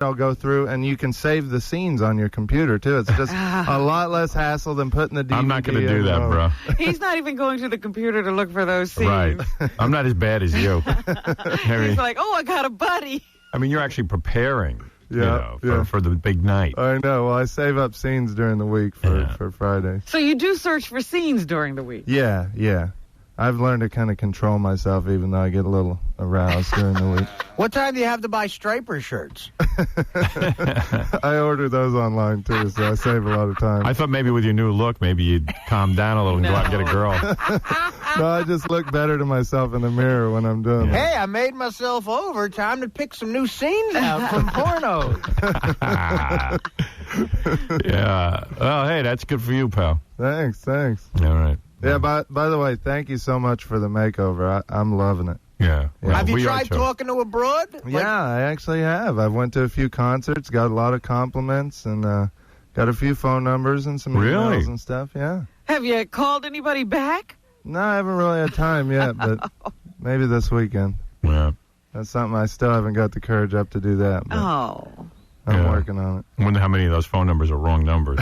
I'll go through, and you can save the scenes on your computer, too. It's just a lot less hassle than putting the DVD. I'm not going to do that, bro. He's not even going to the computer to look for those scenes. Right. I'm not as bad as you. He's like, oh, I got a buddy. I mean, you're actually preparing for the big night. I know. Well, I save up scenes during the week for Friday. So you do search for scenes during the week? Yeah. I've learned to kind of control myself, even though I get a little aroused during the week. What time do you have to buy striper shirts? I order those online, too, so I save a lot of time. I thought maybe with your new look, maybe you'd calm down a little and go out and get a girl. No, I just look better to myself in the mirror when I'm doing it. Hey, I made myself over. Time to pick some new scenes out from pornos. Yeah. Well, hey, that's good for you, pal. Thanks. All right. Yeah, by the way, thank you so much for the makeover. I'm loving it. Yeah. Well, have you tried talking to a broad? Yeah, I actually have. I went to a few concerts, got a lot of compliments, and got a few phone numbers and some emails and stuff, yeah. Have you called anybody back? No, I haven't really had time yet, but maybe this weekend. Yeah. That's something I still haven't got the courage up to do that. But I'm working on it. I wonder how many of those phone numbers are wrong numbers.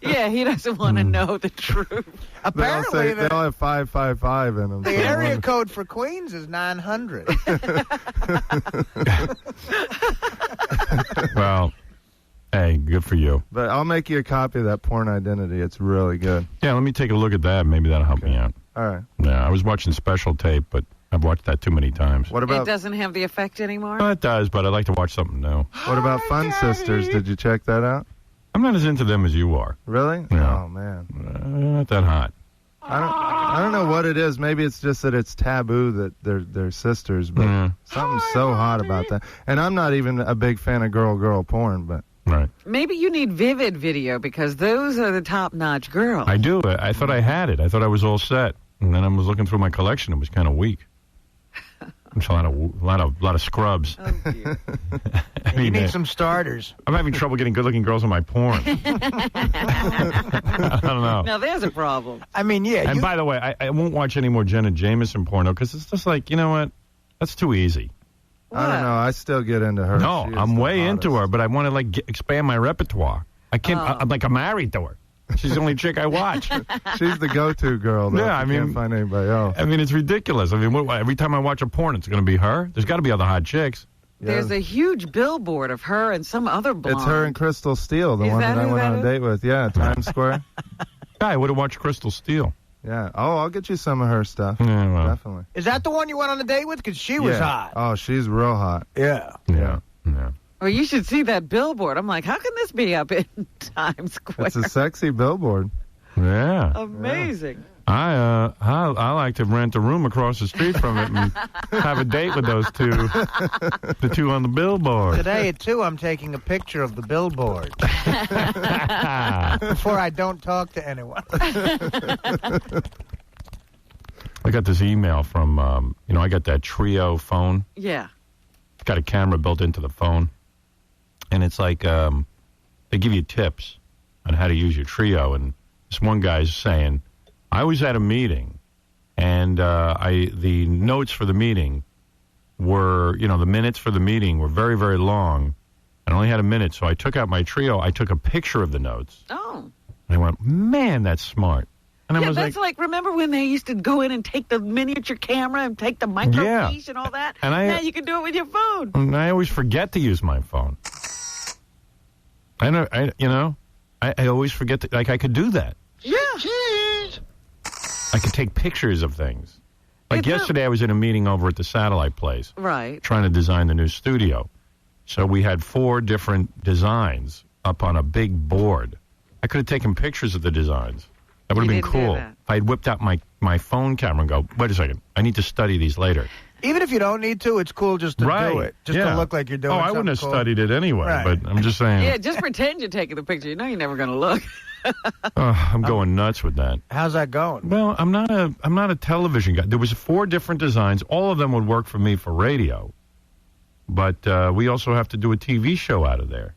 Yeah, he doesn't want to know the truth. Apparently, they all have 555 in them. The area code for Queens is 900. Well, hey, good for you. But I'll make you a copy of that Porn Identity. It's really good. Yeah, let me take a look at that. Maybe that'll help me out. All right. Yeah, I was watching Special Tape, but I've watched that too many times. What about? It doesn't have the effect anymore? Well, it does, but I'd like to watch something new. What about Fun Sisters? Did you check that out? I'm not as into them as you are. Really? Yeah. Oh, man. Not that hot. I don't know what it is. Maybe it's just that it's taboo that they're sisters, but something's so hot about that. And I'm not even a big fan of girl porn, but... Right. Maybe you need Vivid Video, because those are the top-notch girls. I do. I thought I had it. I thought I was all set. And then I was looking through my collection. It was kind of weak. There's a lot of scrubs. Oh, dear. You need some starters. I'm having trouble getting good-looking girls on my porn. I don't know. Now, there's a problem. I mean, yeah. And by the way, I won't watch any more Jenna Jameson porno because it's just like, you know what? That's too easy. What? I don't know. I still get into her. No, I'm way into her, but I want to expand my repertoire. I can't. I'm married to her. She's the only chick I watch. She's the go-to girl, though. Yeah, I can't find anybody else. I mean, it's ridiculous. I mean, every time I watch a porn, it's going to be her. There's got to be other hot chicks. Yeah. There's a huge billboard of her and some other blonde. It's her and Crystal Steele, the Is one that that I who went that on a is? date with. Yeah, Times Square. Yeah, I would have watched Crystal Steele. Yeah. Oh, I'll get you some of her stuff. Yeah, well. Definitely. Is that the one you went on a date with? Because she was hot. Oh, she's real hot. Yeah. Yeah. Well, you should see that billboard. I'm like, how can this be up in Times Square? It's a sexy billboard. Yeah. Amazing. I like to rent a room across the street from it and have a date with those two, the two on the billboard. Today at 2, I'm taking a picture of the billboard. Before I don't talk to anyone. I got this email from, I got that Trio phone. Yeah. It's got a camera built into the phone. And it's like, they give you tips on how to use your Trio. And this one guy's saying, I was at a meeting, and the notes for the meeting were, the minutes for the meeting were very, very long. I only had a minute, so I took out my Trio. I took a picture of the notes. Oh. And I went, man, that's smart. And I Yeah, was that's like, remember when they used to go in and take the miniature camera and take the microfiche and all that? And now you can do it with your phone. And I always forget to use my phone. I always forget to, I could do that. Yeah. I could take pictures of things. Like yesterday, I was in a meeting over at the Satellite Place. Right. Trying to design the new studio. So we had 4 different designs up on a big board. I could have taken pictures of the designs. That would have been cool. If I had whipped out my phone camera and go, wait a second, I need to study these later. Even if you don't need to, it's cool just to do it. Just to look like you're doing something I wouldn't have cool. studied it anyway, Right. but I'm just saying. Yeah, just pretend you're taking the picture. You know you're never going to look. I'm going nuts with that. How's that going? Well, I'm not a television guy. There was 4 different designs. All of them would work for me for radio. But we also have to do a TV show out of there.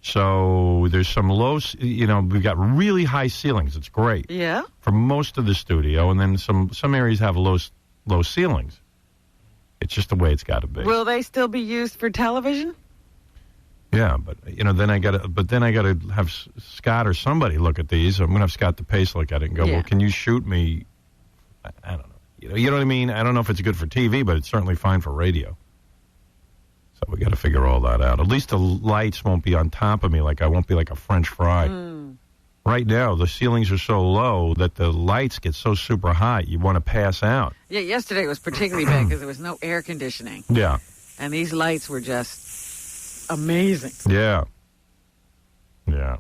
So there's some low, we've got really high ceilings. It's great. Yeah. For most of the studio. And then some areas have low ceilings. It's just the way it's got to be. Will they still be used for television? Yeah, but then I gotta have Scott or somebody look at these. I'm gonna have Scott DePace look at it and go, well, can you shoot me? I don't know. You know what I mean? I don't know if it's good for TV, but it's certainly fine for radio. So we got to figure all that out. At least the lights won't be on top of me, like I won't be like a French fry. Right now, the ceilings are so low that the lights get so super hot, you want to pass out. Yeah, yesterday was particularly bad because there was no air conditioning. Yeah. And these lights were just amazing. Yeah. Yeah.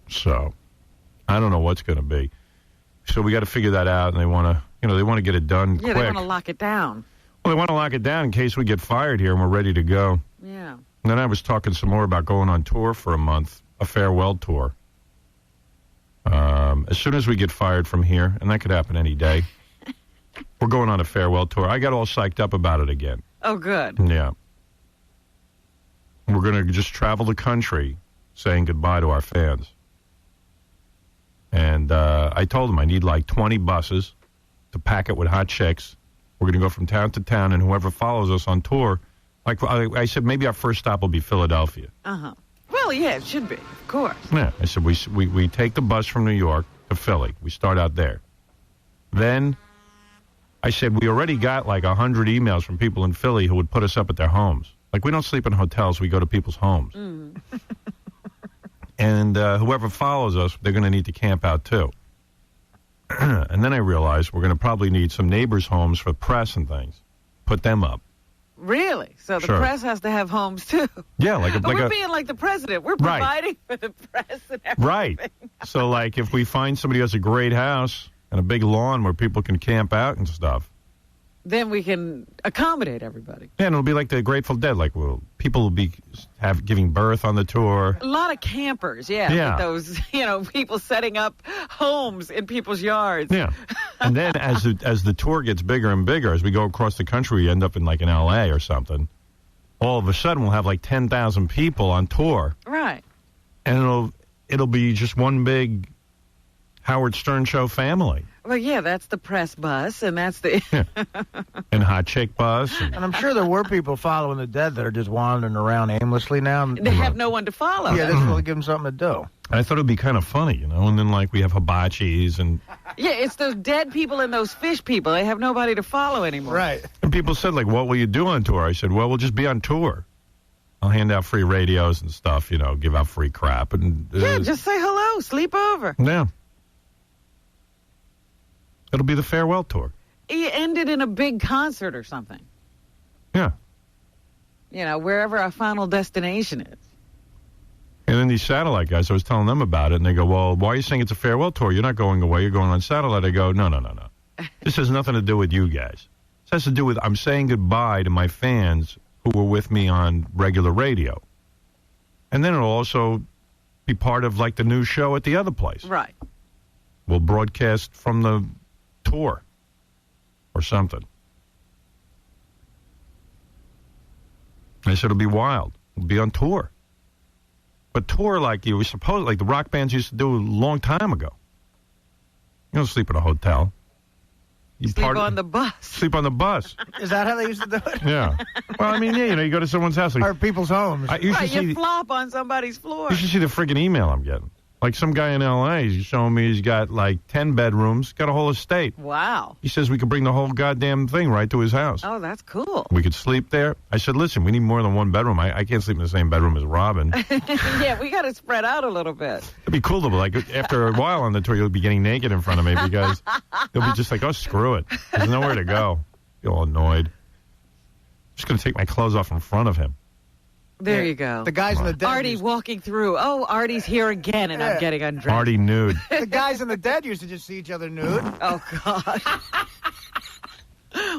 So, I don't know what's going to be. So we got to figure that out, and they want to get it done quick. Yeah, they want to lock it down. Well, they want to lock it down in case we get fired here and we're ready to go. Yeah. And then I was talking some more about going on tour for a month, a farewell tour. As soon as we get fired from here, and that could happen any day, we're going on a farewell tour. I got all psyched up about it again. Oh, good. Yeah. We're going to just travel the country saying goodbye to our fans. And I told them I need like 20 buses to pack it with hot chicks. We're going to go from town to town, and whoever follows us on tour, like I said, maybe our first stop will be Philadelphia. Uh-huh. Well, yeah, it should be, of course. Yeah, I said we take the bus from New York to Philly. We start out there. Then I said we already got like 100 emails from people in Philly who would put us up at their homes. Like, we don't sleep in hotels. We go to people's homes. And whoever follows us, they're going to need to camp out, too. And then I realized we're going to probably need some neighbors' homes for press and things. Put them up. Really? So the press has to have homes, too? Yeah. We're being like the president. We're providing for the press and everything. Right. So, like, if we find somebody who has a great house and a big lawn where people can camp out and stuff, then we can accommodate everybody. Yeah, and it'll be like the Grateful Dead. Like, people will be giving birth on the tour. A lot of campers, yeah. Those, people setting up homes in people's yards. Yeah. And then as the tour gets bigger and bigger, as we go across the country, we end up in like in L.A. or something. All of a sudden, we'll have like 10,000 people on tour. Right. And it'll be just one big Howard Stern Show family. Well, yeah, that's the press bus, and that's the... And hot chick bus. And I'm sure there were people following the dead that are just wandering around aimlessly now. They have no one to follow. Yeah, this will give them something to do. I thought it would be kind of funny, and then, like, we have hibachis and... Yeah, it's those dead people and those fish people. They have nobody to follow anymore. Right. And people said, like, what will you do on tour? I said, well, we'll just be on tour. I'll hand out free radios and stuff, give out free crap. And yeah, just say hello, sleep over. Yeah. It'll be the farewell tour. It ended in a big concert or something. Yeah. Wherever our final destination is. And then these satellite guys, I was telling them about it, and they go, well, why are you saying it's a farewell tour? You're not going away. You're going on satellite. I go, no. This has nothing to do with you guys. This has to do with I'm saying goodbye to my fans who were with me on regular radio. And then it'll also be part of, like, the new show at the other place. Right. We'll broadcast from the tour or something. I said it'll be wild. We'll be on tour. But tour like you suppose, like the rock bands used to do a long time ago. You don't sleep in a hotel. You sleep on the bus. Sleep on the bus. Is that how they used to do it? Yeah. Well, I mean, yeah, you go to someone's house. Like, or people's homes. You flop on somebody's floor. You should see the friggin' email I'm getting. Like some guy in L.A., he's showing me he's got like 10 bedrooms, got a whole estate. Wow. He says we could bring the whole goddamn thing right to his house. Oh, that's cool. We could sleep there. I said, listen, we need more than one bedroom. I can't sleep in the same bedroom as Robin. Yeah, we got to spread out a little bit. It'd be cool, though. Like, after a while on the tour, you'll be getting naked in front of me because they'll be just like, oh, screw it. There's nowhere to go. Be all annoyed. I'm just going to take my clothes off in front of him. There you go. The guys in the dead. Artie walking through. Oh, Artie's here again, and I'm getting undressed. Artie nude. The guys in the dead used to just see each other nude. Oh, God.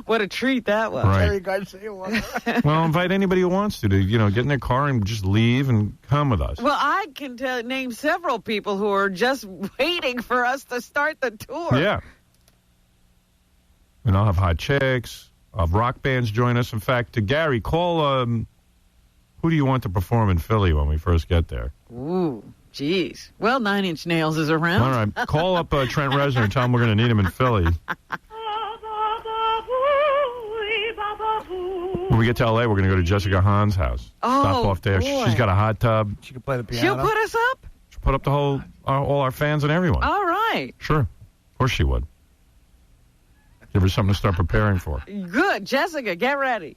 What a treat that was. Right. Terry Garcia was. Well, invite anybody who wants to, get in their car and just leave and come with us. Well, I can name several people who are just waiting for us to start the tour. Yeah. And I'll have hot chicks. I'll have rock bands join us. In fact, to Gary, call... who do you want to perform in Philly when we first get there? Ooh, geez. Well, 9 Inch Nails is around. All right. Call up Trent Reznor and tell him we're going to need him in Philly. We're When we get to L.A., we're going to go to Jessica Hahn's house. Oh, Stop off there. boy. She's got a hot tub. She can play the piano. She'll put us up? She'll put up the whole, all our fans and everyone. All right. Sure. Of course she would. Give her something to start preparing for. Good. Jessica, get ready.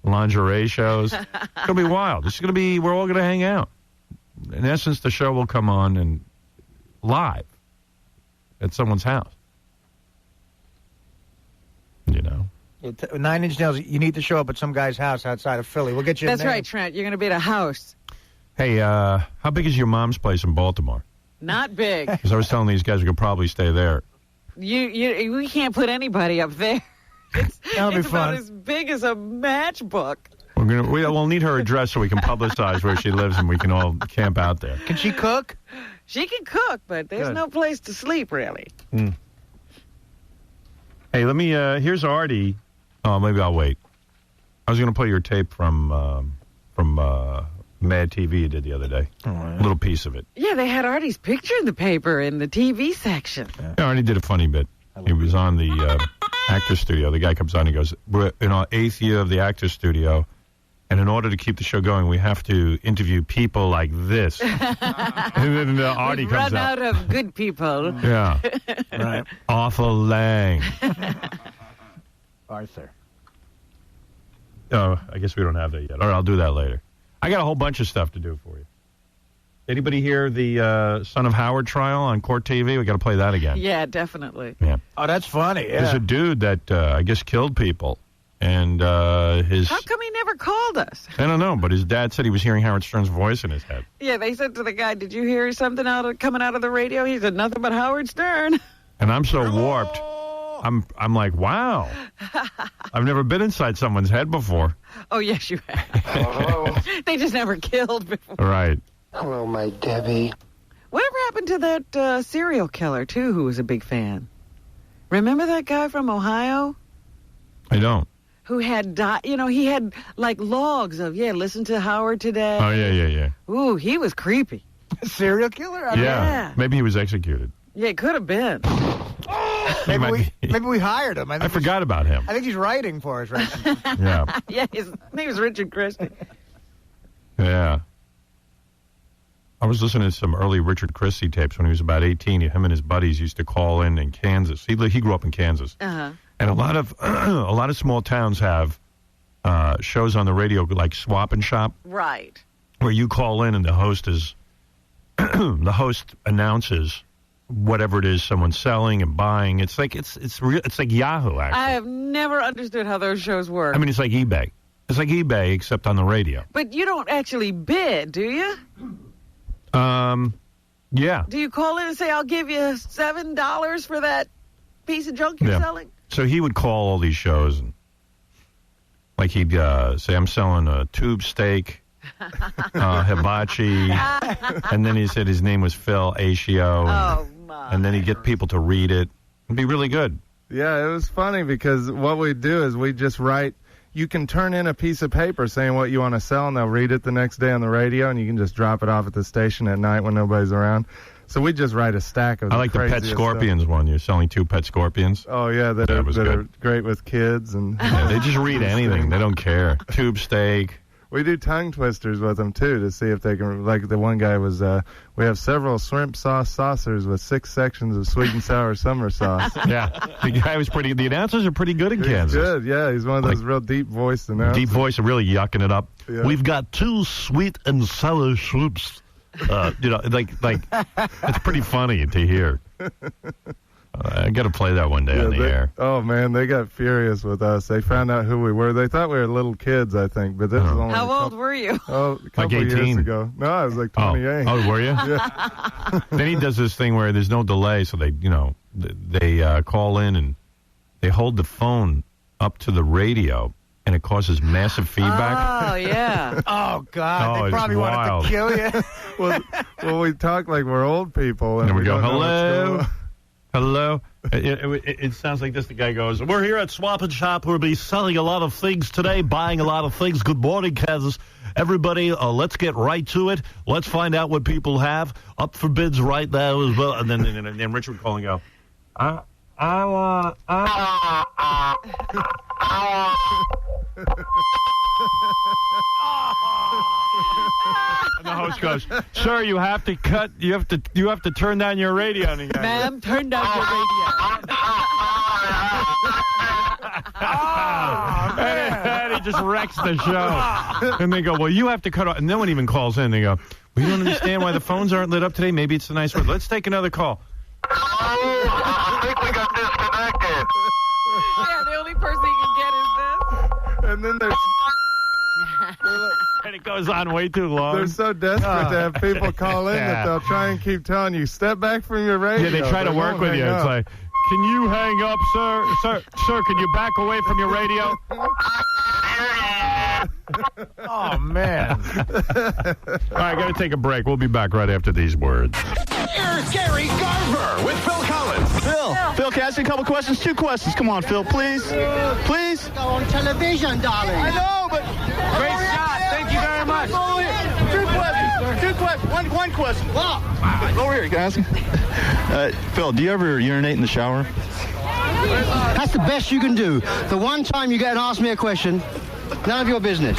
Lingerie shows. It's going to be wild. It's going to be, we're all going to hang out. In essence, the show will come on and live at someone's house. You know. 9 Inch Nails, you need to show up at some guy's house outside of Philly. We'll get you That's the name. right, Trent. You're going to be at a house. Hey, how big is your mom's place in Baltimore? Not big. Because I was telling these guys we could probably stay there. We can't put anybody up there. That'll be It's about fun. as big as a matchbook. We'll need her address so we can publicize where she lives and we can all camp out there. Can she cook? She can cook, but there's Good. no place to sleep, really. Hey, let me, here's Artie. Oh, maybe I'll wait. I was going to play your tape from Mad TV you did the other day. A little piece of it. Yeah, they had Artie's picture in the paper in the TV section. Yeah, Artie did a funny bit. He was on the Actors Studio. The guy comes on and goes, we're in our 8th year of the Actors Studio, and in order to keep the show going, we have to interview people like this. And then Artie We've comes run out. out of good people. Yeah. Right. Arthur Lang. Arthur. Oh, I guess we don't have that yet. All right, I'll do that later. I got a whole bunch of stuff to do for you. Anybody hear the Son of Howard trial on Court TV? We got to play that again. Yeah, definitely. Yeah. Oh, that's funny. Yeah. There's a dude that I guess killed people, and his. How come he never called us? I don't know, but his dad said he was hearing Howard Stern's voice in his head. Yeah, they said to the guy, "Did you hear something coming out of the radio?" He said, "Nothing but Howard Stern." And I'm so warped. I'm like, wow. I've never been inside someone's head before. Oh, yes, you have. They just never killed before. Right. Hello, my Debbie. Whatever happened to that serial killer, too, who was a big fan? Remember that guy from Ohio? I don't. Who had, he had, like, logs of, listen to Howard today. Oh, yeah. Ooh, he was creepy. Serial killer? Yeah. Maybe he was executed. Yeah, it could have been. Maybe we hired him. I forgot about him. I think he's writing for us right now. Yeah. Yeah, his name was Richard Christie. Yeah. I was listening to some early Richard Christie tapes when he was about 18. Him and his buddies used to call in Kansas. He grew up in Kansas. Uh-huh. And a lot of small towns have shows on the radio like Swap and Shop. Right. Where you call in and the host announces whatever it is someone's selling and buying. It's like it's like Yahoo, actually. I have never understood how those shows work. I mean, it's like eBay. It's like eBay except on the radio. But you don't actually bid, do you? Yeah. Do you call in and say, "I'll give you $7 for that piece of junk you're selling"? So he would call all these shows and like he'd say, "I'm selling a tube steak, hibachi," and then he said his name was Phil Ascio. Oh my! And then he'd get people to read it. It'd be really good. Yeah, it was funny because what we do is we just write. You can turn in a piece of paper saying what you want to sell, and they'll read it the next day on the radio, and you can just drop it off at the station at night when nobody's around. So we just write a stack of. I like the pet scorpions one. You're selling 2 pet scorpions. Oh yeah, that are great with kids, and yeah, they just read anything. They don't care. Tube steak. We do tongue twisters with them too to see if they can. Like the one guy was, we have several shrimp sauce saucers with 6 sections of sweet and sour summer sauce. Yeah, the guy was pretty. The announcers are pretty good in Kansas. Good, yeah. He's one of those real deep voiced announcers. Deep voice, really yucking it up. Yeah. We've got 2 sweet and sour shrimps. Like it's pretty funny to hear. I got to play that one day on the air. Oh man, they got furious with us. They found out who we were. They thought we were little kids, I think, but this was only How old were you? Oh, a couple like 18 years ago. No, I was like 28. Oh, were you? Yeah. Then he does this thing where there's no delay, so they call in and they hold the phone up to the radio, and it causes massive feedback. Oh yeah. Oh God, Oh, they it's probably wanted wild. to kill you. well, we talk like we're old people, and And we go, don't know what's going hello. on. Hello? It sounds like this. The guy goes, "We're here at Swap and Shop. We'll be selling a lot of things today, buying a lot of things. Good morning, Kansas. Everybody, let's get right to it. Let's find out what people have. Up for bids right now as well." And then Richard would call and go, And the host goes, "Sir, you have to cut. You have to turn down your radio." And he goes, Ma'am, turn down your radio. and he just wrecks the show. And they go, "Well, you have to cut off." And no one even calls in. They go, "We don't understand why the phones aren't lit up today. Maybe it's a nice word. Let's take another call." I think we got disconnected. Yeah, the only person you can get is this. And then there's... And it goes on way too long. They're so desperate to have people call in that they'll try and keep telling you, step back from your radio. Yeah, they try to work with you. It's like, can you hang up, sir? Sir, can you back away from your radio? Oh, man. All right, got to take a break. We'll be back right after these words. Here's Gary Garver with Phil Collins. Phil, can I ask you a couple questions? 2 questions. Come on, Phil, please. Please? Go on television, darling. I know, but... Great shot. Thank you very much. Two questions. One question. Over here, can I ask you? Phil, do you ever urinate in the shower? That's the best you can do. The one time you get and ask me a question, none of your business.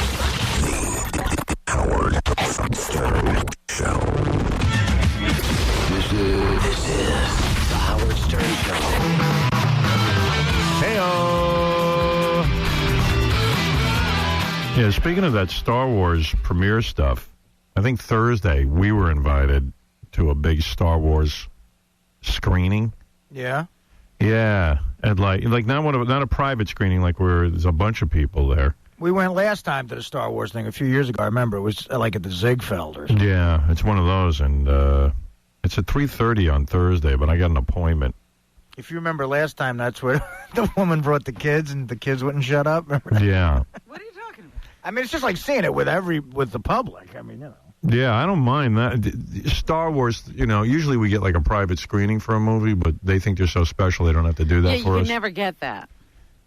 Howard Stern Show. This is the Howard Stern Show. Hey-o. Yeah, speaking of that Star Wars premiere stuff, I think Thursday we were invited to a big Star Wars screening. Yeah. Yeah, and like not a private screening, like where there's a bunch of people there. We went last time to the Star Wars thing a few years ago. I remember it was like at the Ziegfeld or something. Yeah, it's one of those, and it's at 3:30 on Thursday, but I got an appointment. If you remember last time, that's where the woman brought the kids and the kids wouldn't shut up. Remember that? Yeah. What are you talking about? I mean, it's just like seeing it with the public. I mean, you know. Yeah, I don't mind that. Star Wars, usually we get like a private screening for a movie, but they think they're so special they don't have to do that Yeah, for you us. can never get that.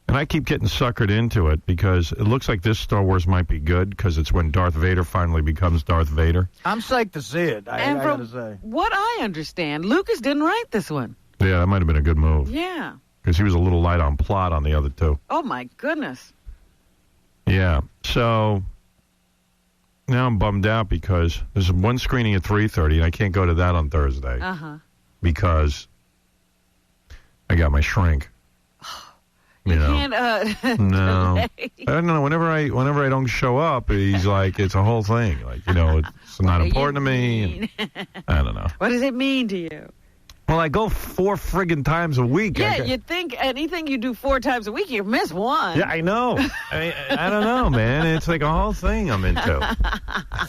And I keep getting suckered into it because it looks like this Star Wars might be good because it's when Darth Vader finally becomes Darth Vader. I'm psyched to see it, I gotta say. What I understand, Lucas didn't write this one. Yeah, that might have been a good move. Yeah. Because he was a little light on plot on the other two. Oh, my goodness. Yeah, so now I'm bummed out because there's one screening at 3:30 and I can't go to that on Thursday because I got my shrink. You can't, no. I don't know. Whenever I don't show up, he's like, it's a whole thing. Like, it's not important to me. And I don't know. What does it mean to you? Well, I go 4 friggin' times a week. Yeah, you'd think anything you do 4 times a week, you miss one. Yeah, I know. I don't know, man. It's like a whole thing I'm into.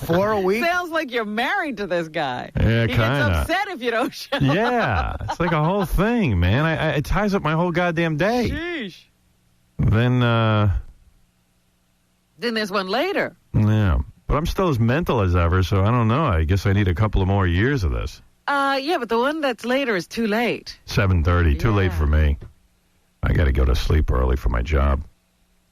4 a week? Sounds like you're married to this guy. Yeah, he kind of. gets upset if you don't show Yeah, it's like a whole thing, man. It ties up my whole goddamn day. Sheesh. Then there's one later. Yeah, but I'm still as mental as ever, so I don't know. I guess I need a couple of more years of this. Yeah, but the one that's later is too late. 7:30, too late for me. I got to go to sleep early for my job.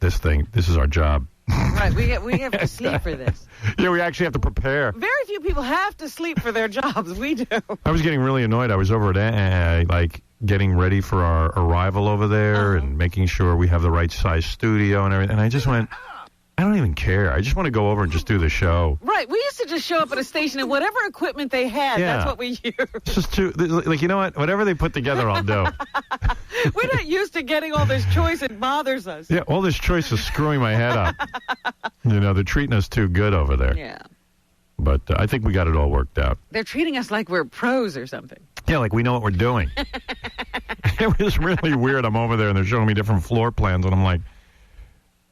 This is our job. Right, we have to sleep for this. Yeah, we actually have to prepare. Very few people have to sleep for their jobs. We do. I was getting really annoyed. I was over at getting ready for our arrival over there and making sure we have the right size studio and everything. And I just went, I don't even care. I just want to go over and just do the show. Right. We used to just show up at a station and whatever equipment they had, that's what we used. It's just too, like, you know what? Whatever they put together, I'll do. We're not used to getting all this choice. It bothers us. Yeah, all this choice is screwing my head up. They're treating us too good over there. Yeah. But I think we got it all worked out. They're treating us like we're pros or something. Yeah, like we know what we're doing. It was really weird. I'm over there and they're showing me different floor plans and I'm like,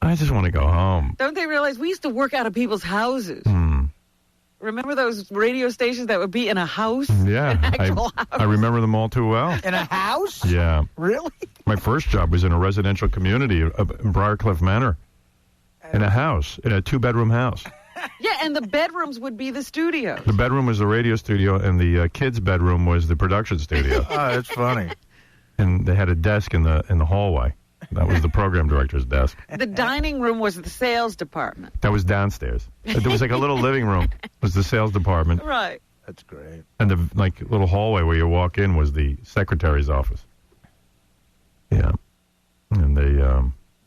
I just want to go home. Don't they realize we used to work out of people's houses? Remember those radio stations that would be in a house? Yeah. An actual house? I remember them all too well. In a house? Yeah. Really? My first job was in a residential community in Briarcliff Manor. In a house, in a 2-bedroom house. Yeah, and the bedrooms would be the studios. The bedroom was the radio studio, and the kids' bedroom was the production studio. Oh, that's funny. And they had a desk in the hallway. That was the program director's desk. The dining room was the sales department. That was downstairs. There was like a little living room. Was the sales department. Right. That's great. And the little hallway where you walk in was the secretary's office. Yeah. And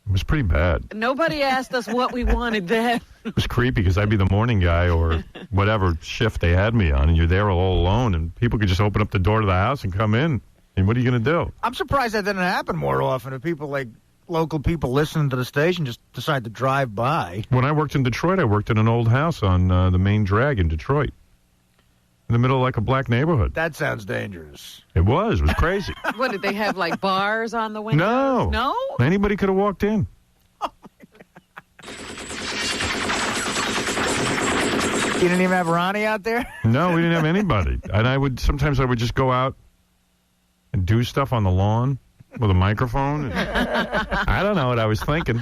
It was pretty bad. Nobody asked us what we wanted then. It was creepy because I'd be the morning guy or whatever shift they had me on, and you're there all alone, and people could just open up the door to the house and come in. And what are you going to do? I'm surprised that didn't happen more often. If people like local people listening to the station just decide to drive by. When I worked in Detroit, I worked in an old house on the main drag in Detroit, in the middle of like a black neighborhood. That sounds dangerous. It was crazy. What, did they have like bars on the windows? No. No? Anybody could have walked in. You didn't even have Ronnie out there? No, we didn't have anybody. And sometimes I would just go out and do stuff on the lawn with a microphone. I don't know what I was thinking.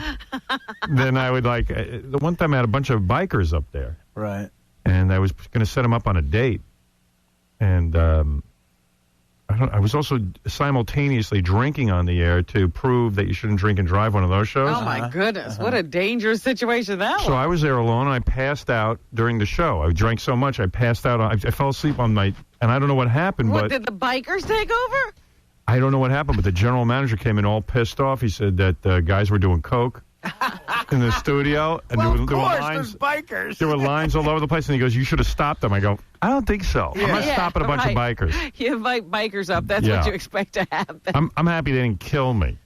Then I would the one time I had a bunch of bikers up there. Right. And I was going to set them up on a date. And I was also simultaneously drinking on the air to prove that you shouldn't drink and drive one of those shows. Oh, my goodness. What a dangerous situation that was. So I was there alone, and I passed out during the show. I drank so much, I passed out. I fell asleep on my... And I don't know what happened, What, but... did the bikers take over? I don't know what happened, but the general manager came in all pissed off. He said that guys were doing coke in the studio. And Well, there of were course, lines, there's bikers. there were lines all over the place, and he goes, you should have stopped them. I go, I don't think so. I'm not Yeah, stopping a bunch of right. bikers. You invite bikers up. That's Yeah. what you expect to happen. I'm happy they didn't kill me.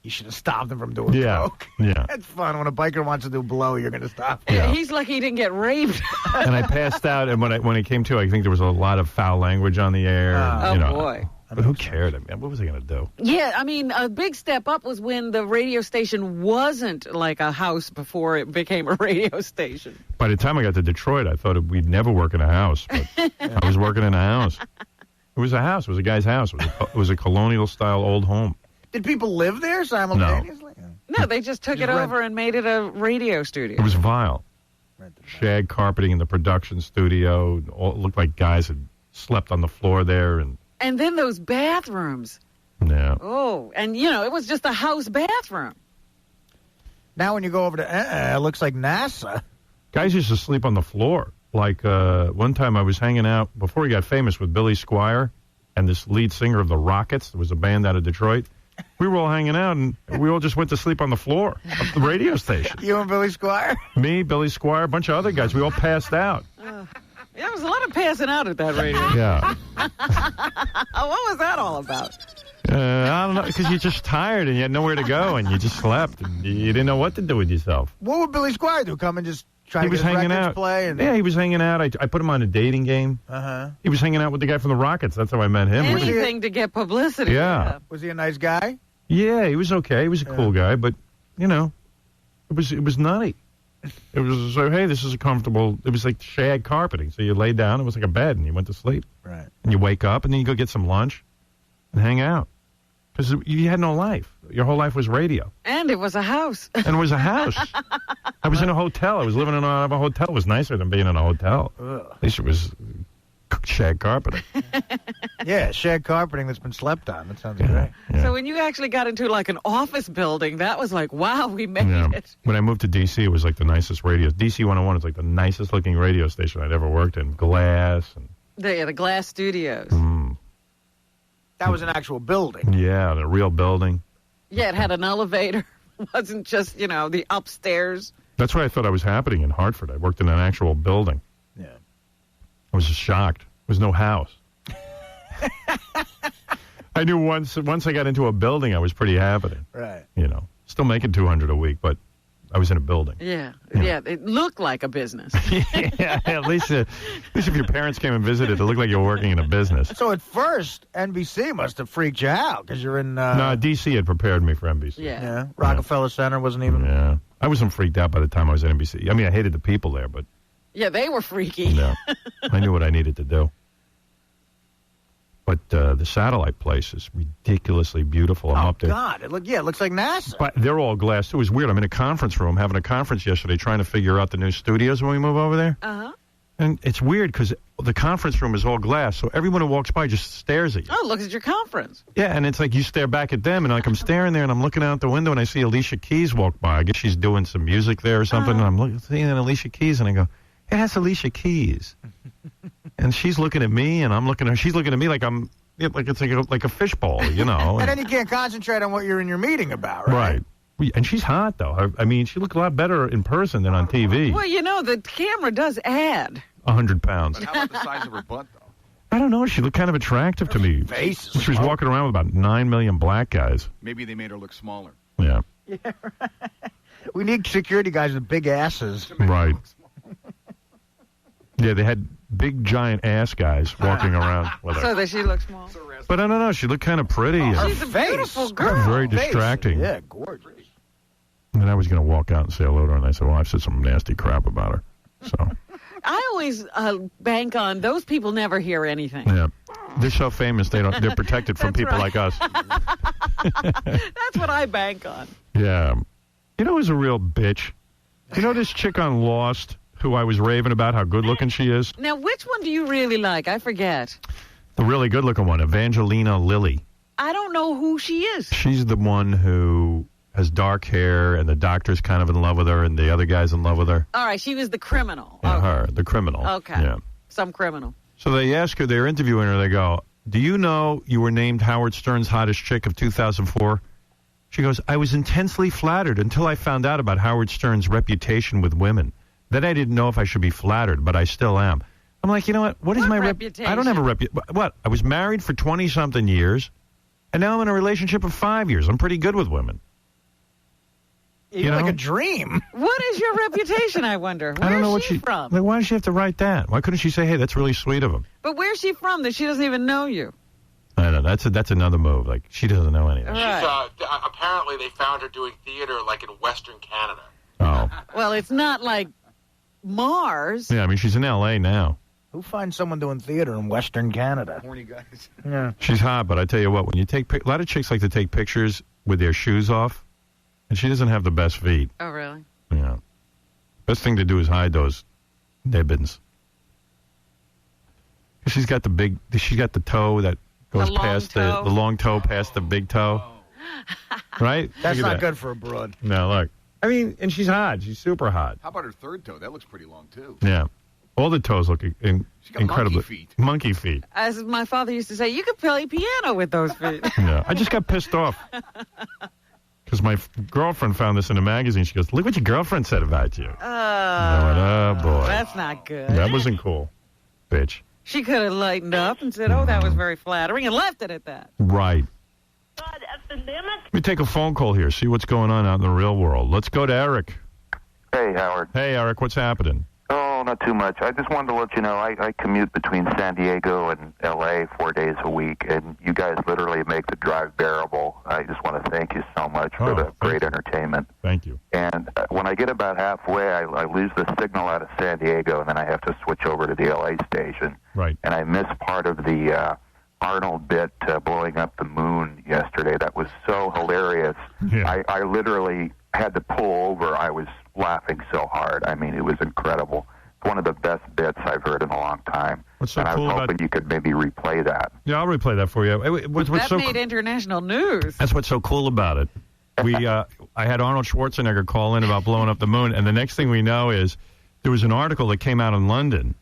You should have stopped them from doing Yeah, coke. yeah. That's fun. When a biker wants to do blow, you're going to stop. Yeah. He's lucky he didn't get raped. And I passed out, and when it came to, I think there was a lot of foul language on the air. Oh, you know. boy. But who cared? I mean, what was I going to do? Yeah, I mean, a big step up was when the radio station wasn't like a house before it became a radio station. By the time I got to Detroit, I thought we'd never work in a house. But I was working in a house. It was a house. It was a guy's house. It was a colonial-style old home. Did people live there simultaneously? No, they just took it over and made it a radio studio. It was vile. Shag carpeting in the production studio. It looked like guys had slept on the floor there. And then those bathrooms. Yeah. Oh, and, it was just a house bathroom. Now when you go over to it looks like NASA. Guys used to sleep on the floor. Like one time I was hanging out, before he got famous, with Billy Squier and this lead singer of the Rockets. There was a band out of Detroit. We were all hanging out, and we all just went to sleep on the floor of the radio station. You and Billy Squier? Me, Billy Squier, a bunch of other guys. We all passed out. There was a lot of passing out at that radio. Yeah. What was that all about? I don't know, because you're just tired and you had nowhere to go, and you just slept, and you didn't know what to do with yourself. What would Billy Squier do? Come and just try He to was get his hanging records out. play? And... Yeah, he was hanging out. I put him on a dating game. Uh-huh. He was hanging out with the guy from the Rockets. That's how I met him. Anything to get publicity. Yeah. Was he a nice guy? Yeah, he was okay. He was a cool guy, but, it was nutty. It was so, hey, this is a comfortable, it was like shag carpeting. So you lay down, it was like a bed, and you went to sleep. Right. And you wake up, and then you go get some lunch and hang out. Because you had no life. Your whole life was radio. And it was a house. And it was a house. I was in a hotel. I was living in a hotel. It was nicer than being in a hotel. Ugh. At least it was shag carpeting. Yeah, shag carpeting that's been slept on. That sounds great. Yeah. So when you actually got into like an office building, that was like, wow, we made it. When I moved to D.C., it was like the nicest radio. D.C. 101 is like the nicest looking radio station I'd ever worked in. Glass. And, The glass studios. That was an actual building. yeah, a real building. Yeah, it had an elevator. It wasn't just, the upstairs. That's what I thought I was happening in Hartford. I worked in an actual building. Yeah. I was just shocked. There was no house. I knew once I got into a building, I was pretty happening. Right. Still making $200 a week, but I was in a building. Yeah. It looked like a business. Yeah, at least if your parents came and visited, it looked like you were working in a business. So at first, NBC must have freaked you out because you're in... No, D.C. had prepared me for NBC. Yeah. Rockefeller Center wasn't even... Yeah. I wasn't freaked out by the time I was at NBC. I mean, I hated the people there, but Yeah, they were freaky. yeah, I knew what I needed to do. But the satellite place is ridiculously beautiful. I'm Oh, up there. God. It looks like NASA. But they're all glass, too. It was weird. I'm in a conference room having a conference yesterday trying to figure out the new studios when we move over there. Uh-huh. And it's weird because the conference room is all glass, so everyone who walks by just stares at you. Oh, look at your conference. Yeah, and it's like you stare back at them, and like I'm staring there, and I'm looking out the window, and I see Alicia Keys walk by. I guess she's doing some music there or something, and I'm seeing Alicia Keys, and I go, hey, that's Alicia Keys. And she's looking at me, and I'm looking at her. She's looking at me like I'm... Yeah, like it's like a fishbowl, And then you can't concentrate on what you're in your meeting about, right? Right. And she's hot, though. I mean, she looked a lot better in person than on TV. Well, you know, the camera does add. 100 pounds. But how about the size of her butt, though? I don't know. She looked kind of attractive to me. Face. She was walking around with about 9 million black guys. Maybe they made her look smaller. Yeah. Yeah, right. We need security guys with big asses. Right. Yeah, they had big, giant ass guys walking around with her. So that she looks small. But I don't know. She looked kind of pretty. She's a beautiful girl. Very distracting. Yeah, gorgeous. And I was going to walk out and say hello to her, and I said, well, I've said some nasty crap about her. So. I always bank on those people never hear anything. Yeah. They're so famous, they're protected from people right. like us. That's what I bank on. Yeah. You know who's a real bitch? You know this chick on Lost who I was raving about how good-looking she is? Now, which one do you really like? I forget. The really good-looking one, Evangelina Lilly. I don't know who she is. She's the one who has dark hair, and the doctor's kind of in love with her, and the other guy's in love with her. All right, she was the criminal. Yeah, okay. her, the criminal. Okay. Yeah. Some criminal. So they ask her, they're interviewing her, they go, do you know you were named Howard Stern's hottest chick of 2004? She goes, I was intensely flattered until I found out about Howard Stern's reputation with women. Then I didn't know if I should be flattered, but I still am. I'm like, you know what? What is my reputation? I don't have a reputation. What? I was married for 20-something years, and now I'm in a relationship of 5 years. I'm pretty good with women. You're like a dream. What is your reputation, I wonder? I don't know Where's what she from? Like, why does she have to write that? Why couldn't she say, hey, that's really sweet of him? But where's she from that she doesn't even know you? I don't know. That's another move. Like, she doesn't know anything. Right. Apparently, they found her doing theater like in Western Canada. Oh. Well, it's not like Mars. Yeah, I mean, she's in L.A. now. Who finds someone doing theater in Western Canada? Horny guys. Yeah. She's hot, but I tell you what, when you take a lot of chicks like to take pictures with their shoes off, and she doesn't have the best feet. Oh, really? Yeah. Best thing to do is hide those nibbins. She's got the toe that goes past the long toe past the big toe. Right? That's not good for a broad. No, look. I mean, and she's hot. She's super hot. How about her third toe? That looks pretty long, too. Yeah. All the toes look incredibly. Monkey feet. Monkey feet. As my father used to say, you could play piano with those feet. Yeah. I just got pissed off. Because my girlfriend found this in a magazine. She goes, look what your girlfriend said about you. Oh, boy. That's not good. That wasn't cool, bitch. She could have lightened up and said, oh, that was very flattering, and left it at that. Right. Let me take a phone call here, see what's going on out in the real world. Let's go to Eric. Hey, Howard. Hey, Eric, what's happening? Oh, not too much. I just wanted to let you know I commute between San Diego and L.A. 4 days a week, and you guys literally make the drive bearable. I just want to thank you so much for the great entertainment. Thank you. And when I get about halfway, I lose the signal out of San Diego, and then I have to switch over to the L.A. station. Right. And I miss part of the Arnold bit blowing up the moon yesterday. That was so hilarious. Yeah. I literally had to pull over. I was laughing so hard. I mean, it was incredible. It's one of the best bits I've heard in a long time. What's so and cool I was hoping you could maybe replay that. Yeah, I'll replay that for you. That made international news. That's what's so cool about it. I had Arnold Schwarzenegger call in about blowing up the moon, and the next thing we know is there was an article that came out in London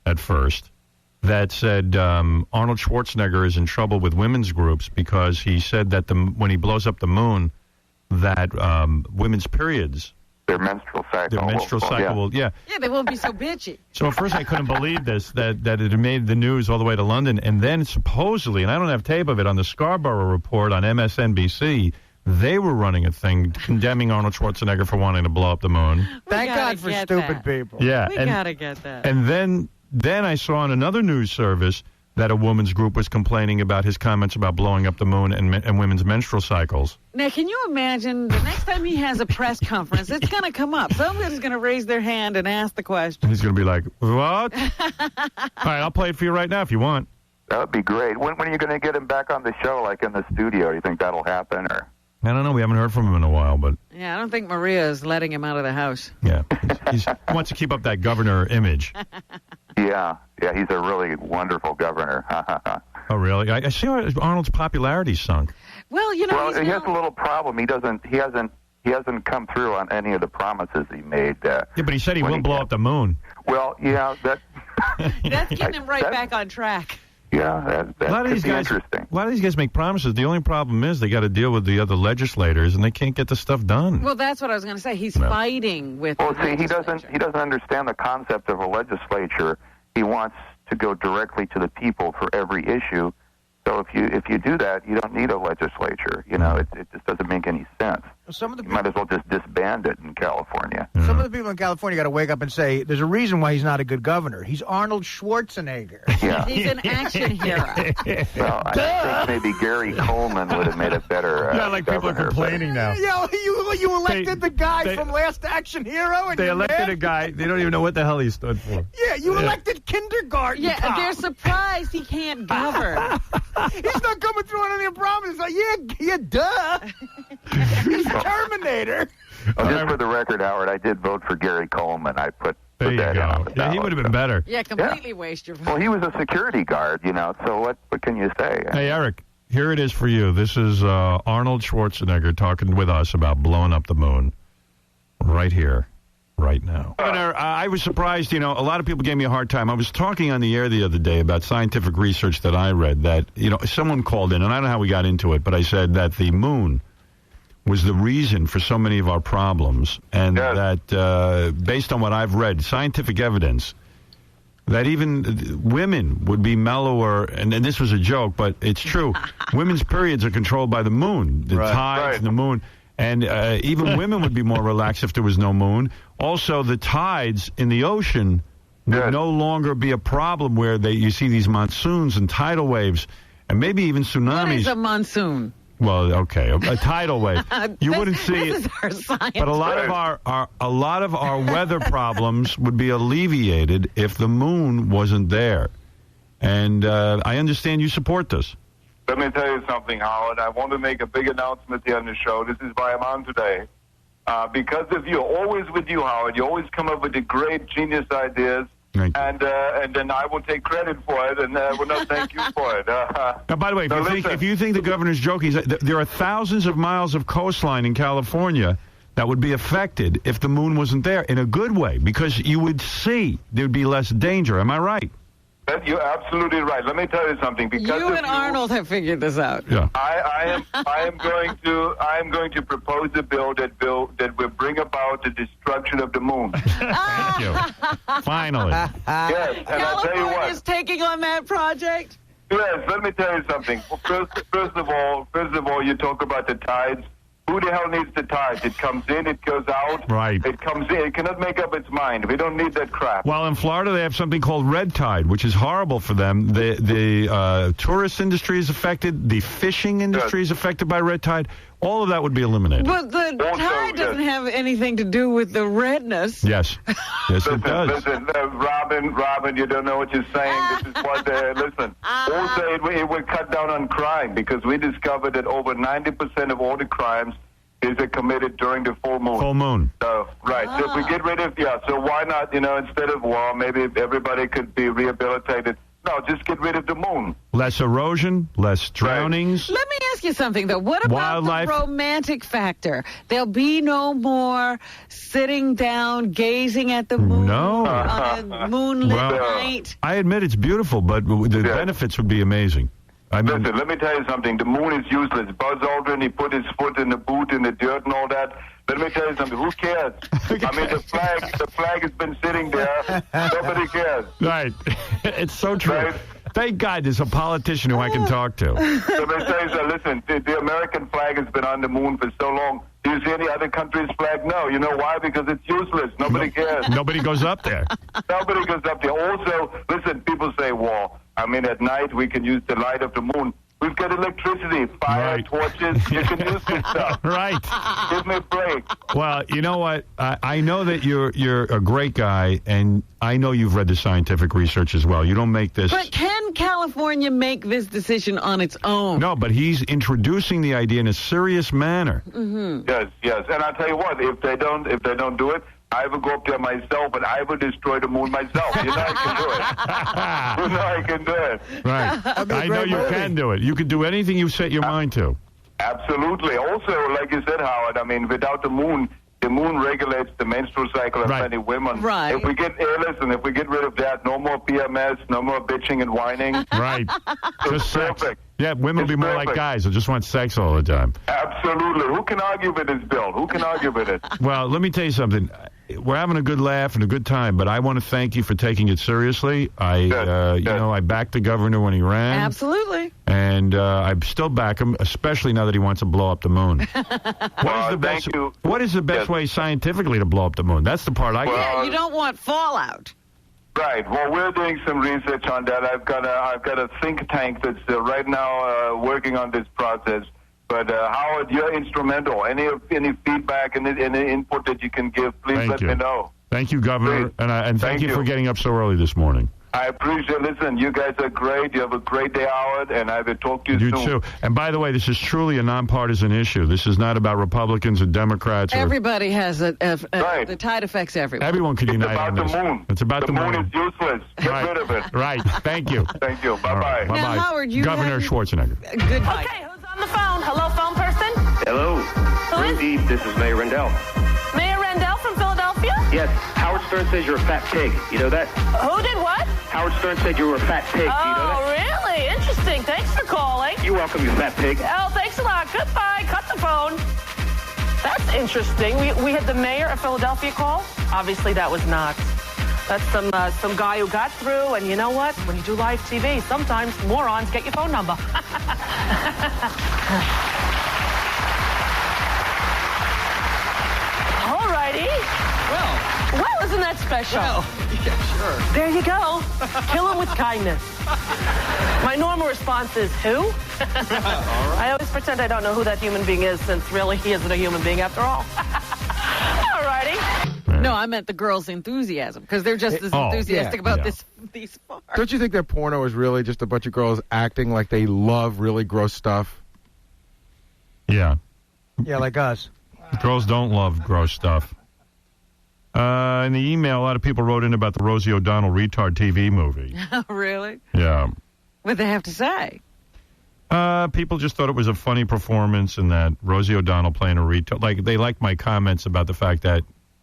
at first that said Arnold Schwarzenegger is in trouble with women's groups because he said that when he blows up the moon, that women's periods, their menstrual cycle, will, Yeah, they won't be so bitchy. So at first I couldn't believe this, that it had made the news all the way to London, and then supposedly, and I don't have tape of it, on the Scarborough Report on MSNBC, they were running a thing condemning Arnold Schwarzenegger for wanting to blow up the moon. Thank God for stupid people. Yeah, we gotta get that. And then I saw on another news service that a woman's group was complaining about his comments about blowing up the moon and women's menstrual cycles. Now, can you imagine the next time he has a press conference, it's going to come up. Somebody's going to raise their hand and ask the question. He's going to be like, what? All right, I'll play it for you right now if you want. That would be great. When are you going to get him back on the show, like in the studio? Do you think that'll happen? Or I don't know. We haven't heard from him in a while, but... Yeah, I don't think Maria is letting him out of the house. Yeah, he wants to keep up that governor image. Yeah, he's a really wonderful governor. Oh, really? I see Arnold's popularity sunk. Well, you know, he has a little problem. He hasn't come through on any of the promises he made. Yeah, but he said he will blow up the moon. Well, yeah, that's getting him back on track. Yeah, that a lot of could these be guys, interesting. A lot of these guys make promises. The only problem is they got to deal with the other legislators, and they can't get the stuff done. Well, that's what I was going to say. He's fighting with. Well, the see, he legislature. doesn't understand the concept of a legislature. He wants to go directly to the people for every issue. So if you do that, you don't need a legislature. You know, it just doesn't make any sense. Some of the You might as well just disband it in California. Some of the people in California got to wake up and say, there's a reason why he's not a good governor. He's Arnold Schwarzenegger. Yeah. He's an action hero. Well, I think maybe Gary Coleman would have made a better Not like people are governor, complaining now. Yo, you elected the guy from Last Action Hero, and They you're elected mad? a guy. They don't even know what the hell he stood for. Yeah, you elected kindergarten. Yeah, cop. they're surprised he can't govern. He's not coming through on any of the promises. Like, yeah, duh. He's the Terminator. Well, just for the record, Howard, I did vote for Gary Coleman. I put There you that in on go. the Yeah, he ballot, would have so. been better. Yeah, completely waste your vote. Well, he was a security guard, you know, so what can you say? Hey, Eric, here it is for you. This is Arnold Schwarzenegger talking with us about blowing up the moon right here, right now. Governor, I was surprised, you know, a lot of people gave me a hard time. I was talking on the air the other day about scientific research that I read that, you know, someone called in, and I don't know how we got into it, but I said that the moon was the reason for so many of our problems, and that based on what I've read, scientific evidence, that even women would be mellower, and this was a joke, but it's true. Women's periods are controlled by the moon, the tides, and the moon, and even women would be more relaxed if there was no moon. Also, the tides in the ocean would no longer be a problem where you see these monsoons and tidal waves, and maybe even tsunamis. What is a monsoon? Well, okay, a tidal wave. You wouldn't see this it. is our science. But a lot of our weather problems would be alleviated if the moon wasn't there. And I understand you support this. Let me tell you something, Howard. I want to make a big announcement here on the show. This is why I'm on today. Because of you, always with you, Howard. You always come up with the great genius ideas. And then I will take credit for it, and will not thank you for it. Now, by the way, if you think the governor's joking, there are thousands of miles of coastline in California that would be affected if the moon wasn't there in a good way, because you would see there would be less danger. Am I right? You're absolutely right. Let me tell you something. Because You and Arnold have figured this out. Yeah. I am going to propose a bill that will bring about the destruction of the moon. Thank you. Finally. Yes, and I'll tell you what. California's taking on that project. Yes, let me tell you something. Well, first of all, you talk about the tides. Who the hell needs the tides? It comes in, it goes out. Right. It comes in. It cannot make up its mind. We don't need that crap. Well, in Florida, they have something called red tide, which is horrible for them. The tourist industry is affected. The fishing industry is affected by red tide. All of that would be eliminated. But the tide doesn't have anything to do with the redness. Yes. Yes, it does. Listen, Robin, you don't know what you're saying. This is what listen. Also, it will cut down on crime, because we discovered that over 90% of all the crimes is committed during the full moon. Full moon. So, right. So if we get rid of, so why not, instead of, maybe everybody could be rehabilitated. No, just get rid of the moon. Less erosion, less drownings. Let me ask you something, though. What about Wildlife? the romantic factor? There'll be no more sitting down, gazing at the moon on a moonlit night. I admit it's beautiful, but the benefits would be amazing. Listen, let me tell you something. The moon is useless. Buzz Aldrin, he put his foot in the boot in the dirt and all that. Let me tell you something. Who cares? I mean, the flag has been sitting there. Nobody cares. Right. It's so true. Right? Thank God there's a politician who I can talk to. Let me tell you something. Listen, the American flag has been on the moon for so long. Do you see any other country's flag? No. You know why? Because it's useless. Nobody cares. Nobody goes up there. Nobody goes up there. Also, listen, people say, at night we can use the light of the moon. We've got electricity, fire, torches. You can use this stuff. Right. Give me a break. Well, you know what? I know that you're a great guy, and I know you've read the scientific research as well. You don't make this. But can California make this decision on its own? No, but he's introducing the idea in a serious manner. Mm-hmm. Yes. And I'll tell you what, if they don't do it, I will go up there myself, and I will destroy the moon myself. You know I can do it. I can do it. Right. I know you can do it. You can do anything you set your mind to. Absolutely. Also, like you said, Howard, without the moon, The moon regulates the menstrual cycle of many women. Right. If we get if we get rid of that, no more PMS, no more bitching and whining. Right. Just sex. Perfect. Yeah, women will be more like perfect. guys who just want sex all the time. Absolutely. Who can argue with this, Bill? Who can argue with it? Well, let me tell you something. We're having a good laugh and a good time, but I want to thank you for taking it seriously. I backed the governor when he ran. Absolutely. And I still back him, especially now that he wants to blow up the moon. What is the best way scientifically to blow up the moon? That's the part I get. You don't want fallout. Right. Well, we're doing some research on that. I've got a think tank that's right now working on this process. But Howard, you're instrumental. Any feedback and any input that you can give, please let me know. Thank you, Governor, and thank you for getting up so early this morning. I appreciate it. Listen, you guys are great. You have a great day, Howard, and I will talk to you soon. You too. And by the way, this is truly a nonpartisan issue. This is not about Republicans and Democrats. Everybody has the tide affects everyone. Everyone can unite on this. It's about the moon. It's about the moon. The moon is useless. Get rid of it. Right. Thank you. Thank you. Bye-bye. Right. Bye-bye. Now, Howard, Governor Schwarzenegger. Goodbye. Okay, who's on the phone? Hello, phone person? Hello. Rudy, this is Mayor Rendell. Mayor Rendell from Philadelphia? Yes, Howard Stern says you're a fat pig. You know that? Who did what? Howard Stern said you were a fat pig. Do you know that? Oh, really? Interesting. Thanks for calling. You're welcome, you fat pig. Oh, thanks a lot. Goodbye. Cut the phone. That's interesting. We had the mayor of Philadelphia call. Obviously, that was not. That's some guy who got through. And you know what? When you do live TV, sometimes morons get your phone number. All righty. Well, isn't that special? Well, yeah, sure. There you go. Kill him with kindness. My normal response is, who? All right. I always pretend I don't know who that human being is, since really he isn't a human being after all. All righty. No, I meant the girls' enthusiasm, because they're just as enthusiastic about these farms. Don't you think that porno is really just a bunch of girls acting like they love really gross stuff? Yeah. Yeah, like us. Girls don't love gross stuff. In the email, a lot of people wrote in about the Rosie O'Donnell retard TV movie. Really? Yeah. What'd they have to say? People just thought it was a funny performance and that Rosie O'Donnell playing a retard. Like, they liked my comments about the fact that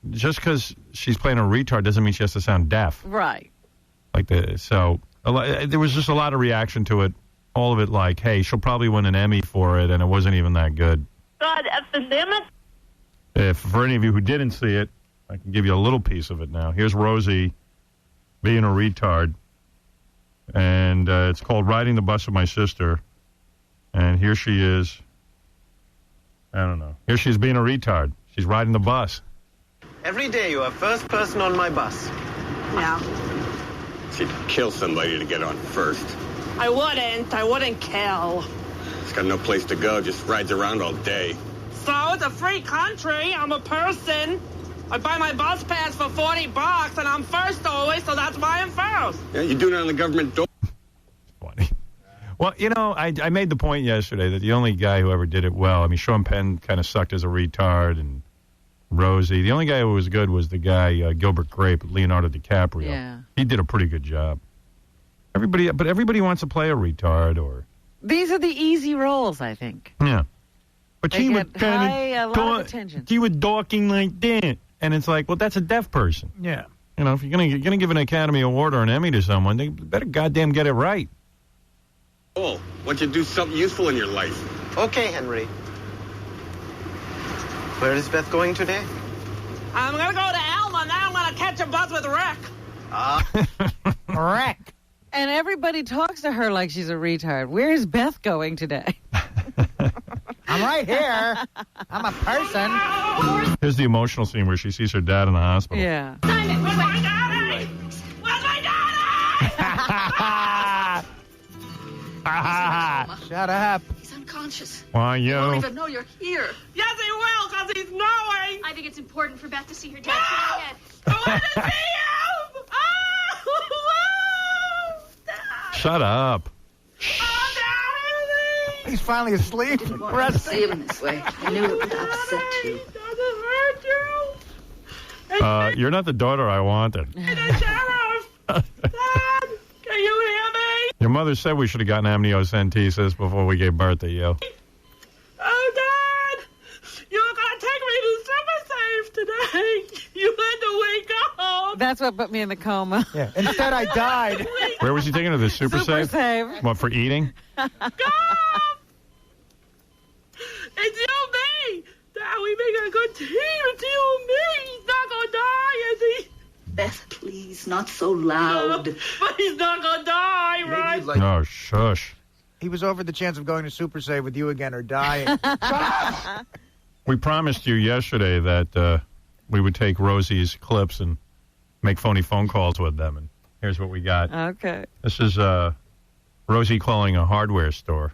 just because she's playing a retard doesn't mean she has to sound deaf. Right. There was just a lot of reaction to it. All of it like, hey, she'll probably win an Emmy for it, and it wasn't even that good. God, effing damn it. For any of you who didn't see it, I can give you a little piece of it now. Here's Rosie being a retard, and it's called Riding the Bus with My Sister, and here she is. I don't know. Here she's being a retard. She's riding the bus. Every day you are first person on my bus. Yeah. She'd kill somebody to get on first. I wouldn't kill. She's got no place to go, just rides around all day. So, it's a free country. I'm a person. I buy my bus pass for $40, and I'm first always, so that's why I'm first. Yeah, you're doing it on the government door. Funny. Well, you know, I made the point yesterday that the only guy who ever did it well, I mean, Sean Penn kind of sucked as a retard, and Rosie. The only guy who was good was the guy, Gilbert Grape, Leonardo DiCaprio. Yeah. He did a pretty good job. Everybody wants to play a retard or... These are the easy roles, I think. Yeah. But they get a lot of attention. She was talking like that. And it's like, well, that's a deaf person. Yeah. You know, if you're gonna give an Academy Award or an Emmy to someone, they better goddamn get it right. Oh, why don't you do something useful in your life? Okay, Henry. Where is Beth going today? I'm going to go to Alma. Now I'm going to catch a bus with Rick. Rick. And everybody talks to her like she's a retard. Where is Beth going today? I'm right here. I'm a person. Here's the emotional scene where she sees her dad in the hospital. Yeah. Simon, where's my daddy? Where's my daddy? Shut up. He's unconscious. Why, He won't you? even know you're here. Yes, he will, because he's knowing. I think it's important for Beth to see her dad. I want to see him. Oh, Shut up. He's finally asleep. I didn't want to see him this way. I knew it would upset you. You're not the daughter I wanted. Sheriff. Dad, can you hear me? Your mother said we should have gotten amniocentesis before we gave birth to you. Oh, Dad, you're going to take me to super That's what put me in the coma. Yeah. Instead, I died. Where was he taking her? The Super Save? What, for eating? It's you, me. That we make a good team. It's you, me. He's not gonna die, is he? Beth, please, not so loud. But he's not gonna die, right? No, shush. He was over the chance of going to Super Save with you again or dying. We promised you yesterday that we would take Rosie's clips and make phony phone calls with them, and here's what we got. Okay. This is Rosie calling a hardware store.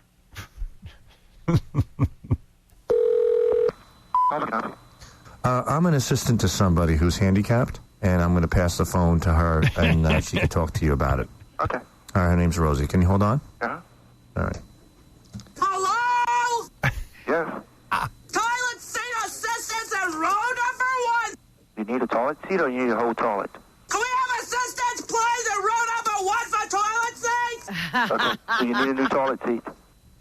I'm an assistant to somebody who's handicapped, and I'm going to pass the phone to her, and she can talk to you about it. Okay. All right, her name's Rosie. Can you hold on? Uh-huh. All right. Hello? Yes. Toilet seat assistance at row number 1. You need a toilet seat or you need a whole toilet? Can we have assistance, please, at row number 1 for toilet seats? Okay. So you need a new toilet seat.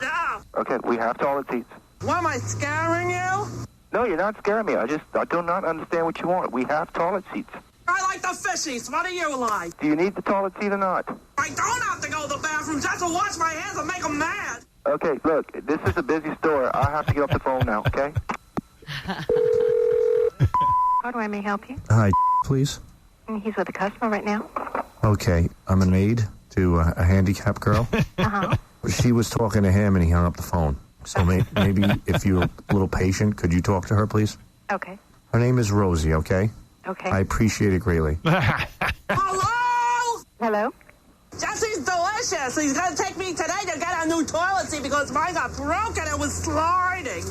Yeah. Okay, we have toilet seats. What, am I scaring you? No, you're not scaring me. I do not understand what you want. We have toilet seats. I like the fishies. What do you like? Do you need the toilet seat or not? I don't have to go to the bathroom just to wash my hands and make them mad. Okay, look, this is a busy store. I have to get off the phone now, okay? How do I may help you? Hi, please. He's with a customer right now. Okay, I'm an aide to a handicapped girl. Uh-huh. She was talking to him, and he hung up the phone. So maybe if you're a little patient, could you talk to her, please? Okay. Her name is Rosie, okay? Okay. I appreciate it greatly. Hello? Hello? Jesse's delicious. He's going to take me today to get a new toilet seat because mine got broken and was sliding.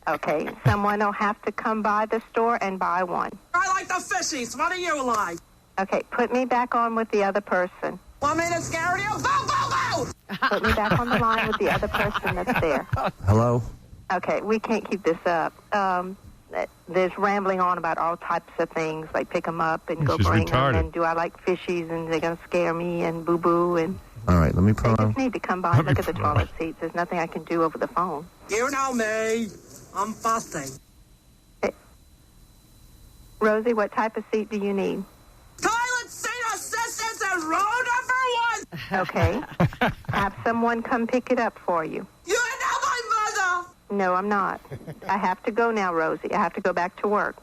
Okay. Someone will have to come by the store and buy one. I like the fishies. What do you like? Okay. Put me back on with the other person. Want me to scare you? Boo, boo, boo! Put me back on the line with the other person that's there. Hello? Okay. We can't keep this up. There's rambling on about all types of things, like pick them up and go She's bring retarded. them, and do I like fishies, and they're going to scare me, and boo-boo, and... All right, let me They put on. just need to come by and look at the toilet seats. There's nothing I can do over the phone. You know me. I'm fussy. Rosie, what type of seat do you need? Toilet seat assistance at row number 1. Okay. Have someone come pick it up for you. You're not my mother. No, I'm not. I have to go now, Rosie. I have to go back to work.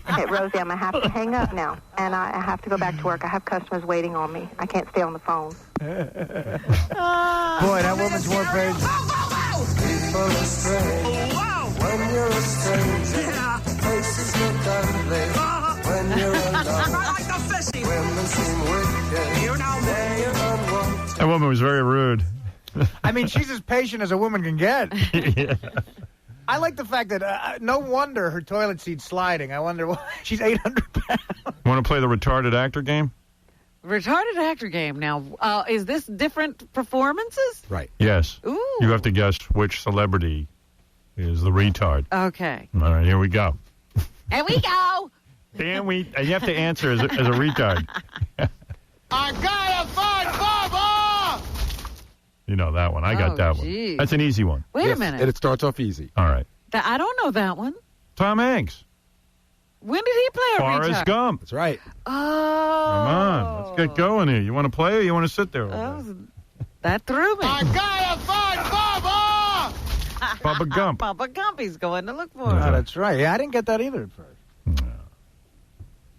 Okay, Rosie, I'm going to have to hang up now. And I have to go back to work. I have customers waiting on me. I can't stay on the phone. Boy, that woman's more crazy. People astray. When you're a stranger, faces look ugly. When you're alone, I like the fishy. women seem wicked. You know me. You're unwanted. That woman was very rude. I mean, she's as patient as a woman can get. Yeah. I like the fact that no wonder her toilet seat's sliding. I wonder why. She's 800 pounds. Want to play the retarded actor game? Retarded actor game. Now, is this different performances? Right. Yes. Ooh. You have to guess which celebrity is the retard. Okay. All right, here we go. And we go. And you have to answer as a retard. I got a fun Bubba! You know that one. I got that geez. one. That's an easy one. Wait a minute. And it starts off easy. All right. I don't know that one. Tom Hanks. When did he play a Forrest retard? Gump. That's right. Oh. Come on. Let's get going here. You want to play or you want to sit there? all day? That threw me. I got a fun Bubba! Bubba Gump. Bubba Gumpy's going to look for Oh, it. that's right. Yeah, I didn't get that either at first.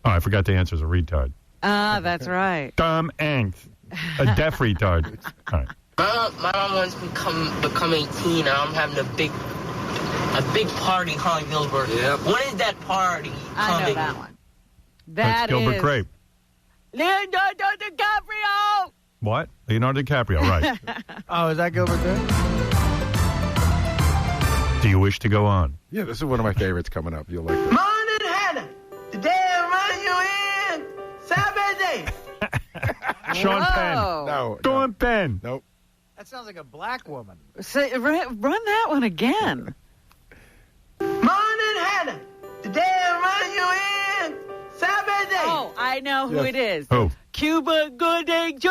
Oh, I forgot to answer as a retard. That's right. Tom Hanks. A deaf retard. All right. My mom wants me to become 18, and I'm having a big party in Holly Gilbert. Yep. When is that party I coming? know that one. That's Gilbert is Grape. Leonardo DiCaprio. What? Leonardo DiCaprio, right. Oh, is that Gilbert Grape? Do you wish to go on? Yeah, this is one of my favorites coming up. You'll like this. Morning, Hannah. Today I run you in. Saturday. Sean Penn. No. Sean Penn. Nope. That sounds like a black woman. Say, run that one again. Morning, Hannah. Today I run you in. Saturday. Oh, I know who it is. Who? Cuba Gooding Jr.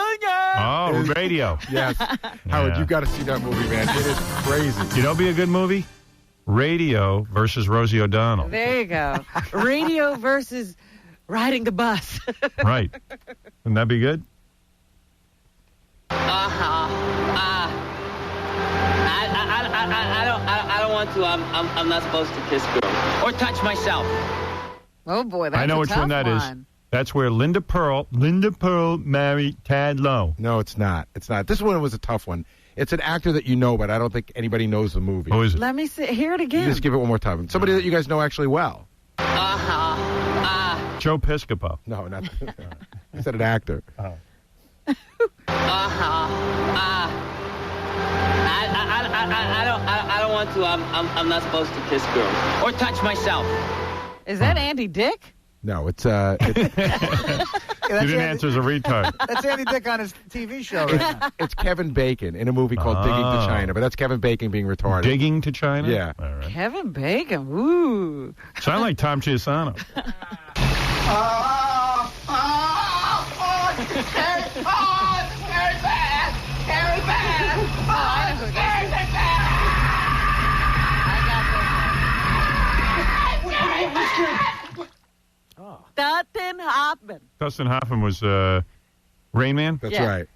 Oh, radio. Yes. Howard, you got to see that movie, man. It is crazy. You know, be a good movie. Radio versus Rosie O'Donnell. There you go. Radio versus riding the bus. Right. Wouldn't that be good? I don't want to. I'm not supposed to kiss girls or touch myself. Oh boy, that's I know a which tough one that is. That's where Linda Pearl married Tad Lowe. No, it's not. It's not. This one was a tough one. It's an actor that you know, but I don't think anybody knows the movie. Who is it? Let me hear it again. Just give it one more time. Somebody that you guys know actually well. Joe Piscopo. No, not. I said an actor. Oh. I don't want to. I'm not supposed to kiss girls or touch myself. Is that Andy Dick? No, it's You didn't answer as a retard. That's Andy Dick on his TV show right now. it's Kevin Bacon in a movie called Digging to China, but that's Kevin Bacon being retarded. Digging to China? Yeah. All right. Kevin Bacon. Ooh. Sound like Tom Chiusano. Dustin Hoffman. Dustin Hoffman was Rain Man? That's Yeah. right.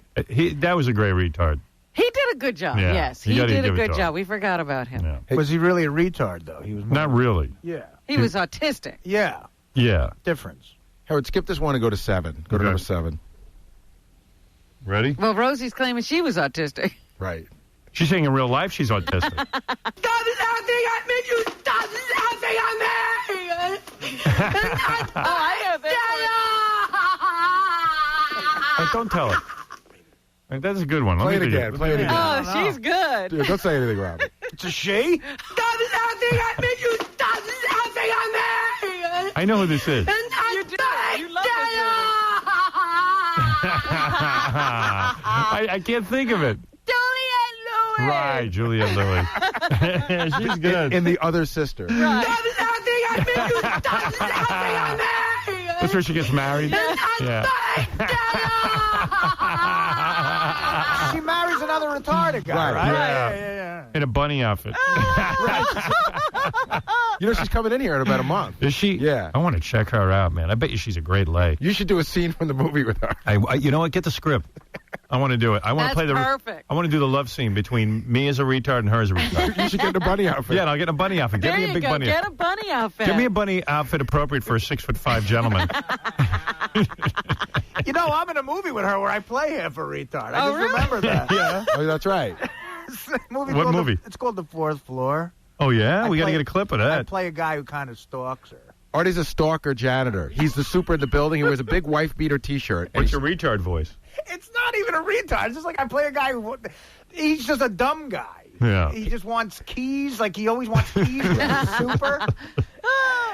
That was a great retard. He did a good job. Yeah. Yes, You he gotta did a give it good to job. him. We forgot about him. Yeah. Was he really a retard, though? He was more, Not really. Yeah. He was autistic. Yeah. Yeah. Difference. Howard, skip this one and go to 7. Go to Okay. number 7. Ready? Well, Rosie's claiming she was autistic. Right. She's saying in real life she's autistic. Stop laughing at me! You stop laughing at me! Oh, I know this Hey, don't tell her. Hey, that's a good one. Play Let it me do again. Play it again. Oh, she's good. Dude, don't say anything, Robert. It's a she? Stop laughing at me! You stop laughing at me! I know who this is. You do. You love I can't think of it. Juliette Lewis. Right, Juliette Lewis. She's good. And the other sister. Stop laughing at me! You stop laughing at me! That's where she gets married? Yeah. She marries another retarded guy, right? Yeah. In a bunny outfit. You know she's coming in here in about a month. Is she? Yeah. I want to check her out, man. I bet you she's a great lay. You should do a scene from the movie with her. You know what? Get the script. I want to do it. I want to play the. Perfect. I want to do the love scene between me as a retard and her as a retard. You should get in a bunny outfit. Yeah, and I'll get a bunny outfit. There Get me you a big go. bunny. Get a bunny outfit. Give me a bunny outfit appropriate for a 6'5" gentleman. You know, I'm in a movie with her where I play half a retard. I just really? remember that. Yeah. Oh, that's right. What movie? It's called The Fourth Floor. Oh yeah, we got to play- get a clip of I that. play a guy who kind of stalks her. Artie's a stalker janitor. He's the super in the building. He wears a big wife beater T-shirt. What's your retard voice? It's not even a retard. It's just like I play a guy who... He's just a dumb guy. Yeah. He just wants keys. Like, he always wants keys with his super.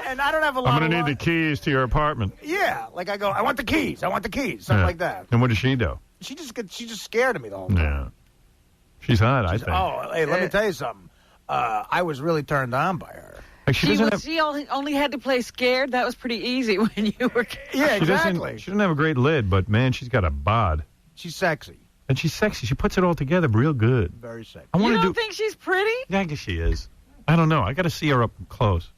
And I don't have a lot I'm going to of need the keys to your apartment. Yeah. Like, I go, I want the keys. I want the keys. Something Yeah. like that. And what does she do? She's just scared of me the whole time. Yeah. She's hot, I think. Oh, hey, let me tell you something. I was really turned on by her. Like She only had to play scared. That was pretty easy when you were. Yeah, She doesn't have a great lid, but man, she's got a bod. She's sexy. And she's sexy. She puts it all together real good. Very sexy. I You want to don't do. think she's pretty? Yeah, I guess she is. I don't know. I got to see her up close.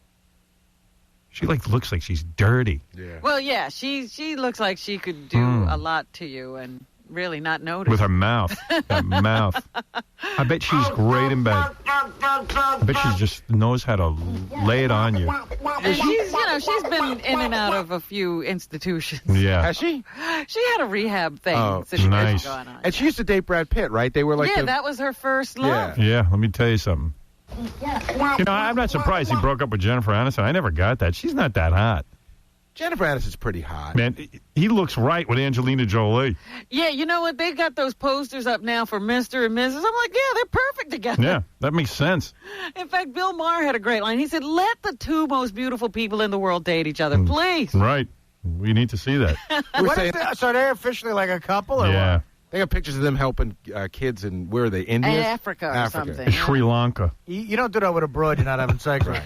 She looks like she's dirty. Yeah. Well, yeah, she looks like she could do a lot to you and really not notice. With her mouth. That mouth. I bet she's great in bed. I bet she just knows how to lay it on you. And she's been in and out of a few institutions. Yeah. Has she? She had a rehab thing Oh, situation nice. going on. And she used to date Brad Pitt, right? They were like yeah, the- that was her first love. Yeah, let me tell you something. You know, I'm not surprised he broke up with Jennifer Aniston. I never got that. She's not that hot. Jennifer Aniston's pretty hot. Man, he looks right with Angelina Jolie. Yeah, you know what? They've got those posters up now for Mr. and Mrs. I'm like, yeah, they're perfect together. Yeah, that makes sense. In fact, Bill Maher had a great line. He said, let the two most beautiful people in the world date each other, please. Right. We need to see that. What is that? So they're officially like a couple? Or Yeah. what? They got pictures of them helping kids in, where are they, India? Africa or something. Sri Lanka. You don't do that with a broad. You're not having sex with.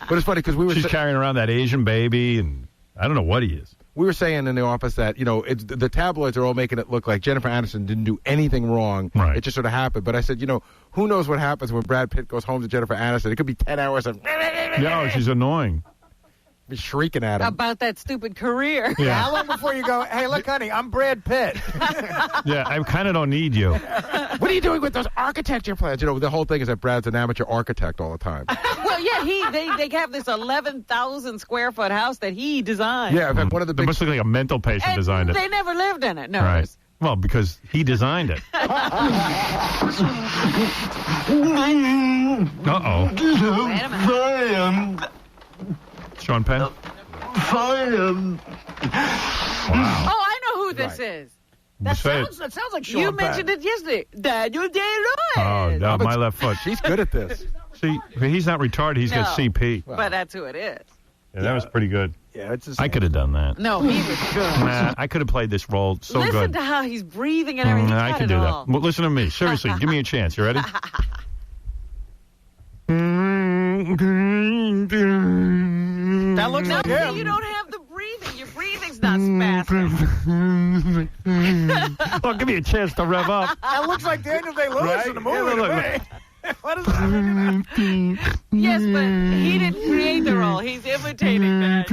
But it's funny because we were... She's carrying around that Asian baby, and I don't know what he is. we were saying in the office that, the tabloids are all making it look like Jennifer Aniston didn't do anything wrong. Right. It just sort of happened. But I said, who knows what happens when Brad Pitt goes home to Jennifer Aniston? It could be 10 hours of... No, she's annoying. Be shrieking at him. About that stupid career. Yeah. How long before you go, hey, look, honey, I'm Brad Pitt. Yeah, I kind of don't need you. What are you doing with those architecture plans? The whole thing is that Brad's an amateur architect all the time. Well, yeah, they have this 11,000 square foot house that he designed. Yeah, in fact, one of the big... It must look like a mental patient And designed it. they never lived in it. No. Right. Well, because he designed it. Uh-oh. Wait a minute. Sean Penn? Wow. Oh, I know who this is. That Say it. sounds like Sean You Penn. mentioned it yesterday. Daniel Day-Lewis. Oh, no, my left foot. She's good at this. See, he's not retarded. He's got No. CP. But that's who it is. Yeah, that was pretty good. Yeah, it's I could have done that. No, he was good. Nah, I could have played this role so Listen good. to how he's breathing and everything. I Got can it do all. that. Well, listen to me. Seriously, give me a chance. You ready? That looks No, like see, him. you don't have the breathing. Your breathing's not spastic. Well, give me a chance to rev up. That looks like Daniel Day-Lewis Right? in the movie. Yeah, to look, me. What does that have to do with it? Yes, but he didn't create the role. He's imitating that.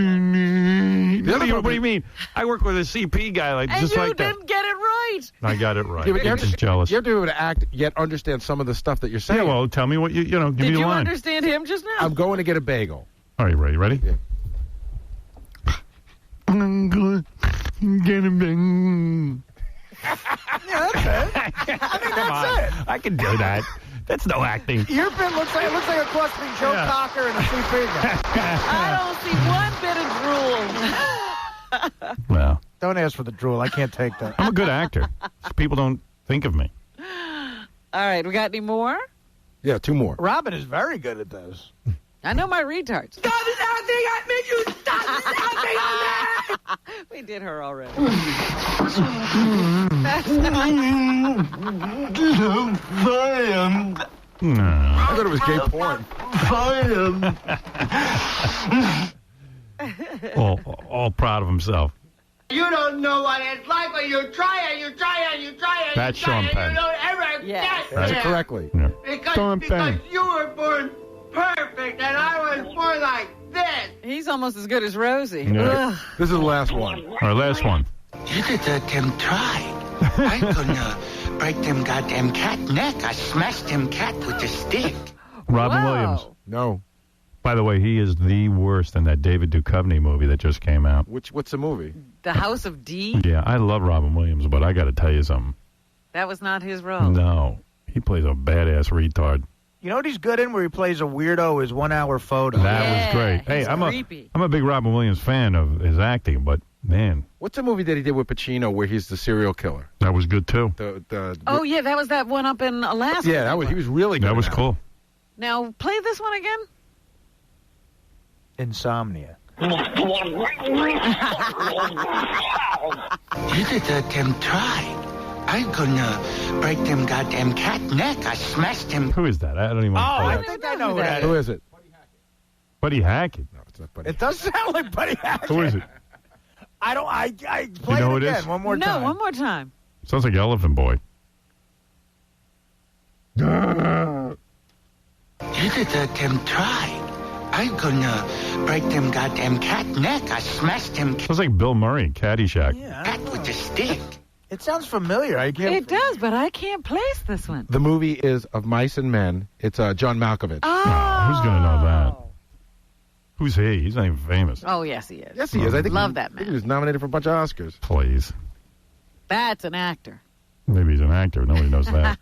What do you mean? I work with a CP guy And just you like that. didn't get it right. I got it right. Yeah, but you I'm have to, just jealous. You have to be able to act, yet understand some of the stuff that you're saying. Yeah, well, tell me what give Did me the you line. understand him just now? I'm going to get a bagel. All right, ready? Yeah. I'm going to get a bagel. Yeah, that's it. I mean, that's it. I can do that. That's no acting. Your bit looks like a cross between Joe Cocker and a CP guy. I don't see one bit of drool. Well, Don't ask for the drool. I can't take that. I'm a good actor. People don't think of me. All right, we got any more? Yeah, 2 more. Robin is very good at this. I know my retards. We did her already. No. I thought it was gay porn. all proud of himself. You don't know what it's like when you try and you try and you try and That's you try Sean and Penn. you don't ever get That's there. correctly. Yeah. Because Penn. you were born perfect and I was born like this. He's almost as good as Rosie. Yeah. Ugh. This is the last one. All right, last one. You did them try. I gonna break them goddamn cat neck. I smashed them cat with a stick. Robin Whoa. Williams. No. By the way, he is the worst in that David Duchovny movie that just came out. What's the movie? The House of D? Yeah, I love Robin Williams, but I got to tell you something. That was not his role. No, he plays a badass retard. You know what he's good in? Where he plays a weirdo is 1 Hour Photo. That was great. Hey, he's I'm creepy. a big Robin Williams fan of his acting, but man, What's the movie that he did with Pacino where he's the serial killer? that was good too. Oh, yeah, that was that one up in Alaska. Yeah, he was really good. That was at cool. Now, play this one again. Insomnia. You did them try. I gonna break them goddamn cat neck. I smashed them. Who is that? I don't even. I think I know who that Who is. is it? Buddy Hackett. No, it's not Buddy. It does sound like Buddy Hackett. Who is it? I play know it who it again is? one more No, time. one more time. Sounds like Elephant Boy. You did them try. I gonna break them goddamn cat neck. I smashed them Sounds like Bill Murray in Caddyshack. cat with a stick. It sounds familiar. I can't. It does, but I can't place this one. The movie is Of Mice and Men. It's John Malkovich. Oh. Who's gonna know that? Who's he? He's not even famous. Oh, yes, he is. Yes, he is. I think Love he, that I think man. he was nominated for a bunch of Oscars. Please. That's an actor. Maybe he's an actor. Nobody knows that.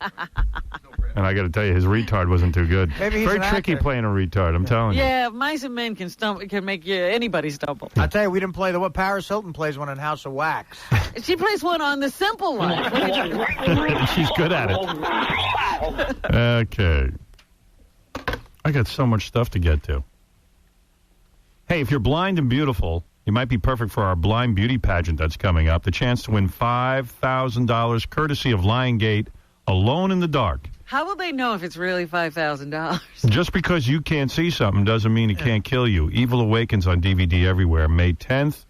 And I got to tell you, his retard wasn't too good. Maybe he's Very an tricky actor. playing a retard. I'm telling you. Yeah, mice and men can make anybody stumble. I tell you, we didn't play the what Paris Hilton plays one in House of Wax. She plays one on The Simple Life. She's good at it. Okay. I got so much stuff to get to. Hey, if you're blind and beautiful, you might be perfect for our blind beauty pageant that's coming up. The chance to win $5,000 courtesy of Liongate, Alone in the Dark. How will they know if it's really $5,000? Just because you can't see something doesn't mean it can't kill you. Evil Awakens on DVD everywhere, May 10th.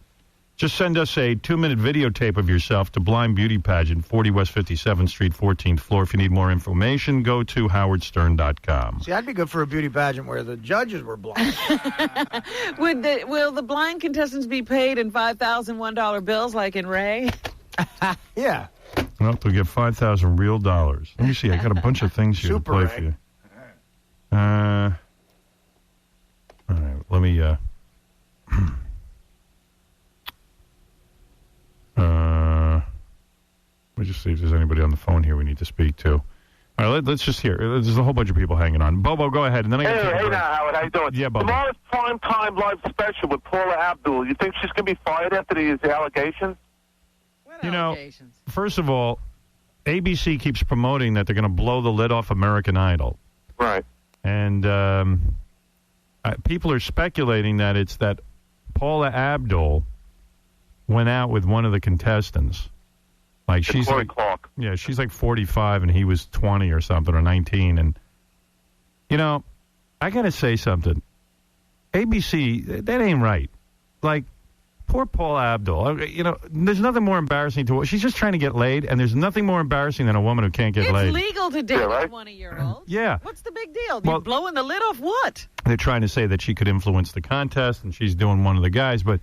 Just send us a 2-minute videotape of yourself to Blind Beauty Pageant, 40 West 57th Street, 14th floor. If you need more information, go to howardstern.com. See, I'd be good for a beauty pageant where the judges were blind. Will the blind contestants be paid in $5,001 bills like in Ray? Yeah. Well, they'll get 5,000 real dollars. Let me see. I got a bunch of things here to play for you. All right. Let me. Let me just see if there's anybody on the phone here we need to speak to. All right, let's just hear. There's a whole bunch of people hanging on. Bobo, go ahead, and then I got Hey now, Howard, how you doing? Yeah, Bobo. Tomorrow's primetime live special with Paula Abdul. You think she's going to be fired after these allegations? You know, first of all, ABC keeps promoting that they're going to blow the lid off American Idol. Right. And people are speculating that it's that Paula Abdul went out with one of the contestants. Like she's like, yeah, she's like 45 and he was 20 or something, or 19. And, you know, I got to say something. ABC, that ain't right. Like, poor Paula Abdul. You know, there's nothing more embarrassing to her. She's just trying to get laid, and there's nothing more embarrassing than a woman who can't get laid. It's legal to date a 20-year-old. Yeah. What's the big deal? You're blowing the lid off what? They're trying to say that she could influence the contest, and she's doing one of the guys, but...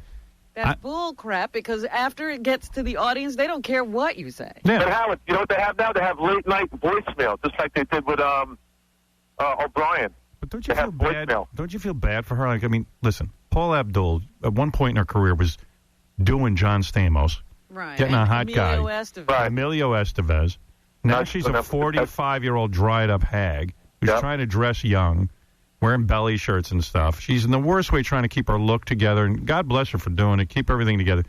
That's bull crap, because after it gets to the audience, they don't care what you say. Yeah. But Howard, you know what they have now? They have late-night voicemail, just like they did with O'Brien. But don't you feel bad? Don't you feel bad for her? Like, I mean, listen, Paula Abdul, at one point in her career, was doing John Stamos. Right. Getting a hot guy. Estevez. Emilio Estevez. Now she's a 45-year-old dried-up hag who's trying to dress young, wearing belly shirts and stuff. She's in the worst way trying to keep her look together, and God bless her for doing it, keep everything together.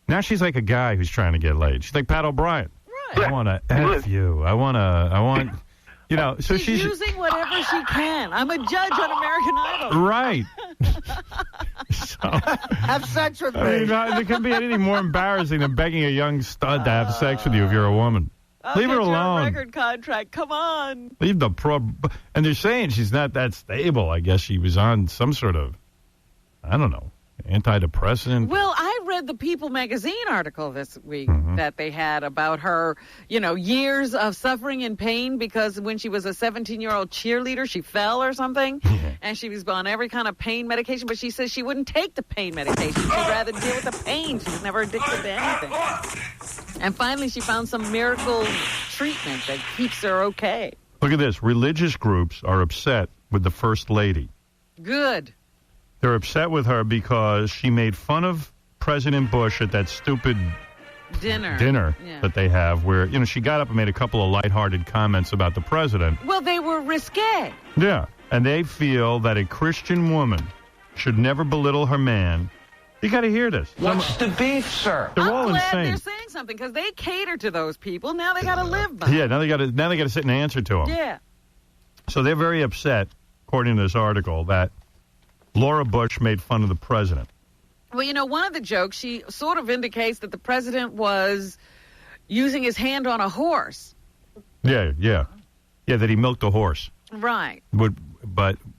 Now she's like a guy who's trying to get laid. She's like Pat O'Brien. Right. I want to F you. I want, you know. So she's using whatever she can. I'm a judge on American Idol. Right. Have sex with me. I mean, there can be anything more embarrassing than begging a young stud to have sex with you if you're a woman. Leave her alone. Record contract. Come on. Leave the and they're saying she's not that stable. I guess she was on some sort of, I don't know, antidepressant. Well, I read the People magazine article this week that they had about her, you know, years of suffering and pain because when she was a 17-year-old cheerleader, she fell or something, and she was on every kind of pain medication, but she says she wouldn't take the pain medication. She'd rather deal with the pain. She was never addicted to anything. And finally, she found some miracle treatment that keeps her okay. Look at this. Religious groups are upset with the First Lady. Good. They're upset with her because she made fun of President Bush at that stupid dinner that they have where, you know, she got up and made a couple of lighthearted comments about the president. Well, they were risque. Yeah. And they feel that a Christian woman should never belittle her man. You got to hear this. What's the beef, sir? They're all I'm glad insane. they're saying something because they cater to those people. Now they got to live by. Yeah, now they got to sit and answer to them. Yeah. So they're very upset, according to this article, that Laura Bush made fun of the president. Well, you know, one of the jokes, she sort of indicates that the president was using his hand on a horse. Yeah, that he milked a horse. Right. But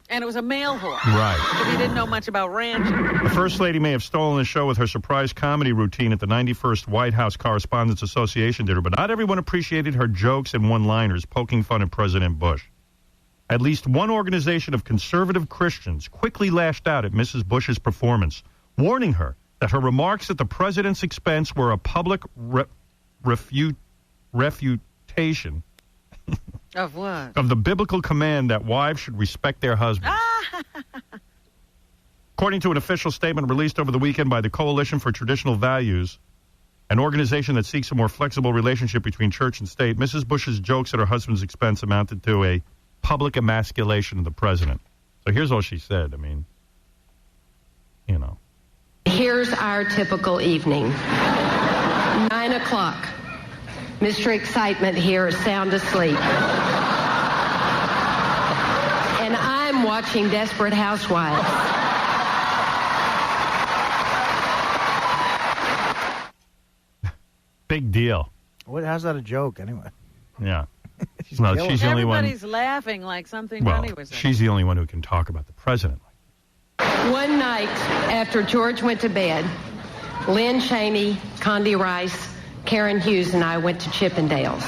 and it was a male horse. Right. Because he didn't know much about ranching. The First Lady may have stolen the show with her surprise comedy routine at the 91st White House Correspondents Association dinner, but not everyone appreciated her jokes and one-liners poking fun at President Bush. At least one organization of conservative Christians quickly lashed out at Mrs. Bush's performance, warning her that her remarks at the president's expense were a public refutation of what? Of the biblical command that wives should respect their husbands. According to an official statement released over the weekend by the Coalition for Traditional Values, an organization that seeks a more flexible relationship between church and state, Mrs. Bush's jokes at her husband's expense amounted to a public emasculation of the president. So here's all she said. I mean, you know. Here's our typical evening. 9 o'clock. Mr. Excitement here is sound asleep. And I'm watching Desperate Housewives. Big deal. How's that a joke, anyway? Yeah. She's the only one. Everybody's laughing like something funny was saying. She's the only one who can talk about the president. One night after George went to bed, Lynn Cheney, Condi Rice, Karen Hughes, and I went to Chippendales.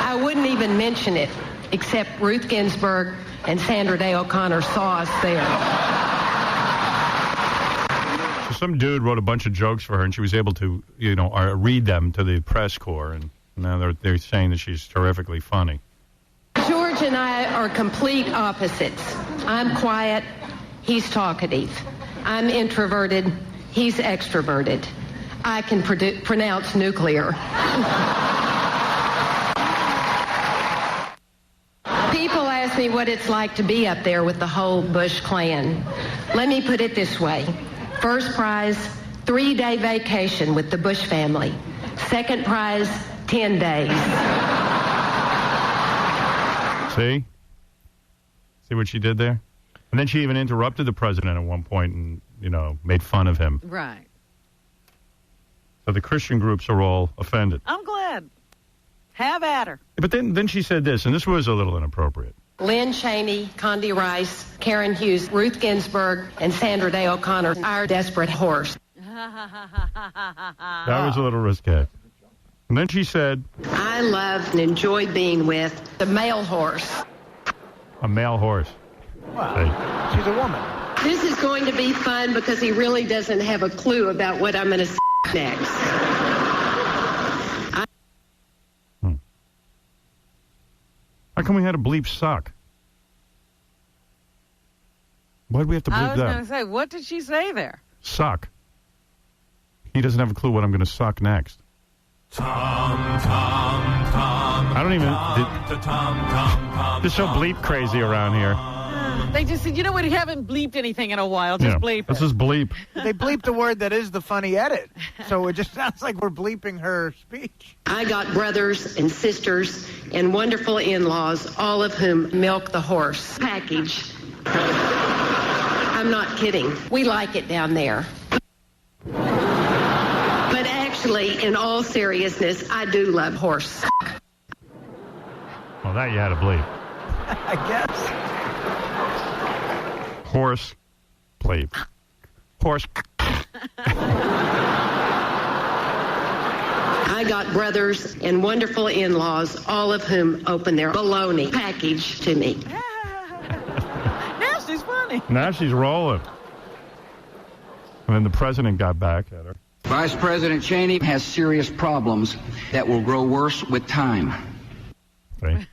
I wouldn't even mention it, except Ruth Ginsburg and Sandra Day O'Connor saw us there. So some dude wrote a bunch of jokes for her, and she was able to, read them to the press corps, and now they're saying that she's terrifically funny. George and I are complete opposites. I'm quiet, he's talkative. I'm introverted, he's extroverted. I can pronounce nuclear. People ask me what it's like to be up there with the whole Bush clan. Let me put it this way. First prize, 3-day vacation with the Bush family. Second prize, 10 days. See? See what she did there? And then she even interrupted the president at one point and, made fun of him. Right. So the Christian groups are all offended. I'm glad. Have at her. But then she said this, and this was a little inappropriate. Lynn Cheney, Condi Rice, Karen Hughes, Ruth Ginsburg, and Sandra Day O'Connor, our desperate horse. That was a little risque. And then she said, I loved and enjoyed being with the male horse. A male horse. Wow. She's a woman. This is going to be fun because he really doesn't have a clue about what I'm going to say next. How come we had to bleep suck? Why did we have to bleep I was that? going to say, what did she say there? Suck. He doesn't have a clue what I'm going to suck next. I don't even... They're so bleep crazy around here. They just said, we haven't bleeped anything in a while. Just bleep Let's it. just bleep. They bleeped the word that is the funny edit. So it just sounds like we're bleeping her speech. I got brothers and sisters and wonderful in-laws, all of whom milk the horse package. I'm not kidding. We like it down there. But actually, in all seriousness, I do love horse. Well, that you had to bleep. I guess. Horse bleep. Horse. I got brothers and wonderful in-laws, all of whom open their baloney package to me. Now she's funny. Now she's rolling. And then the president got back at her. Vice President Cheney has serious problems that will grow worse with time. See?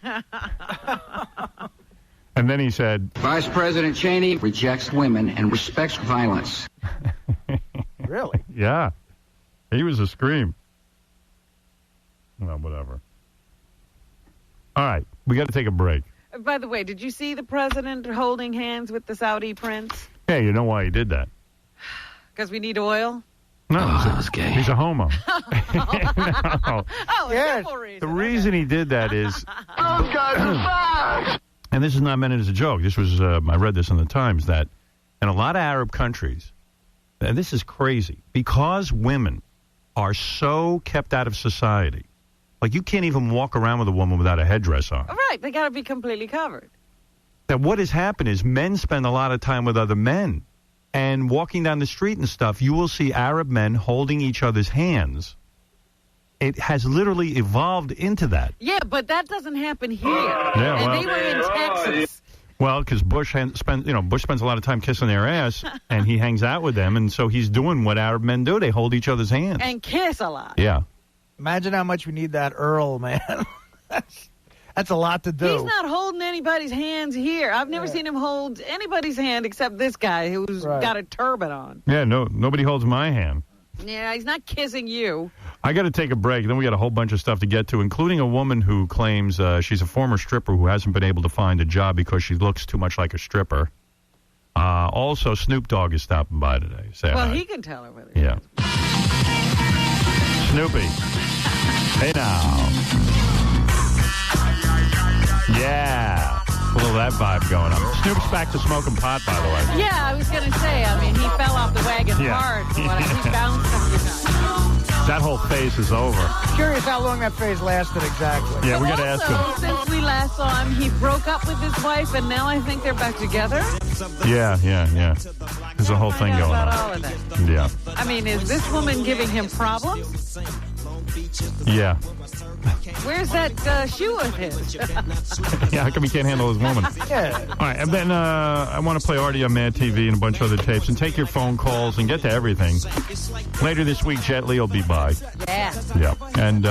And then he said, Vice President Cheney rejects women and respects violence. Really? Yeah. He was a scream. Well, whatever. All right. We got to take a break. By the way, did you see the president holding hands with the Saudi prince? Yeah, you know why he did that? Because we need oil? No, he's a homo. No. Oh, yes. simple reason. The reason he did that is... Those guys are fast! And this is not meant as a joke. This was, I read this in the Times, that in a lot of Arab countries, and this is crazy, because women are so kept out of society, like you can't even walk around with a woman without a headdress on. Right, they got to be completely covered. That what has happened is men spend a lot of time with other men. And walking down the street and stuff, you will see Arab men holding each other's hands. It has literally evolved into that. Yeah, but that doesn't happen here. Yeah, and well, they were in Texas. Well, because Bush spends a lot of time kissing their ass, and he hangs out with them, and so he's doing what Arab men do. They hold each other's hands. And kiss a lot. Yeah. Imagine how much we need that Earl, man. That's a lot to do. He's not holding anybody's hands here. I've never seen him hold anybody's hand except this guy who's got a turban on. Yeah, nobody holds my hand. Yeah, he's not kissing you. I got to take a break. Then we got a whole bunch of stuff to get to, including a woman who claims she's a former stripper who hasn't been able to find a job because she looks too much like a stripper. Also, Snoop Dogg is stopping by today. Say hi. He can tell her whether. Yeah. Snoopy. Hey now. Yeah. A little of that vibe going on. Snoop's back to smoking pot, by the way. Yeah, I was going to say, he fell off the wagon hard. He bounced a few times. That whole phase is over. Curious how long that phase lasted exactly. Yeah, we got to ask him. Since we last saw him, he broke up with his wife, and now I think they're back together. Yeah. There's a whole thing going about on. all of that. Yeah. I mean, is this woman giving him problems? Yeah. Where's that shoe of his? Yeah, how come he can't handle his woman? Yeah. All right, and then I want to play Artie on Mad TV and a bunch of other tapes and take your phone calls and get to everything. Later this week, Jet Li will be by. Yeah. Yeah. And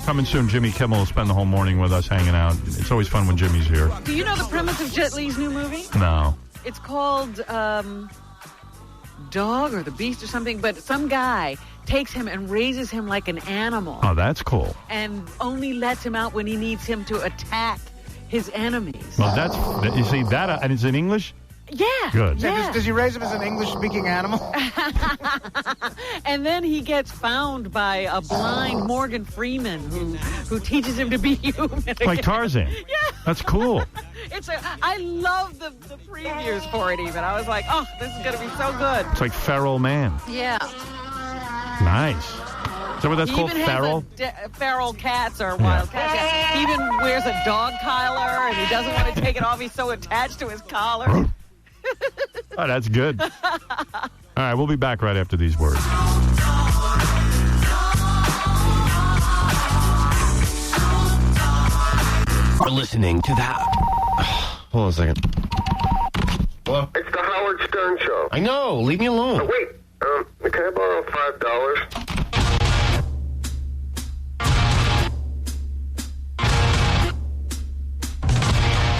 coming soon, Jimmy Kimmel will spend the whole morning with us hanging out. It's always fun when Jimmy's here. Do you know the premise of Jet Li's new movie? No. It's called Dog or the Beast or something, but some guy takes him and raises him like an animal. Oh, that's cool. And only lets him out when he needs him to attack his enemies. Well, you see that, and it's in English? Yeah. Good. Yeah. Does he raise him as an English-speaking animal? And then he gets found by a blind Morgan Freeman who teaches him to be human. Like Tarzan. Yeah. That's cool. I love the previews for it even. I was like, oh, this is going to be so good. It's like Feral Man. Yeah. Nice. Is that what that's called? Feral? Feral cats or wild cats. Yeah. He even wears a dog collar and he doesn't want to take it off. He's so attached to his collar. Oh, that's good. All right, we'll be back right after these words. We're listening to that. Hold on a second. Hello? It's the Howard Stern Show. I know. Leave me alone. Oh, wait. Can I borrow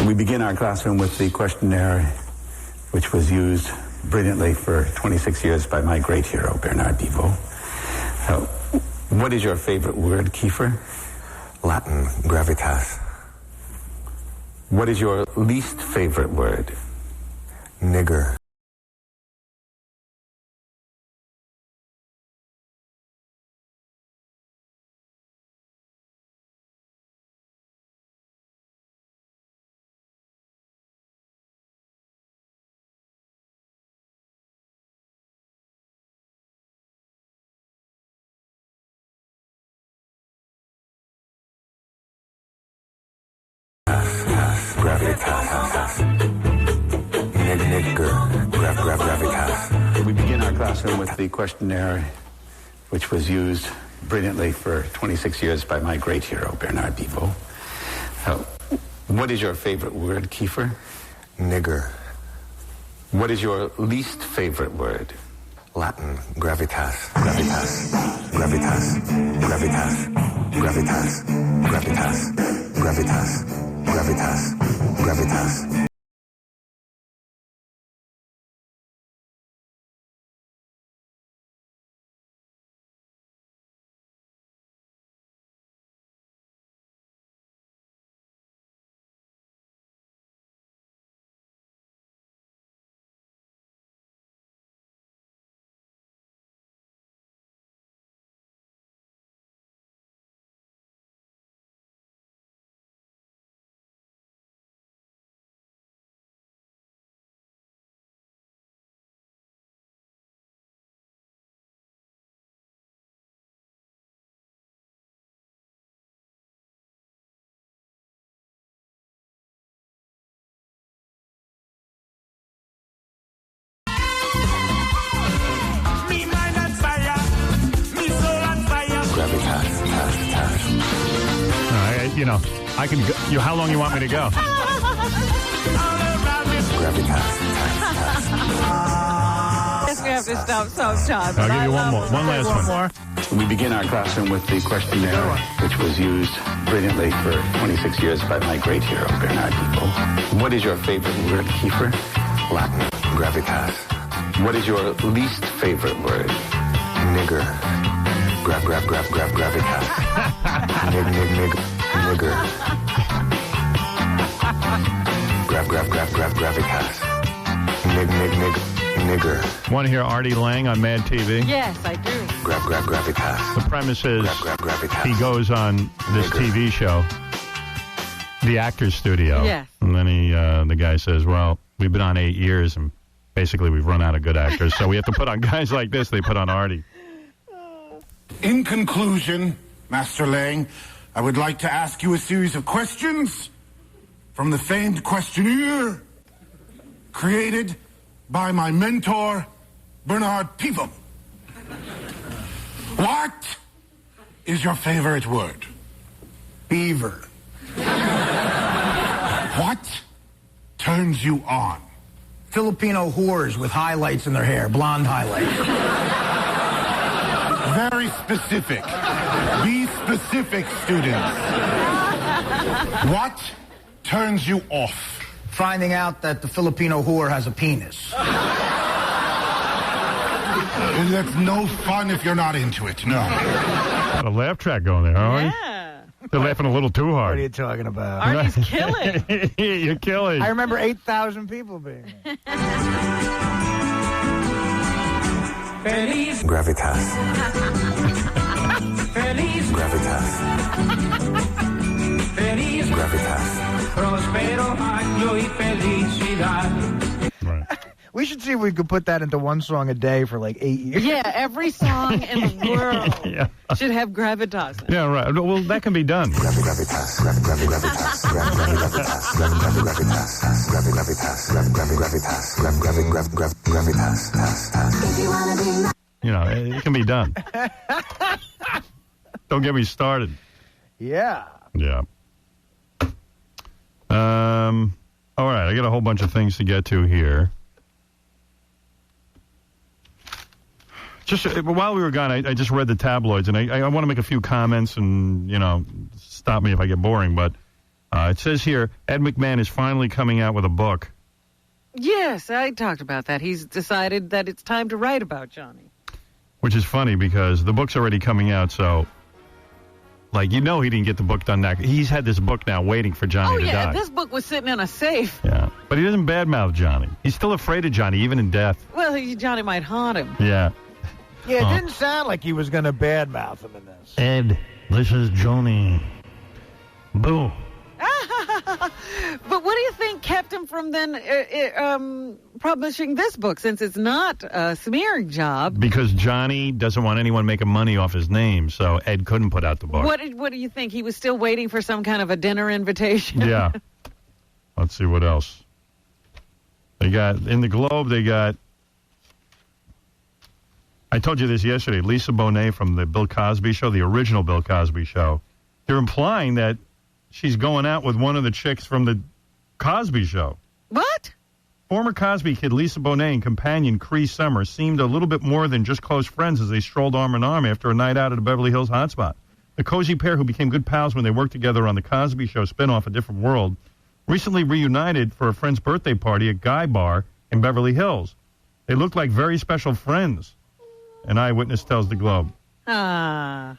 $5? We begin our classroom with the questionnaire, which was used brilliantly for 26 years by my great hero, Bernard Devo. What is your favorite word, Kiefer? Latin, gravitas. What is your least favorite word? Nigger. Gravitas. We begin our classroom with the questionnaire, which was used brilliantly for 26 years by my great hero, Bernard Devo. What is your favorite word, Kiefer? Nigger. What is your least favorite word? Latin, gravitas. Gravitas. Gravitas. Gravitas. Gravitas. Gravitas. Gravitas. Gravitas. Gravitas. You know, I can go. How long you want me to go? Yes, we have to stop sometime. I'll give you one more. One last one. We begin our classroom with the questionnaire, which was used brilliantly for 26 years by my great hero, Bernard Devo. What is your favorite word, Kiefer? Latin, gravitas. What is your least favorite word? Nigger. Gravitas. Nigger. Gravitas. Nigger. Want to hear Artie Lang on Mad TV? Yes, I do. Gravitas. The premise is he goes on this TV show, The Actors Studio. Yes. And then the guy says, well, we've been on 8 years, and basically we've run out of good actors, so we have to put on guys like this. They put on Artie. In conclusion, Master Lang, I would like to ask you a series of questions from the famed questionnaire. created by my mentor, Bernard Pivot. What is your favorite word? Beaver. What turns you on? Filipino whores with highlights in their hair, blonde highlights. Very specific. Be specific, students. What turns you off? Finding out that the Filipino whore has a penis. That's no fun if you're not into it, no. Got a laugh track going there, aren't you? They're laughing a little too hard. What are you talking about? Artie's killing. You're killing. I remember 8,000 people being there. Gravitas. Gravitas. Gravitas. We should see if we could put that into one song a day for like 8 years. Yeah, every song in the world should have gravitas. Yeah, right. Well, that can be done. Gravitas. Gravitas. Gravitas. You know, it can be done. Don't get me started. Yeah. Yeah. All right, I got a whole bunch of things to get to here. Just while we were gone, I just read the tabloids, and I want to make a few comments, and, you know, stop me if I get boring. But it says here, Ed McMahon is finally coming out with a book. Yes, I talked about that. He's decided that it's time to write about Johnny. Which is funny because the book's already coming out, so, like, you know he didn't get the book done now. He's had this book now waiting for Johnny to die. This book was sitting in a safe. Yeah, but he doesn't badmouth Johnny. He's still afraid of Johnny, even in death. Well, Johnny might haunt him. Yeah. Yeah, it didn't sound like he was going to badmouth him in this. Ed, this is Johnny. Boo. But what do you think kept him from then publishing this book, since it's not a smearing job? Because Johnny doesn't want anyone making money off his name, so Ed couldn't put out the book. What do you think? He was still waiting for some kind of a dinner invitation? Yeah. Let's see what else. They got, in the Globe, they got, I told you this yesterday, Lisa Bonet from the Bill Cosby Show, the original Bill Cosby Show. They're implying that she's going out with one of the chicks from the Cosby Show. What? Former Cosby kid Lisa Bonet and companion Cree Summer seemed a little bit more than just close friends as they strolled arm in arm after a night out at a Beverly Hills hotspot. The cozy pair, who became good pals when they worked together on the Cosby Show spinoff A Different World, recently reunited for a friend's birthday party at Guy Bar in Beverly Hills. They looked like very special friends, an eyewitness tells the Globe. Ah.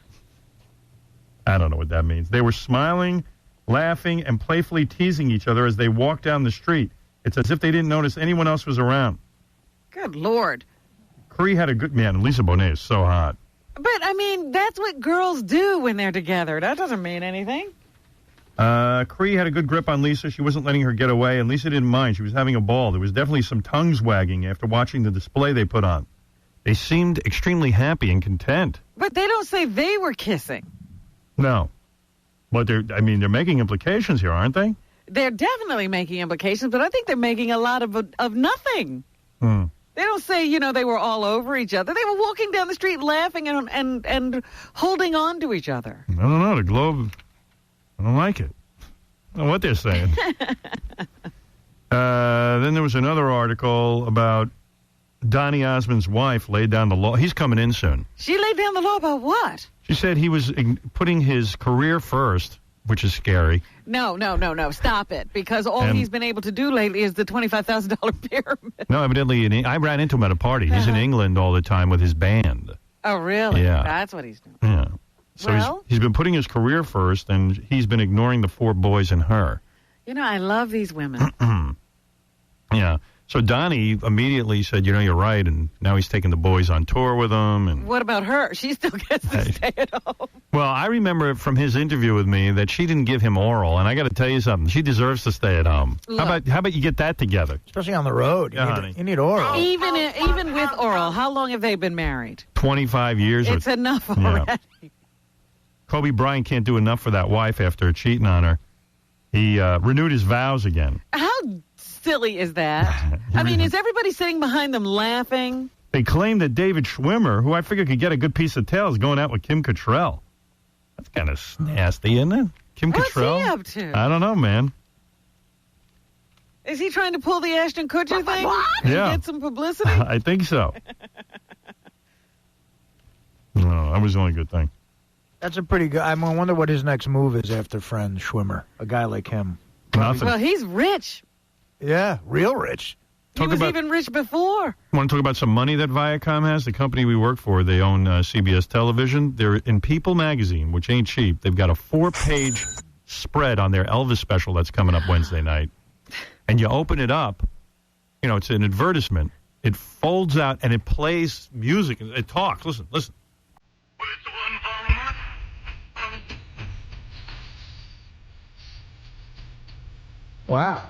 I don't know what that means. They were smiling, laughing, and playfully teasing each other as they walked down the street. It's as if they didn't notice anyone else was around. Good Lord. Cree had a good man. Lisa Bonet is so hot. But, I mean, that's what girls do when they're together. That doesn't mean anything. Cree had a good grip on Lisa. She wasn't letting her get away, and Lisa didn't mind. She was having a ball. There was definitely some tongues wagging after watching the display they put on. They seemed extremely happy and content. But they don't say they were kissing. No. But they're making implications here, aren't they? They're definitely making implications, but I think they're making a lot of nothing. Hmm. They don't say, they were all over each other. They were walking down the street laughing and holding on to each other. I don't know. The Globe, I don't like it. I don't know what they're saying. Then there was another article about Donny Osmond's wife laid down the law. He's coming in soon. She laid down the law about what? She said he was putting his career first, which is scary. No. Stop it. Because all he's been able to do lately is the $25,000 pyramid. No, evidently, I ran into him at a party. He's in England all the time with his band. Oh, really? Yeah. That's what he's doing. Yeah. So he's been putting his career first, and he's been ignoring the 4 boys and her. I love these women. Yeah. So Donnie immediately said, you're right, and now he's taking the boys on tour with him. And what about her? She still gets to stay at home. Well, I remember from his interview with me that she didn't give him oral, and I got to tell you something. She deserves to stay at home. Look, How about you get that together? Especially on the road. You need oral. Even with oral, how long have they been married? 25 years. It's enough already. Yeah. Kobe Bryant can't do enough for that wife after cheating on her. He renewed his vows again. How silly is that? I mean, is everybody sitting behind them laughing? They claim that David Schwimmer, who I figure could get a good piece of tail, is going out with Kim Cattrall. That's kind of nasty, isn't it? Kim Cattrall? What's he up to? I don't know, man. Is he trying to pull the Ashton Kutcher thing? And Yeah. get some publicity? I think so. No, that was the only good thing. That's a pretty good. I wonder what his next move is after Friend Schwimmer, a guy like him. Nothing. Well, he's rich. Yeah, real rich. He was even rich before. Want to talk about some money that Viacom has? The company we work for, they own CBS Television. They're in People magazine, which ain't cheap. They've got a 4-page spread on their Elvis special that's coming up Wednesday night. And you open it up, it's an advertisement. It folds out and it plays music. It talks. Listen. Wow.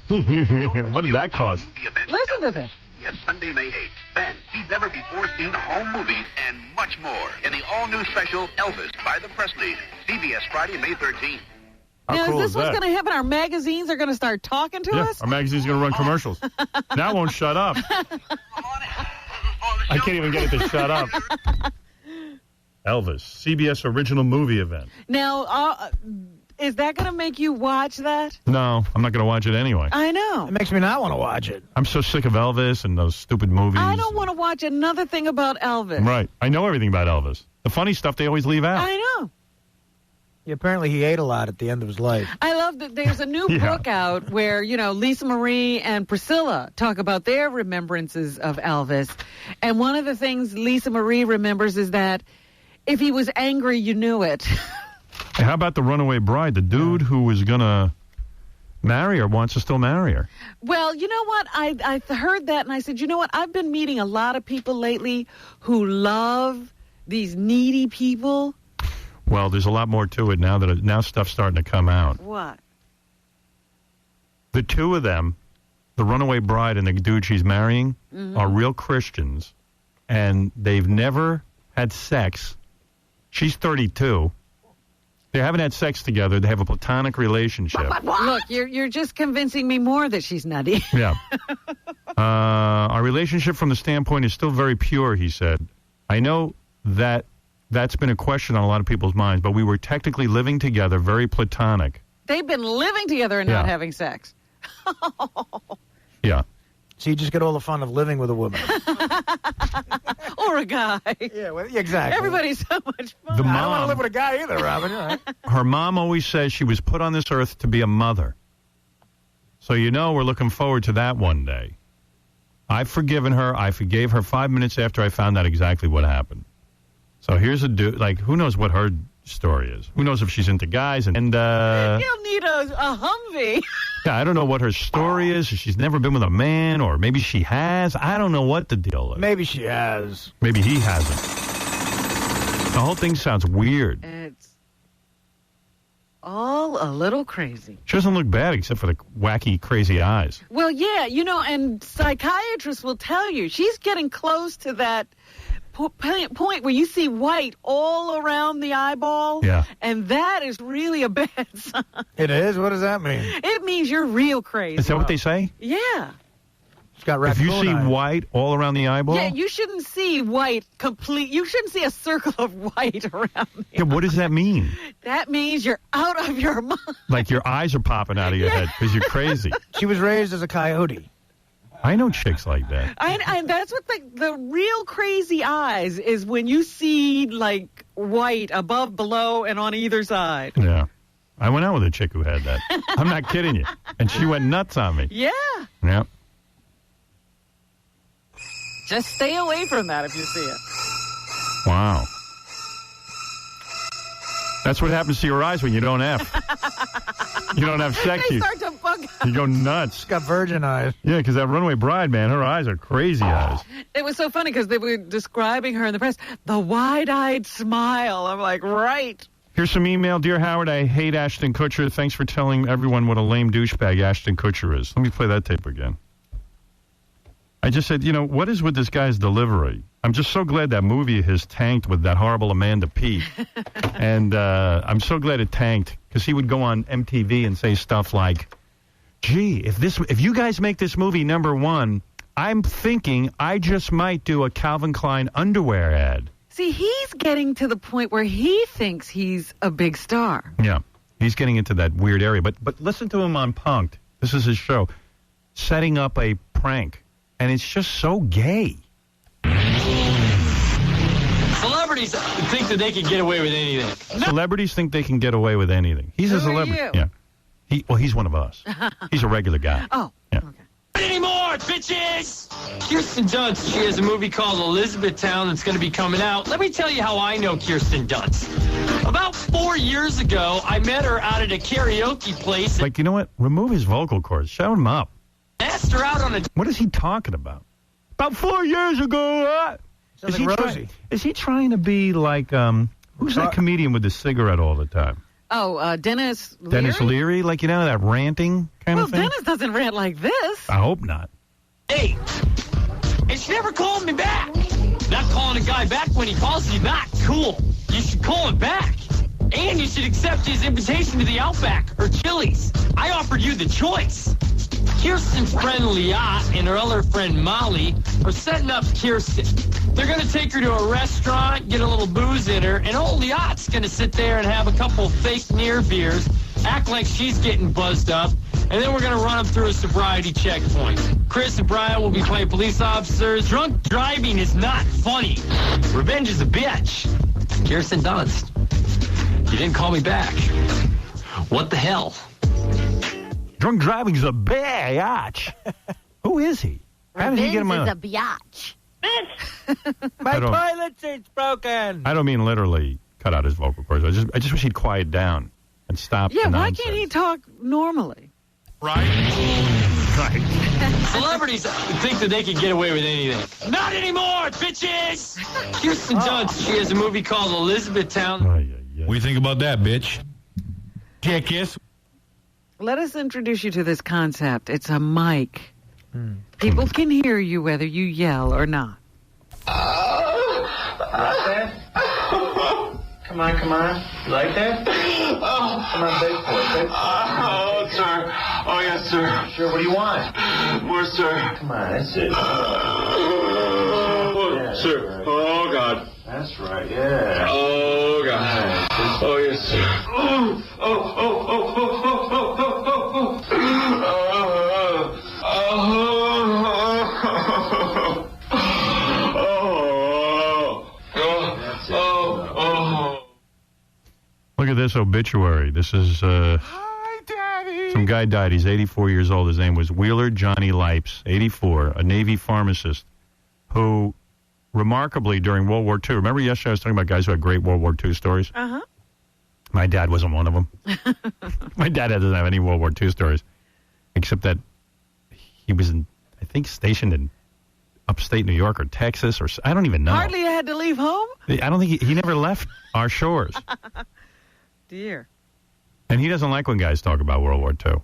What did that cost? Listen to this. Yes, Sunday, May 8th. Then, these never-before-seen home movies and much more in the all-new special Elvis by the Presleys. CBS Friday, May 13th. Now, is this what's going to happen? Our magazines are going to start talking to us? Our magazine's going to run commercials. Now it won't shut up. I can't even get it to shut up. Elvis, CBS original movie event. Now, is that going to make you watch that? No, I'm not going to watch it anyway. I know. It makes me not want to watch it. I'm so sick of Elvis and those stupid movies. I don't want to watch another thing about Elvis. Right. I know everything about Elvis. The funny stuff they always leave out. I know. Yeah, apparently he ate a lot at the end of his life. I love that there's a new book out where, Lisa Marie and Priscilla talk about their remembrances of Elvis. And one of the things Lisa Marie remembers is that if he was angry, you knew it. Hey, how about the runaway bride? The dude who was going to marry her wants to still marry her. Well, you know what? I heard that and I said, you know what? I've been meeting a lot of people lately who love these needy people. Well, there's a lot more to it now that now stuff's starting to come out. What? The two of them, the runaway bride and the dude she's marrying, are real Christians, and they've never had sex. She's 32. They haven't had sex together. They have a platonic relationship. Look, you're just convincing me more that she's nutty. Yeah. Our relationship from the standpoint is still very pure, he said. I know that's been a question on a lot of people's minds, but we were technically living together, very platonic. They've been living together and not having sex. Yeah. So you just get all the fun of living with a woman. Or a guy. Yeah, well, exactly. Everybody's so much fun. The I don't want to mom, live with a guy either, Robin. You're right. her mom always says she was put on this earth to be a mother. So we're looking forward to that one day. I've forgiven her. I forgave her 5 minutes after I found out exactly what happened. So here's a dude, who knows what her story is? Who knows if she's into guys? And you don't need a Humvee. Yeah, I don't know what her story is. She's never been with a man, or maybe she has. I don't know what the deal is. Maybe she has. Maybe he hasn't. The whole thing sounds weird. It's all a little crazy. She doesn't look bad except for the wacky, crazy eyes. Well, yeah, and psychiatrists will tell you she's getting close to that point where you see white all around the eyeball. Yeah. And that is really a bad sign. It is? What does that mean? It means you're real crazy. Is that what they say? Yeah. It's got if you see eyes. white all around the eyeball? Yeah, you shouldn't see white complete. You shouldn't see a circle of white around the Yeah, what does that mean? That means you're out of your mind. Like your eyes are popping out of your head because you're crazy. She was raised as a coyote. I know chicks like that. I that's what the real crazy eyes is when you see white above, below, and on either side. Yeah. I went out with a chick who had that. I'm not kidding you. And she went nuts on me. Yeah. Yeah. Just stay away from that if you see it. Wow. That's what happens to your eyes when you don't F. You don't have sex. They start to bug out. You go nuts. She's got virgin eyes. Yeah, because that runaway bride, man, her eyes are crazy eyes. It was so funny because they were describing her in the press, the wide-eyed smile. I'm like, right. Here's some email. Dear Howard, I hate Ashton Kutcher. Thanks for telling everyone what a lame douchebag Ashton Kutcher is. Let me play that tape again. I just said, what is with this guy's delivery? I'm just so glad that movie has tanked with that horrible Amanda Peet. And I'm so glad it tanked because he would go on MTV and say stuff like, gee, if you guys make this movie number one, I'm thinking I just might do a Calvin Klein underwear ad. See, he's getting to the point where he thinks he's a big star. Yeah, he's getting into that weird area. But listen to him on Punk'd. This is his show. Setting up a prank. And it's just so gay. Celebrities think that they can get away with anything. Celebrities think they can get away with anything. He's a celebrity. Who are Yeah. He's one of us. He's a regular guy. Oh. Yeah. Not anymore, bitches! Kirsten Dunst, she has a movie called Elizabethtown that's going to be coming out. Let me tell you how I know Kirsten Dunst. About 4 years ago, I met her out at a karaoke place. Like, you know what? Remove his vocal cords. Show him up. Asked her out on a... What is he talking about? About 4 years ago, is he trying to be like, who's that comedian with the cigarette all the time? Oh, Dennis Leary? Dennis Leary? Like, you know, that ranting kind of thing? Well, Dennis doesn't rant like this. I hope not. Hey, and she never called me back. Not calling a guy back when he calls you not cool. You should call him back. And you should accept his invitation to the Outback or Chili's. I offered you the choice. Kirsten's friend Liat and her other friend Molly are setting up Kirsten. They're going to take her to a restaurant, get a little booze in her, and old Liat's going to sit there and have a couple fake near beers, act like she's getting buzzed up, and then we're going to run them through a sobriety checkpoint. Chris and Brian will be playing police officers. Drunk driving is not funny. Revenge is a bitch. Kirsten Dunst, you didn't call me back. What the hell? Drunk driving's a biatch. Who is he? How did he get him on? Revenge is a biatch. My toilet seat's broken. I don't mean literally cut out his vocal cords. I just wish he'd quiet down and stop the Yeah, why nonsense. can't he talk normally? Right? Right. Celebrities think that they can get away with anything. Not anymore, bitches! Kirsten Dunst, she has a movie called Elizabethtown. What do you think about that, bitch? Jackass. Let us introduce you to this concept. It's a mic. People can hear you whether you yell or not. Like that? Come on. You like that? Come on, beg for it. Oh, sir. Oh, yes, sir. Sure, what do you want? More, sir. Come on, that's it. Sir. Right. Oh, God. That's right, yeah. Oh, God. Oh, yes, sir. Look at this obituary. This is Hi, Daddy. Some guy died. He's 84 years old. His name was Wheeler Johnny Lipes, 84, a Navy pharmacist who remarkably during World War II, remember yesterday I was talking about guys who had great World War II stories? Uh-huh. My dad wasn't one of them. My dad doesn't have any World War II stories, except that he was, I think, stationed in upstate New York or Texas, or I don't even know. Hardly had to leave home? I don't think he never left our shores. Dear. And he doesn't like when guys talk about World War II.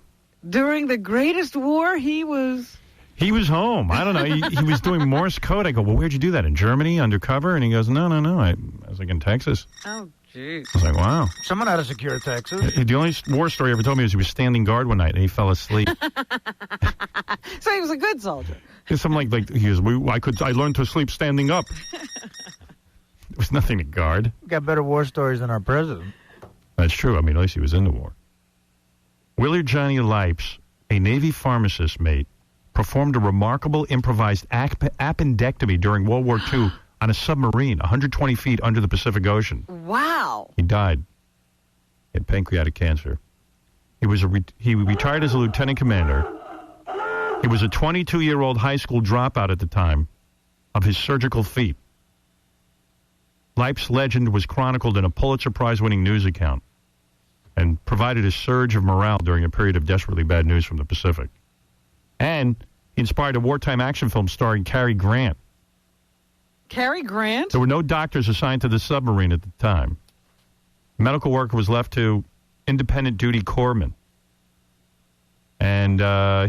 During the greatest war, he was home. I don't know. He was doing Morse code. I go, well, where'd you do that? In Germany, undercover? And he goes, no. I was like, in Texas. Oh, jeez. I was like, wow. Someone had to secure Texas. The only war story he ever told me was he was standing guard one night and he fell asleep. So he was a good soldier. It's something like he goes, I learned to sleep standing up. There was nothing to guard. We got better war stories than our president. That's true. I mean, at least he was in the war. Wheeler Johnny Lipes, a Navy pharmacist mate, performed a remarkable improvised appendectomy during World War II on a submarine 120 feet under the Pacific Ocean. Wow. He died. He had pancreatic cancer. He retired as a lieutenant commander. He was a 22-year-old high school dropout at the time of his surgical feat. Lipes' legend was chronicled in a Pulitzer Prize-winning news account and provided a surge of morale during a period of desperately bad news from the Pacific. And he inspired a wartime action film starring Cary Grant. Cary Grant? There were no doctors assigned to the submarine at the time. Medical work was left to independent duty corpsmen. And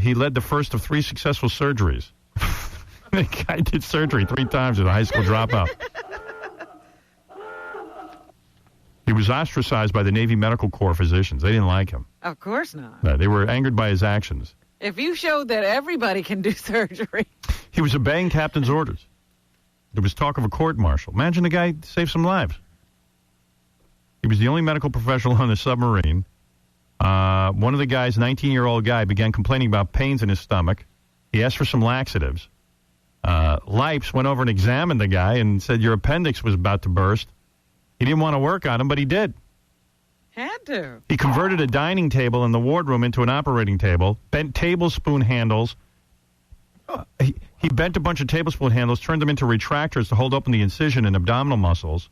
he led the first of 3 successful surgeries. The guy did surgery 3 times as a high school dropout. He was ostracized by the Navy Medical Corps physicians. They didn't like him. Of course not. No, they were angered by his actions. If you showed that everybody can do surgery. He was obeying captain's orders. There was talk of a court-martial. Imagine the guy saved some lives. He was the only medical professional on the submarine. One of the guys, 19-year-old guy, began complaining about pains in his stomach. He asked for some laxatives. Lipes went over and examined the guy and said your appendix was about to burst. He didn't want to work on him, but he did. Had to. He converted a dining table in the wardroom into an operating table, bent tablespoon handles. He bent a bunch of tablespoon handles, turned them into retractors to hold open the incision and abdominal muscles.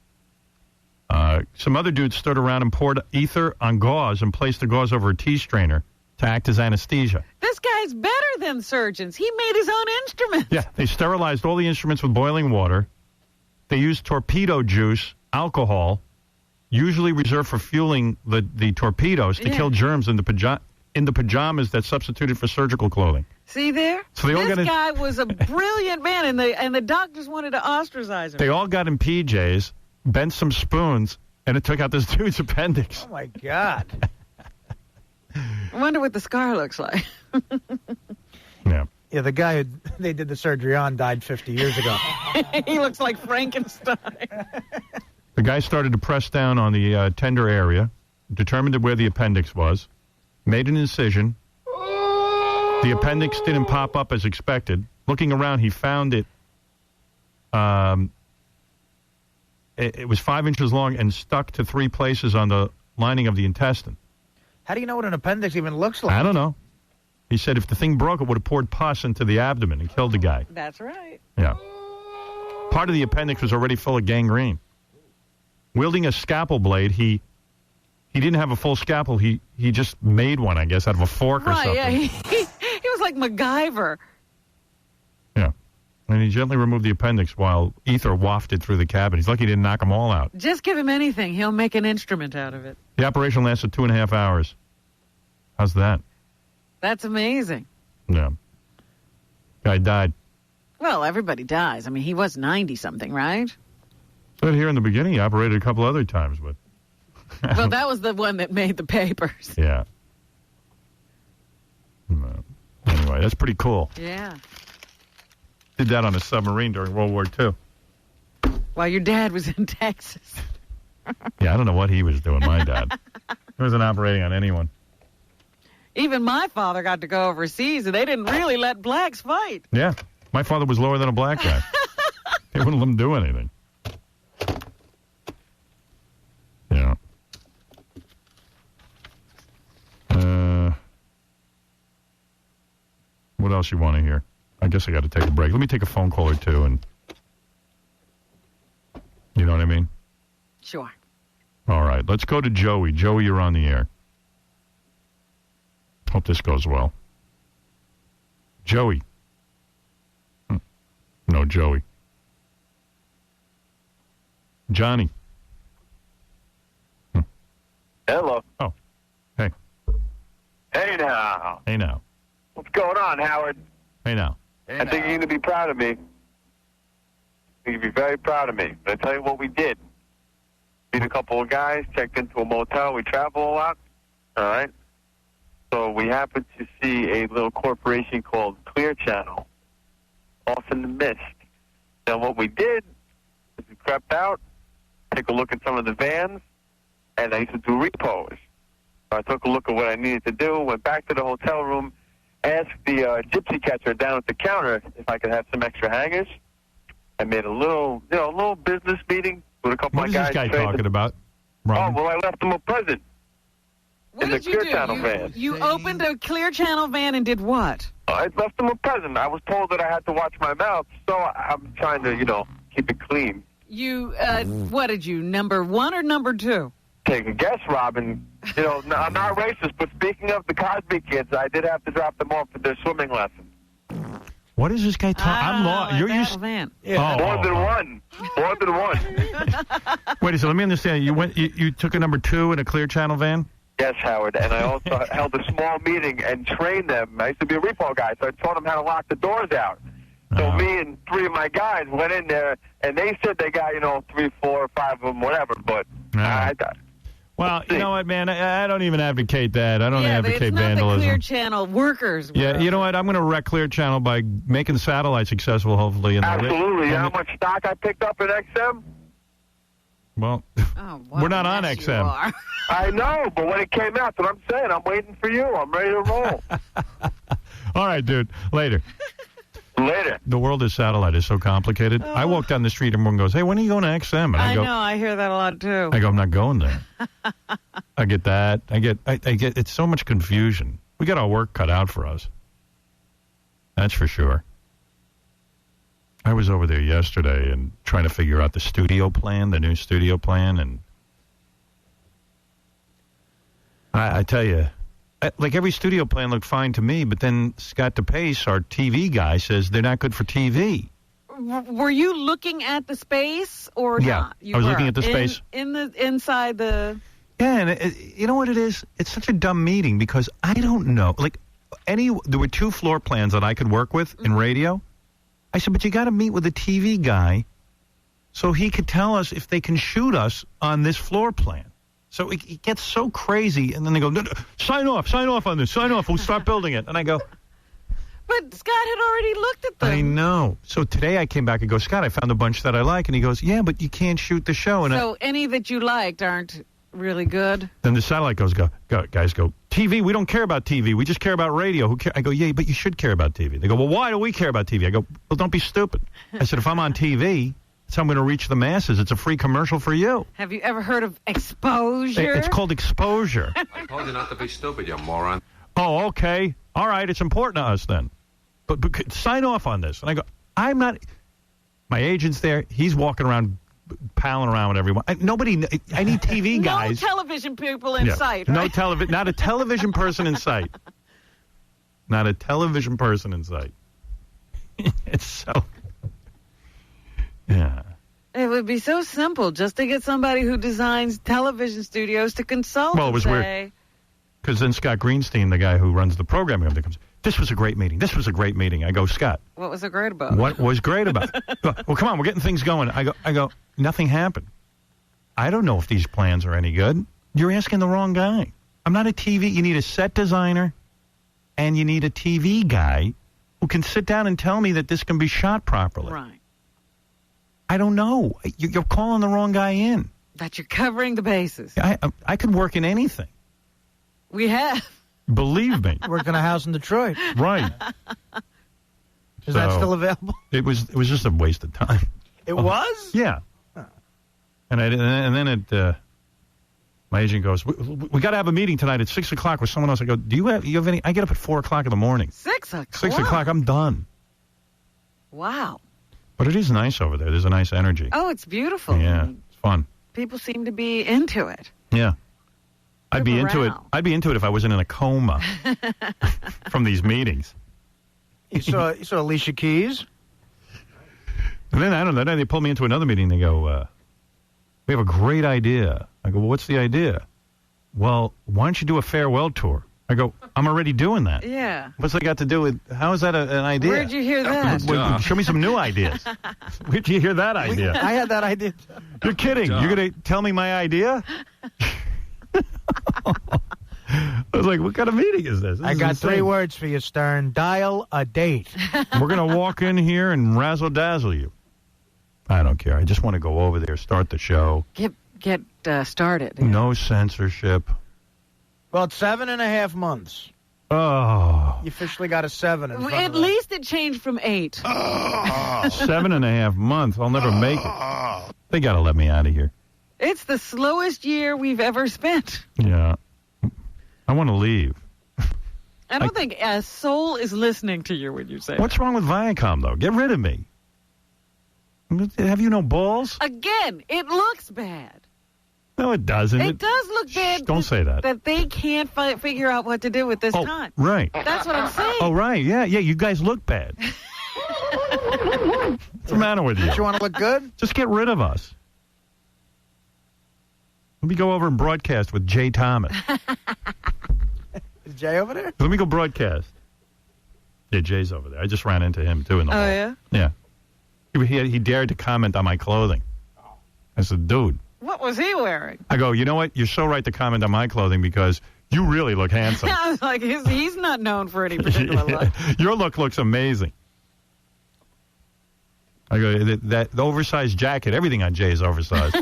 Some other dudes stood around and poured ether on gauze and placed the gauze over a tea strainer to act as anesthesia. This guy's better than surgeons. He made his own instruments. Yeah, they sterilized all the instruments with boiling water. They used torpedo juice, alcohol, usually reserved for fueling the torpedoes to kill germs in the pajamas that substituted for surgical clothing. See there? So they all this guy was a brilliant man, and the doctors wanted to ostracize him. They all got in PJs, bent some spoons, and it took out this dude's appendix. Oh, my God. I wonder what the scar looks like. Yeah. Yeah, the guy who they did the surgery on died 50 years ago. He looks like Frankenstein. The guy started to press down on the tender area, determined where the appendix was, made an incision. The appendix didn't pop up as expected. Looking around, he found it. It was 5 inches long and stuck to 3 places on the lining of the intestine. How do you know what an appendix even looks like? I don't know. He said if the thing broke, it would have poured pus into the abdomen and killed the guy. That's right. Yeah. Part of the appendix was already full of gangrene. Wielding a scalpel blade, he didn't have a full scalpel. He just made one, I guess, out of a fork or something. Yeah, he was like MacGyver. Yeah. And he gently removed the appendix while ether wafted through the cabin. He's lucky he didn't knock them all out. Just give him anything. He'll make an instrument out of it. The operation lasted 2.5 hours. How's that? That's amazing. Yeah. Guy died. Well, everybody dies. I mean, he was 90-something, right? Said here in the beginning, he operated a couple other times, but... Well, that was the one that made the papers. Yeah. Anyway, that's pretty cool. Yeah. Did that on a submarine during World War II. While your dad was in Texas. Yeah, I don't know what he was doing, my dad. He wasn't operating on anyone. Even my father got to go overseas, and they didn't really let blacks fight. Yeah. My father was lower than a black guy. They wouldn't let him do anything. Yeah. What else you want to hear? I guess I got to take a break. Let me take a phone call or two, and you know what I mean? Sure. All right. Let's go to Joey. Joey, you're on the air. Hope this goes well. Joey. No, Joey. Johnny. Hello. Oh. Hey. Hey now. Hey now. What's going on, Howard? Hey now. I think you're going to be proud of me. I think you'd be very proud of me. But I tell you what we did. Meet a couple of guys, checked into a motel. We travel a lot. All right. So we happened to see a little corporation called Clear Channel off in the mist. Now what we did is we crept out, take a look at some of the vans, and I used to do repos. So I took a look at what I needed to do, went back to the hotel room, asked the gypsy catcher down at the counter if I could have some extra hangers. I made a little business meeting with a couple What of is guys. this guy talking about, Robin? Oh, well, I left them a present. What in the did you Clear do? Channel van. You opened a Clear Channel van and did what? I left them a present. I was told that I had to watch my mouth, so I'm trying to, keep it clean. You, what did you, number 1 or number 2? Take a guess, Robin. I'm not racist, but speaking of the Cosby kids, I did have to drop them off for their swimming lesson. What is this guy talking? I'm lost. You're used. Van. Yeah. More than one. Wait a second. Let me understand. You took a number 2 in a Clear Channel van? Yes, Howard. And I also held a small meeting and trained them. I used to be a repo guy, so I taught them how to lock the doors out. So me and 3 of my guys went in there, and they said they got, 3, 4, 5 of them, whatever. But Well, you know what, man? I don't even advocate that. I don't Yeah, advocate it's not vandalism. the Clear Channel workers. Yeah, you know what? I'm going to wreck Clear Channel by making satellite successful, hopefully. Absolutely. You know how much stock I picked up in XM? Well, we're not on XM. I know, but when it came out, that's what I'm saying. I'm waiting for you. I'm ready to roll. All right, dude. Later. Later. The world of satellite is so complicated. I walk down the street and everyone goes, hey, when are you going to XM? And I go, know. I hear that a lot, too. I go, I'm not going there. I get that. I get, it's so much confusion. We got our work cut out for us. That's for sure. I was over there yesterday and trying to figure out the studio plan, the new studio plan, and I tell you, like every studio plan looked fine to me, but then Scott DePace, our TV guy, says they're not good for TV. Were you looking at the space or not? I was looking at the space. Inside the... Yeah, and you know what it is? It's such a dumb meeting because I don't know. Like, there were 2 floor plans that I could work with in radio. I said, but you got to meet with the TV guy so he could tell us if they can shoot us on this floor plan. So it gets so crazy, and then they go, no, sign off on this, sign off, we'll start building it. And I go... But Scott had already looked at them. I know. So today I came back and go, Scott, I found a bunch that I like. And he goes, yeah, but you can't shoot the show. And so any that you liked aren't really good? Then the satellite guys go, TV, we don't care about TV. We just care about radio. Who care? I go, yeah, but you should care about TV. They go, well, why do we care about TV? I go, well, don't be stupid. I said, if I'm on TV, that's how I'm going to reach the masses. It's a free commercial for you. Have you ever heard of exposure? It's called exposure. I told you not to be stupid, you moron. Oh, okay. All right, it's important to us then. But sign off on this. And I go, I'm not. My agent's there. He's walking around, palling around with everyone. I need TV guys. No television people in sight. Right? Not a television person in sight. Not a television person in sight. It's so. Yeah. It would be so simple just to get somebody who designs television studios to consult. Well, it was weird. Because then Scott Greenstein, the guy who runs the programming, comes. This was a great meeting. This was a great meeting. I go, Scott. What was it great about? What was great about it? Well, come on, we're getting things going. I go, nothing happened. I don't know if these plans are any good. You're asking the wrong guy. I'm not a TV. You need a set designer, and you need a TV guy who can sit down and tell me that this can be shot properly. Right. I don't know. You're calling the wrong guy in. That you're covering the bases. I could work in anything. We have. Believe me. Work in a house in Detroit. Right. Is that still available? It was just a waste of time. It was? Yeah. Huh. And then my agent goes, we got to have a meeting tonight at 6 o'clock with someone else. I go, do you have any? I get up at 4 o'clock in the morning. 6 o'clock? 6 o'clock, I'm done. Wow. But it is nice over there. There's a nice energy. Oh, it's beautiful. Yeah, it's fun. People seem to be into it. Yeah. I'd be into it. I'd be into it if I wasn't in a coma from these meetings. You saw Alicia Keys? And then, I don't know, then they pulled me into another meeting. They go, we have a great idea. I go, well, what's the idea? Well, why don't you do a farewell tour? I go, I'm already doing that. Yeah. What's that got to do with, how is that an idea? Where'd you hear that? Show me some new ideas. Where'd you hear that idea? I had that idea. You're kidding. You're going to tell me my idea? I was like, what kind of meeting is this? I got 3 words for you, Stern. Dial a date. We're going to walk in here and razzle-dazzle you. I don't care. I just want to go over there, start the show. Get started. Yeah. No censorship. Well, it's 7.5 months. Oh. You officially got a 7 in front At least it changed from 8. 7.5 months. I'll never make it. They got to let me out of here. It's the slowest year we've ever spent. Yeah. I want to leave. I don't think a soul is listening to you when you say What's wrong with Viacom, though? Get rid of me. Have you no balls? Again, it looks bad. No, it doesn't. It does look bad. Don't say that. That they can't figure out what to do with this time. Right. That's what I'm saying. Oh, right. Yeah, you guys look bad. What's the matter with you? Don't you want to look good? Just get rid of us. Let me go over and broadcast with Jay Thomas. Is Jay over there? Let me go broadcast. Yeah, Jay's over there. I just ran into him, too, in the hall. Yeah? Yeah. He dared to comment on my clothing. I said, dude, What was he wearing? I go, you know what? You're so right to comment on my clothing because you really look handsome. I was like, he's not known for any particular look. Your look looks amazing. I go, the oversized jacket, everything on Jay is oversized.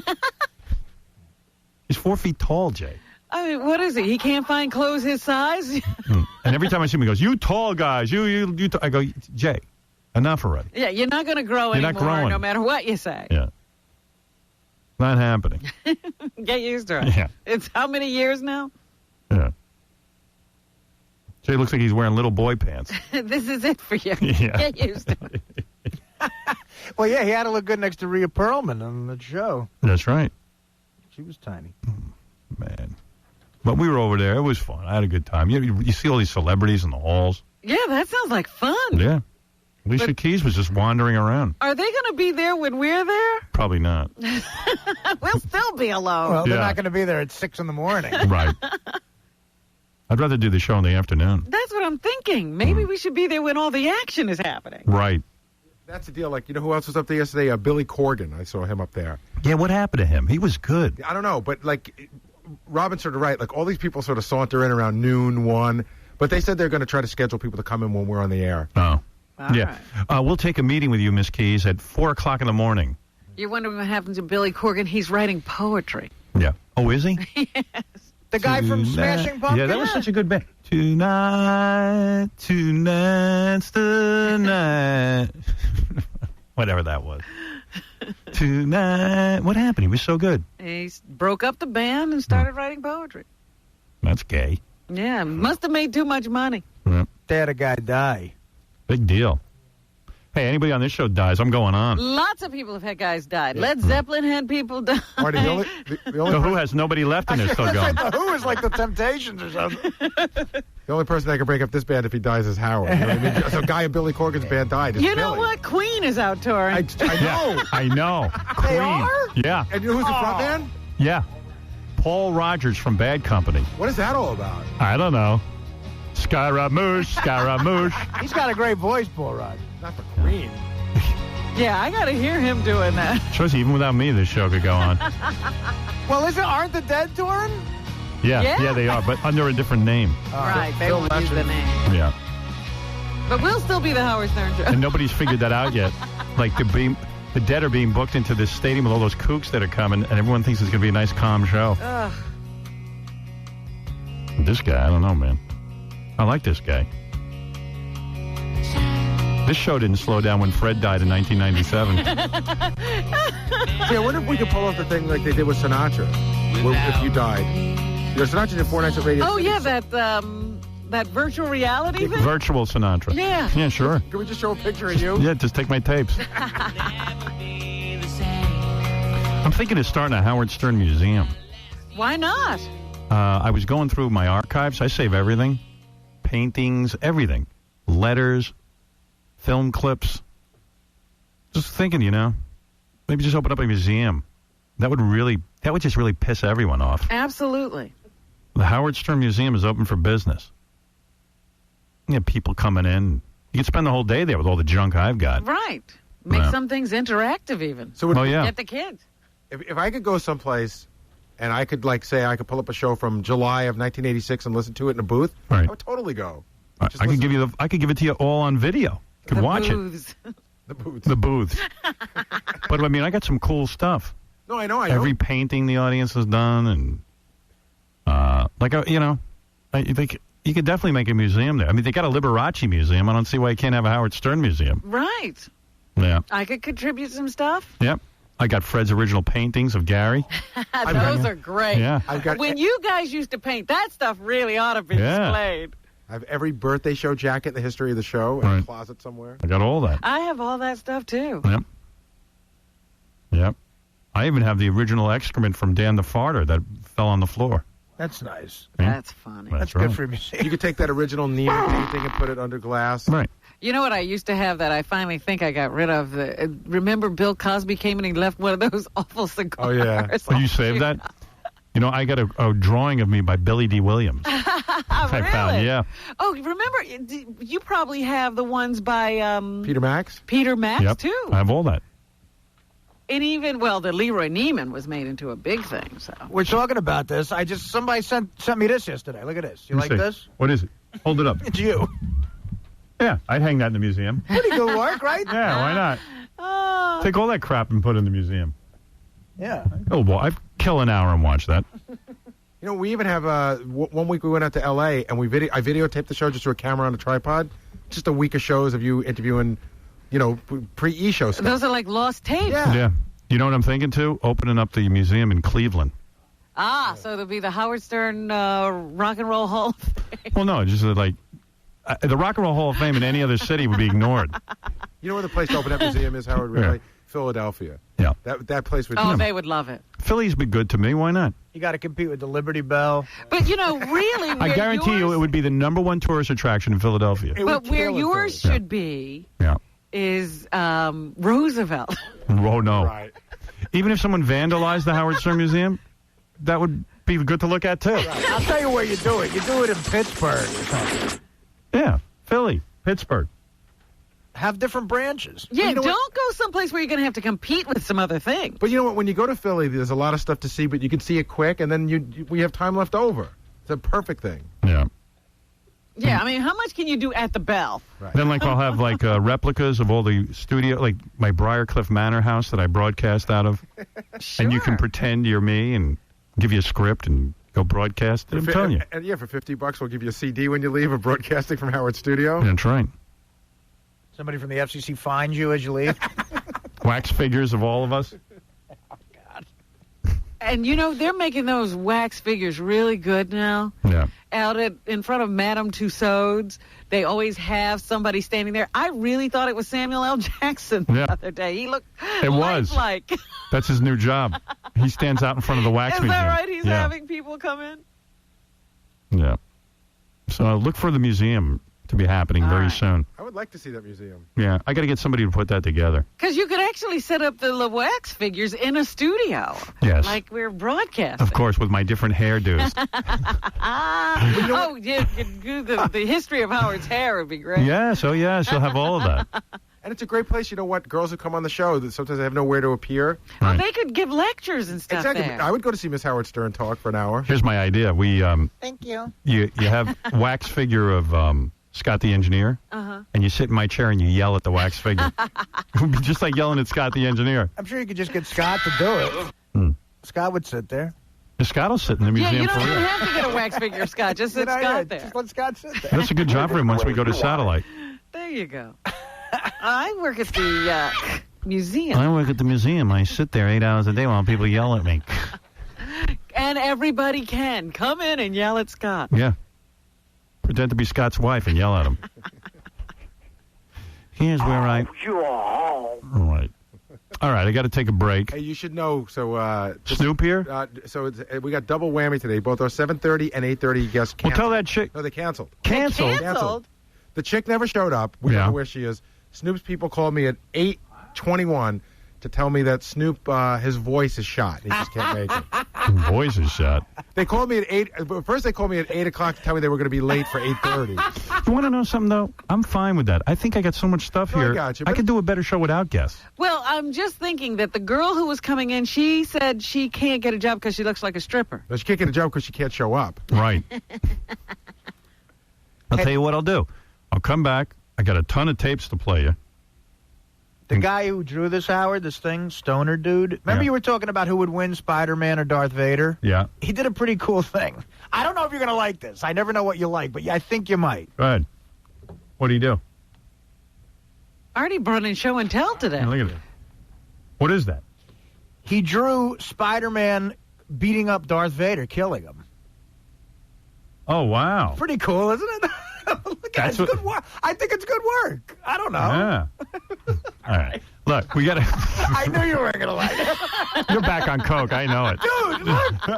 He's 4 feet tall, Jay. I mean, what is he? He can't find clothes his size? And every time I see him, he goes, you tall guys, you. I go, Jay, enough already. Yeah, you're not going to grow You're not anymore growing. no matter what you say. Yeah. Not happening. Get used to it. Yeah. It's how many years now? Yeah. Jay looks like he's wearing little boy pants. This is it for you. Yeah. Get used to it. Well, yeah, he had to look good next to Rhea Perlman on the show. That's right. She was tiny. Man. But we were over there. It was fun. I had a good time. You see all these celebrities in the halls. Yeah, that sounds like fun. Yeah. Alicia Keys was just wandering around. Are they going to be there when we're there? Probably not. We'll still be alone. Well, they're not going to be there at 6 in the morning. Right. I'd rather do the show in the afternoon. That's what I'm thinking. Maybe we should be there when all the action is happening. Right. That's the deal. Like, you know who else was up there yesterday? Billy Corgan. I saw him up there. Yeah, what happened to him? He was good. I don't know, but like Robin's sort of right. Like all these people sort of saunter in around noon, 1, but they said they're going to try to schedule people to come in when we're on the air. Oh. All yeah. We'll take a meeting with you, Miss Keys, at 4 o'clock in the morning. You're wondering what happened to Billy Corgan. He's writing poetry. Yeah. Oh, is he? Yes. The guy from Smashing Pumpkins? Yeah, that was such a good band. Tonight's the night. Whatever that was. Tonight. What happened? He was so good. He broke up the band and started writing poetry. That's gay. Yeah, must have made too much money. Yeah. They had a guy die. Big deal. Hey, anybody on this show dies, I'm going on. Lots of people have had guys die. Led Zeppelin had people die. Marty, the only The Who has nobody left and they're still going. The Who is like the Temptations or something. The only person that can break up this band if he dies is Howard. You know what I mean? So a guy in Billy Corgan's band died. It's You know Billy. what? Queen is out touring. I know. I know. They Queen. are? Yeah. And you know who's the front man? Yeah. Paul Rogers from Bad Company. What is that all about? I don't know. Scaramouche, Scaramouche. He's got a great voice, Paul Rogers. Not the Queen. Yeah, I got to hear him doing that. Shows you, even without me, this show could go on. Well, aren't the Dead touring? Yeah, they are, but under a different name. Right, they won't use the name. Yeah. But we'll still be the Howard Stern Show. And nobody's figured that out yet. Like, the Dead are being booked into this stadium with all those kooks that are coming, and everyone thinks it's going to be a nice, calm show. Ugh. This guy, I don't know, man. I like this guy. This show didn't slow down when Fred died in 1997. Yeah, I wonder if we could pull off the thing like they did with Sinatra, where if you died. You know, Sinatra did 4 nights at Radio Oh, City. yeah, that virtual reality thing? Virtual Sinatra. Yeah. Yeah, sure. Can we just show a picture of you? Yeah, just take my tapes. I'm thinking of starting a Howard Stern museum. Why not? I was going through my archives. I save everything. Paintings, everything. Letters, film clips. Just thinking, maybe just open up a museum. That would just really piss everyone off. Absolutely. The Howard Stern Museum is open for business. You have people coming in. You can spend the whole day there with all the junk I've got. Right. Make some things interactive even. So Get the kids. If I could go someplace and I could, say, I could pull up a show from July of 1986 and listen to it in a booth, right. I would totally go. I could give it to you all on video. You could watch booths. it. The booths. But, I got some cool stuff. No, I know. Every painting the audience has done, and I think you could definitely make a museum there. They got a Liberace museum. I don't see why you can't have a Howard Stern museum. Right. Yeah. I could contribute some stuff. Yep. I got Fred's original paintings of Gary. Those are great. Yeah. When you guys used to paint, that stuff really ought to be displayed. I have every birthday show jacket in the history of the show in a closet somewhere. I got all that. I have all that stuff, too. Yep. I even have the original excrement from Dan the Farter that fell on the floor. That's nice. That's funny. That's good right. for me. You could take that original Neiman painting and put it under glass. Right. You know what I used to have that I finally think I got rid of? Remember Bill Cosby came and he left one of those awful cigars? Oh, yeah. Oh, you saved that? I got a drawing of me by Billy D. Williams. I found, yeah. Oh, remember, you probably have the ones by... Peter Max? Peter Max, Yep. too. I have all that. And even, well, the Leroy Neiman was made into a big thing. So we're talking about this. Somebody sent me this yesterday. Look at this. You like this? What is it? Hold it up. It's you. Yeah, I'd hang that in the museum. Pretty good work, right? Yeah, why not? Take all that crap and put it in the museum. Yeah. Oh, boy, I'd kill an hour and watch that. You know, we even have, 1 week we went out to L.A. and I videotaped the show just through a camera on a tripod. Just a week of shows of you interviewing, pre-E-show stuff. Those are like lost tapes. Yeah. You know what I'm thinking, too? Opening up the museum in Cleveland. So there'll be the Howard Stern Rock and Roll Hall of Fame. Well, no, just like the Rock and Roll Hall of Fame in any other city would be ignored. You know where the place to open that museum is, Howard? Really? Yeah. Philadelphia. Yeah. That place would... they would love it. Philly's been good to me. Why not? You got to compete with the Liberty Bell. But, really... I guarantee you it would be the #1 tourist attraction in Philadelphia. But where yours should be is Roosevelt. Oh, no. Right. Even if someone vandalized the Howard Stern Museum, that would be good to look at, too. Right. I'll tell you where you do it. You do it in Pittsburgh or something. Yeah, Philly, Pittsburgh. Have different branches. Yeah, don't go someplace where you're going to have to compete with some other thing. But you know what? When you go to Philly, there's a lot of stuff to see, but you can see it quick, and then we have time left over. It's a perfect thing. Yeah. Yeah, I mean, how much can you do at the Bell? Right. Then, I'll have, replicas of all the studio, like my Briarcliff Manor house that I broadcast out of. Sure. And you can pretend you're me and give you a script and go broadcast it. I'm telling you. And for $50, we'll give you a CD when you leave of broadcasting from Howard Studio. That's right. Somebody from the FCC finds you as you leave. Wax figures of all of us. Oh, God. And, they're making those wax figures really good now. Yeah. Out in front of Madame Tussauds, they always have somebody standing there. I really thought it was Samuel L. Jackson the other day. He looked lifelike. That's his new job. He stands out in front of the wax museum. Is that right? He's having people come in? Yeah. So look for the museum to be happening very soon. I would like to see that museum. Yeah, I got to get somebody to put that together. Because you could actually set up the wax figures in a studio. Yes. Like we're broadcasting. Of course, with my different hairdos. The history of Howard's hair would be great. Yes, you'll have all of that. And it's a great place. You know what? Girls who come on the show, that sometimes they have nowhere to appear. Well, they could give lectures and stuff Exactly. there. I would go to see Miss Howard Stern talk for an hour. Here's my idea. We Thank you. You have wax figure of Scott the Engineer, and you sit in my chair and you yell at the wax figure. It would be just like yelling at Scott the Engineer. I'm sure you could just get Scott to do it. Scott would sit there. Scott will sit in the museum you don't for even real. have to get a wax figure, Scott. Just sit Scott there. Just let Scott sit there. That's a good job for him once we go to satellite. There you go. I work at the museum. I work at the museum. I sit there 8 hours a day while people yell at me. And everybody can come in and yell at Scott. Yeah. Pretend to be Scott's wife and yell at him. Here's where I... All right, I got to take a break. Hey, you should know. So Snoop here? We got double whammy today. Both our 7:30 and 8:30 guests canceled. Well, tell that chick... No, they canceled. Canceled? The chick never showed up. We don't know where she is. Snoop's people called me at 8:21 to tell me that Snoop, his voice is shot. He just can't make it. Voice is shot. They called me at 8. First, they called me at 8 o'clock to tell me they were going to be late for 8:30. You want to know something, though? I'm fine with that. I think I got so much stuff here. I got you, I could do a better show without guests. Well, I'm just thinking that the girl who was coming in, she said she can't get a job because she looks like a stripper. No, she can't get a job because she can't show up. Right. I'll tell you what I'll do. I'll come back. I got a ton of tapes to play you. The guy who drew this, Howard, this thing, Stoner dude. Remember you were talking about who would win, Spider-Man or Darth Vader? Yeah. He did a pretty cool thing. I don't know if you're going to like this. I never know what you like, but I think you might. Go ahead. What do you do? Artie brought in show and tell today. Hey, look at it. What is that? He drew Spider-Man beating up Darth Vader, killing him. Oh, wow. Pretty cool, isn't it? Look at it. It's good work. I think it's good work. I don't know. Yeah. All right. Look, we got to... I knew you weren't going to like it. You're back on Coke. I know it. Dude, look.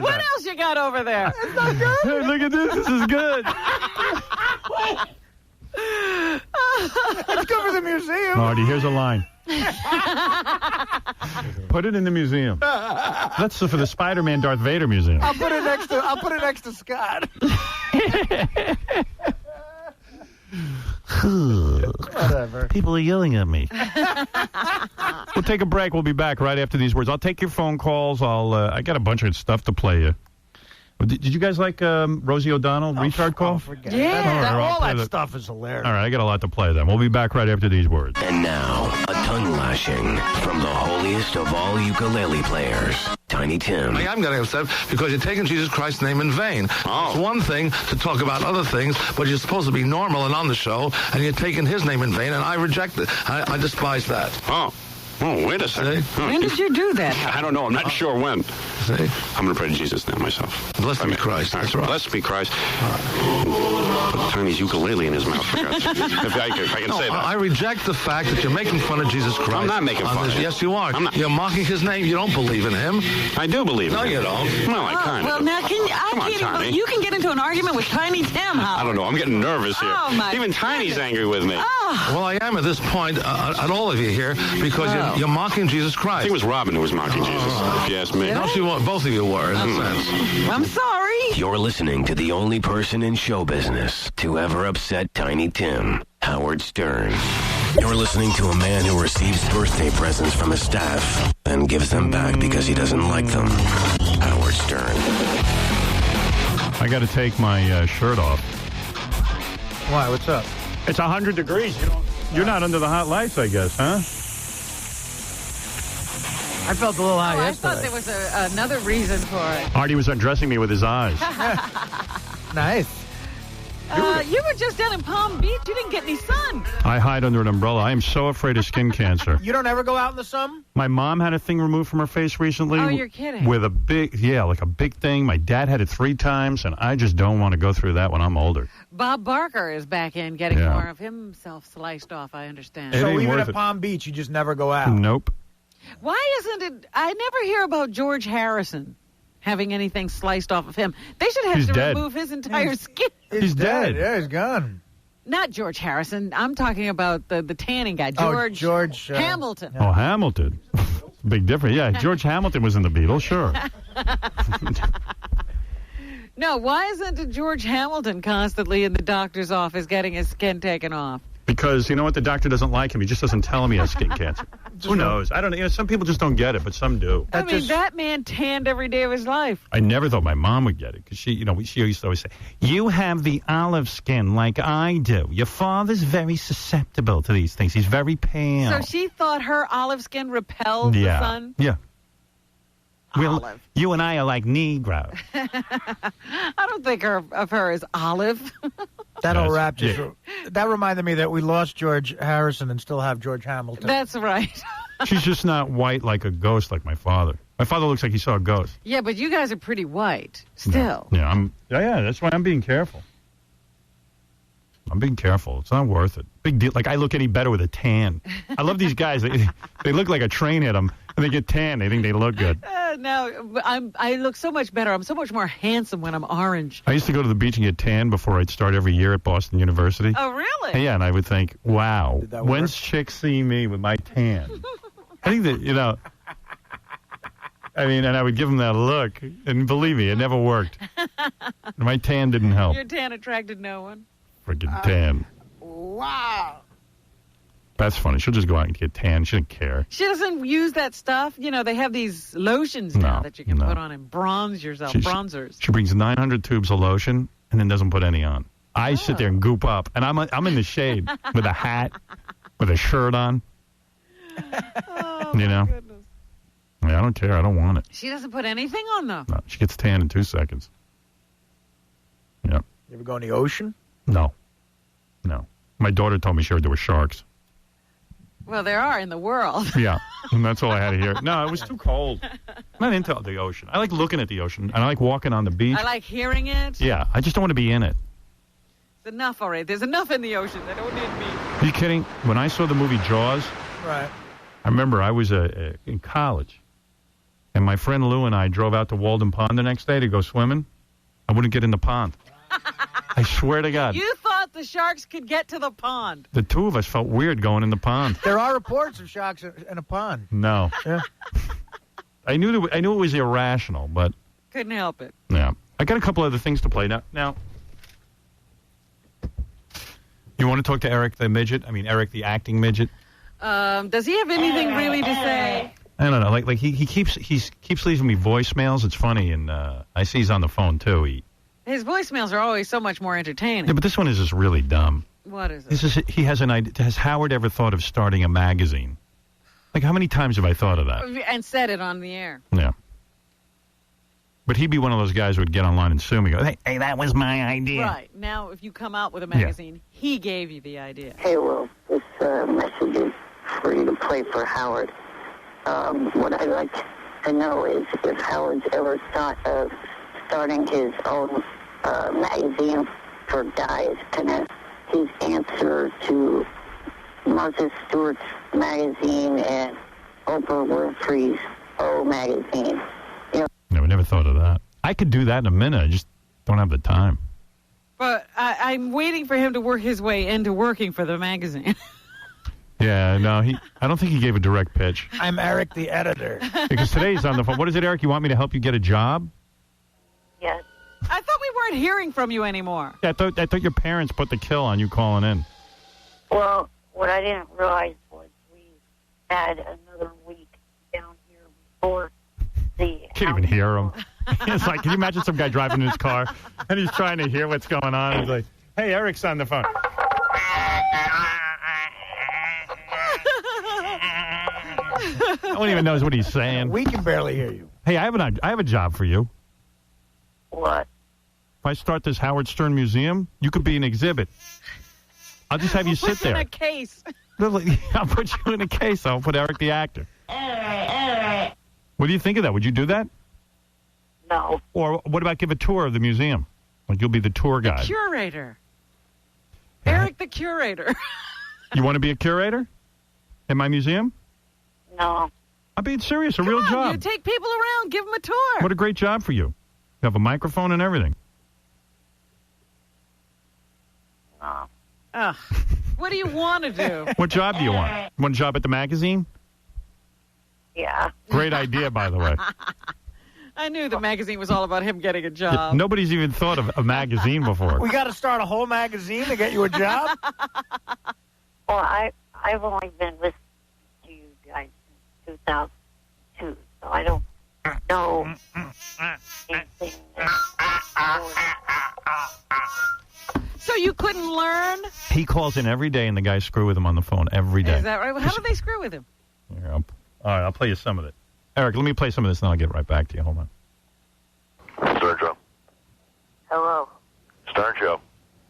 What else you got over there? It's not good. Hey, look at this. This is good. It's good for the museum. Marty, here's a line. Put it in the museum. That's for the Spider-Man Darth Vader museum. I'll put it next to Scott. Whatever. People are yelling at me. We'll take a break. We'll be back right after these words. I'll take your phone calls. I got a bunch of stuff to play you. Did you guys like Rosie O'Donnell retard call? Forget Yeah. all that stuff is hilarious. All right, I got a lot to play then. We'll be back right after these words. And now, a tongue lashing from the holiest of all ukulele players, Tiny Tim. I'm getting upset because you're taking Jesus Christ's name in vain. It's one thing to talk about other things, but you're supposed to be normal and on the show, and you're taking his name in vain, and I reject it. I despise that. Oh, wait a second. When did you do that? I don't know. I'm not sure when. See? I'm going to pray to Jesus now myself. Blessed be Christ. That's right. Blessed be Christ. Put Tiny's ukulele in his mouth, for God's sake. If I can say that. I reject the fact that you're making fun of Jesus Christ. I'm not making fun of him. Yes, you are. I'm not. You're mocking his name. You don't believe in him. I do believe in him. No, you don't. Well, I kind of Well, do. now Come on, Tiny. you can get into an argument with Tiny Tim, Howard. I don't know. I'm getting nervous here. Oh, my Even Tiny's angry with me. Well, I am at this point, at all of you here, because you're mocking Jesus Christ. I think it was Robin who was mocking Jesus, if you ask me. No, she won't. Both of you were, in a sense. I'm sorry. You're listening to the only person in show business to ever upset Tiny Tim, Howard Stern. You're listening to a man who receives birthday presents from his staff and gives them back because he doesn't like them, Howard Stern. I got to take my shirt off. Why? What's up? It's 100 degrees. You're not under the hot lights, I guess, huh? I felt a little high I yesterday. thought there was another reason for it. Artie was undressing me with his eyes. Nice. You were just down in Palm Beach. You didn't get any sun. I hide under an umbrella. I am so afraid of skin cancer. You don't ever go out in the sun? My mom had a thing removed from her face recently. Oh, you're kidding. With a big, like a big thing. My dad had it 3 times, and I just don't want to go through that when I'm older. Bob Barker is back in getting more of himself sliced off, I understand. It So ain't even worth at it. Palm Beach, you just never go out? Nope. Why isn't it? I never hear about George Harrison having anything sliced off of him. They should have He's to dead. remove his entire skin. He's dead. Yeah, he's gone. Not George Harrison. I'm talking about the tanning guy, George Hamilton. Oh, Hamilton. Big difference. Yeah, George Hamilton was in the Beatles, sure. No, why isn't George Hamilton constantly in the doctor's office getting his skin taken off? Because, you know what, the doctor doesn't like him. He just doesn't tell him he has skin cancer. Who knows? I don't know. Some people just don't get it, but some do. I mean, that man tanned every day of his life. I never thought my mom would get it because she used to always say, "You have the olive skin like I do. Your father's very susceptible to these things. He's very pale." So she thought her olive skin repelled the sun? Yeah. Olive. You and I are like Negro. I don't think of her as olive. That whole rap that reminded me that we lost George Harrison and still have George Hamilton. That's right. She's just not white like a ghost like my father. My father looks like he saw a ghost. Yeah, but you guys are pretty white still. Yeah, that's why I'm being careful. I'm being careful. It's not worth it. Big deal. Like, I look any better with a tan. I love these guys. They look like a train hit them, and they get tan. They think they look good. No, I look so much better. I'm so much more handsome when I'm orange. I used to go to the beach and get tan before I'd start every year at Boston University. Oh, really? And yeah, and I would think, wow, when's chicks see me with my tan? I think that, I mean, and I would give them that look, and believe me, it never worked. My tan didn't help. Your tan attracted no one. Freaking tan. Wow. That's funny. She'll just go out and get tan. She doesn't care. She doesn't use that stuff. They have these lotions now that you can put on and bronze yourself, bronzers. She brings 900 tubes of lotion and then doesn't put any on. I sit there and goop up, and I'm in the shade with a hat, with a shirt on. Goodness. Yeah, I don't care. I don't want it. She doesn't put anything on, though. No, she gets tan in 2 seconds. Yeah. You ever go in the ocean? No. My daughter told me she heard there were sharks. Well, there are in the world. Yeah, and that's all I had to hear. No, it was too cold. I'm not into the ocean. I like looking at the ocean, and I like walking on the beach. I like hearing it. Yeah, I just don't want to be in it. It's enough already. There's enough in the ocean. They don't need me. Are you kidding? When I saw the movie Jaws, Right. I remember I was in college, and my friend Lou and I drove out to Walden Pond the next day to go swimming. I wouldn't get in the pond. I swear to God. You thought the sharks could get to the pond. The two of us felt weird going in the pond. There are reports of sharks in a pond. No. Yeah. I knew it was irrational, but Couldn't help it. yeah. I got a couple other things to play now. You want to talk to Eric the midget? I mean, Eric the acting midget? Does he have anything really to say? I don't know. Like he keeps leaving me voicemails. It's funny, and I see he's on the phone too. His voicemails are always so much more entertaining. Yeah, but this one is just really dumb. What is it? He has an idea. Has Howard ever thought of starting a magazine? Like, how many times have I thought of that? And said it on the air. Yeah. But he'd be one of those guys who would get online and sue me. Go, hey, that was my idea. Right. Now, if you come out with a magazine, he gave you the idea. Hey, Will, this message is for you to play for Howard. What I'd like to know is if Howard's ever thought of starting his own magazine for guys, kind of his answer to Martha Stewart's magazine and Oprah Winfrey's O magazine. No, we never thought of that. I could do that in a minute. I just don't have the time. But I'm waiting for him to work his way into working for the magazine. Yeah, no, I don't think he gave a direct pitch. I'm Eric, the editor. Because today he's on the phone. What is it, Eric? You want me to help you get a job? Yes. I thought we weren't hearing from you anymore. Yeah, I thought your parents put the kill on you calling in. Well, what I didn't realize was we had another week down here before the... Can't even hear him. It's like, can you imagine some guy driving in his car and he's trying to hear what's going on? He's like, hey, Eric's on the phone. No one even knows what he's saying. We can barely hear you. Hey, I have a job for you. What? If I start this Howard Stern Museum, you could be an exhibit. I'll just have you sit there. In a case. I'll put you in a case. I'll put Eric the actor. What do you think of that? Would you do that? No. Or what about give a tour of the museum? Like you'll be the tour guide. The curator. Eric the curator. You want to be a curator in my museum? No. I'm being serious. A real job. You take people around. Give them a tour. What a great job for you. You have a microphone and everything. No. Ugh. What do you want to do? What job do you want? You want a job at the magazine? Yeah. Great idea, by the way. I knew the magazine was all about him getting a job. Nobody's even thought of a magazine before. We got to start a whole magazine to get you a job? Well, I've only been listening to you guys since 2002, so I don't know anything. So you couldn't learn? He calls in every day, and the guys screw with him on the phone every day. Is that right? How do they screw with him? Here, all right, I'll play you some of it. Eric, let me play some of this, and I'll get right back to you. Hold on. Stern Show. Hello. Stern Show.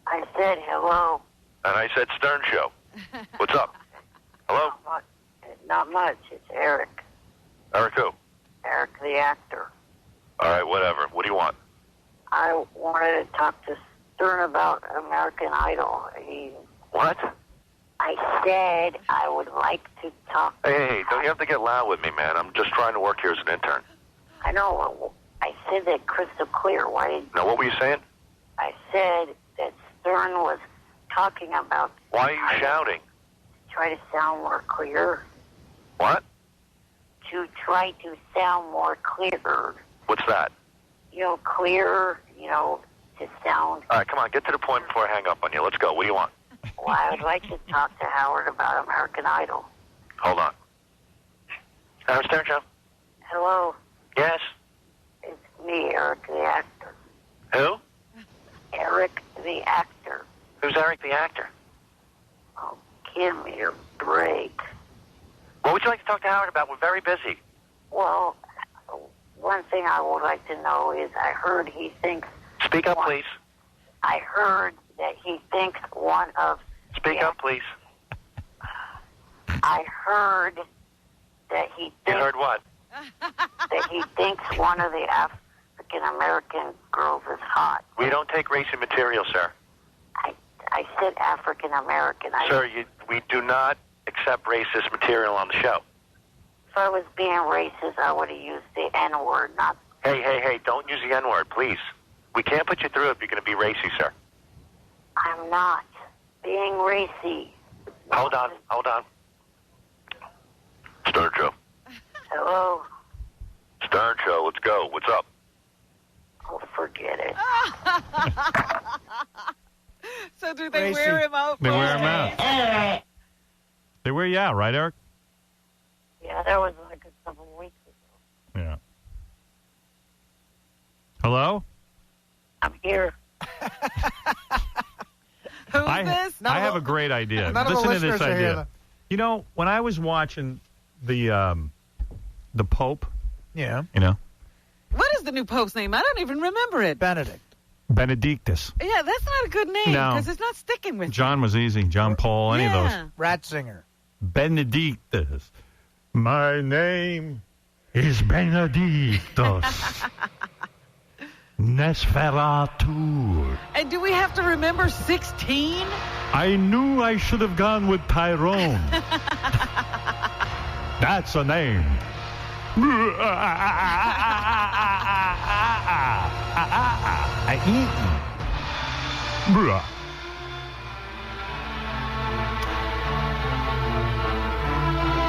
I said hello. And I said Stern Show. What's up? Hello? Not much. It's Eric. Eric who? Eric the actor. All right, whatever. What do you want? I wanted to talk to Stern about American Idol. What? I said I would like to talk. Hey, don't you have to get loud with me, man? I'm just trying to work here as an intern. I know. I said that crystal clear. Why did... Now, what were you saying? I said that Stern was talking about... Why are you shouting? To try to sound more clear. What? To try to sound more clear. What's that? Clear, to sound... All right, come on, get to the point before I hang up on you. Let's go. What do you want? Well, I would like to talk to Howard about American Idol. Hold on. Howard Stern Show? Hello. Yes? It's me, Eric the actor. Who? Eric the actor. Who's Eric the actor? Oh, give me a break. What would you like to talk to Howard about? We're very busy. Well, one thing I would like to know is I heard he thinks... Speak up, please. I heard that he thinks one of... Speak up, please. I heard that he thinks... You heard what? That he thinks one of the African-American girls is hot. We don't take racy material, sir. I said African-American. Sir, we do not accept racist material on the show. If I was being racist, I would have used the N-word, not... Hey, don't use the N-word, please. We can't put you through if you're going to be racy, sir. I'm not being racy. Hold on. Stern Show. Hello? Stern Show, let's go. What's up? Oh, forget it. So do they wear him out? They wear him out. They wear you out, right, Eric? Yeah, that was like a couple of weeks ago. Yeah. Hello? I'm here. Who's this? I have a great idea. Listen to this idea. You know, when I was watching the Pope, yeah, you know, what is the new Pope's name? I don't even remember it. Benedictus. Yeah, that's not a good name because it's not sticking with John was easy. John Paul, any of those. Ratzinger. Benedictus. My name is Benedictus. Nesferatu. And do we have to remember 16? I knew I should have gone with Tyrone. That's a name.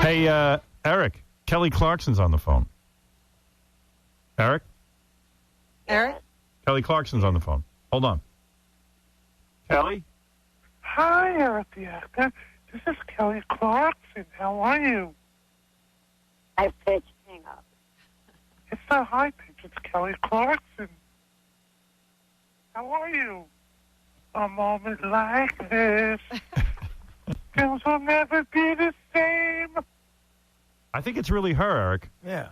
Hey, Eric, Kelly Clarkson's on the phone. Eric? Kelly Clarkson's on the phone. Hold on. Kelly? Hi, Eric the actor. This is Kelly Clarkson. How are you? I pitched hang up. It's not high pitch. It's Kelly Clarkson. How are you? A moment like this. Things will never be the same. I think it's really her, Eric. Yeah.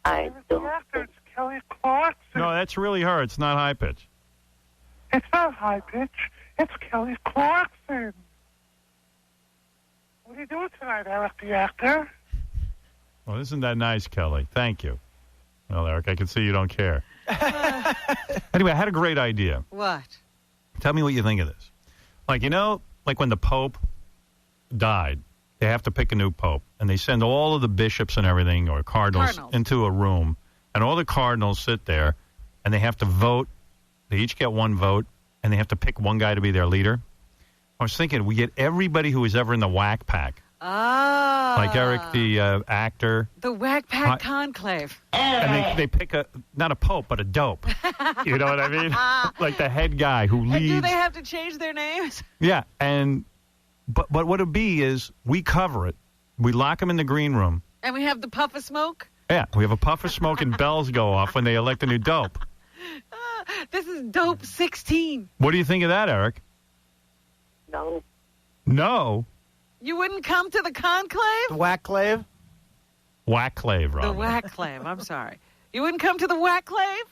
I don't. It's Kelly Clarkson. No, that's really her. It's not high pitch. It's not high pitch. It's Kelly Clarkson. What are you doing tonight, Eric the actor? Well, isn't that nice, Kelly? Thank you. Well, Eric, I can see you don't care. Anyway, I had a great idea. What? Tell me what you think of this. Like, you know, like when the Pope died, they have to pick a new Pope, and they send all of the bishops and everything, or cardinals, into a room, and all the cardinals sit there, and they have to vote. They each get one vote, and they have to pick one guy to be their leader. I was thinking, we get everybody who was ever in the Whack Pack. Ah. Like Eric, the actor. The Whack Pack Conclave. And they pick not a pope, but a dope. You know what I mean? Like the head guy who leads. And do they have to change their names? Yeah, but what it'll be is we cover it. We lock them in the green room. And we have the puff of smoke? Yeah, we have a puff of smoke and bells go off when they elect a new dope. This is dope 16. What do you think of that, Eric? No. No? You wouldn't come to the conclave? The Whack-clave? Whack-clave, Rob. The Whack-clave, I'm sorry. You wouldn't come to the Whack-clave?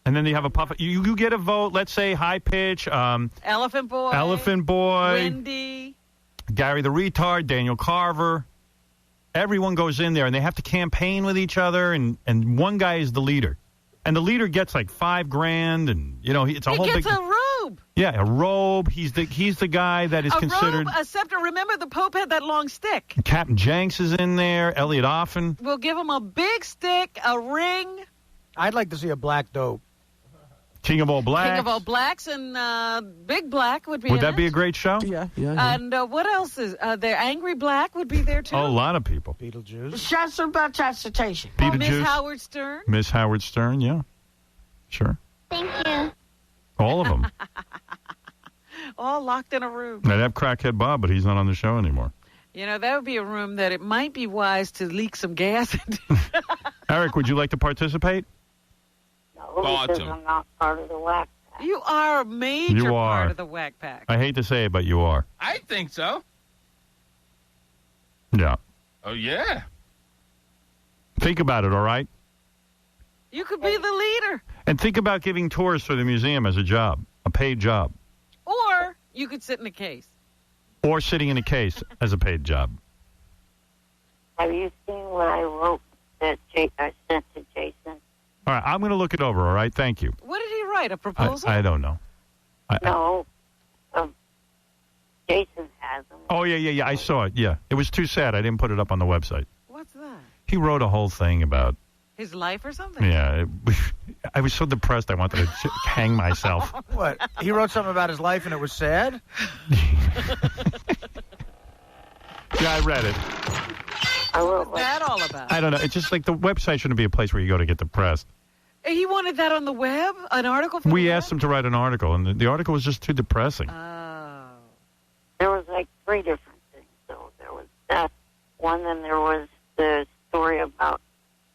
And then you have a puff. You get a vote, let's say high pitch. Elephant Boy. Elephant Boy. Wendy. Gary the Retard, Daniel Carver. Everyone goes in there, and they have to campaign with each other, and one guy is the leader. And the leader gets like $5,000, and, you know, it's a whole big... He gets a robe. Yeah, a robe. He's the guy that is considered... A robe, a scepter. Remember, the Pope had that long stick. Captain Jenks is in there. Elliot Offen. We'll give him a big stick, a ring. I'd like to see a black dope. King of all blacks. King of all blacks, and Big Black would be Would in that it. be a great show? Yeah. And what else is there? Angry Black would be there, too. Oh, a lot of people. Beetlejuice. Shots about transportation. Miss Howard Stern. Miss Howard Stern, yeah. Sure. Thank you. All of them. All locked in a room. They'd have Crackhead Bob, but he's not on the show anymore. You know, that would be a room that it might be wise to leak some gas into. Eric, would you like to participate? No, because I'm not part of the Whack Pack. You are a major You are. part of the Whack Pack. I hate to say it, but you are. I think so. Yeah. Oh, yeah. Think about it, all right? You could be the leader. And think about giving tours for the museum as a job, a paid job. Or you could sit in a case. Or sitting in a case as a paid job. Have you seen what I wrote that I sent to Jason? All right, I'm going to look it over, all right? Thank you. What did he write, a proposal? I don't know. No. Jason has them. Oh, yeah. I saw it, yeah. It was too sad. I didn't put it up on the website. What's that? He wrote a whole thing about... His life or something? Yeah. I was so depressed I wanted to hang myself. What? He wrote something about his life and it was sad? Yeah, I read it. What's that all about? I don't know. It's just like the website shouldn't be a place where you go to get depressed. He wanted that on the web, an article from We the asked him to write an article, and the article was just too depressing. There was like 3 different things. So there was that one, then there was the story about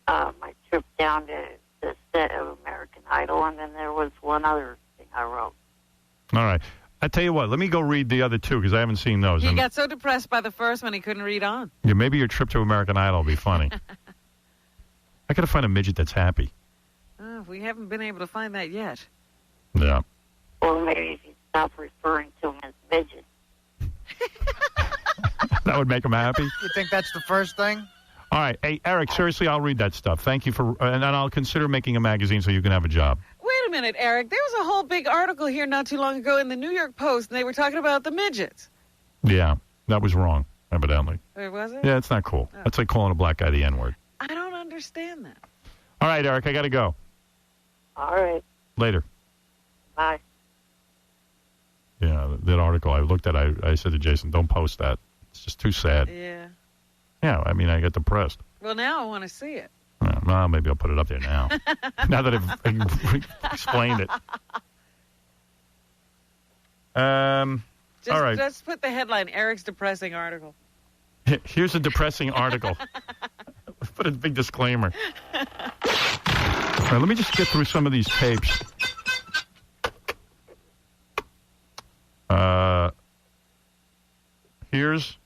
my trip down to the set of American Idol, and then there was one other thing I wrote. All right. I tell you what, let me go read the other 2 because I haven't seen those. He got so depressed by the first one he couldn't read on. Yeah, maybe your trip to American Idol will be funny. I got to find a midget that's happy. We haven't been able to find that yet. Yeah. Or maybe if you stop referring to him as midget. That would make him happy? You think that's the first thing? All right. Hey, Eric, seriously, I'll read that stuff. Thank you for... and I'll consider making a magazine so you can have a job. Wait a minute, Eric. There was a whole big article here not too long ago in the New York Post, and they were talking about the midgets. Yeah, that was wrong, evidently. Wait, was it? Yeah, it's not cool. That's like calling a black guy the N-word. I don't understand that. All right, Eric, I got to go. All right. Later. Bye. Yeah, that article I looked at, I said to Jason, don't post that. It's just too sad. Yeah. Yeah, I mean, I get depressed. Well, now I want to see it. Well, maybe I'll put it up there now. Now that I've explained it. All right. Just put the headline, Eric's depressing article. Here's a depressing article. Put a big disclaimer. All right, let me just get through some of these tapes. Here's...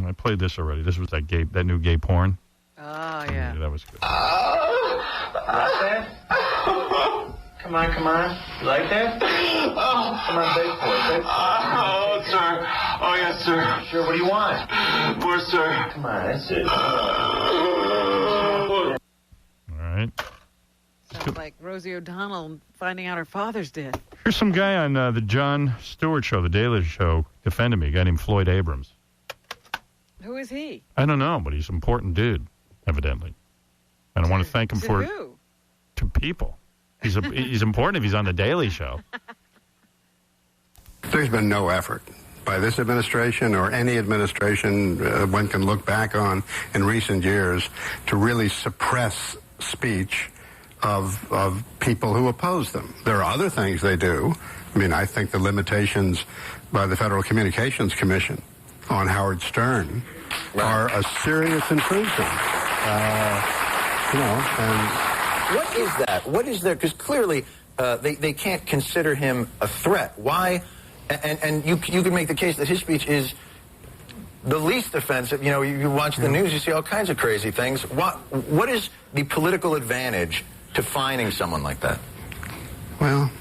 I played this already. This was that new gay porn. Oh, yeah. That was good. Like that? Come on. You like that? Come on, beg for it. Oh, sir. Oh, yes, sir. Sure, what do you want? More, sir. Come on, that's it. All right. Sounds like Rosie O'Donnell finding out her father's dead. Here's some guy on the Jon Stewart show, the Daily Show, defending me. A guy named Floyd Abrams. Who is he? I don't know, but he's an important dude, evidently. And I want to thank him for who? To people. He's important if he's on the Daily Show. There's been no effort by this administration or any administration one can look back on in recent years to really suppress speech of people who oppose them. There are other things they do. I mean, I think the limitations by the Federal Communications Commission on Howard Stern are a serious intrusion. And what is that? What is there? Because clearly they can't consider him a threat. Why? And you can make the case that his speech is the least offensive. You know, you watch the news, you see all kinds of crazy things. What is the political advantage to fining someone like that? Well,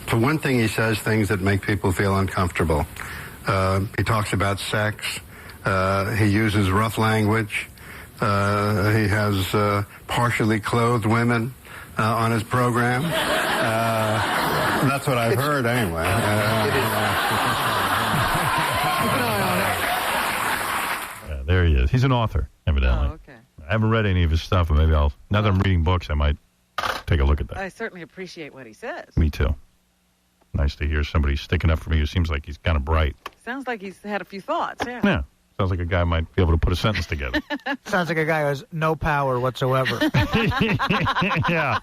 for one thing, he says things that make people feel uncomfortable. He talks about sex. He uses rough language. He has partially clothed women on his program. That's what I've heard, anyway. There he is. He's an author, evidently. Oh, okay. I haven't read any of his stuff, but maybe now that I'm reading books, I might take a look at that. I certainly appreciate what he says. Me too. Nice to hear somebody sticking up for me who seems like he's kind of bright. Sounds like he's had a few thoughts, yeah. Yeah. Sounds like a guy might be able to put a sentence together. Sounds like a guy who has no power whatsoever. Yeah.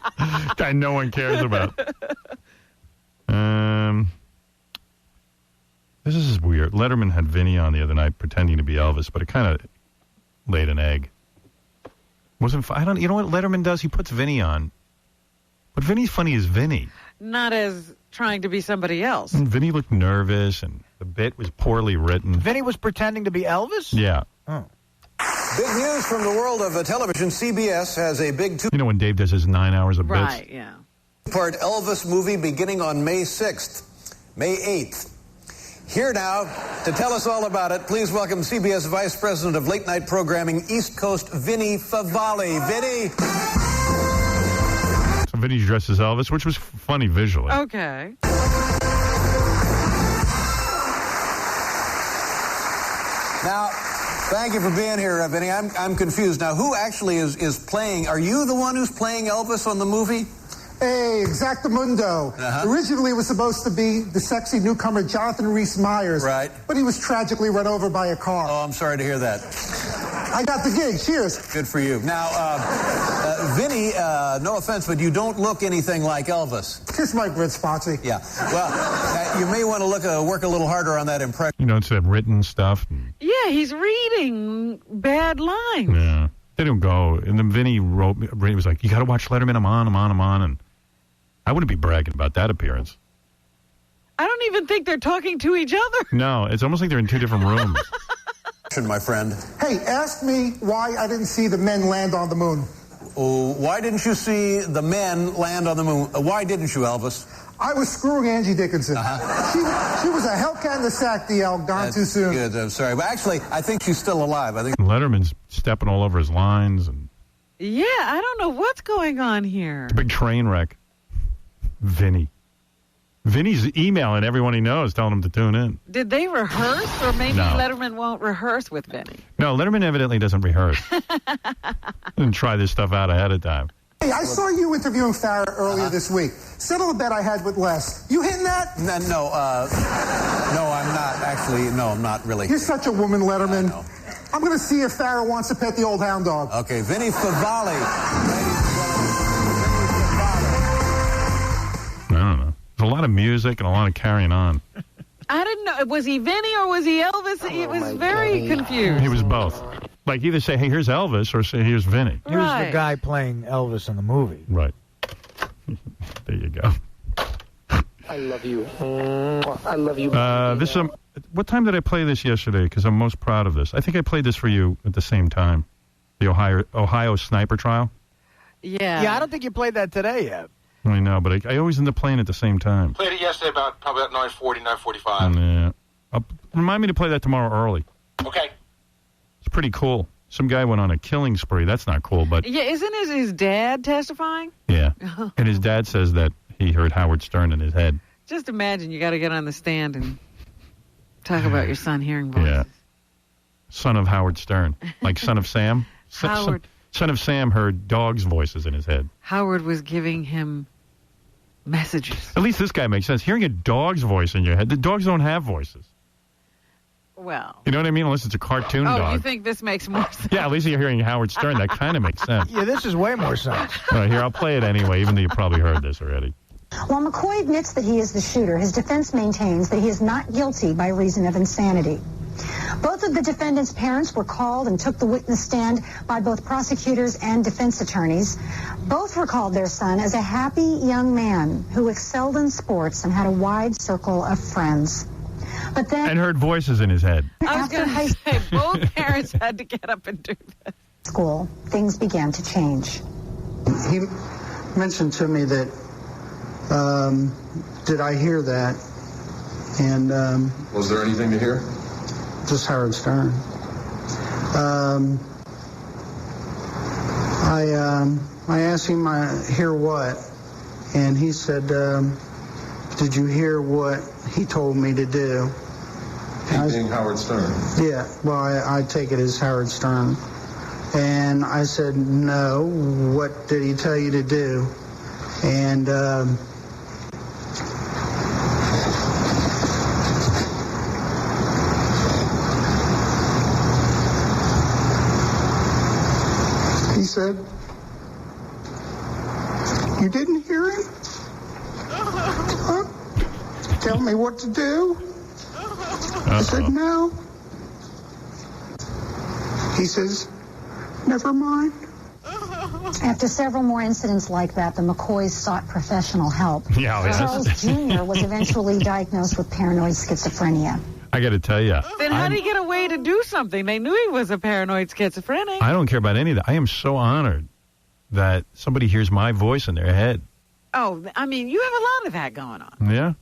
Guy no one cares about. This is weird. Letterman had Vinny on the other night pretending to be Elvis, but it kind of laid an egg. You know what Letterman does? He puts Vinny on. But Vinny's funny as Vinny. Not as trying to be somebody else. And Vinny looked nervous, and the bit was poorly written. Vinny was pretending to be Elvis? Yeah. Oh. Big news from the world of television. CBS has a big You know when Dave does his 9 hours of bits? Right, yeah. two-part Elvis movie beginning on May 6th, May 8th. Here now to tell us all about it, please welcome CBS Vice President of Late Night Programming, East Coast, Vinny Favale. Vinny. So Vinny's dressed as Elvis, which was funny visually. Okay. Now, thank you for being here, Vinny. I'm confused. Now, who actually is playing? Are you the one who's playing Elvis on the movie? Hey, Exactamundo. Originally, it was supposed to be the sexy newcomer Jonathan Rhys Meyers. Right. But he was tragically run over by a car. Oh, I'm sorry to hear that. I got the gig. Cheers. Good for you. Now, Vinny no offense, but you don't look anything like Elvis. Kiss my grits, Potsy. Yeah. Well, you may want to work a little harder on that impression. You know, it's written stuff. Yeah, he's reading bad lines. Yeah. They don't go. And then Vinny was like, you got to watch Letterman. I'm on. And I wouldn't be bragging about that appearance. I don't even think they're talking to each other. No, it's almost like they're in two different rooms. My friend. Hey, ask me why I didn't see the men land on the moon. Oh, why didn't you see the men land on the moon? Why didn't you, Elvis? I was screwing Angie Dickinson. She was a Hellcat in the sack, the elk, gone too soon. Good, I'm sorry. But actually, I think she's still alive. I think Letterman's stepping all over his lines. And yeah, I don't know what's going on here. it's a big train wreck. Vinny's emailing everyone he knows, telling them to tune in. Did they rehearse, or maybe No. Letterman won't rehearse with Vinny? No, Letterman evidently doesn't rehearse. And try this stuff out ahead of time. Hey, I saw you interviewing Farrah earlier this week. Settle a bet I had with Les. You hitting that? No, I'm not. Actually, no, I'm not really. You're such a woman, Letterman. I'm going to see if Farrah wants to pet the old hound dog. Okay, Vinny Favale. I don't know. There's a lot of music and a lot of carrying on. I didn't know. Was he Vinny or was he Elvis? It was very confused. He was both. Like either say, hey, here's Elvis, or say, here's Vinny. He was the guy playing Elvis in the movie. Right. There you go. I love you. I love you. What time did I play this yesterday? Because I'm most proud of this. I think I played this for you at the same time. The Ohio sniper trial. Yeah. Yeah, I don't think you played that today yet. I know, but I always end up playing at the same time. Played it yesterday probably about 9:40, 9:45. Yeah. Remind me to play that tomorrow early. Okay. It's pretty cool. Some guy went on a killing spree. That's not cool, but Yeah, isn't his dad testifying? yeah. And his dad says that he heard Howard Stern in his head. Just imagine you got to get on the stand and talk about your son hearing voices. Yeah. Son of Howard Stern. Like Son of Sam? Howard. Son of Sam heard dogs' voices in his head. Howard was giving him messages. At least this guy makes sense. Hearing a dog's voice in your head. The dogs don't have voices. Well. You know what I mean? Unless it's a cartoon Oh, dog. you think this makes more sense? Yeah, at least you're hearing Howard Stern. That kind of makes sense. Yeah, this is way more sense. All right, here, I'll play it anyway, even though you probably heard this already. While McCoy admits that he is the shooter, his defense maintains that he is not guilty by reason of insanity. Both of the defendants' parents were called and took the witness stand by both prosecutors and defense attorneys. Both recalled their son as a happy young man who excelled in sports and had a wide circle of friends. But then, And heard voices in his head. I was going to say, both parents had to get up and do this. school, things began to change. He mentioned to me that, did I hear that? And was there anything to hear? Just Howard Stern. I asked him, hear what? And he said, did you hear what he told me to do? He being Howard Stern. Yeah, well, I take it as Howard Stern. And I said, no, what did he tell you to do? And he said, you didn't hear him? Huh? Tell me what to do? I said, no. He says, never mind. After several more incidents like that, the McCoys sought professional help. Yeah, Charles Jr. was eventually diagnosed with paranoid schizophrenia. I got to tell you. Then how did he get away to do something? They knew he was a paranoid schizophrenic. I don't care about any of that. I am so honored that somebody hears my voice in their head. Oh, I mean, you have a lot of that going on. Yeah?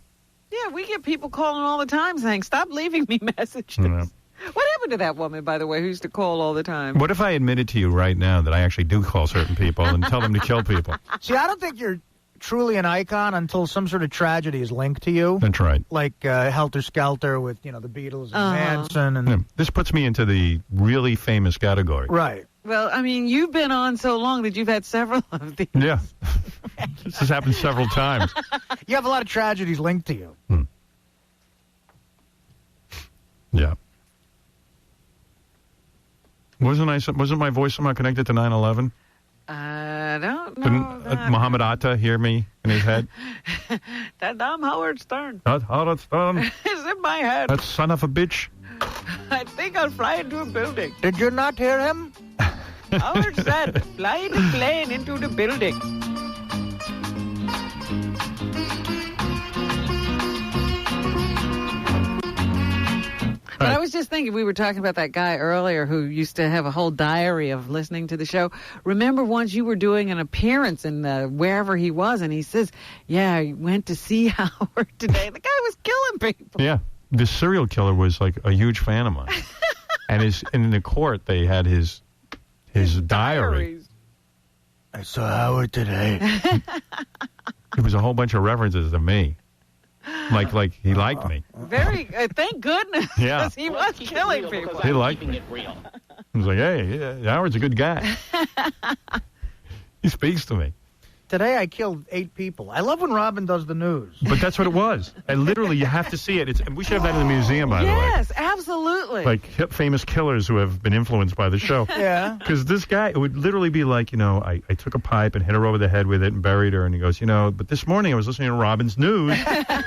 Yeah, we get people calling all the time saying, stop leaving me messages. Yeah. What happened to that woman, by the way, who used to call all the time? What if I admitted to you right now that I actually do call certain people and tell them to kill people? See, I don't think you're truly an icon until some sort of tragedy is linked to you. That's right. Like Helter Skelter with, the Beatles and Manson. And Yeah. This puts me into the really famous category. Right. Well, I mean, you've been on so long that you've had several of these. Yeah. This has happened several times. You have a lot of tragedies linked to you. Yeah. Wasn't my voice somehow connected to 9/11? I don't know. Didn't Muhammad Atta hear me in his head? That damn Howard Stern. That Howard Stern. It's in my head. That son of a bitch. I think I'll fly into a building. Did you not hear him? Howard said, fly the plane into the building. But I was just thinking, we were talking about that guy earlier who used to have a whole diary of listening to the show. Remember once you were doing an appearance in wherever he was, and he says, yeah, I went to see Howard today. The guy was killing people. Yeah. The serial killer was like a huge fan of mine. And in the court, they had his diary. I saw Howard today. It was a whole bunch of references to me. Like he liked me. Very, thank goodness. Yeah. He was killing people. He liked me. He was like, hey, Howard's a good guy. He speaks to me. Today I killed 8 people. I love when Robin does the news. But that's what it was. And literally, you have to see it. We should have that in the museum, by the way. Yes, absolutely. Like famous killers who have been influenced by the show. Yeah. Because this guy, it would literally be like, I took a pipe and hit her over the head with it and buried her. And he goes, but this morning I was listening to Robin's news.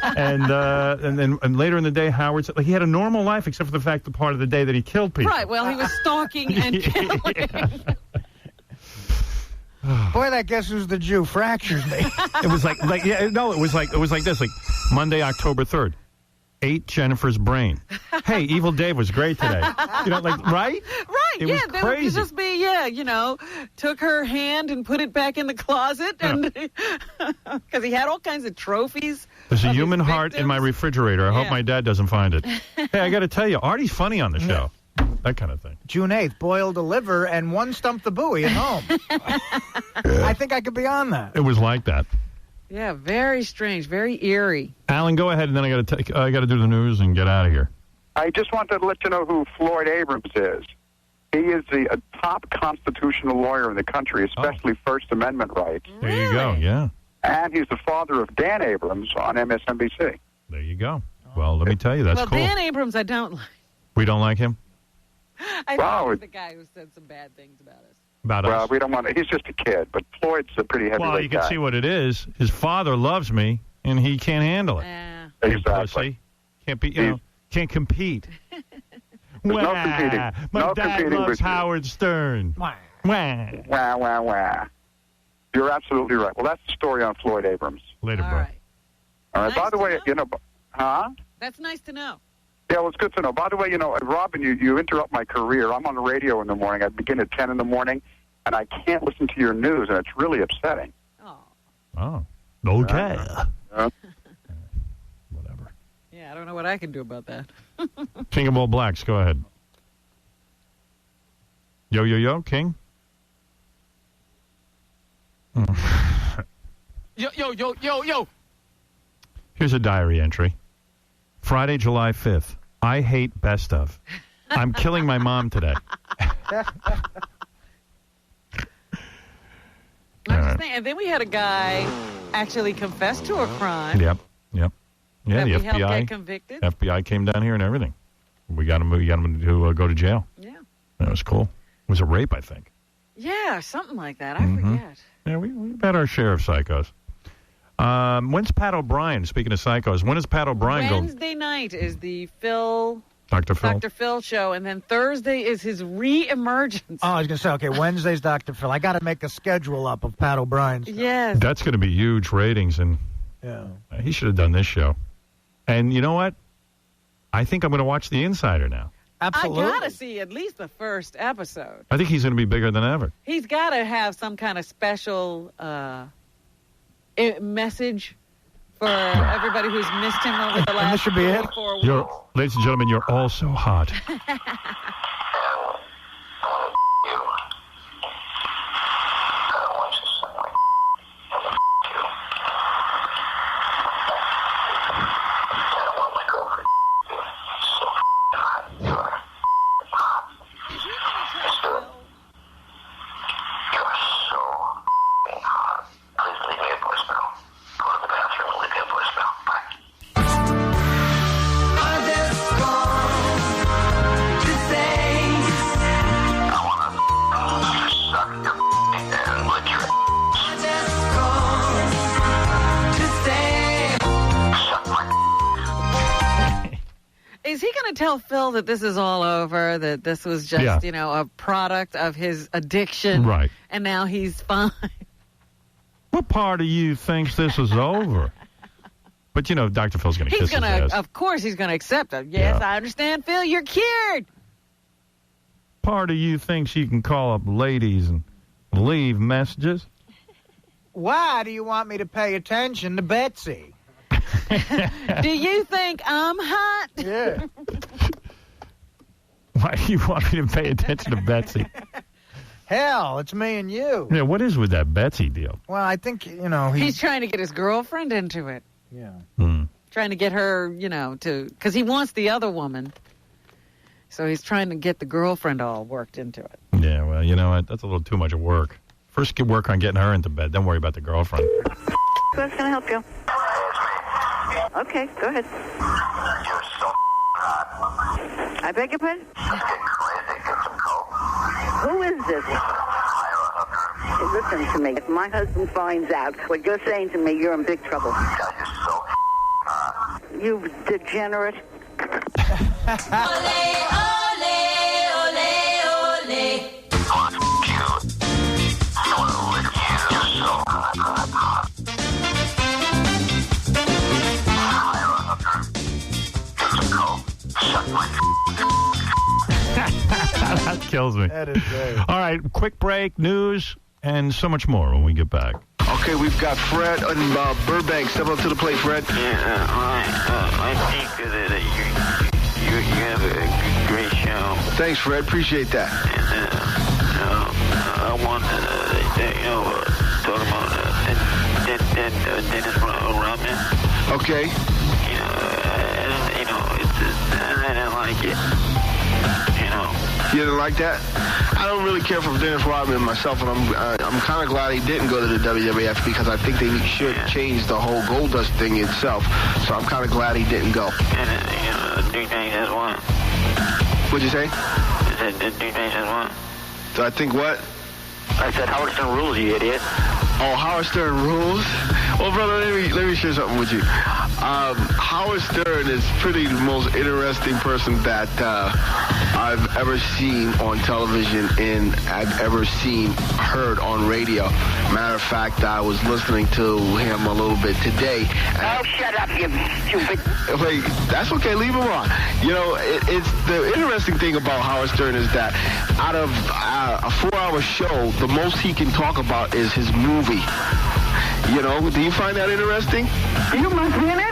and later in the day, Howard said, he had a normal life except for the fact the part of the day that he killed people. Right, well, he was stalking and killing. Boy, that Guess Who's the Jew fractures me. It was it was like this, like Monday, October 3rd. Ate Jennifer's brain. Hey, Evil Dave was great today. Right? Right, It yeah. was There crazy. would just be, took her hand and put it back in the closet. And because he had all kinds of trophies. There's a human heart in my refrigerator. I hope Yeah. my dad doesn't find it. Hey, I got to tell you, Artie's funny on the show. That kind of thing. June 8th, boiled a liver and one stumped the buoy at home. I think I could be on that. It was like that. Yeah, very strange, very eerie. Alan, go ahead, and then I got to do the news and get out of here. I just wanted to let you know who Floyd Abrams is. He is a top constitutional lawyer in the country, especially First Amendment rights. There you go, yeah. And he's the father of Dan Abrams on MSNBC. There you go. Well, let me tell you, that's cool. Dan Abrams, I don't like. We don't like him? I think he's the guy who said some bad things about us. About us? Well, we don't want to. He's just a kid, but Floyd's a pretty heavyweight guy. Well, you can see what it is. His father loves me, and he can't handle it. Exactly. Can't be, can't compete. There's no competing. My No dad competing loves with you. Howard Stern. Wah. Wah. You're absolutely right. Well, that's the story on Floyd Abrams. Later, bro. All right. By the way, huh? That's nice to know. Yeah, well, it's good to know. By the way, Robin, you interrupt my career. I'm on the radio in the morning. I begin at 10 in the morning, and I can't listen to your news, and it's really upsetting. Oh, okay. Whatever. Yeah, I don't know what I can do about that. King of All Blacks, go ahead. Yo, King? Yo. Here's a diary entry. Friday, July 5th. I hate best of. I'm killing my mom today. And then we had a guy actually confess to a crime. Yep. Yeah, That the we helped FBI. get convicted. FBI came down here and everything. We got him to go to jail. Yeah. That was cool. It was a rape, I think. Yeah, something like that. I forget. Yeah, we've had our share of psychos. When's Pat O'Brien? Speaking of psychos, when is Pat O'Brien going? Wednesday night is the Dr. Phil? Dr. Phil show, and then Thursday is his re-emergence. Oh, I was going to say, okay, Wednesday's Dr. Phil. I got to make a schedule up of Pat O'Brien's. Yes. That's going to be huge ratings, and he should have done this show. And you know what? I think I'm going to watch The Insider now. Absolutely. I got to see at least the first episode. I think he's going to be bigger than ever. He's got to have some kind of special message for everybody who's missed him over the last 4 weeks. Ladies and gentlemen, you're all so hot. I just want to say tell Phil that this is all over, that this was just, a product of his addiction. Right. And now he's fine. What part of you thinks this is over? But, Dr. Phil's going to kiss his ass. Of course he's going to accept it. Yes, I understand, Phil. You're cured. Part of you thinks you can call up ladies and leave messages? Why do you want me to pay attention to Betsy? Do you think I'm hot? Yeah. Why do you want me to pay attention to Betsy? Hell, it's me and you. Yeah, what is with that Betsy deal? Well, I think, he's trying to get his girlfriend into it. Yeah. Trying to get her, because he wants the other woman. So he's trying to get the girlfriend all worked into it. Yeah, well, you know what? That's a little too much work. First, work on getting her into bed. Don't worry about the girlfriend. Who's going to help you? Okay, go ahead. You're so hot. I beg your pardon? Who is this? Listen to me. If my husband finds out what you're saying to me, you're in big trouble. You degenerate. Ole, ole, ole, ole. That kills me. That is great. All right, quick break, news, and so much more when we get back. Okay, we've got Fred and Burbank. Step up to the plate, Fred. Yeah, I think that you have a great show. Thanks, Fred. Appreciate that. And I want to talk about Dennis Rodman. Okay. I didn't like it. You didn't like that? I don't really care for Dennis Rodman myself, and I'm kind of glad he didn't go to the WWF because I think they should change the whole Goldust thing itself. So I'm kind of glad he didn't go. And do you think that's what? What'd you say? Do you think that's what? So I think what? I said Howard Stern rules, you idiot. Oh, Howard Stern rules? Well, brother, let me share something with you. Howard Stern is pretty the most interesting person that I've ever seen on television and I've ever heard on radio. Matter of fact, I was listening to him a little bit today. Oh, shut up, you stupid. Wait, that's okay. Leave him on. It's the interesting thing about Howard Stern is that out of a 4-hour show, the most he can talk about is his movie. Do you find that interesting? You must be an idiot.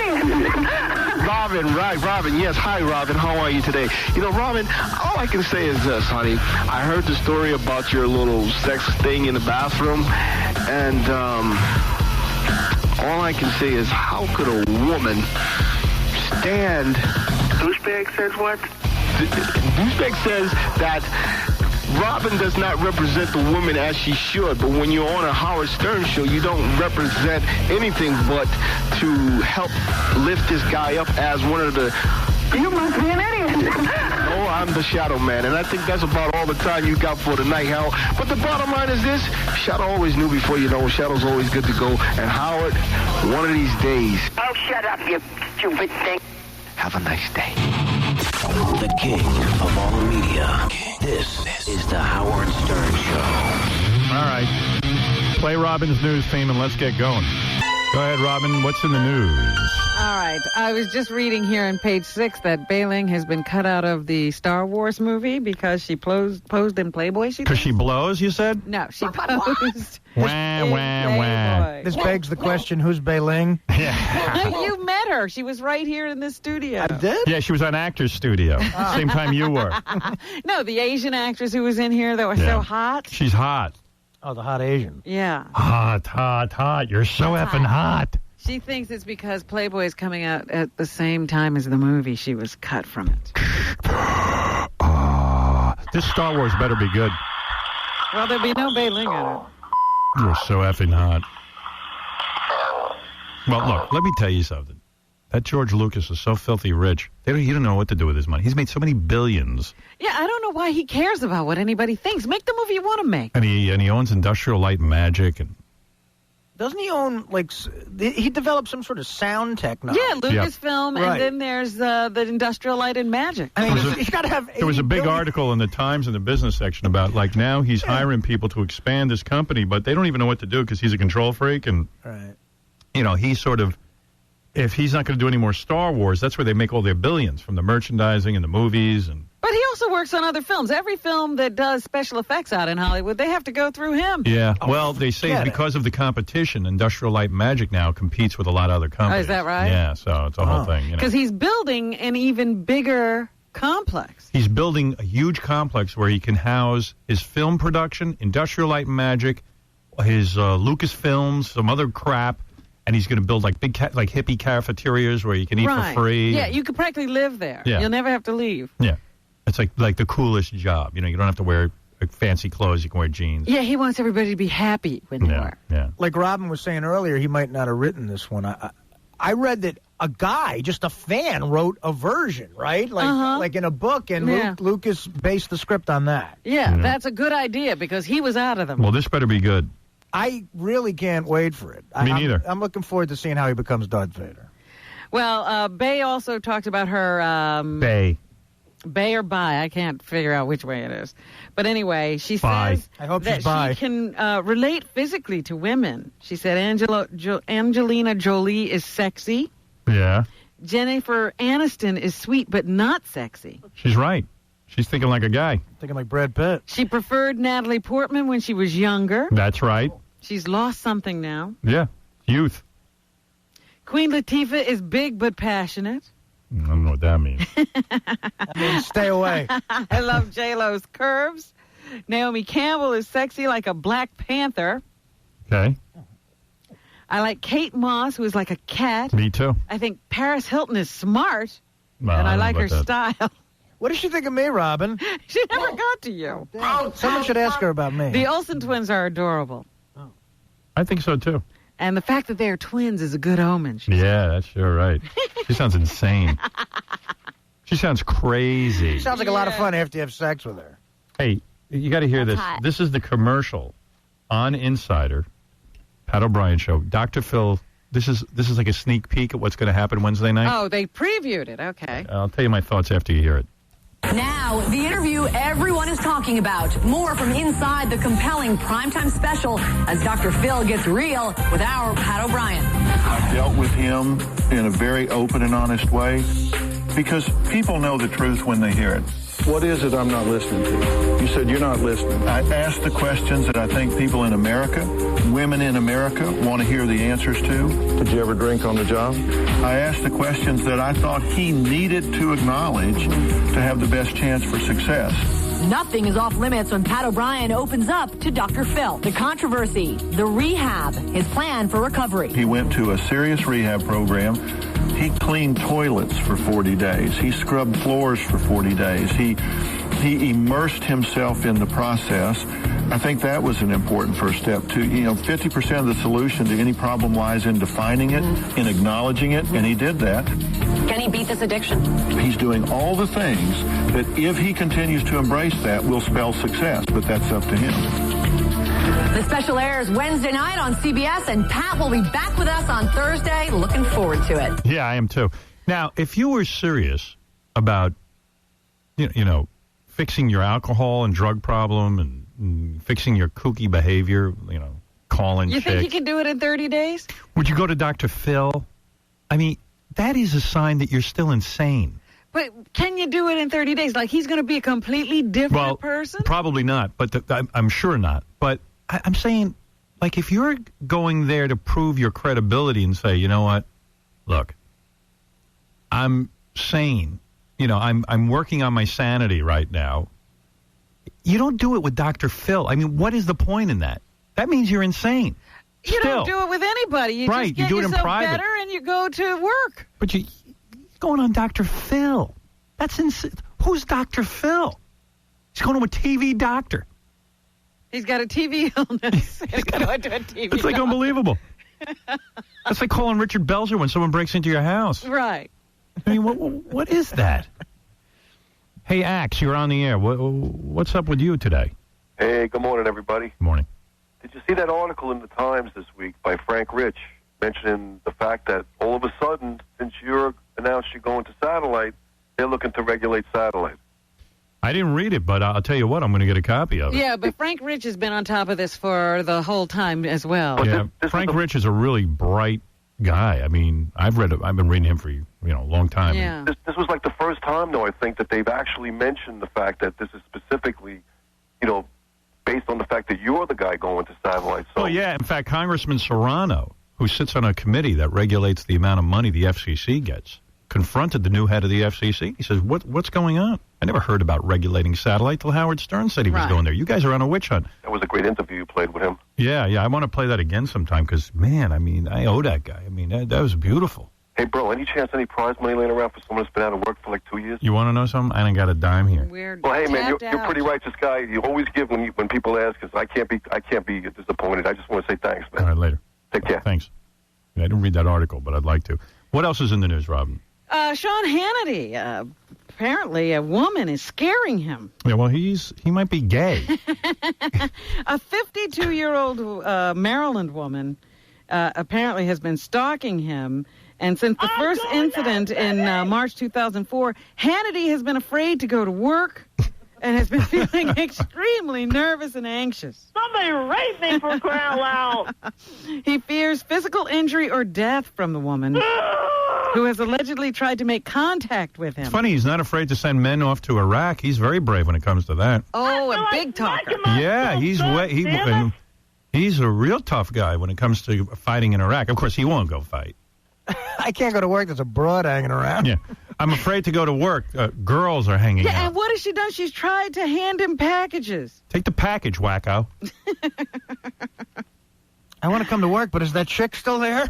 Robin, right, Robin. Yes, hi, Robin. How are you today? Robin, all I can say is this, honey. I heard the story about your little sex thing in the bathroom, and all I can say is how could a woman stand... Douchebag says what? Douchebag says that Robin does not represent the woman as she should, but when you're on a Howard Stern show, you don't represent anything but to help lift this guy up as one of the... You must be an idiot. Oh, I'm the Shadow Man, and I think that's about all the time you got for tonight, Hal. But the bottom line is this, Shadow always knew before you know. Shadow's always good to go, and Howard, one of these days... Oh, shut up, you stupid thing. Have a nice day. The king of all media. This is the Howard Stern Show. All right. Play Robin's news theme and let's get going. Go ahead, Robin. What's in the news? All right. I was just reading here on page 6 that Bailing has been cut out of the Star Wars movie because she posed in Playboy. Because she blows, you said? No, she posed. Wah, wah, wah. This begs the question, who's Bailing? Yeah. You met her. She was right here in the studio. I did? Yeah, she was on Actors Studio. Same time you were. No, the Asian actress who was in here that was so hot. She's hot. Oh, the hot Asian. Yeah. Hot, hot, hot. You're so effing hot. She thinks it's because Playboy is coming out at the same time as the movie. She was cut from it. This Star Wars better be good. Well, there'll be no Bailing in it. You're so effing hot. Well, look, let me tell you something. That George Lucas is so filthy rich. He don't know what to do with his money. He's made so many billions. Yeah, I don't know why he cares about what anybody thinks. Make the movie you want to make. And he owns Industrial Light and Magic. And Doesn't he own, like, he developed some sort of sound technology? Yeah, Lucasfilm, and then there's the Industrial Light and Magic. I mean, he's got to have. There was a big article in the Times in the business section about, like, now he's hiring people to expand his company, but they don't even know what to do because he's a control freak. And, you know, he's sort of, if he's not going to do any more Star Wars, that's where they make all their billions, from the merchandising and the movies. But he also works on other films. Every film that does special effects out in Hollywood, they have to go through him. Yeah, well, they say because of the competition, Industrial Light and Magic now competes with a lot of other companies. Oh, is that right? Yeah, so it's a whole thing. Because he's building an even bigger complex. He's building a huge complex where he can house his film production, Industrial Light and Magic, his Lucasfilms, some other crap, and he's going to build like big, like hippie cafeterias where you can eat for free. Yeah, you could practically live there. Yeah. You'll never have to leave. Yeah. It's like the coolest job. You know, you don't have to wear fancy clothes. You can wear jeans. Yeah, he wants everybody to be happy when they work. Yeah. Like Robin was saying earlier, he might not have written this one. I read that a guy, just a fan, wrote a version, right? Like in a book, and Lucas based the script on that. Yeah, that's a good idea because he was out of them. Well, this better be good. I really can't wait for it. Me neither. I'm looking forward to seeing how he becomes Darth Vader. Well, Bay also talked about her... Bay or bi, I can't figure out which way it is. But anyway, she says that she can relate physically to women. She said Angelina Jolie is sexy. Yeah. Jennifer Aniston is sweet but not sexy. She's right. She's thinking like a guy. Thinking like Brad Pitt. She preferred Natalie Portman when she was younger. That's right. She's lost something now. Yeah. Youth. Queen Latifah is big but passionate. I don't know what that means. I mean, stay away. I love J-Lo's curves. Naomi Campbell is sexy like a Black Panther. Okay. I like Kate Moss, who is like a cat. Me too. I think Paris Hilton is smart, well, and I don't like know her about style. What does she think of me, Robin? She never got to you. Someone should ask her about me. The Olsen twins are adorable. I think so, too. And the fact that they're twins is a good omen. Yeah, that's sure right. She sounds insane. She sounds crazy. Sounds like a lot of fun after you have sex with her. Hey, you got to hear this. hot. This is the commercial on Insider, Pat O'Brien Show. Dr. Phil, this is like a sneak peek at what's going to happen Wednesday night. Oh, they previewed it. Okay. I'll tell you my thoughts after you hear it. Now, the interview everyone is talking about. More from inside the compelling primetime special as Dr. Phil gets real with our Pat O'Brien. I've dealt with him in a very open and honest way because people know the truth when they hear it. What is it I'm not listening to? You said you're not listening. I asked the questions that I think people in America, women in America, want to hear the answers to. Did you ever drink on the job? I asked the questions that I thought he needed to acknowledge to have the best chance for success. Nothing is off limits when Pat O'Brien opens up to Dr. Phil. The controversy, the rehab, his plan for recovery. He went to a serious rehab program. He cleaned toilets for 40 days. He scrubbed floors for 40 days. He immersed himself in the process. I think that was an important first step, too. 50% of the solution to any problem lies in defining it, in acknowledging it, and he did that. Can he beat this addiction? He's doing all the things that, if he continues to embrace that, will spell success, but that's up to him. The special airs Wednesday night on CBS, and Pat will be back with us on Thursday. Looking forward to it. Yeah, I am too. Now, if you were serious about, fixing your alcohol and drug problem and fixing your kooky behavior, calling You think you can do it in 30 days? Would you go to Dr. Phil? I mean, that is a sign that you're still insane. But can you do it in 30 days? Like, he's going to be a completely different person? Probably not, but I'm sure not. But I'm saying, like, if you're going there to prove your credibility and say, you know what, look, I'm sane. I'm working on my sanity right now. You don't do it with Dr. Phil. I mean, what is the point in that? That means you're insane. You don't do it with anybody. You just get you do it in yourself private. better and you go to work. But you're going on Dr. Phil. That's insane. Who's Dr. Phil? He's going to a TV doctor. He's got a TV illness. He's going to a TV It's like unbelievable. That's like calling Richard Belzer when someone breaks into your house. Right. I mean, what is that? Hey, Axe, you're on the air. What's up with you today? Hey, good morning, everybody. Good morning. Did you see that article in the Times this week by Frank Rich mentioning the fact that all of a sudden, since you're announced you're going to satellite, they're looking to regulate satellite? I didn't read it, but I'll tell you what, I'm going to get a copy of it. Yeah, but Frank Rich has been on top of this for the whole time as well. Yeah, Frank Rich is a really bright guy. I mean, I've been reading him for a long time. Yeah. This was like the first time, though, I think, that they've actually mentioned the fact that this is specifically, based on the fact that you're the guy going to satellite. So, well, yeah. In fact, Congressman Serrano, who sits on a committee that regulates the amount of money the FCC gets, confronted the new head of the FCC. He says, what's going on? I never heard about regulating satellite till Howard Stern said he was going there. You guys are on a witch hunt. That was a great interview you played with him. Yeah. I want to play that again sometime because, man, I mean, I owe that guy. I mean, that was beautiful. Hey, bro, any chance any prize money laying around for someone that's been out of work for like 2 years? You want to know something? I ain't got a dime here. Well, hey, man, you're a pretty righteous guy. You always give when people ask, because I can't be disappointed. I just want to say thanks, man. All right, later. Take care. Thanks. I didn't read that article, but I'd like to. What else is in the news, Robin? Sean Hannity, apparently a woman is scaring him. Yeah, well, he might be gay. A 52-year-old Maryland woman apparently has been stalking him. And since the first incident in March 2004, Hannity has been afraid to go to work and has been feeling extremely nervous and anxious. Somebody rape me for crying out loud. He fears physical injury or death from the woman who has allegedly tried to make contact with him. It's funny, he's not afraid to send men off to Iraq. He's very brave when it comes to that. Oh, a big talker. Yeah, he's a real tough guy when it comes to fighting in Iraq. Of course, he won't go fight. I can't go to work. There's a broad hanging around. Yeah. I'm afraid to go to work. Girls are hanging out. Yeah, and what has she done? She's tried to hand him packages. Take the package, wacko. I want to come to work, but is that chick still there?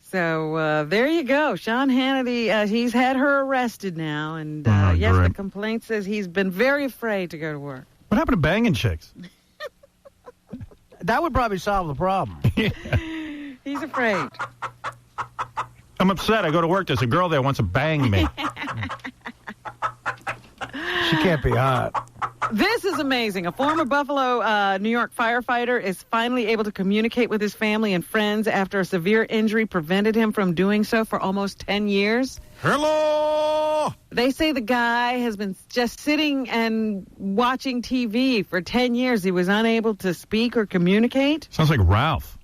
So there you go. Sean Hannity, he's had her arrested now. And yes, the complaint says he's been very afraid to go to work. What happened to banging chicks? That would probably solve the problem. Yeah. He's afraid. I'm upset. I go to work. There's a girl there who wants to bang me. She can't be hot. This is amazing. A former Buffalo, New York firefighter is finally able to communicate with his family and friends after a severe injury prevented him from doing so for almost 10 years. Hello! They say the guy has been just sitting and watching TV for 10 years. He was unable to speak or communicate. Sounds like Ralph.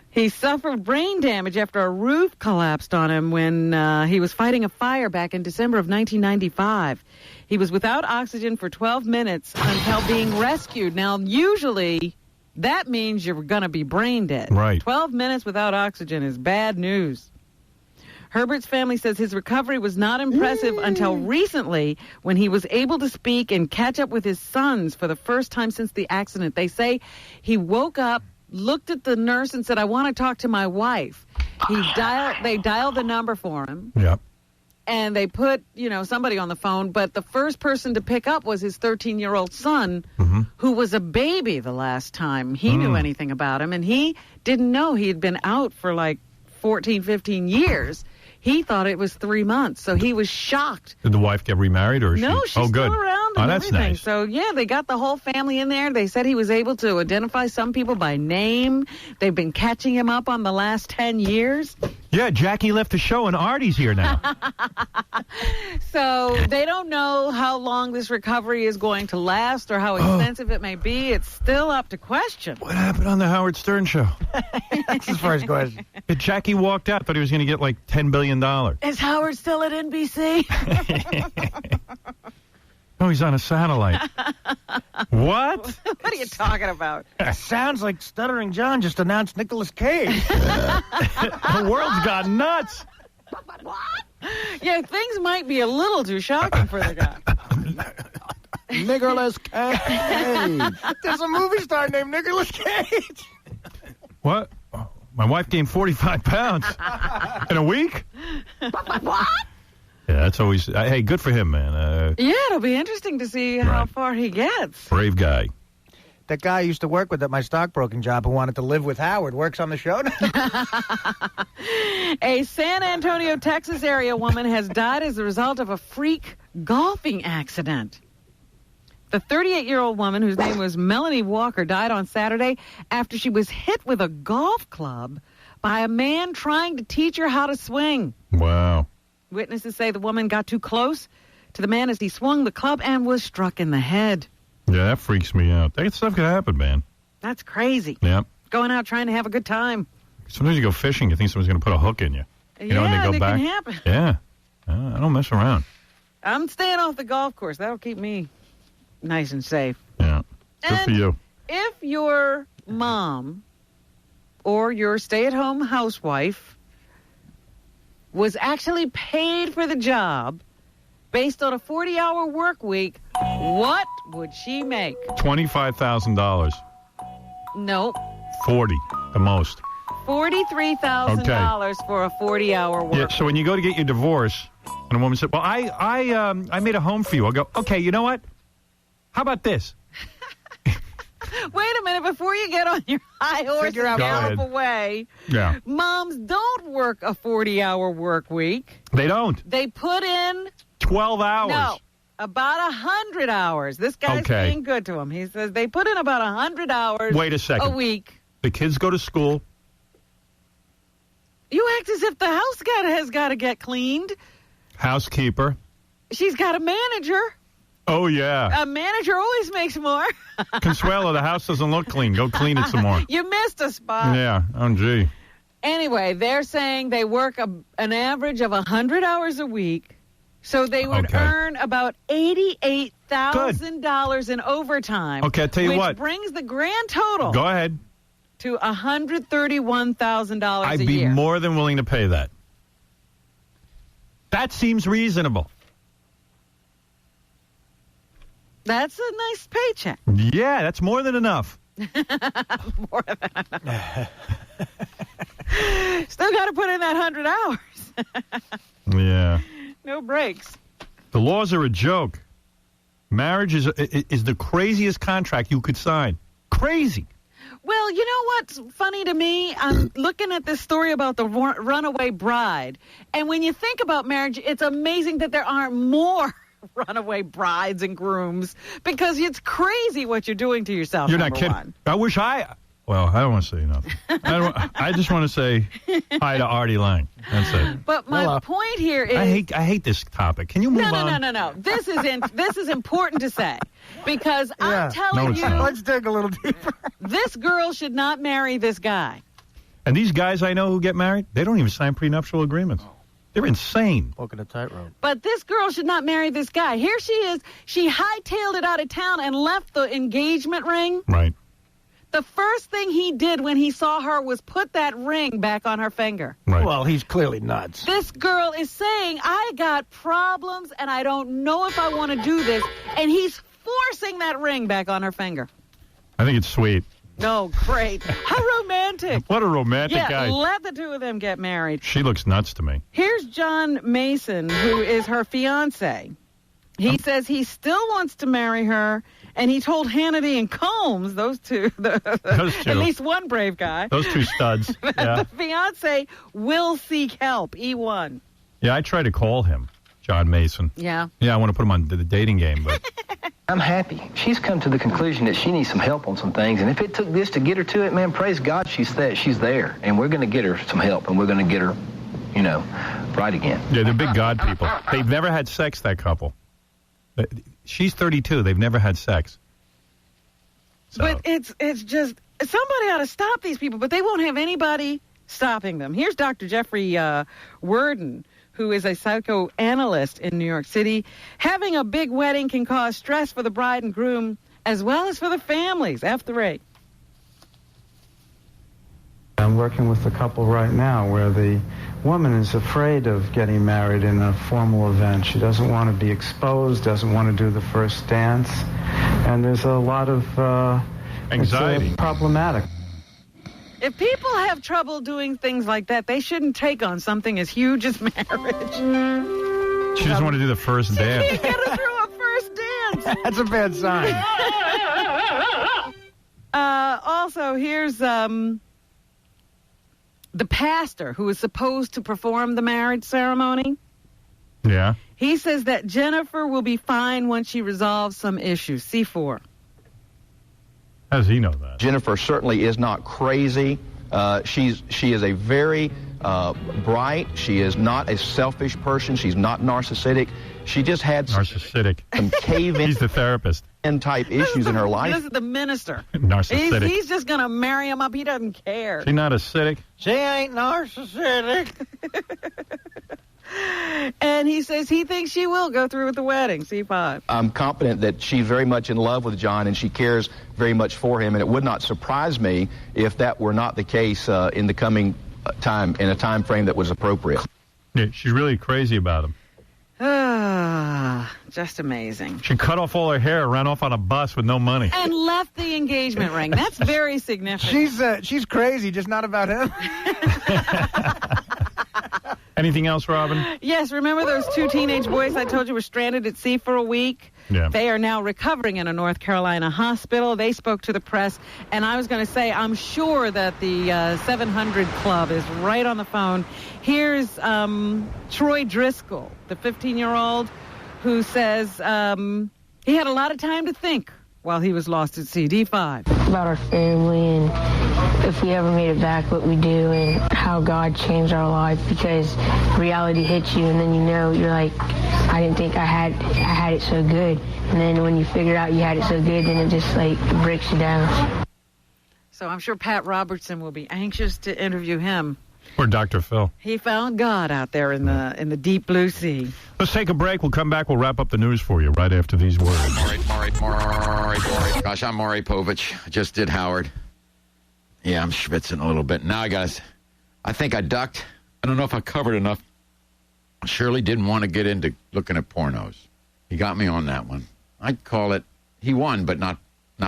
He suffered brain damage after a roof collapsed on him when he was fighting a fire back in December of 1995. He was without oxygen for 12 minutes until being rescued. Now, usually that means you're going to be brain dead. Right. 12 minutes without oxygen is bad news. Herbert's family says his recovery was not impressive until recently when he was able to speak and catch up with his sons for the first time since the accident. They say he woke up, looked at the nurse and said, "I want to talk to my wife." They dialed the number for him. Yep. And they put, somebody on the phone, but the first person to pick up was his 13-year-old son, who was a baby the last time he knew anything about him, and he didn't know he had been out for like 14, 15 years. He thought it was 3 months, so he was shocked. Did the wife get remarried, or no? She's still around. And that's everything. Nice. So yeah, they got the whole family in there. They said he was able to identify some people by name. They've been catching him up on the last 10 years. Yeah, Jackie left the show, and Artie's here now. So they don't know how long this recovery is going to last or how expensive it may be. It's still up to question. What happened on the Howard Stern show? That's his first question. Jackie walked out, thought he was going to get like $10 billion. Is Howard still at NBC? No, he's on a satellite. What? What are you talking about? Sounds like Stuttering John just announced Nicolas Cage. The world's gone nuts. What? Yeah, things might be a little too shocking for the guy. Nicolas Cage. There's a movie star named Nicolas Cage. What? My wife gained 45 pounds in a week? What? Yeah, that's always... hey, good for him, man. Yeah, it'll be interesting to see how far he gets. Brave guy. That guy I used to work with at my stockbroking job who wanted to live with Howard works on the show now. A San Antonio, Texas area woman has died as a result of a freak golfing accident. The 38-year-old woman, whose name was Melanie Walker, died on Saturday after she was hit with a golf club by a man trying to teach her how to swing. Wow. Witnesses say the woman got too close to the man as he swung the club and was struck in the head. Yeah, that freaks me out. That stuff could happen, man. That's crazy. Yeah. Going out trying to have a good time. Sometimes you go fishing, you think someone's going to put a hook in you. You know, and they go it back. can happen. Yeah. I don't mess around. I'm staying off the golf course. That'll keep me nice and safe. Yeah. Good for you. If your mom or your stay-at-home housewife was actually paid for the job based on a 40-hour work week, what would she make? $25,000. Nope. 40, the most. $43,000 for a 40-hour work. Yeah, so when you go to get your divorce, and a woman said, well, I made a home for you. I'll go, okay, you know what? How about this? Wait a minute, before you get on your high horse and gallop away, moms don't work a 40-hour work week. They don't. They put in 12 hours. No, about 100 hours. This guy's being good to them. He says they put in about 100 hours Wait a second. a week. The kids go to school. You act as if the house has got to get cleaned. Housekeeper. She's got a manager. Oh, yeah. A manager always makes more. Consuelo, the house doesn't look clean. Go clean it some more. You missed a spot. Yeah. Oh, gee. Anyway, they're saying they work an average of 100 hours a week, so they would earn about $88,000 in overtime. Okay, I'll tell you what. Which brings the grand total. Go ahead. To $131,000 I'd a be year. more than willing to pay that. That seems reasonable. That's a nice paycheck. Yeah, that's more than enough. More than enough. Still got to put in that 100 hours. Yeah. No breaks. The laws are a joke. Marriage is the craziest contract you could sign. Crazy. Well, you know what's funny to me? I'm looking at this story about the runaway bride. And when you think about marriage, it's amazing that there aren't more runaway brides and grooms, because it's crazy what you're doing to yourself. You're not kidding. One. I wish well, I don't want to say nothing. I just want to say hi to Artie Lang. That's it. But my point here is... I hate this topic. Can you move on? No. This is important to say, because I'm telling you... Let's dig a little deeper. This girl should not marry this guy. And these guys I know who get married, they don't even sign prenuptial agreements. They're insane. Walking a tightrope. But this girl should not marry this guy. Here she is. She hightailed it out of town and left the engagement ring. Right. The first thing he did when he saw her was put that ring back on her finger. Right. Well, he's clearly nuts. This girl is saying, I got problems and I don't know if I want to do this. And he's forcing that ring back on her finger. I think it's sweet. No, great. How romantic. What a romantic guy. Yeah, let the two of them get married. She looks nuts to me. Here's John Mason, who is her fiancé. He says he still wants to marry her, and he told Hannity and Combs, those two, at least one brave guy. Those two studs. Yeah. The fiancé will seek help, E1. Yeah, I tried to call him, John Mason. Yeah. Yeah, I want to put him on the dating game, but... I'm happy. She's come to the conclusion that she needs some help on some things, and if it took this to get her to it, man, praise God she's there, and we're going to get her some help, and we're going to get her, right again. Yeah, they're big God people. They've never had sex, that couple. She's 32. They've never had sex. So. But it's just, somebody ought to stop these people, but they won't have anybody stopping them. Here's Dr. Jeffrey Worden, who is a psychoanalyst in New York City. Having a big wedding can cause stress for the bride and groom as well as for the families. F3. I'm working with a couple right now where the woman is afraid of getting married in a formal event. She doesn't want to be exposed, doesn't want to do the first dance, and there's a lot of anxiety. It's problematic. If people have trouble doing things like that, they shouldn't take on something as huge as marriage. She doesn't want to do the first dance. She can't get her through a first dance. That's a bad sign. Also, here's the pastor who is supposed to perform the marriage ceremony. Yeah. He says that Jennifer will be fine once she resolves some issues. C4. How does he know that? Jennifer certainly is not crazy. She is a very bright. She is not a selfish person. She's not narcissistic. She just had some cave-in. He's the therapist. Type issues in her life. This is the minister. Narcissistic. He's just going to marry him up. He doesn't care. She not acidic? She ain't narcissistic. And he says he thinks she will go through with the wedding. C5. I'm confident that she's very much in love with John and she cares very much for him. And it would not surprise me if that were not the case in the coming time, in a time frame that was appropriate. Yeah, she's really crazy about him. Just amazing. She cut off all her hair, ran off on a bus with no money. And left the engagement ring. That's very significant. She's crazy, just not about him. Anything else, Robin? Yes, remember those 2 teenage boys I told you were stranded at sea for a week? Yeah. They are now recovering in a North Carolina hospital. They spoke to the press, and I was going to say, I'm sure that the 700 Club is right on the phone. Here's Troy Driscoll, the 15-year-old, who says he had a lot of time to think while he was lost at sea. D5. About our family and if we ever made it back, what we do and how God changed our life, because reality hits you and then you're like, I didn't think I had it so good. And then when you figure out you had it so good, then it just like breaks you down. So I'm sure Pat Robertson will be anxious to interview him. Or Dr. Phil. He found God out there in the deep blue sea. Let's take a break. We'll come back. We'll wrap up the news for you right after these words. Maury. Gosh, I'm Maury Povich. I just did Howard. Yeah, I'm schwitzing a little bit. Now, guys, I think I ducked. I don't know if I covered enough. Shirley didn't want to get into looking at pornos. He got me on that one. I'd call it, he won, but not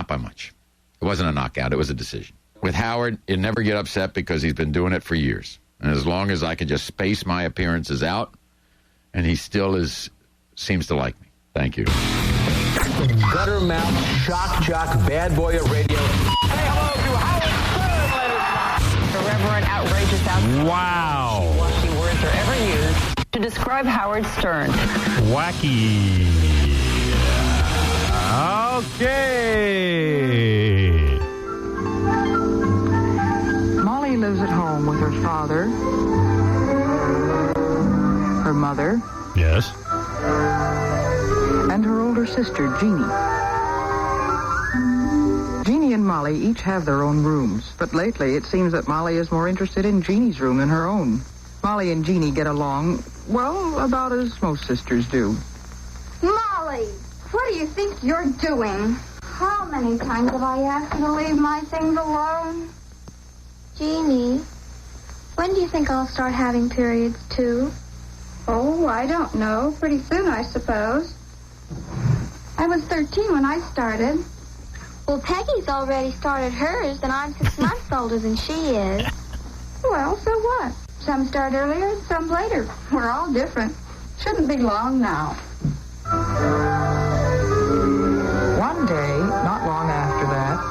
by much. It wasn't a knockout. It was a decision. With Howard, you never get upset because he's been doing it for years. And as long as I can just space my appearances out, and he still seems to like me. Thank you. Gutter mouth, shock jock, bad boy of radio. Hey, hello to Howard Stern, ladies and gentlemen. Irreverent, outrageous, outspoken. Wow. Wacky words are ever used to describe Howard Stern. Wacky. Okay. Molly lives at home with her father, her mother. Yes. And her older sister, Jeannie. Jeannie and Molly each have their own rooms, but lately it seems that Molly is more interested in Jeannie's room than her own. Molly and Jeannie get along, well, about as most sisters do. Molly, what do you think you're doing? How many times have I asked you to leave my things alone? Jeannie, when do you think I'll start having periods, too? Oh, I don't know. Pretty soon, I suppose. I was 13 when I started. Well, Peggy's already started hers, and I'm 6 months older than she is. Well, so what? Some start earlier and some later. We're all different. Shouldn't be long now. One day, not long after that,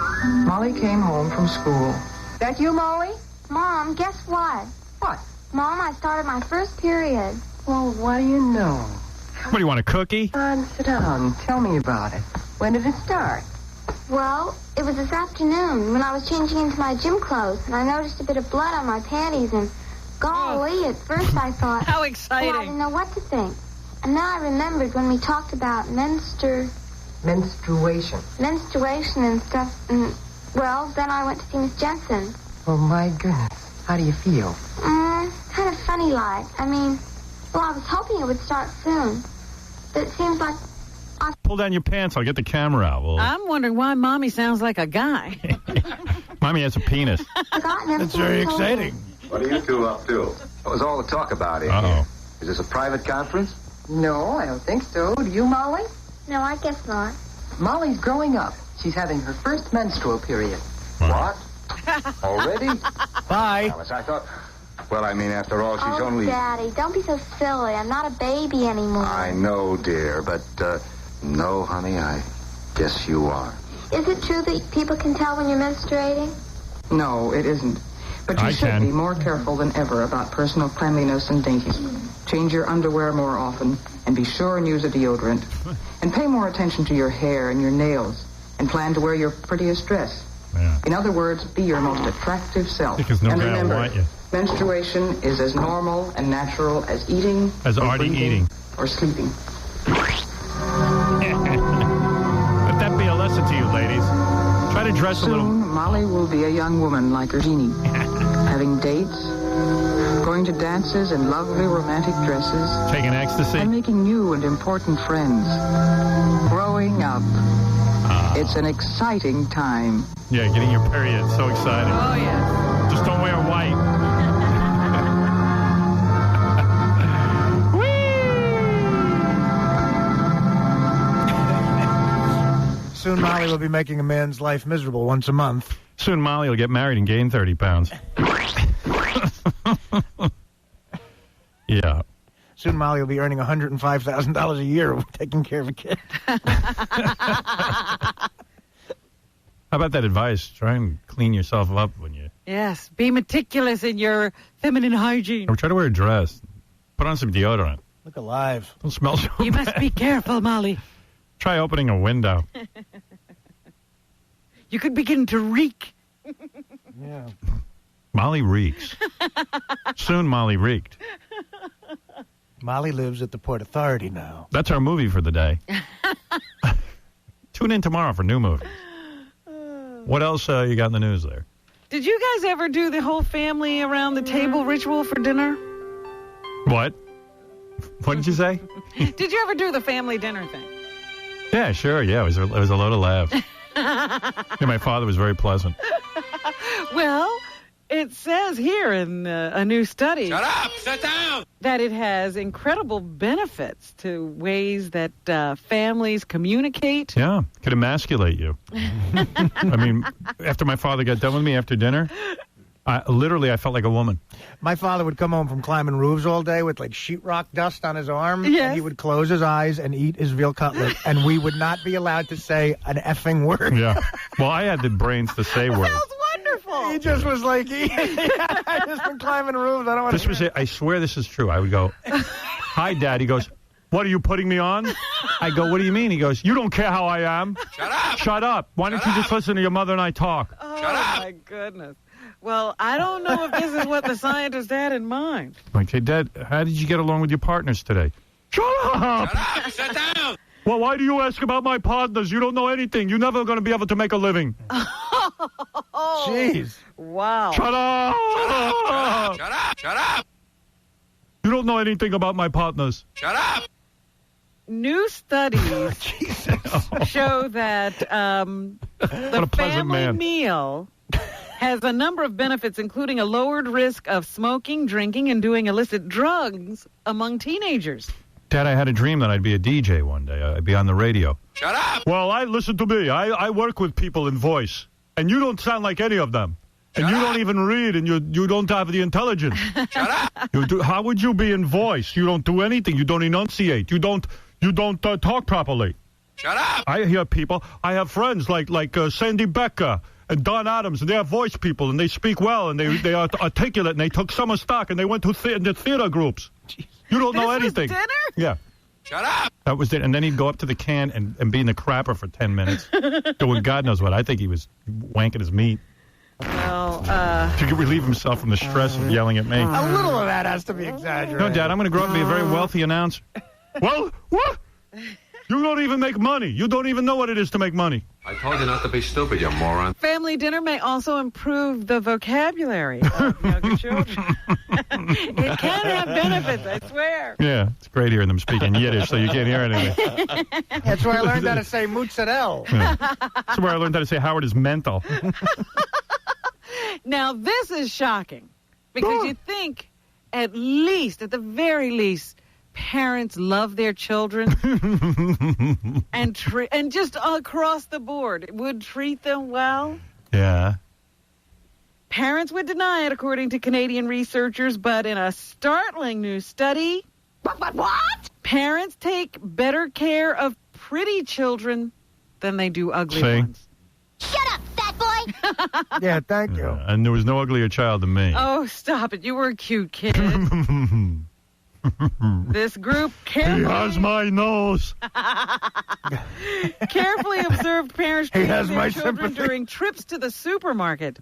Molly came home from school. That you, Molly? Mom, guess what? What? Mom, I started my first period. Well, what do you know? What, do you want, a cookie? Sit down. Tell me about it. When did it start? Well, it was this afternoon when I was changing into my gym clothes, and I noticed a bit of blood on my panties, and golly, at first I thought... How exciting. Well, I didn't know what to think. And then I remembered when we talked about Menstruation. Menstruation and stuff, and, well, then I went to see Miss Jensen. Oh, my goodness. How do you feel? Kind of funny like. I mean, well, I was hoping it would start soon, but it seems like... Pull down your pants. I'll get the camera out. I'm wondering why Mommy sounds like a guy. Mommy has a penis. That's very exciting. What are you two up to? What was all the talk about in here? Is this a private conference? No, I don't think so. Do you, Molly? No, I guess not. Molly's growing up. She's having her first menstrual period. What? Already? Bye. Alice, I thought... Well, I mean, after all, she's only... Daddy, don't be so silly. I'm not a baby anymore. I know, dear, but, no, honey, I guess you are. Is it true that people can tell when you're menstruating? No, it isn't. But you should be more careful than ever about personal cleanliness and daintiness. Change your underwear more often, and be sure and use a deodorant. And pay more attention to your hair and your nails, and plan to wear your prettiest dress. Yeah. In other words, be your most attractive self. Because no and guy will remember, want you. menstruation is as normal and natural as eating, As or Artie breathing, eating. or sleeping. Let that be a lesson to you, ladies. Try to dress a little. Soon, Molly will be a young woman like her Jeannie, having dates, going to dances in lovely romantic dresses, taking ecstasy, and making new and important friends. Growing up. It's an exciting time. Yeah, getting your period. So exciting. Oh, yeah. Just don't wear white. Soon Molly will be making a man's life miserable once a month. Soon Molly will get married and gain 30 pounds. Yeah. Soon Molly will be earning $105,000 a year taking care of a kid. How about that advice? Try and clean yourself up when you... Yes, be meticulous in your feminine hygiene. Or try to wear a dress. Put on some deodorant. Look alive. Don't smell so You bad. must be careful, Molly. Try opening a window. You could begin to reek. Yeah. Molly reeks. Soon Molly reeked. Molly lives at the Port Authority now. That's our movie for the day. Tune in tomorrow for new movies. What else you got in the news there? Did you guys ever do the whole family around the table ritual for dinner? What? What did you say? Did you ever do the family dinner thing? Yeah, sure. Yeah, it was a load of laughs. Yeah, my father was very pleasant. Well, it says here in a new study... Shut up! Sit down! ...that it has incredible benefits to ways that families communicate. Yeah, could emasculate you. I mean, after my father got done with me after dinner, I felt like a woman. My father would come home from climbing roofs all day with like sheetrock dust on his arm. Yes. And he would close his eyes and eat his veal cutlet. And we would not be allowed to say an effing word. Yeah. Well, I had the brains to say words. Wonderful. He just was like, I just been climbing roofs. I don't want This was it. I swear this is true. I would go, hi, Dad. He goes, what, are you putting me on? I go, what do you mean? He goes, you don't care how I am. Shut up. Shut up. Why don't you just listen to your mother and I talk? Oh, my goodness. Well, I don't know if this is what the scientist had in mind. Like, hey, Dad, how did you get along with your partners today? Shut up. Shut up! Sit down! Well, why do you ask about my partners? You don't know anything. You're never going to be able to make a living. Jeez. Wow. Shut up! Shut up! Shut up! You don't know anything about my partners. Shut up! New studies show that the family meal has a number of benefits, including a lowered risk of smoking, drinking, and doing illicit drugs among teenagers. Dad, I had a dream that I'd be a DJ one day. I'd be on the radio. Shut up! Well, listen to me. I work with people in voice, and you don't sound like any of them. And you don't even read, and you don't have the intelligence. Shut up! How would you be in voice? You don't do anything. You don't enunciate. You don't talk properly. Shut up! I hear people. I have friends like Sandy Becker and Don Adams, and they are voice people, and they speak well, and they are articulate, and they took summer stock, and they went to the theater groups. Jeez. You don't know anything. This was dinner? Yeah. Shut up! That was it. And then he'd go up to the can and be in the crapper for 10 minutes. Doing God knows what. I think he was wanking his meat. Well, to relieve himself from the stress of yelling at me. A little of that has to be exaggerated. No, Dad, I'm going to grow up and be a very wealthy announcer. Well, what? You don't even make money. You don't even know what it is to make money. I told you not to be stupid, you moron. family dinner may also improve the vocabulary of younger children. It can have benefits, I swear. Yeah, it's great hearing them speaking Yiddish, so you can't hear anything. That's where I learned how to say mozzarella. Yeah. That's where I learned how to say Howard is mental. Now, this is shocking because you think at the very least, parents love their children and just across the board would treat them well. Yeah. Parents would deny it, according to Canadian researchers, but in a startling new study, what? Parents take better care of pretty children than they do ugly ones. Shut up, fat boy! Yeah, thank you. And there was no uglier child than me. Oh, stop it. You were a cute kid. This group carefully... He has my nose. carefully observed parents He treating has their my children sympathy. during trips to the supermarket.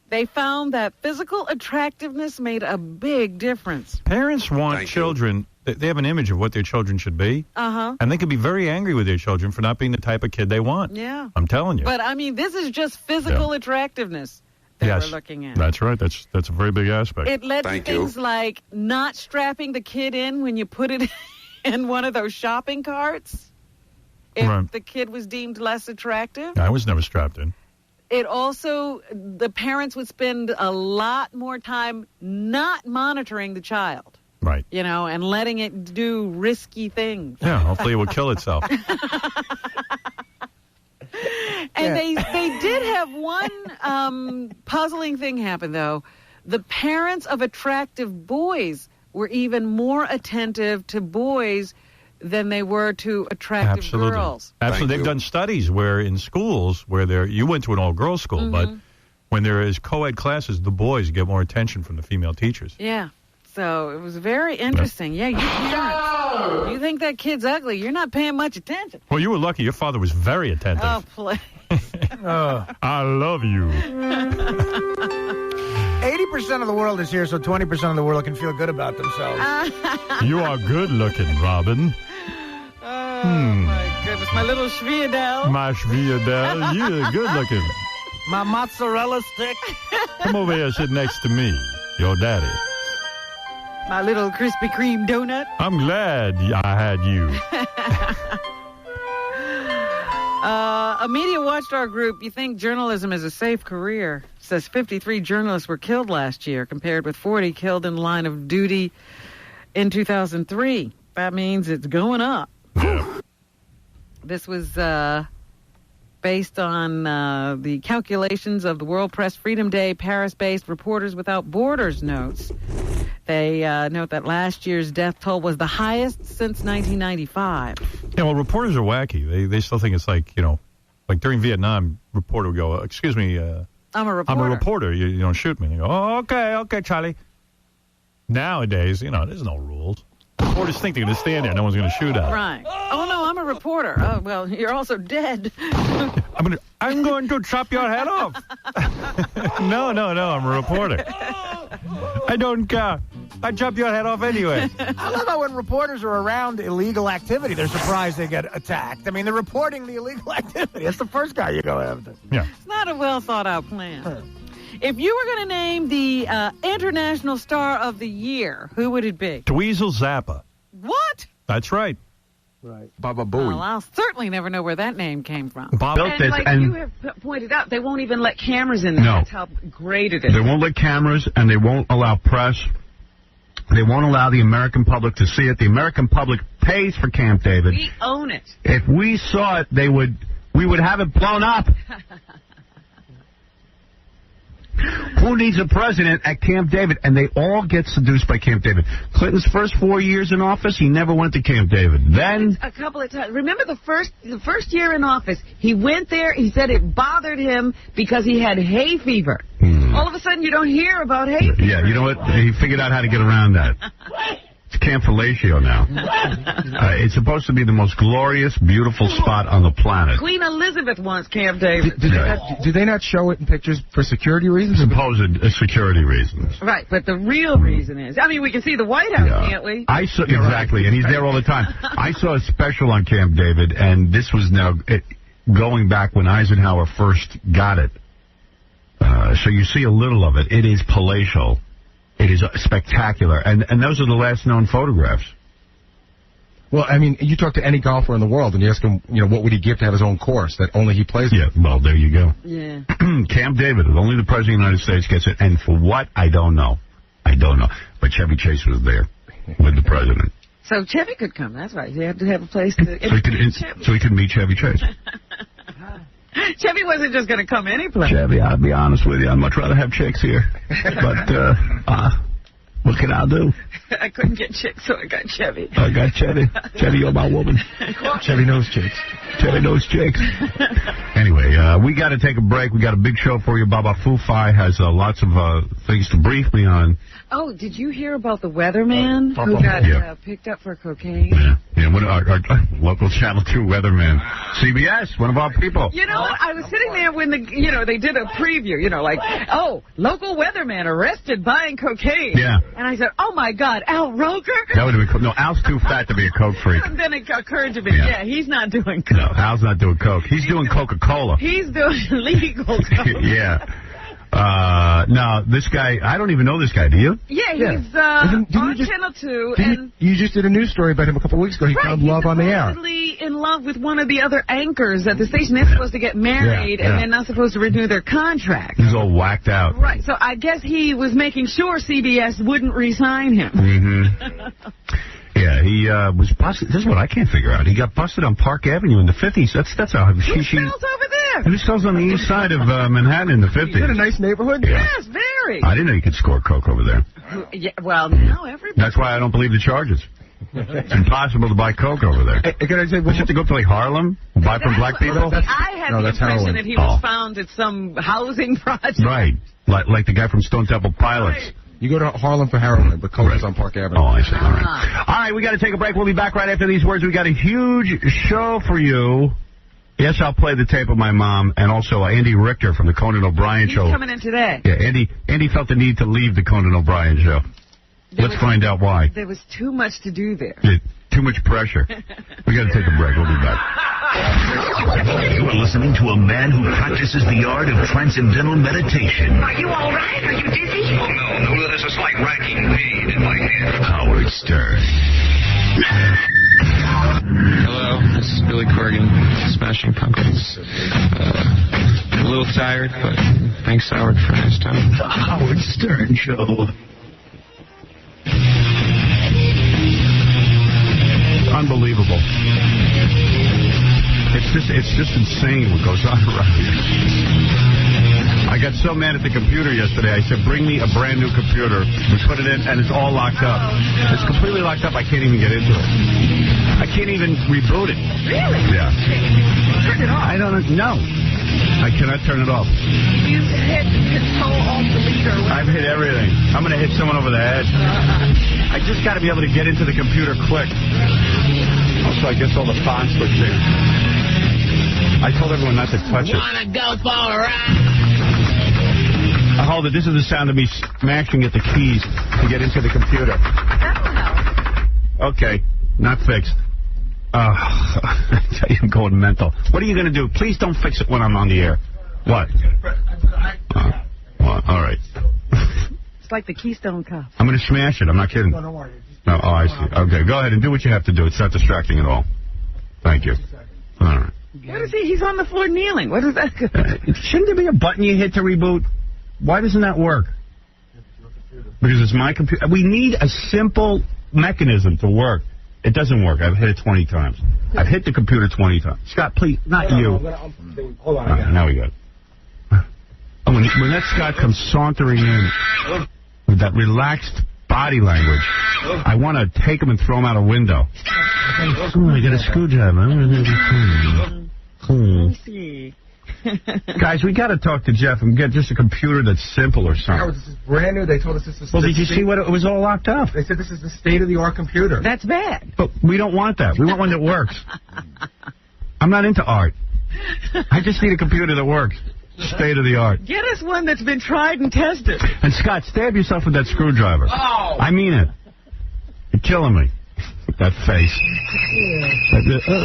They found that physical attractiveness made a big difference. Parents want children, they have an image of what their children should be. Uh-huh. And they can be very angry with their children for not being the type of kid they want. Yeah. I'm telling you. But, I mean, this is just physical attractiveness that yes, we're looking at. That's right. That's a very big aspect. It led to things like not strapping the kid in when you put it in one of those shopping carts if the kid was deemed less attractive. I was never strapped in. It also, the parents would spend a lot more time not monitoring the child. Right. You know, and letting it do risky things. Yeah, hopefully it will kill itself. And they did have one puzzling thing happen, though. The parents of attractive boys were even more attentive to boys than they were to attractive girls. Absolutely. They've done studies where in schools where you went to an all-girls school, but when there is co-ed classes, the boys get more attention from the female teachers. Yeah. So it was very interesting. Yeah, you parents, you think that kid's ugly, you're not paying much attention. Well, you were lucky. Your father was very attentive. Oh, please. I love you. 80% of the world is here, so 20% of the world can feel good about themselves. You are good looking, Robin. Oh, my goodness. My little Schviadel. My Schviadel. You're good looking. My mozzarella stick. Come over here, sit next to me, your daddy. My little Krispy Kreme donut. I'm glad I had you. A media watchdog group, you think journalism is a safe career, says 53 journalists were killed last year, compared with 40 killed in the line of duty in 2003. That means it's going up. This was based on the calculations of the World Press Freedom Day Paris-based Reporters Without Borders notes. They note that last year's death toll was the highest since 1995. Yeah, well, reporters are wacky. They still think it's like, you know, like during Vietnam, reporter would go, excuse me, I'm a reporter. I'm a reporter. You don't shoot me. And they go, oh, okay, Charlie. Nowadays, you know, there's no rules. Reporters think they're going to stand there. No one's going to shoot at them. Right. Oh, no, I'm a reporter. Oh, well, you're also dead. I'm going to chop your head off. No, I'm a reporter. I don't care. I chop your head off anyway. I love how when reporters are around illegal activity, they're surprised they get attacked. I mean, they're reporting the illegal activity. That's the first guy you go after. Yeah. It's not a well-thought-out plan. If you were going to name the International Star of the Year, who would it be? Dweezil Zappa. What? That's right. Right. Baba Booey. Well, I'll certainly never know where that name came from. Bob built And this, like and you have pointed out, they won't even let cameras in there. No. That's how great it is. They won't let cameras, and they won't allow press. They won't allow the American public to see it. The American public pays for Camp David. We own it. If we saw it, we would have it blown up. Who needs a president at Camp David? And they all get seduced by Camp David. Clinton's first 4 years in office, he never went to Camp David. Then A couple of times. Remember the first year in office, he went there, he said it bothered him because he had hay fever. All of a sudden, you don't hear about hay fever. Yeah, you know what? He figured out how to get around that. It's Camp Fellatio now. It's supposed to be the most glorious, beautiful spot on the planet. Queen Elizabeth wants Camp David. Do they not show it in pictures for security reasons? Supposed security reasons. Right, but the real reason is, I mean, we can see the White House, can't we? I saw exactly, and he's there all the time. I saw a special on Camp David, and this was now going back when Eisenhower first got it. So you see a little of it. It is palatial. It is spectacular, and those are the last known photographs. Well, I mean, you talk to any golfer in the world, and you ask him, you know, what would he give to have his own course that only he plays? Yeah, well, there you go. Yeah. Camp David, only the President of the United States gets it, and for what, I don't know. But Chevy Chase was there with the President. So Chevy could come, that's right. He had to have a place to... So he could meet Chevy Chase. Chevy wasn't just going to come anyplace. Chevy, I'll be honest with you, I'd much rather have chicks here. But What can I do? I couldn't get chicks, so I got Chevy. I got Chevy. Chevy, you're my woman. Chevy knows chicks. Chevy knows chicks. Anyway, we got to take a break. We got a big show for you. Baba Fufai has lots of things to brief me on. Oh, did you hear about the weatherman who got picked up for cocaine? Yeah, what, our local Channel 2 weatherman. CBS, one of our people. You know what? I was sitting there when they did a preview, local weatherman arrested buying cocaine. Yeah. And I said, oh, my God, Al Roker? That would have been cool. No, Al's too fat to be a coke freak. And then it occurred to me, he's not doing coke. No, Al's not doing coke. He's doing Coca-Cola. He's doing legal coke. Yeah. No, this guy, I don't even know this guy, do you? Yeah, he's on Channel 2. And you just did a news story about him a couple of weeks ago. He found love on the air. He's supposedly in love with one of the other anchors at the station. They're supposed to get married, and they're not supposed to renew their contract. He's all whacked out. Right, so I guess he was making sure CBS wouldn't re-sign him. Mm-hmm. Yeah, he was busted. This is what I can't figure out. He got busted on Park Avenue in the 50s. That's how Who sells over there? This goes on the east side of Manhattan in the 50s. Is that a nice neighborhood? Yeah. Yes, very. I didn't know you could score coke over there. Yeah, well, now everybody. That's why I don't believe the charges. It's impossible to buy coke over there. Can I say, you have to go to like Harlem, buy from black people? I had the impression that he was found at some housing project. Right, like the guy from Stone Temple Pilots. Right. You go to Harlem for heroin, but coke is on Park Avenue. Oh, I see. All right. All right, we got to take a break. We'll be back right after these words. We got a huge show for you. Yes, I'll play the tape of my mom, and also Andy Richter from the Conan O'Brien Show. He's coming in today. Yeah, Andy felt the need to leave the Conan O'Brien Show. Let's find out why. There was too much to do there. Yeah, too much pressure. We got to take a break. We'll be back. You're listening to a man who practices the art of transcendental meditation. Are you all right? Are you dizzy? Oh, no. There's a slight racking pain in my head. Howard Stern. Hello, this is Billy Corgan, Smashing Pumpkins. I'm a little tired, but thanks, Howard, for a nice time. The Howard Stern Show. Unbelievable. It's just insane what goes on around here. I got so mad at the computer yesterday. I said, bring me a brand new computer. We put it in, and it's all locked up. It's completely locked up. I can't even get into it. I can't even reboot it. Really? Yeah. Turn it off. I don't know. I cannot turn it off. You hit Control Alt Delete or whatever. I've hit everything. I'm going to hit someone over the head. I just got to be able to get into the computer quick. Also, I guess all the fonts look changed. I told everyone not to touch it. Wanna go for a ride? Hold it. This is the sound of me smashing at the keys to get into the computer. Okay. Not fixed. I tell you, I'm going mental. What are you going to do? Please don't fix it when I'm on the air. What? Well, all right. It's like the Keystone Cops. I'm going to smash it. I'm not kidding. No, don't worry. No, oh, I see. Okay, go ahead and do what you have to do. It's not distracting at all. Thank you. All right. What is he? He's on the floor kneeling. What is that? Shouldn't there be a button you hit to reboot? Why doesn't that work? Because it's my computer. We need a simple mechanism to work. It doesn't work. I've hit it 20 times. I've hit the computer 20 times. Scott, please, not you. Hold on. Now we got it. Oh, when that Scott comes sauntering in with that relaxed body language, I want to take him and throw him out a window. Oh, I got a screwdriver. Let me see. Guys, we got to talk to Jeff and get just a computer that's simple or something. Howard, this is brand new. They told us this is... Well, did you see what it was all locked up? They said this is the state-of-the-art computer. That's bad. But we don't want that. We want one that works. I'm not into art. I just need a computer that works. State-of-the-art. Get us one that's been tried and tested. And, Scott, stab yourself with that screwdriver. Oh! I mean it. You're killing me. That face.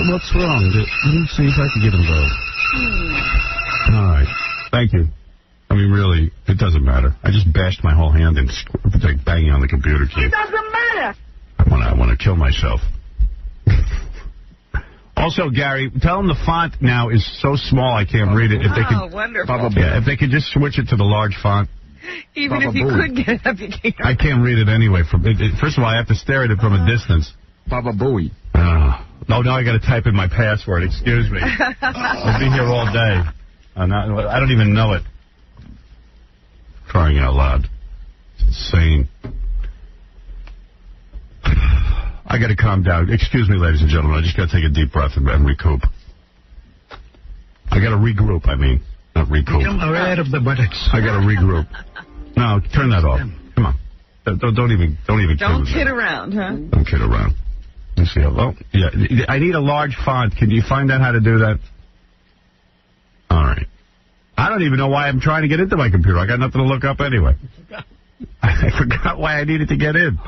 What's wrong? Let me see if I can get him those. All right. Thank you. I mean, really, it doesn't matter. I just bashed my whole hand in, like, banging on the computer key. It doesn't matter. I want to kill myself. Also, Gary, tell them the font now is so small I can't read it. If they could, wonderful. Yeah, if they could just switch it to the large font. Even if you could get it up, you can't. I can't read it anyway. First of all, I have to stare at it from a distance. Baba Booey. No, now I got to type in my password. Excuse me. I'll be here all day. I don't even know it. Crying out loud. It's insane. I got to calm down. Excuse me, ladies and gentlemen. I just got to take a deep breath and recoup. I got to regroup, not recoup. Become aware of the buttocks. I got to regroup. No, turn that off. Come on. Don't even kid around, huh? Don't kid around. Let's see. Oh, yeah. I need a large font. Can you find out how to do that? All right. I don't even know why I'm trying to get into my computer. I got nothing to look up anyway. I forgot why I needed to get in.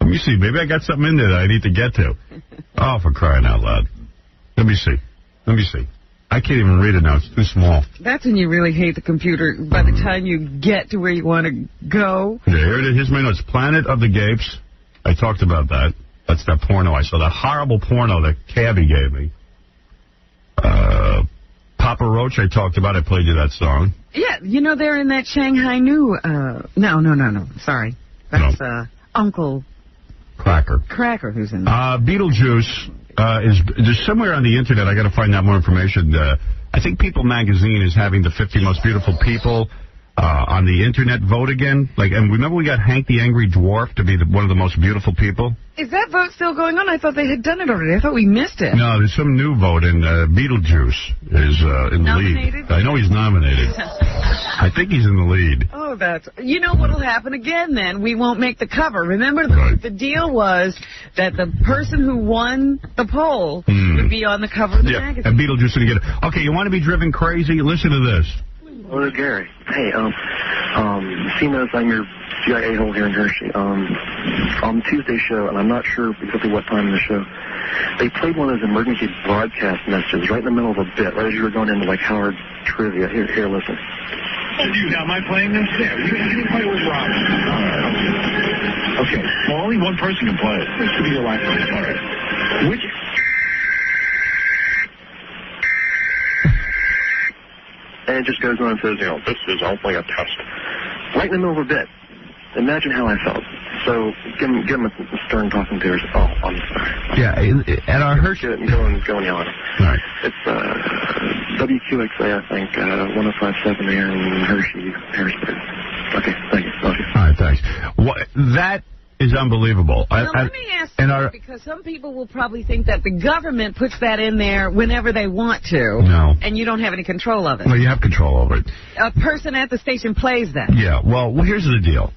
Let me see. Maybe I got something in there that I need to get to. Oh, for crying out loud. Let me see. I can't even read it now. It's too small. That's when you really hate the computer. By the time you get to where you want to go. Yeah, here it is. Here's my notes. Planet of the Gapes. I talked about that. That's that porno I saw. That horrible porno that Cabby gave me. Papa Roach I talked about. I played you that song. Yeah, they're in that Shanghai New... No. Sorry. That's Uncle... Cracker who's in there. Beetlejuice is somewhere on the internet. I got to find out more information. I think People Magazine is having the 50 most beautiful people on the internet vote again. And remember we got Hank the Angry Dwarf to be one of the most beautiful people? Is that vote still going on? I thought they had done it already. I thought we missed it. No, there's some new vote, and Beetlejuice is in the lead. I know he's nominated. I think he's in the lead. Oh, that's... You know what'll happen again, then? We won't make the cover. Remember, the deal was that the person who won the poll would be on the cover of the magazine. And Beetlejuice would get it. Okay, you want to be driven crazy? Listen to this. Hello, Gary. Hey, seeing as I'm your CIA hole here in Hershey, on Tuesday's show, and I'm not sure exactly what time in the show, they played one of those emergency broadcast messages right in the middle of a bit, right as you were going into, Howard trivia. Here, listen. Now, am I playing this? Yeah, you can play with Rob. All right. Okay. Well, only one person can play it. This could be your lifeline. All right. Which... And it just goes on and says, this is only a test. Right in the middle of a bit. Imagine how I felt. So give him a stern talking to her. Oh, I'm sorry. Yeah, at our Hershey... Go and yell at him. All right. It's WQXA, I think, 105.7 there in Hershey, Harrisburg. Okay, thank you. Love you. All right, thanks. That is unbelievable. Now, let me ask you, because some people will probably think that the government puts that in there whenever they want to. No. And you don't have any control of it. Well, you have control over it. A person at the station plays that. Yeah, well, here's the deal.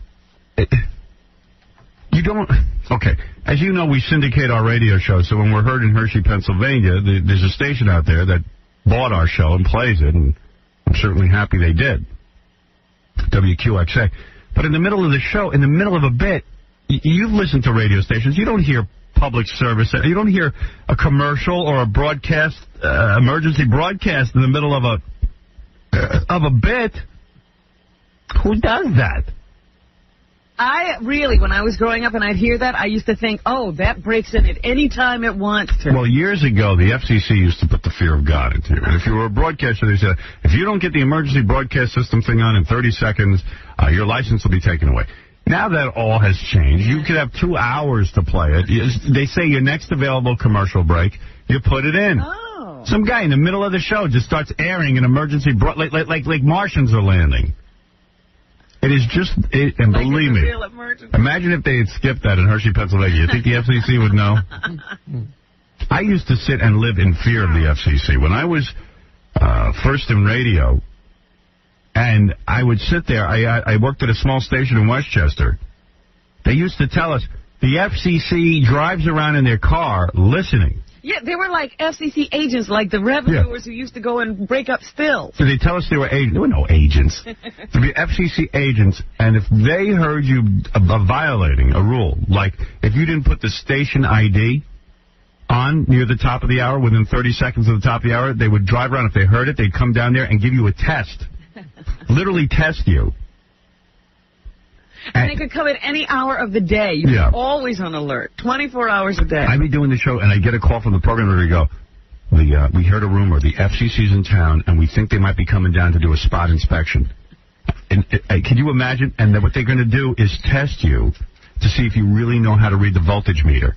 You don't... Okay, as you know, we syndicate our radio show, so when we're heard in Hershey, Pennsylvania, there's a station out there that bought our show and plays it, and I'm certainly happy they did. WQXA. But in the middle of the show, in the middle of a bit, you've listened to radio stations. You don't hear public service. You don't hear a commercial or a broadcast, emergency broadcast in the middle of a bit. Who does that? When I was growing up and I'd hear that, I used to think, that breaks in at any time it wants to. Well, years ago, the FCC used to put the fear of God into you. And if you were a broadcaster, they said, if you don't get the emergency broadcast system thing on in 30 seconds, your license will be taken away. Now that all has changed. You could have 2 hours to play it. They say your next available commercial break, you put it in. Oh. Some guy in the middle of the show just starts airing an emergency like Martians are landing. It is just, and believe me, imagine if they had skipped that in Hershey, Pennsylvania. You think the FCC would know? I used to sit and live in fear of the FCC. When I was first in radio, and I would sit there, I worked at a small station in Westchester. They used to tell us, the FCC drives around in their car listening. Yeah, they were like FCC agents, like the reviewers who used to go and break up stills. So they tell us they were agents. There were no agents. To be FCC agents, and if they heard you violating a rule, like if you didn't put the station ID on near the top of the hour, within 30 seconds of the top of the hour, they would drive around. If they heard it, they'd come down there and give you a test. Literally test you. And they could come at any hour of the day. You're always on alert, 24 hours a day. I'd be doing the show, and I'd get a call from the programmer to go, we heard a rumor, the FCC's in town, and we think they might be coming down to do a spot inspection. And can you imagine? And then what they're going to do is test you to see if you really know how to read the voltage meter.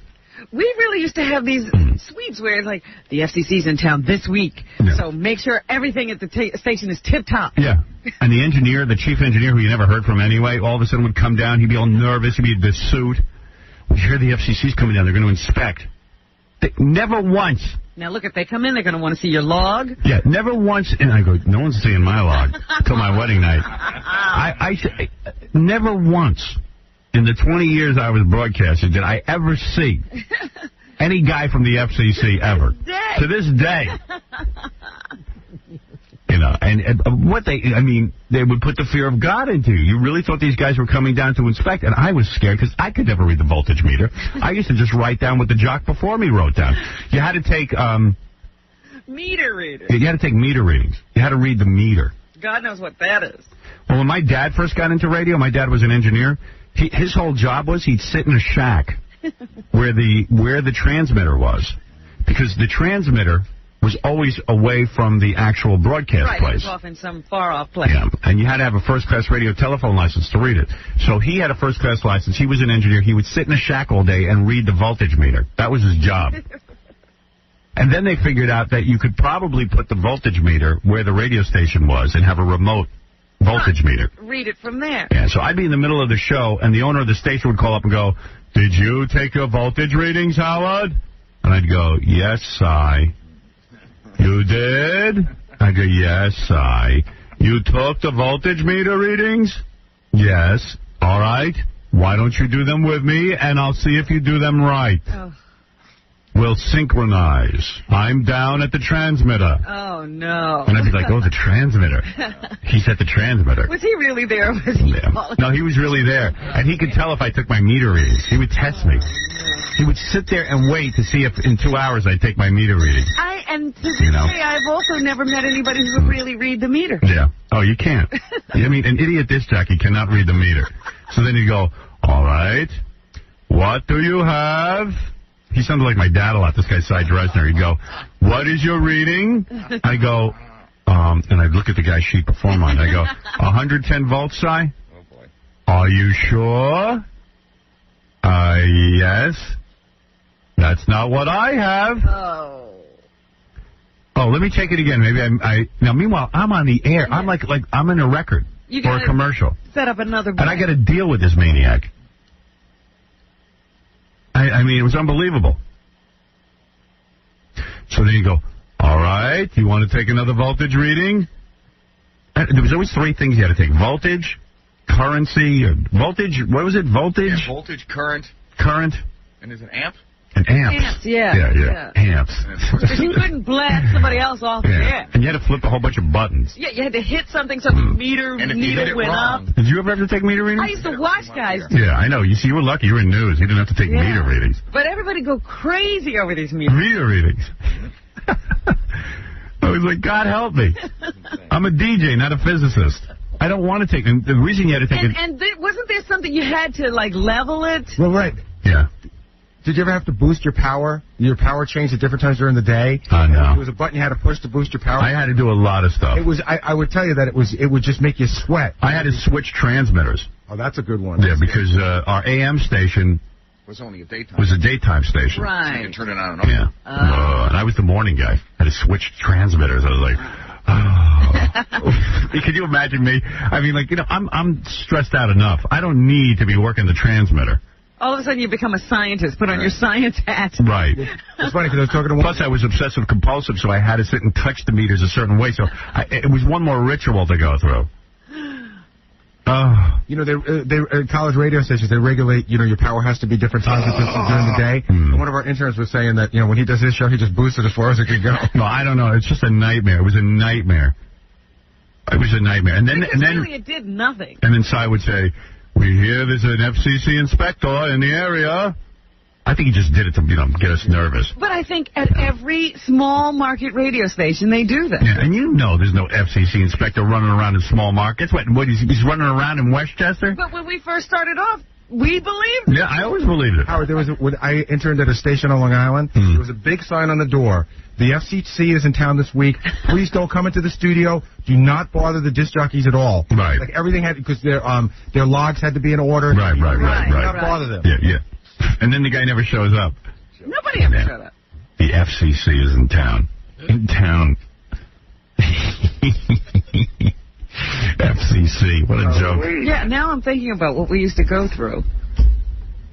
We really used to have these sweeps where it's like, the FCC's in town this week, so make sure everything at the station is tip-top. Yeah. And the engineer, the chief engineer, who you never heard from anyway, all of a sudden would come down. He'd be all nervous. He'd be in this suit. we hear the FCC's coming down. They're going to inspect. Never once. Now, look, if they come in, they're going to want to see your log. Yeah, never once. And I go, no one's seeing my log till my wedding night. I never once in the 20 years I was broadcasting did I ever see any guy from the FCC ever. To this day. You know, and they would put the fear of God into you. You really thought these guys were coming down to inspect, and I was scared because I could never read the voltage meter. I used to just write down what the jock before me wrote down. You had to take meter readers. You had to take meter readings. You had to read the meter. God knows what that is. Well, when my dad first got into radio, my dad was an engineer. His whole job was he'd sit in a shack where the transmitter was, because the transmitter was always away from the actual broadcast place. It was off in some far-off place. Yeah, and you had to have a first-class radio telephone license to read it. So he had a first-class license. He was an engineer. He would sit in a shack all day and read the voltage meter. That was his job. And then they figured out that you could probably put the voltage meter where the radio station was and have a remote voltage meter. Read it from there. Yeah, so I'd be in the middle of the show, and the owner of the station would call up and go, "Did you take your voltage readings, Howard?" And I'd go, "Yes, Si." "You did?" I go, "Yes, Si." "You took the voltage meter readings?" "Yes." "All right. Why don't you do them with me, and I'll see if you do them right." Oh. "We'll synchronize. I'm down at the transmitter." Oh, no. And I'd be like, "Oh, the transmitter." He's at the transmitter. Was he really there? Or was he calling? No, he was really there. And he could tell if I took my meter readings. He would test me. He would sit there and wait to see if in 2 hours I'd take my meter reading. And to this day, I've also never met anybody who would really read the meter. Yeah. Oh, you can't. I mean, an idiot disc jockey cannot read the meter. So then you go, "All right, what do you have?" He sounded like my dad a lot, this guy, Cy Dresner. He'd go, "What is your reading?" I go, and I'd look at the guy's sheet before mine. I go, 110 volts, Cy? Oh, boy. "Are you sure?" Yes. "That's not what I have." Oh, let me take it again. Maybe now, meanwhile, I'm on the air. I'm like I'm in a record or a commercial. Set up another And I got to deal with this maniac. I mean, it was unbelievable. So then you go, "All right, you want to take another voltage reading?" And there was always three things you had to take: voltage, currency, voltage. What was it? Voltage. Yeah, voltage, current. Current. And is it amp? And amps. Amps, yeah. Yeah. Amps. Because you couldn't blast somebody else off the air. And you had to flip a whole bunch of buttons. Yeah, you had to hit something so the meter needle went up. Did you ever have to take meter readings? I used to watch guys. Yeah, I know. You see, you were lucky. You were in news. You didn't have to take meter readings. But everybody go crazy over these meters. Meter readings. I was like, God help me. I'm a DJ, not a physicist. I don't want to take them. The reason you had to take it. And wasn't there something you had to, like, level it? Well, right. Yeah. Did you ever have to boost your power? Your power changed at different times during the day? No. There was a button you had to push to boost your power. I had to do a lot of stuff. It was. I would tell you that it would just make you sweat. I had to switch transmitters. Oh, that's a good one. Yeah, because our AM station was only a daytime. Was a daytime station. Right. So you can turn it on and off. Yeah. And I was the morning guy. I had to switch transmitters. I was like, oh. Could you imagine me? I mean, like, I'm stressed out enough. I don't need to be working the transmitter. All of a sudden you become a scientist. Put on your science hat. Right. It's funny because I was talking to one. Plus, I was obsessive compulsive, so I had to sit and touch the meters a certain way. So it was one more ritual to go through. They college radio stations, they regulate, your power has to be different times during the day. And one of our interns was saying that, when he does his show, he just boosts it as far as it can go. No, I don't know. It's just a nightmare. It was a nightmare. It was a nightmare. And then really it did nothing. And then Cy would say, "We hear there's an FCC inspector in the area." I think he just did it to, get us nervous. But I think at every small market radio station, they do that. Yeah, and there's no FCC inspector running around in small markets. What he's running around in Westchester? But when we first started off, we believed it. Yeah, I always believed it. Howard, when I interned at a station on Long Island, there was a big sign on the door. "The FCC is in town this week. Please don't come into the studio. Do not bother the disc jockeys at all." Right. Like everything had, because their logs had to be in order. Right. Do not bother them. Yeah. And then the guy never shows up. Nobody ever showed up. The FCC is in town. In town. FCC. What a joke. Yeah, now I'm thinking about what we used to go through.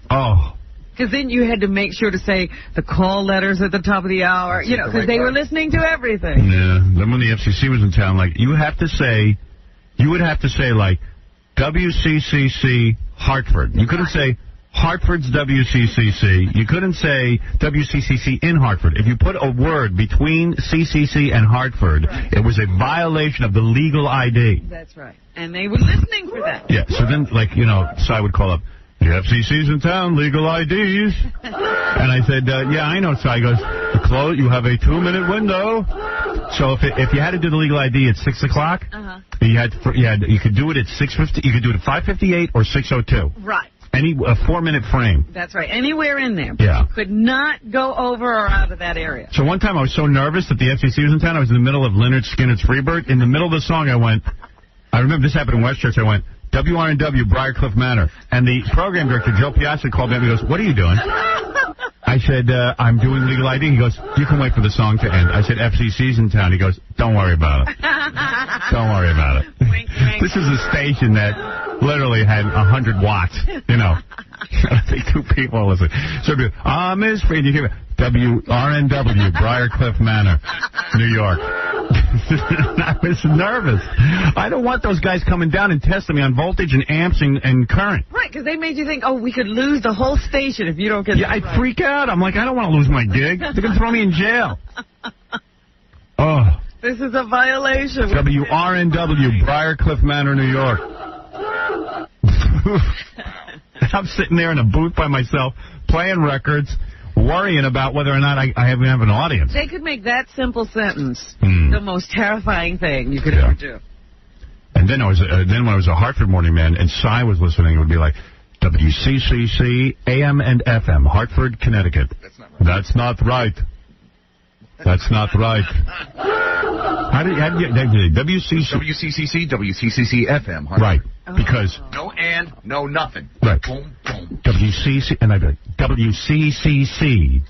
Oh. Because then you had to make sure to say the call letters at the top of the hour, you know, because they were listening to everything. Yeah. Then when the FCC was in town, like, you would have to say, like, WCCC Hartford. You couldn't say Hartford's WCCC. You couldn't say WCCC in Hartford. If you put a word between CCC and Hartford, it was a violation of the legal ID. That's right. And they were listening for that. Yeah, so then, like, you know, Cy would call up, the FCC's in town, legal IDs. And I said, yeah, I know, Cy. He goes, you have a 2-minute window. So if you had to do the legal ID at 6 o'clock, you could do it at 6:50. You could do it at 5:58 or 6:02. Right. A 4-minute frame. That's right. Anywhere in there. Yeah. You could not go over or out of that area. So one time I was so nervous that the FCC was in town, I was in the middle of Leonard Skinner's Freebird. In the middle of the song, I remember this happened in Westchurch, I went, WRNW, Briarcliff Manor. And the program director, Joe Piazza, called me up and he goes, what are you doing? I said, I'm doing legal ID. He goes, you can wait for the song to end. I said, FCC's in town. He goes, don't worry about it. Don't worry about it. Wink, wink. This is a station that literally had 100 watts, you know. I think 2 people listen. So, Miss Fried, you hear WRNW, Briarcliff Manor, New York. I was nervous. I don't want those guys coming down and testing me on voltage and amps and current. Right, because they made you think, we could lose the whole station if you don't get. Yeah, I'd freak out. I'm like, I don't want to lose my gig. They're going to throw me in jail. Oh. This is a violation. WRNW, Briarcliff Manor, New York. I'm sitting there in a booth by myself, playing records, worrying about whether or not I have an audience. They could make that simple sentence the most terrifying thing you could ever do. And then when I was a Hartford morning man and Cy was listening, it would be like, WCCC, AM and FM, Hartford, Connecticut. That's not right. That's not right. How do you WCCC, WCCC FM, Hartford. Right. Because no nothing. Right. Boom, boom. WCC, and I'd be like, WCCC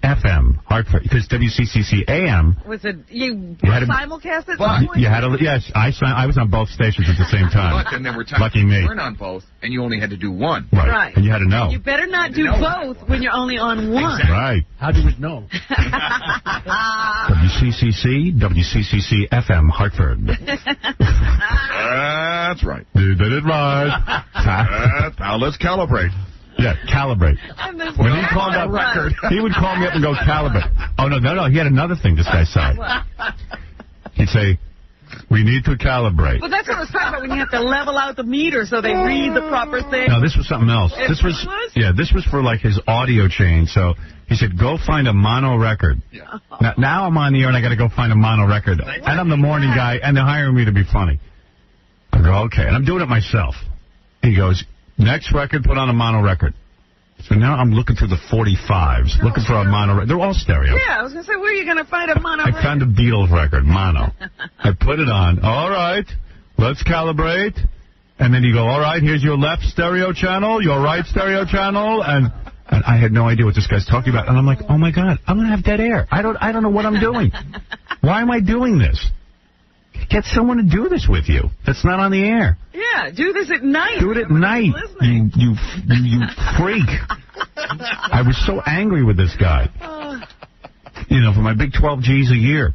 FM, Hartford, because WCCC AM. Was it you simulcast it? You had yes, I was on both stations at the same time. But then there were times Lucky you me. weren't on both, and you only had to do one. Right. And you had to know. You better not do both when you're only on one. Exactly. Right. How do you know? WCCC FM, Hartford. That's right. You did it right. Now let's calibrate. Yeah, calibrate. When he called that record, he would call me up and go, calibrate. Oh, no. He had another thing, this guy said. He'd say, we need to calibrate. Well, that's what I was talking about when you have to level out the meter so they read the proper thing. No, this was something else. This was for like his audio chain. So he said, go find a mono record. Yeah. Now I'm on the air and I got to go find a mono record. And I'm the morning guy and they're hiring me to be funny. I go, okay. And I'm doing it myself. He goes, next record, put on a mono record. So now I'm looking through the 45s, looking for a mono record. They're all stereo. Yeah, I was going to say, where are you going to find a mono record? I found a Beatles record, mono. I put it on. All right, let's calibrate. And then you go, all right, here's your left stereo channel, your right stereo channel. And I had no idea what this guy's talking about. And I'm like, oh, my God, I'm going to have dead air. I don't know what I'm doing. Why am I doing this? Get someone to do this with you. That's not on the air. Yeah, do this at night. Do it at night. You freak. I was so angry with this guy. You know, for my big 12 G's a year.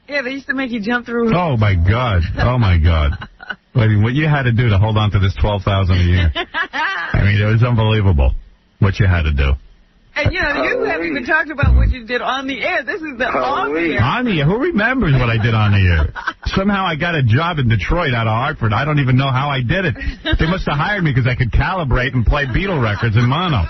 Yeah, they used to make you jump through. Oh, my God. Oh, my God. I mean, what you had to do to hold on to this $12,000 a year. I mean, it was unbelievable what you had to do. And, you know, you haven't even talked about what you did on the air. This is the on the air. On the air? Who remembers what I did on the air? Somehow I got a job in Detroit out of Hartford. I don't even know how I did it. They must have hired me because I could calibrate and play Beatle records in mono.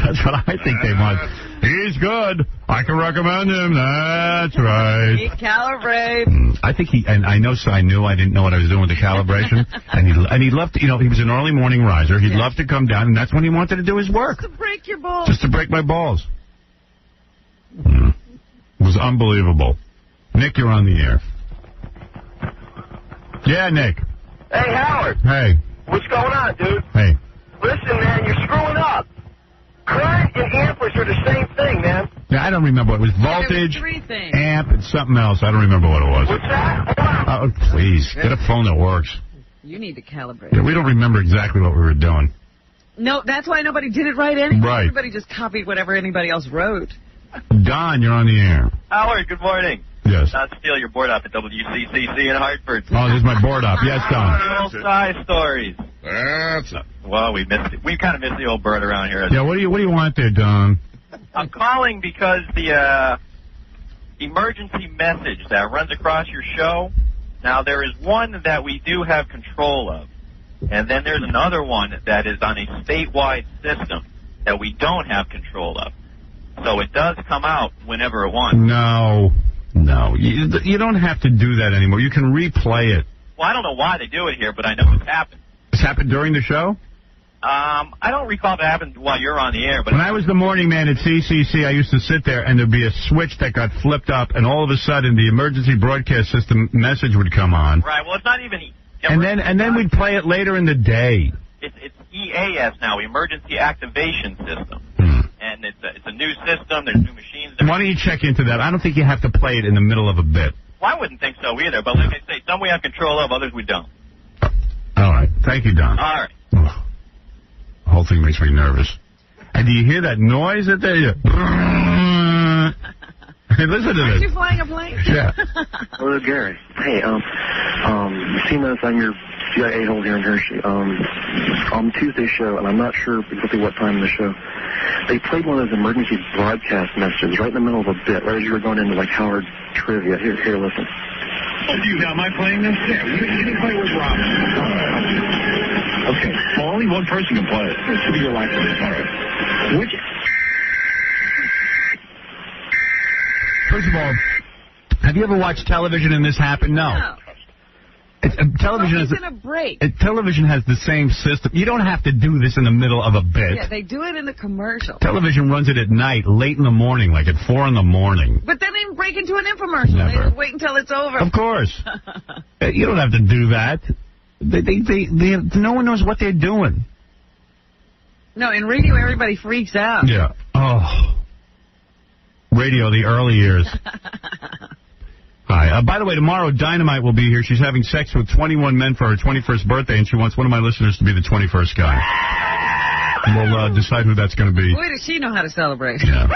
That's what I think they want. He's good. I can recommend him. That's right. He calibrates. I think I know, so I knew I didn't know what I was doing with the calibration. and he loved to, you know, he was an early morning riser. He'd love to come down, and that's when he wanted to do his work. Just to break your balls. Just to break my balls. It was unbelievable. Nick, you're on the air. Yeah, Nick. Hey, Howard. Hey. What's going on, dude? Hey. Listen, man, you're screwing up. Current and amperes are the same thing, man. Yeah, I don't remember. It was voltage, amp, and something else. I don't remember what it was. What's that? Oh, please. Get a phone that works. You need to calibrate. Yeah, we don't remember exactly what we were doing. No, that's why nobody did it right anyway. Right. Everybody just copied whatever anybody else wrote. Don, you're on the air. Howard, good morning. Yes. Not to steal your board up at WCCC in Hartford. Oh, this is my board up. Yes, Don. Old size stories. That's it. Well, we missed it. We kind of missed the old bird around here. Yeah, what do you want there, Don? I'm calling because the emergency message that runs across your show, now there is one that we do have control of, and then there's another one that is on a statewide system that we don't have control of. So it does come out whenever it wants. No. You don't have to do that anymore. You can replay it. Well, I don't know why they do it here, but I know it's happened. It's happened during the show? I don't recall if it happened while you're on the air. But when I was the morning man at CCC, I used to sit there, and there'd be a switch that got flipped up, and all of a sudden the emergency broadcast system message would come on. Right. Well, it's not even. And then we'd play it later in the day. It's EAS now, Emergency Activation System, and it's a new system. There's new machines. Why don't you check into that? I don't think you have to play it in the middle of a bit. Well, I wouldn't think so either. But like I say, some we have control of, others we don't. All right. Thank you, Don. All right. Oh. The whole thing makes me nervous. And do you hear that noise that they... Hey, listen to Aren't this. you flying a plane? Yeah. Hello, Gary. Hey, seeing as I'm your CIA hole here in Hershey, on Tuesday's show, and I'm not sure exactly what time in the show, they played one of those emergency broadcast messages right in the middle of a bit, right as you were going into, like, Howard trivia. Here, listen. Oh, do you now? Am I playing this? Yeah, you can play with Rob. Okay. Well, only one person can play it. This should be your lifeline. All right. Which... First of all, have you ever watched television and this happened? No. Television is in a break. Television has the same system. You don't have to do this in the middle of a bit. Yeah, they do it in the commercial. Television runs it at night, late in the morning, like at 4 in the morning. But then they break into an infomercial. Never. They just wait until it's over. Of course. You don't have to do that. No one knows what they're doing. No, in radio, everybody freaks out. Yeah. Oh. Radio, the early years. Hi. By the way, tomorrow, Dynamite will be here. She's having sex with 21 men for her 21st birthday, and she wants one of my listeners to be the 21st guy. We'll decide who that's going to be. Boy, does she know how to celebrate. Yeah.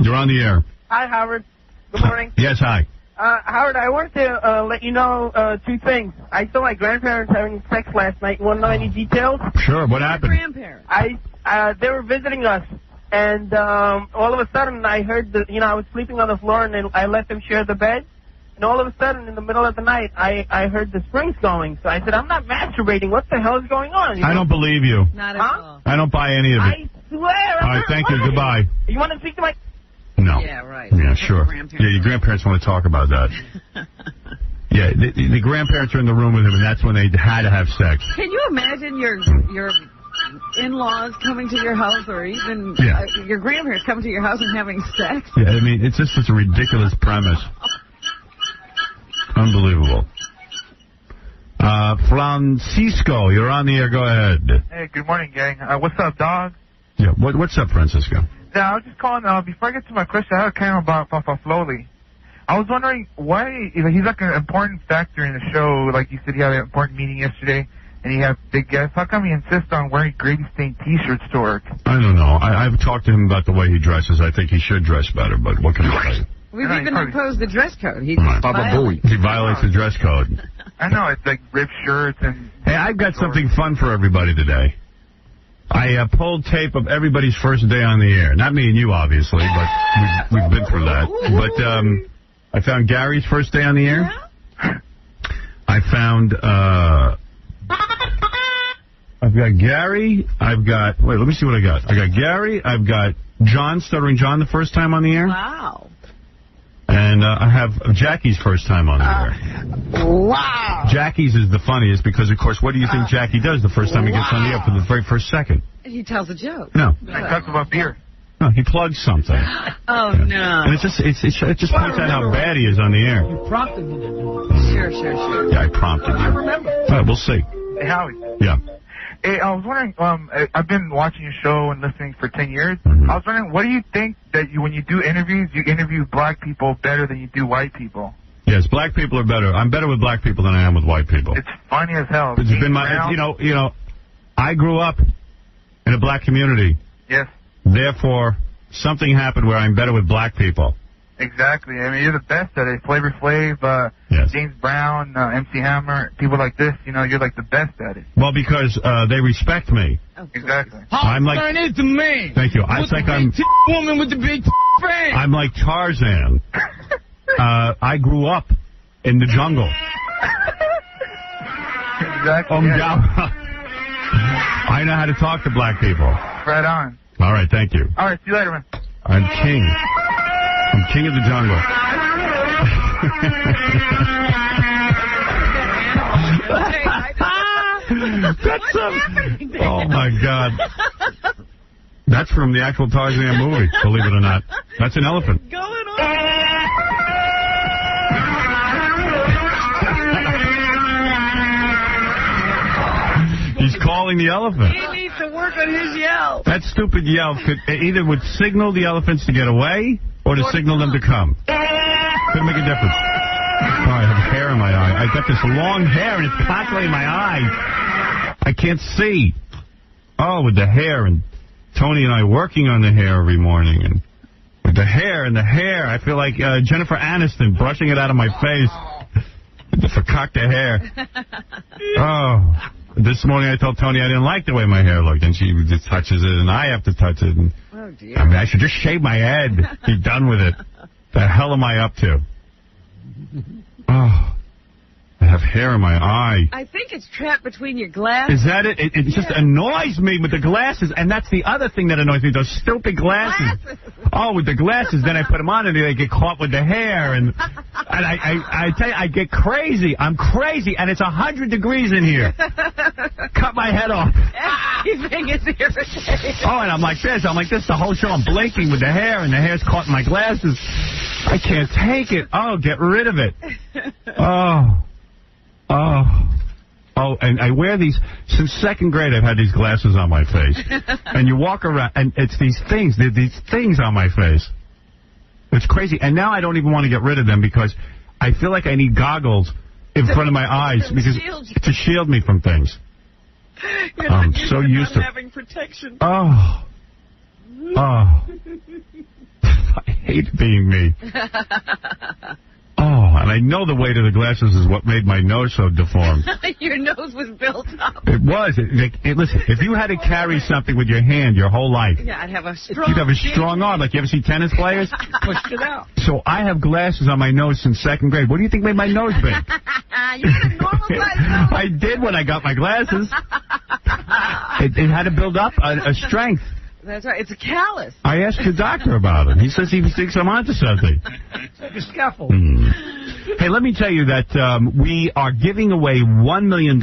You're on the air. Hi, Howard. Good morning. Yes, hi. Howard, I wanted to let you know two things. I saw my grandparents having sex last night. You want to know any details? Sure. What happened? Grandparents. They were visiting us. And all of a sudden, I heard I was sleeping on the floor, and I let them share the bed. And all of a sudden, in the middle of the night, I heard the springs going. So I said, I'm not masturbating. What the hell is going on? I don't believe you. Not at all. I don't buy any of it. I swear. All right, thank you. Goodbye. You want to speak to my... No. Yeah, right. Yeah, sure. Yeah, your grandparents want to talk about that. Yeah, the grandparents are in the room with him, and that's when they had to have sex. Can you imagine your in-laws coming to your house, or even your grandparents coming to your house and having sex? Yeah, I mean, it's just such a ridiculous premise. Unbelievable. Francisco, you're on the air. Go ahead. Hey, good morning, gang. What's up, dog? Yeah, what's up, Francisco? Yeah, I was just calling, before I get to my question, I have a kind about Flowley. I was wondering why, he's like an important factor in the show. Like you said, he had an important meeting yesterday, and he had big guests. How come he insists on wearing gravy-stained T-shirts to work? I don't know. I've talked to him about the way he dresses. I think he should dress better, but what can I tell you? We've even imposed the dress code. He violates the dress code. I know, it's like ripped shirts and... Hey, I've got something fun for everybody today. I pulled tape of everybody's first day on the air. Not me and you, obviously, but we've been through that. But I found Gary's first day on the air. Yeah? I found... I've got Gary. Wait, let me see what I got. I got Gary. I've got John, Stuttering John, the first time on the air. Wow. And I have Jackie's first time on the air. Wow. Jackie's is the funniest because, of course, what do you think Jackie does the first time he gets on the air for the very first second? He tells a joke. No. I talked about beer. No, he plugs something. Oh, no. And it just points out how bad he is on the air. You prompted me to do it. Sure. Yeah, I prompted you. I remember. All right, we'll see. Hey, Howie. Yeah. Hey, I was wondering, I've been watching your show and listening for 10 years. Mm-hmm. I was wondering, what do you think that when you do interviews, you interview black people better than you do white people? Yes, black people are better. I'm better with black people than I am with white people. It's funny as hell. It's been my, I grew up in a black community. Yes. Therefore, something happened where I'm better with black people. Exactly. I mean, you're the best at it. Flavor Flav, James Brown, MC Hammer, people like this, you know, you're like the best at it. Well, because they respect me. Exactly. I'm like, is the man. Thank you. It's like I'm woman with the big fan. I'm like Tarzan. I grew up in the jungle. Exactly. I know how to talk to black people. Right on. All right, thank you. All right, see you later, man. I'm king. I'm king of the jungle. Oh, my God. That's from the actual Tarzan movie, believe it or not. That's an elephant. Going on. He's calling the elephant. He needs to work on his yell. That stupid yell would signal the elephants to get away or to signal them to come. Couldn't make a difference. Oh, I have hair in my eye. I got this long hair and it's constantly in my eye. I can't see. Oh, with the hair, and Tony and I working on the hair every morning, and with the hair, I feel like Jennifer Aniston brushing it out of my face to cock the hair. Oh. This morning I told Tony I didn't like the way my hair looked, and she just touches it, and I have to touch it. And, oh, dear. I mean, I should just shave my head. Be done with it. The hell am I up to? Oh, I have hair in my eye. I think it's trapped between your glasses. Is that it? It just annoys me with the glasses, and that's the other thing that annoys me, those stupid glasses. Oh, with the glasses, then I put them on, and they get caught with the hair, and I tell you, I get crazy. I'm crazy, and it's 100 degrees in here. Cut my head off. Everything is irritating. Oh, and I'm like this the whole show. I'm blinking with the hair, and the hair's caught in my glasses. I can't take it. Oh, get rid of it. Oh, and I wear these, since second grade I've had these glasses on my face. And you walk around, and it's these things on my face. It's crazy. And now I don't even want to get rid of them because I feel like I need goggles in front of my eyes to shield me from things. I'm so used to having protection. Oh. I hate being me. Oh, and I know the weight of the glasses is what made my nose so deformed. Your nose was built up. It was. Listen, if you had to carry something with your hand your whole life, yeah, I'd have a strong. You'd have a strong arm. Like you ever see tennis players? Pushed it out. So I have glasses on my nose since second grade. What do you think made my nose big? You had a normal size nose. I did when I got my glasses. It had to build up a strength. That's right. It's a callus. I asked the doctor about it. He says he thinks I'm onto something. It's like a scaffold. Hey, let me tell you that we are giving away $1 million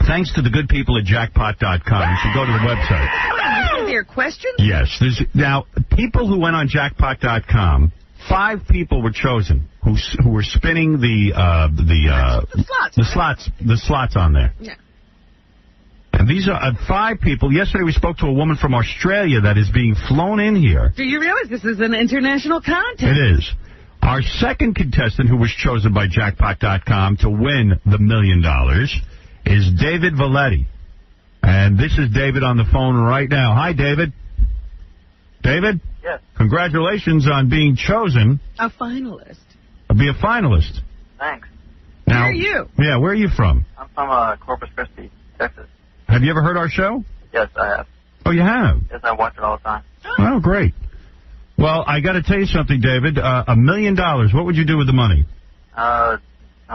thanks to the good people at jackpot.com. You should go to the website. Is there a question? Yes. Now, people who went on jackpot.com, 5 people were chosen who were spinning the slots on there. Yeah. And these are 5 people. Yesterday we spoke to a woman from Australia that is being flown in here. Do you realize this is an international contest? It is. Our second contestant who was chosen by Jackpot.com to win the $1 million is David Valetti. And this is David on the phone right now. Hi, David. David? Yes. Congratulations on being chosen. A finalist. Be a finalist. Thanks. Now, where are you? Yeah, where are you from? I'm from Corpus Christi, Texas. Have you ever heard our show? Yes, I have. Oh, you have? Yes, I watch it all the time. Oh, great. Well, I got to tell you something, David. $1 million. What would you do with the money? I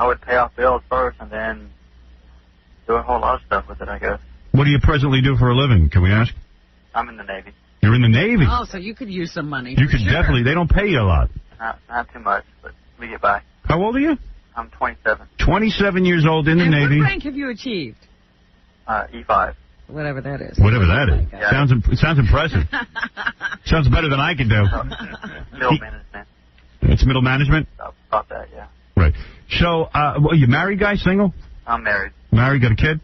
would pay off bills first and then do a whole lot of stuff with it, I guess. What do you presently do for a living? Can we ask? I'm in the Navy. You're in the Navy? Oh, so you could use some money. You could definitely. They don't pay you a lot. Not too much, but we get by. How old are you? I'm 27. 27 years old in the Navy. What rank have you achieved? E5. Whatever that is. Whatever that is. Yeah. Sounds impressive. Sounds better than I can do. Middle management. It's middle management? About that, yeah. Right. So, you married guy, single? I'm married. Married, got a kid?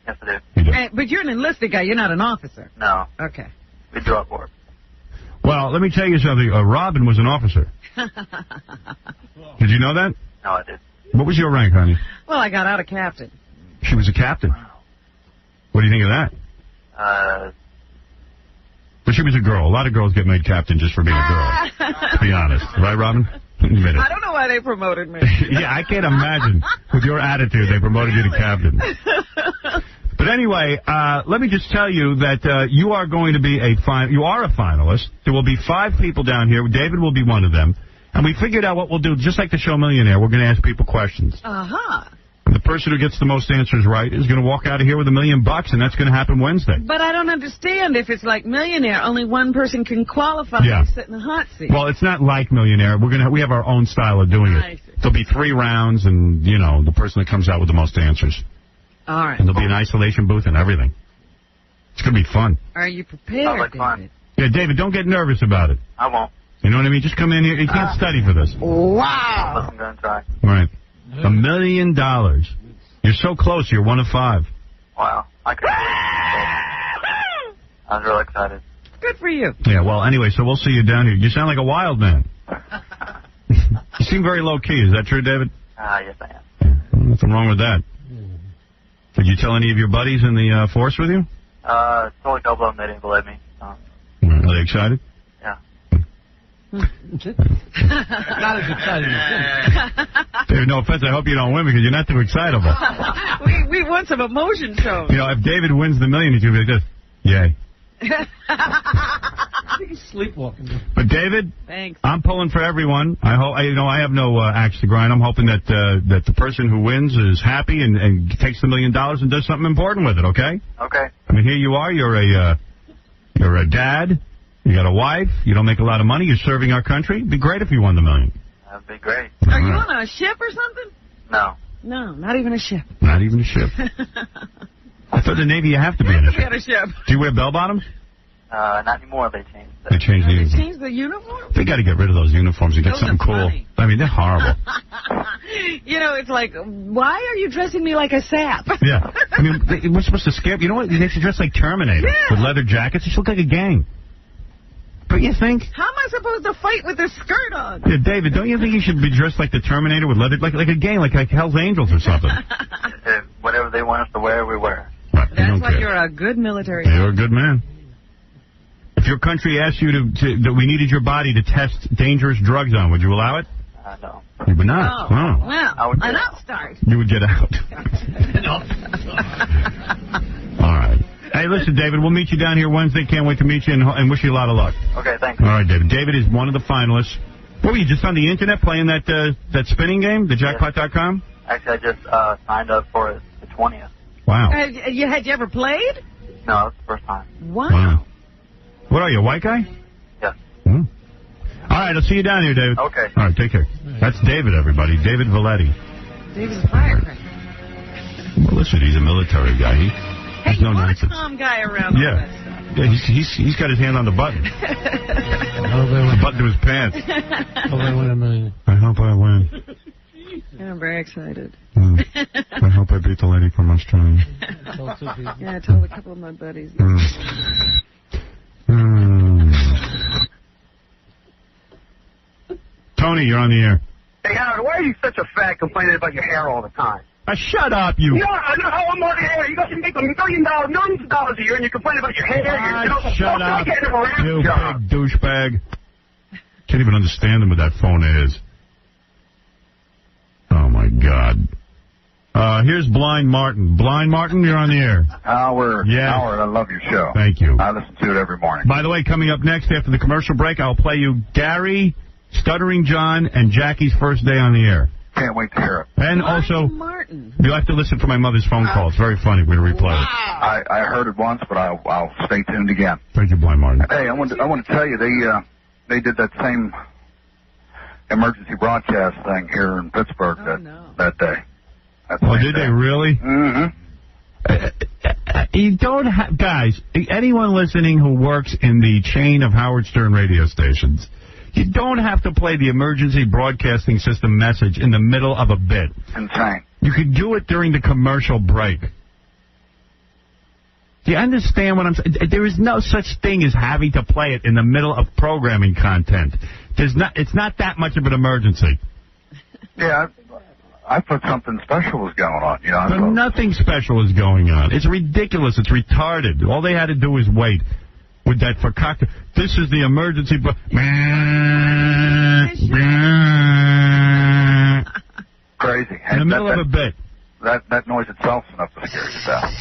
Yes, I do. You do. But you're an enlisted guy. You're not an officer. No. Okay. We drop work. Well, let me tell you something. Robin was an officer. Did you know that? No, I did. What was your rank, honey? Well, I got out of captain. She was a captain. What do you think of that? But she was a girl. A lot of girls get made captain just for being a girl, to be honest. Right, Robin? Admit it. I don't know why they promoted me. Yeah, I can't imagine. With your attitude, they promoted you to captain. But anyway, let me just tell you that you are going to be you are a finalist. There will be 5 people down here. David will be one of them. And we figured out what we'll do. Just like the show Millionaire, we're going to ask people questions. Uh-huh. And the person who gets the most answers right is going to walk out of here with $1 million, and that's going to happen Wednesday. But I don't understand. If it's like Millionaire, only one person can qualify to sit in the hot seat. Well, it's not like Millionaire. We have our own style of doing it. There'll be 3 rounds, and, you know, the person that comes out with the most answers. All right. And there'll be an isolation booth and everything. It's going to be fun. Are you prepared, David? Yeah, David, don't get nervous about it. I won't. You know what I mean? Just come in here. You can't study for this. Wow. I'm going to try. Right. $1 million. You're so close. You're 1 of 5. Wow. I was really excited. Good for you. Yeah, well, anyway, so we'll see you down here. You sound like a wild man. You seem very low-key. Is that true, David? Yes, I am. Nothing wrong with that. Did you tell any of your buddies in the force with you? Told a couple of them, they didn't believe me. Are they excited? Yeah. Not as exciting as David, no offense, I hope you don't win because you're not too excitable. we want some emotion shows. You know, if David wins the $1 million, he's going to be like this. Yay. I think he's sleepwalking. But David, thanks. I'm pulling for everyone. I hope I have no axe to grind. I'm hoping that the person who wins is happy and takes the $1 million and does something important with it. Okay. Okay. I mean, here you are. You're a dad. You got a wife. You don't make a lot of money. You're serving our country. It'd be great if you won the $1 million. That'd be great. Are you on a ship or something? No. No, not even a ship. Not even a ship. I thought the Navy you have to be in a ship. Do you wear bell bottoms? Not anymore. They changed that. They changed the uniform. They changed the uniform? They got to get rid of those uniforms and get Those something are cool. funny. I mean, they're horrible. You know, it's like, why are you dressing me like a sap? Yeah. I mean, we're supposed to scare. You know what? They should dress like Terminator with leather jackets. They should look like a gang. Don't you think? How am I supposed to fight with a skirt on? Yeah, David, don't you think you should be dressed like the Terminator with leather, like a gang, like Hell's Angels or something? Whatever they want us to wear, we wear. Right. That's why you're a good military. You're a good man. If your country asked you that we needed your body to test dangerous drugs on, would you allow it? No. You would not. Oh. Oh. Well, an upstart. You would get out. All right. Hey, listen, David, we'll meet you down here Wednesday. Can't wait to meet you and wish you a lot of luck. Okay, thanks. All right, David. David is one of the finalists. What were you, just on the internet playing that spinning game, the jackpot.com? Actually, I just signed up for the 20th. Wow. Had you ever played? No, it's the first time. Wow. What are you, a white guy? Yes. Hmm. All right, I'll see you down here, David. Okay. All right, take care. That's David, everybody. David Valetti. David's a firecracker. Well, listen, he's a military guy. He's no you want nonsense. a calm guy around all that stuff. Yeah, he's got his hand on the button. The button to his pants. I hope I win. Yeah, I'm very excited. I hope I beat the lady from Australia. Yeah, I told a couple of my buddies. Tony, you're on the air. Hey, Howard, why are you such a fat complaining about your hair all the time? Shut up, you. No, I know how I'm on the air. You guys can make $1 million, millions of dollars a year, and you complain about your hair. Shut up, you job. big douchebag. Can't even understand him with that phone of his. Oh, my God. Here's Blind Martin. Blind Martin, you're on the air. Howard, Yeah. Howard, I love your show. Thank you. I listen to it every morning. By the way, coming up next after the commercial break, I'll play you Gary, Stuttering John, and Jackie's first day on the air. Can't wait to hear it. And also, Martin. you'll have to listen for my mother's phone call. It's very funny. We're going to replay it. I heard it once, but I'll stay tuned again. Thank you, Blind Martin. Hey, I want to tell you, they did that same emergency broadcast thing here in Pittsburgh that day. Oh, did they really? Mm-hmm. You don't have, guys, anyone listening who works in the chain of Howard Stern radio stations, you don't have to play the emergency broadcasting system message in the middle of a bit. Insane. You can do it during the commercial break. Do you understand what I'm saying? There is no such thing as having to play it in the middle of programming content. It's not that much of an emergency. Yeah, I thought something special was going on. You know, But nothing special is going on. It's ridiculous. It's retarded. All they had to do was wait with that fakakta. This is the emergency. Crazy. In the middle of a bit. That noise itself is enough to scare you down.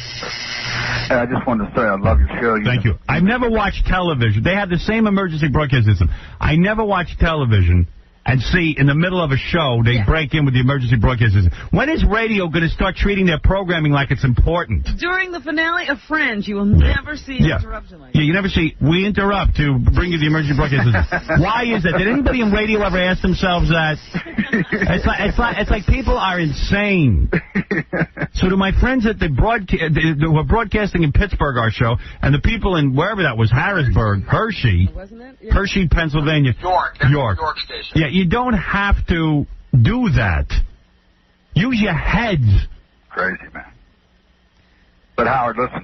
And I just wanted to say I love your show. Thank you. I've never watched television. They have the same emergency broadcast system. I never watched television and see in the middle of a show they break in with the emergency broadcast system. When is radio going to start treating their programming like it's important? During the finale of Friends, you will never see an interruption like that. Yeah, you never see, we interrupt to bring you the emergency broadcast system. Why is that? Did anybody in radio ever ask themselves that? It's like people are insane. So to my friends at the who are broadcasting in Pittsburgh, our show, and the people in wherever that was, Harrisburg, Hershey, Hershey, Pennsylvania, York station. Yeah, you don't have to do that. Use your heads. Crazy, man. But Howard, listen.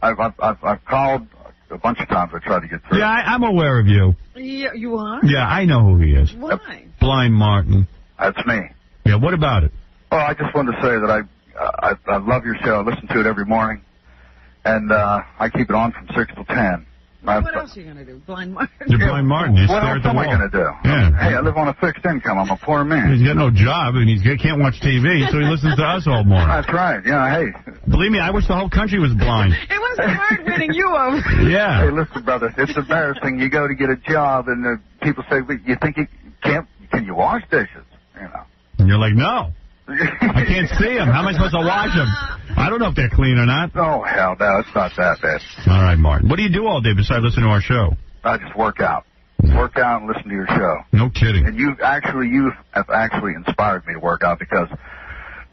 I've called a bunch of times. I tried to get through. Yeah, I'm aware of you. Yeah, you are? Yeah, I know who he is. Why? Blind Martin. That's me. Yeah, what about it? Well, I just wanted to say that I love your show. I listen to it every morning, and I keep it on from 6 till 10. What else are you going to do? Blind Martin? You're Blind Martin. You What stare else at the am I wall. going to do? Yeah. Hey, I live on a fixed income. I'm a poor man. He's got no job, and he can't watch TV, so he listens to us all morning. That's right. Yeah, hey. Believe me, I wish the whole country was blind. It wasn't hard winning you over. Yeah. Hey, listen, brother. It's embarrassing. You go to get a job, and people say, "You think you can't? Can you wash dishes?" You know. And you're like, no. I can't see them. How am I supposed to wash them? I don't know if they're clean or not. Oh, hell no. It's not that bad. All right, Martin. What do you do all day besides listen to our show? I just work out. Work out and listen to your show. No kidding. And you have actually inspired me to work out, because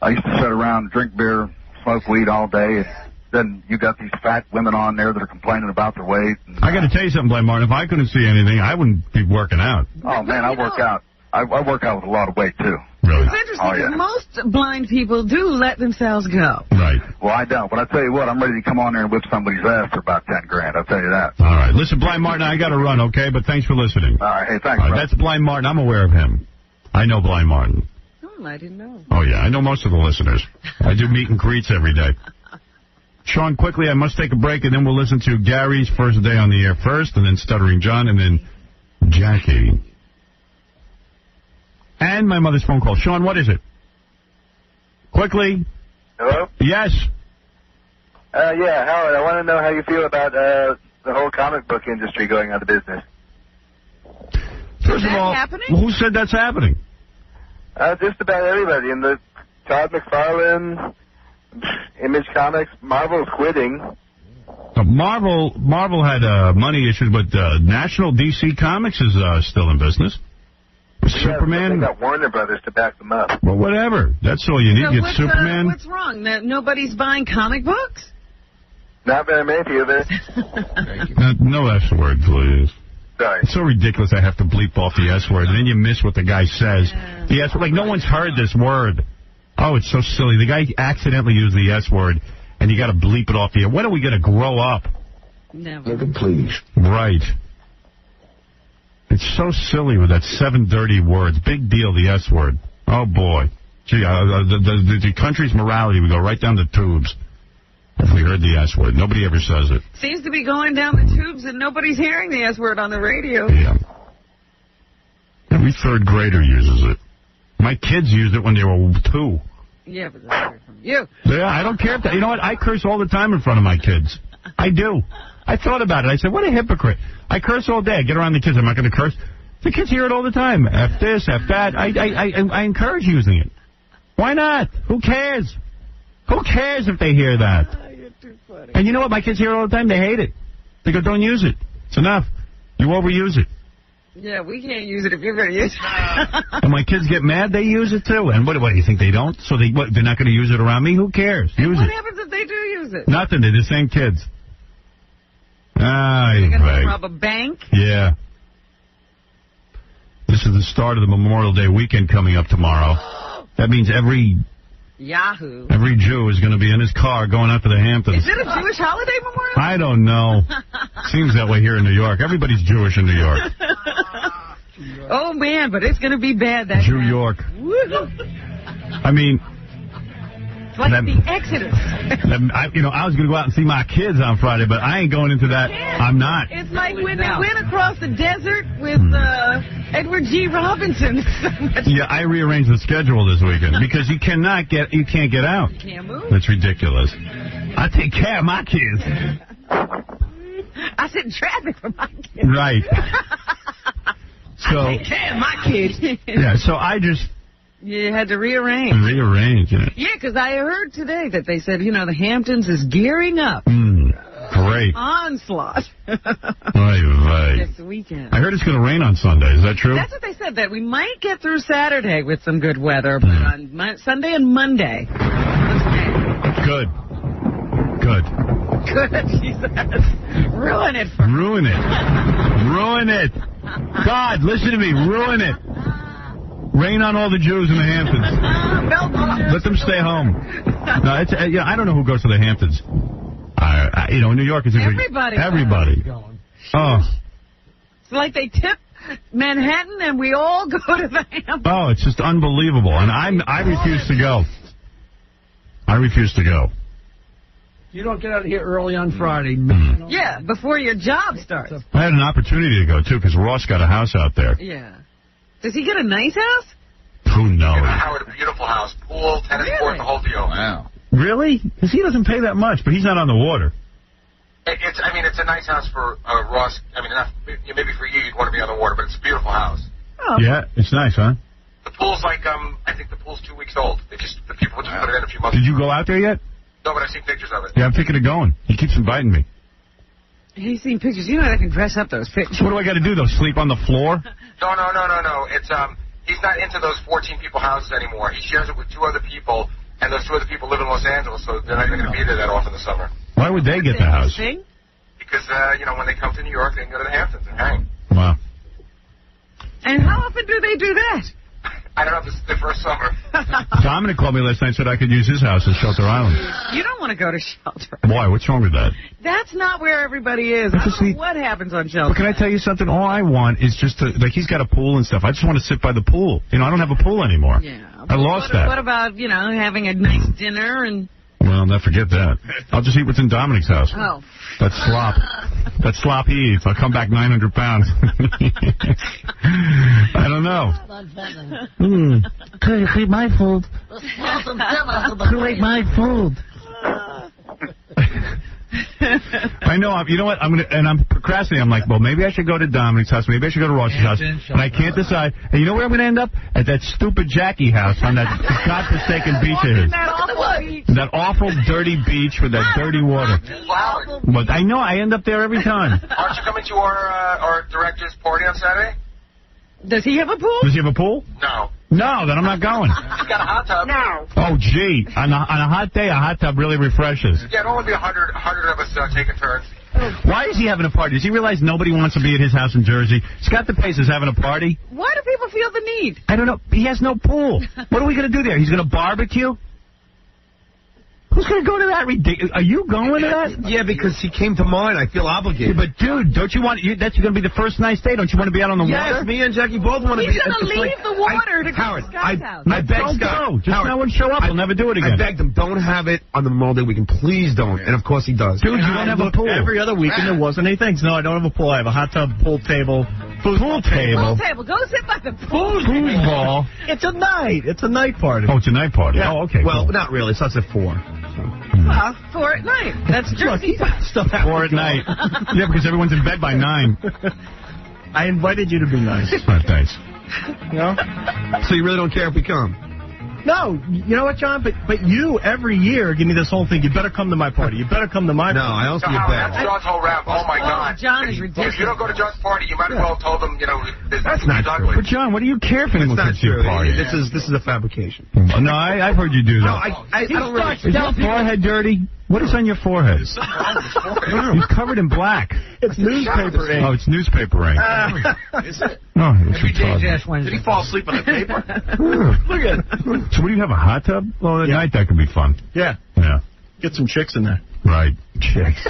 I used to sit around, drink beer, smoke weed all day, and then you got these fat women on there that are complaining about their weight. And, I got to tell you something, Blind Martin. If I couldn't see anything, I wouldn't be working out. Oh, man, I work out. I work out with a lot of weight, too. Really? It's interesting because most blind people do let themselves go. Right. Well, I don't. But I tell you what, I'm ready to come on there and whip somebody's ass for about 10 grand. I'll tell you that. All right. Listen, Blind Martin, I got to run, okay? But thanks for listening. All right. Hey, thanks, All right, that's Blind Martin. I'm aware of him. I know Blind Martin. Oh, I didn't know. Oh, yeah. I know most of the listeners. I do meet and greets every day. Sean, quickly, I must take a break, and then we'll listen to Gary's first day on the air first, and then Stuttering John, and then Jackie. And my mother's phone call. Sean, what is it? Quickly. Hello? Yes. Yeah, Howard, I want to know how you feel about the whole comic book industry going out of business. First of all, who said that's happening? Just about everybody. And the Todd McFarlane, Image Comics, Marvel's quitting. Marvel had money issues, but National DC Comics is still in business. Superman. They got Warner Brothers to back them up. Well, whatever. That's all you need. So Get Superman. What's wrong? Nobody's buying comic books? Not very many of it. No S word, please. Sorry. It's so ridiculous I have to bleep off the S word, and then you miss what the guy says. The S word, like no one's heard this word. Oh, it's so silly. The guy accidentally used the S word, and you got to bleep it off the air. When are we going to grow up? Never. Please. Right. It's so silly with that 7 dirty words. Big deal, the S word. Oh, boy. Gee, the country's morality would go right down the tubes if we heard the S word. Nobody ever says it. Seems to be going down the tubes and nobody's hearing the S word on the radio. Yeah. Every third grader uses it. My kids used it when they were 2. Yeah, but that's heard from you. Yeah, I don't care if that. You know what? I curse all the time in front of my kids. I do. I thought about it. I said, what a hypocrite. I curse all day. I get around the kids. I'm not going to curse. The kids hear it all the time. F this, F that. I encourage using it. Why not? Who cares? Who cares if they hear that? You're too funny. And you know what? My kids hear it all the time. They hate it. They go, don't use it. It's enough. You overuse it. Yeah, we can't use it if you're going to use it. And my kids get mad, they use it too. And what do you think they don't? So they're not going to use it around me? Who cares? Use What it. happens if they do use it? Nothing. They're the same kids. You're going to rob a bank? Yeah. This is the start of the Memorial Day weekend coming up tomorrow. That means every Yahoo. Jew is going to be in his car going out to the Hamptons. Is it a Jewish holiday memorial? I don't know. Seems that way here in New York. Everybody's Jewish in New York. Oh, man, but it's going to be bad that Jew time. York. Woo-hoo. I mean... It's like the Exodus. I was going to go out and see my kids on Friday, but I ain't going into that. I'm not. It's like when they went across the desert with Edward G. Robinson. Yeah, I rearranged the schedule this weekend because you can't get out. You can't move. That's ridiculous. I take care of my kids. I sit in traffic for my kids. Right. So I take care of my kids. Yeah, so I just... You had to rearrange. Rearrange, yeah. Yeah, because I heard today that they said, the Hamptons is gearing up. Great. Onslaught. Right. This weekend. I heard it's going to rain on Sunday. Is that true? That's what they said, that we might get through Saturday with some good weather, but on Sunday and Monday. Good. Good, she says. Ruin it for me. Ruin it. Ruin it. God, listen to me. Ruin it. Rain on all the Jews in the Hamptons. Let them stay home. No, it's, I don't know who goes to the Hamptons. New York is... Everybody. Oh. It's like they tip Manhattan and we all go to the Hamptons. Oh, it's just unbelievable. And I refuse to go. I refuse to go. You don't get out of here early on Friday. Yeah, before your job starts. I had an opportunity to go, too, because Ross got a house out there. Yeah. Does he get a nice house? Who knows? Howard, a beautiful house. Pool, tennis court, the whole deal. Wow. Really? Because he doesn't pay that much, but he's not on the water. It's a nice house for Ross. Maybe for you, you'd want to be on the water, but it's a beautiful house. Oh. Yeah, it's nice, huh? The pool's I think the pool's 2 weeks old. The people just put it in a few months Did you ago. go out there yet? No, but I've seen pictures of it. Yeah, I'm thinking of going. He keeps inviting me. He's seen pictures. I can dress up those pictures. What do I got to do, though? Sleep on the floor? No. It's he's not into those 14 people houses anymore. He shares it with 2 other people, and those 2 other people live in Los Angeles, so they're not going to be there that often this summer. Why would they get the house? Because when they come to New York, they can go to the Hamptons and hang. Wow. And how often do they do that? I don't know if this is their first summer. Dominic called me last night and said I could use his house at Shelter Island. You don't want to go to Shelter. Why? What's wrong with that? That's not where everybody is. I don't know what happens on Shelter. But can I tell you something? All I want is just to, he's got a pool and stuff. I just want to sit by the pool. I don't have a pool anymore. Yeah. I lost that. What about, having a nice dinner and... Well, never forget that. I'll just eat what's in Dominic's house. Oh. That's slop. That slop he eats. I'll come back 900 pounds. I don't know. Can you eat my food? Can you eat my food? I know. You know what? I'm procrastinating. I'm like, well, maybe I should go to Dominic's house. Maybe I should go to Ross's house. And I can't decide. And you know where I'm going to end up? At that stupid Jackie house on that godforsaken beach of his. That awful, dirty beach with that dirty water. But I know. I end up there every time. Aren't you coming to our director's party on Saturday? Does he have a pool? Does he have a pool? No. No, then I'm not going. He's got a hot tub. No. Oh, gee. On a hot day, a hot tub really refreshes. Yeah, it'll only be 100 of us taking turns. Why is he having a party? Does he realize nobody wants to be at his house in Jersey? Scott DePace is having a party. Why do people feel the need? I don't know. He has no pool. What are we going to do there? He's going to barbecue? Who's going to go to that ridiculous? Are you going to that? Yeah, because he came to mine. I feel obligated. Yeah, but, dude, don't you want... that's going to be the first nice day. Don't you want to be out on the water? Yes, me and Jackie both want to be... He's going to leave the water to go to Scott's house. I begged Scott. Go. Just no one show up. We'll never do it again. I begged him, don't have it on the Memorial Day weekend. Please don't. And, of course, he does. Dude, you don't have a pool. Every other weekend there wasn't anything. No, I don't have a pool. I have a hot tub, pool table. Pool table. Pool table. Go sit by the pool. Foosball. It's a night. It's a night party. Oh, it's a night party. Yeah. Oh, okay. Well, cool. not really. It starts at 4. Well, 4 at night. That's Jersey time. 4 at night. Yeah, because everyone's in bed by 9. I invited you to be nice. Thanks. You know? So you really don't care if we come? No, you know what, John? But you, every year, give me this whole thing. You better come to my party. You better come to my party. No, I also get That's John's whole rap. Oh, my God. John is ridiculous. If you don't go to John's party, you might as well have told him, that's not true. But, John, what do you care if anyone comes to your party? This is a fabrication. No, I've heard you do that. No, I don't really... Is your forehead dirty? What is on your forehead? He's covered in black. It's newspaper ink. Oh, it's newspaper ink. Is it? No, Every day, Ash Wednesday. Did he fall asleep on the paper? Look at it. So what do you have, a hot tub? Well, at night that could be fun. Yeah. Yeah. Get some chicks in there. Right. Chicks.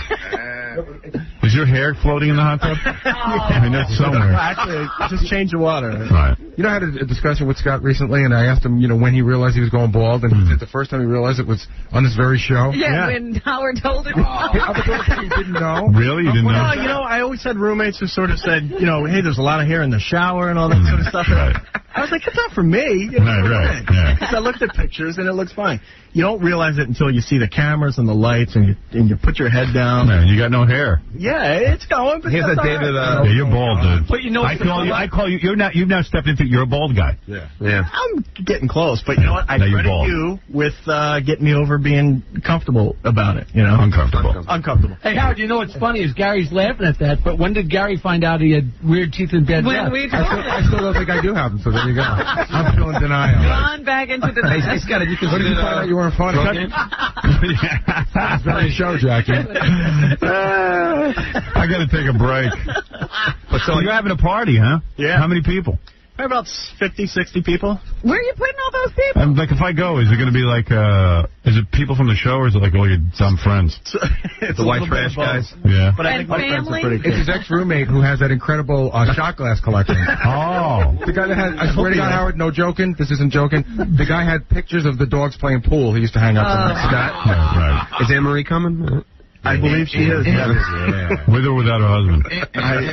Is Is your hair floating in the hot tub? I know it's somewhere. Actually, just change the water. Right. You know, I had a discussion with Scott recently, and I asked him, when he realized he was going bald, and he said the first time he realized it was on this very show. Yeah, when Howard told him. He didn't know. Really? You didn't know? Well, I always had roommates who sort of said, hey, there's a lot of hair in the shower and all that sort of stuff. Right. I was like, it's not for me. Right. Yeah. Because I looked at pictures, and it looks fine. You don't realize it until you see the cameras and the lights, and you put your head down. Man, you got no hair. Yeah, it's going. But Here's that David. Yeah, you're bald, dude. But I call you. You've now stepped into. You're a bald guy. Yeah. I'm getting close, but you know what? I credit you with getting me over being comfortable about it. Uncomfortable. Hey, Howard, you know what's funny is Gary's laughing at that, but when did Gary find out he had weird teeth and dead breath? I still don't think I do have them, so there you go. I'm still in denial. Gone back into the... Hey, Scott, you can find out you weren't funny. It's been a show, Jackie. I got to take a break. So you're having a party, huh? Yeah. How many people? About 50, 60 people. Where are you putting all those people? Like, if I go, is it going to be like, is it people from the show, or is it like all your dumb friends? It's the white trash guys? Yeah. But I think my friends are pretty It's his ex-roommate who has that incredible shot glass collection. Oh. The guy that had, I swear to God, Howard, no joking, this isn't joking, the guy had pictures of the dogs playing pool. He used to hang up to Scott. Right. Is Anne-Marie coming? I believe she is. Yeah. With or without her husband?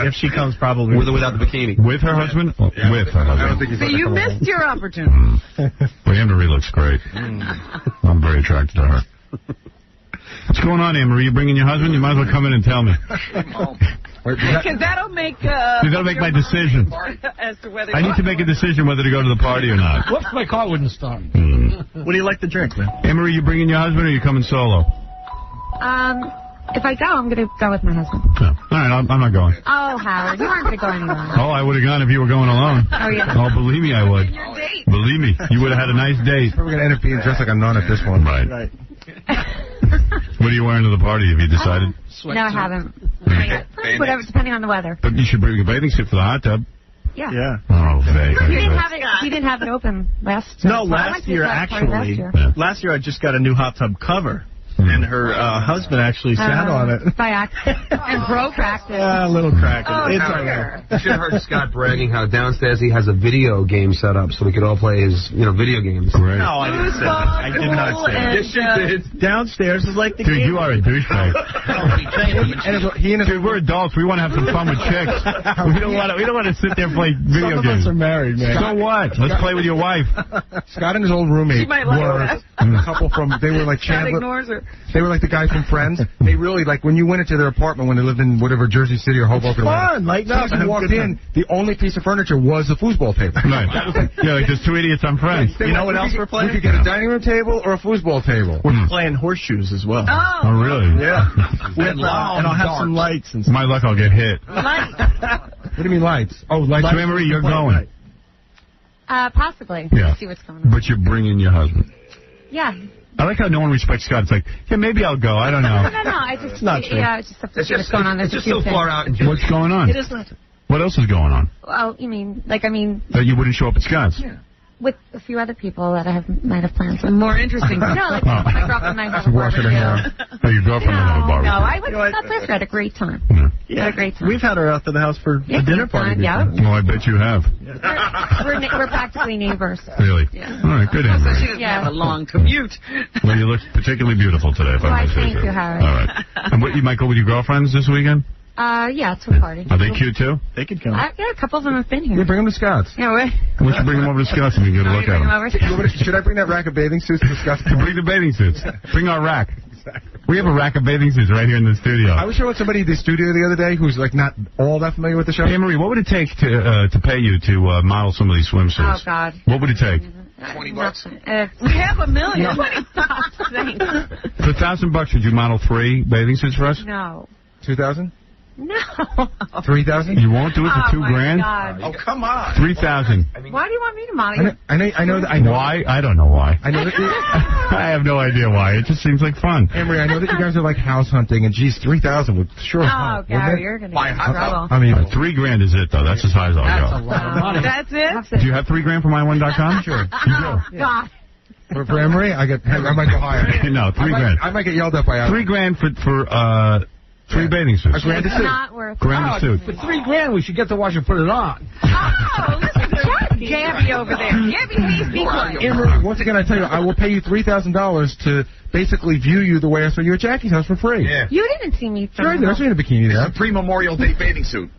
If she comes, probably. With or without the bikini? With her husband? Yeah. With her husband. So you missed your opportunity. Well, Anne-Marie looks great. I'm very attracted to her. What's going on, Anne-Marie? You bringing your husband? You might as well come in and tell me. Because that'll make... that'll make my decision. As to whether I need to make a decision whether to go to the party or not. Whoops, my car wouldn't start. What do you like to drink, man? Anne-Marie, you bringing your husband, or are you coming solo? If I go, I'm going to go with my husband. Oh. All right, I'm not going. Oh, Howard, you aren't going to go anywhere. Oh, I would have gone if you were going alone. Oh, yeah. Oh, believe me, I would. Believe me, you would have had a nice date. We're going to end up being dressed like a nun at this one. Right. What are you wearing to the party? Have you decided? No, I haven't. Whatever, depending on the weather. But you should bring a bathing suit for the hot tub. Yeah. Oh, He didn't have it open last No, last year, actually. Last year I just got a new hot tub cover. And her husband actually sat on it. By accident. And cracked it. Yeah, a little crack. It's okay. You should have heard Scott bragging how downstairs he has a video game set up so we could all play his, video games. Great. No, I didn't say that. I did not say that. Yes, you did. Downstairs is like the Dude, you are a douchebag. Dude, we're adults. We want to have some fun with chicks. We don't want to sit there and play video games. Some of us are married, man. So what? Let's play with your wife. Scott and his old roommate were a couple they were like Chandler. Ignores her. They were like the guys from Friends. They really, like, when you went into their apartment when they lived in whatever, Jersey City or Hoboken. Fun, like that. You walked in, the only piece of furniture was the foosball table. Right. Yeah, like there's two idiots on Friends. You know what else we're playing? We could get a dining room table or a foosball table. We're playing horseshoes as well. Oh, really? Yeah. And I'll have some lights and stuff. My luck, I'll get hit. What do you mean lights? Oh, lights. So, Anne-Marie, you're going. Possibly. Yeah. See what's going on. But you're bringing your husband. Yeah. I like how no one respects Scott. It's like, yeah, maybe I'll go. I don't know. No. I just, it's not true. Yeah, it's just what's going on. There's just so far out. What's going on? It is not. What else is going on? Well, you mean, that you wouldn't show up at Scott's? Yeah. With a few other people that I might have plans with. More interesting. No, like my girlfriend might have a barbecue. Oh, your girlfriend might have a barbecue. No, I went to Scott's last year. Had a great time. Yeah, had a great time. We've had her out to the house for a dinner party. Yeah. Well, I bet you have. We're practically neighbors. Really? Yeah. All right, good. So she doesn't have a long commute. Well, you look particularly beautiful today, if I may say so. Thank you, Howard. All right. And what, you might go with your girlfriends this weekend? Yeah, to a party. Are they cute, too? They could come. Yeah, a couple of them have been here. Yeah, bring them to Scott's. Yeah, wait. Why don't you bring them over to Scott's and we can get a look at them? Should I bring that rack of bathing suits to Scott's? Bring the bathing suits. Bring our rack. We have a rack of bathing suits right here in the studio. I was showing somebody at the studio the other day who's like not all that familiar with the show. Hey, Marie, what would it take to pay you to model some of these swimsuits? Oh, God. What would it take? We $20. have $1 million. No. For $1,000, would you model 3 bathing suits for us? No. 2,000? No. 3,000? You won't do it for $2 grand? God. Oh, come on. 3,000. Why do you want me to model? I know that. Why? I don't know why. I know that. I have no idea why. It just seems like fun. Emery, I know that you guys are like house hunting, and geez, 3,000 would sure. Oh, Gary, you're gonna get in trouble. I mean, $3 grand is it though? That's as high as I'll go. That's a lot of money. That's it. Do you have $3 grand for my1.com? Sure. Oh, God. For Emery, I might go higher. No, $3 grand. I might get yelled at by. $3 grand for 3 bathing suits. It's not worth it. Grand suit. For $3,000, we should get to watch and put it on. Oh, listen to Gabby over there. Gabby hates me. Emery, once again, I tell you, I will pay you $3,000 to basically view you the way I saw you at Jackie's house for free. Yeah. You didn't see me. Sure, I did. I saw you in a bikini there. It's a pre-Memorial Day bathing suit.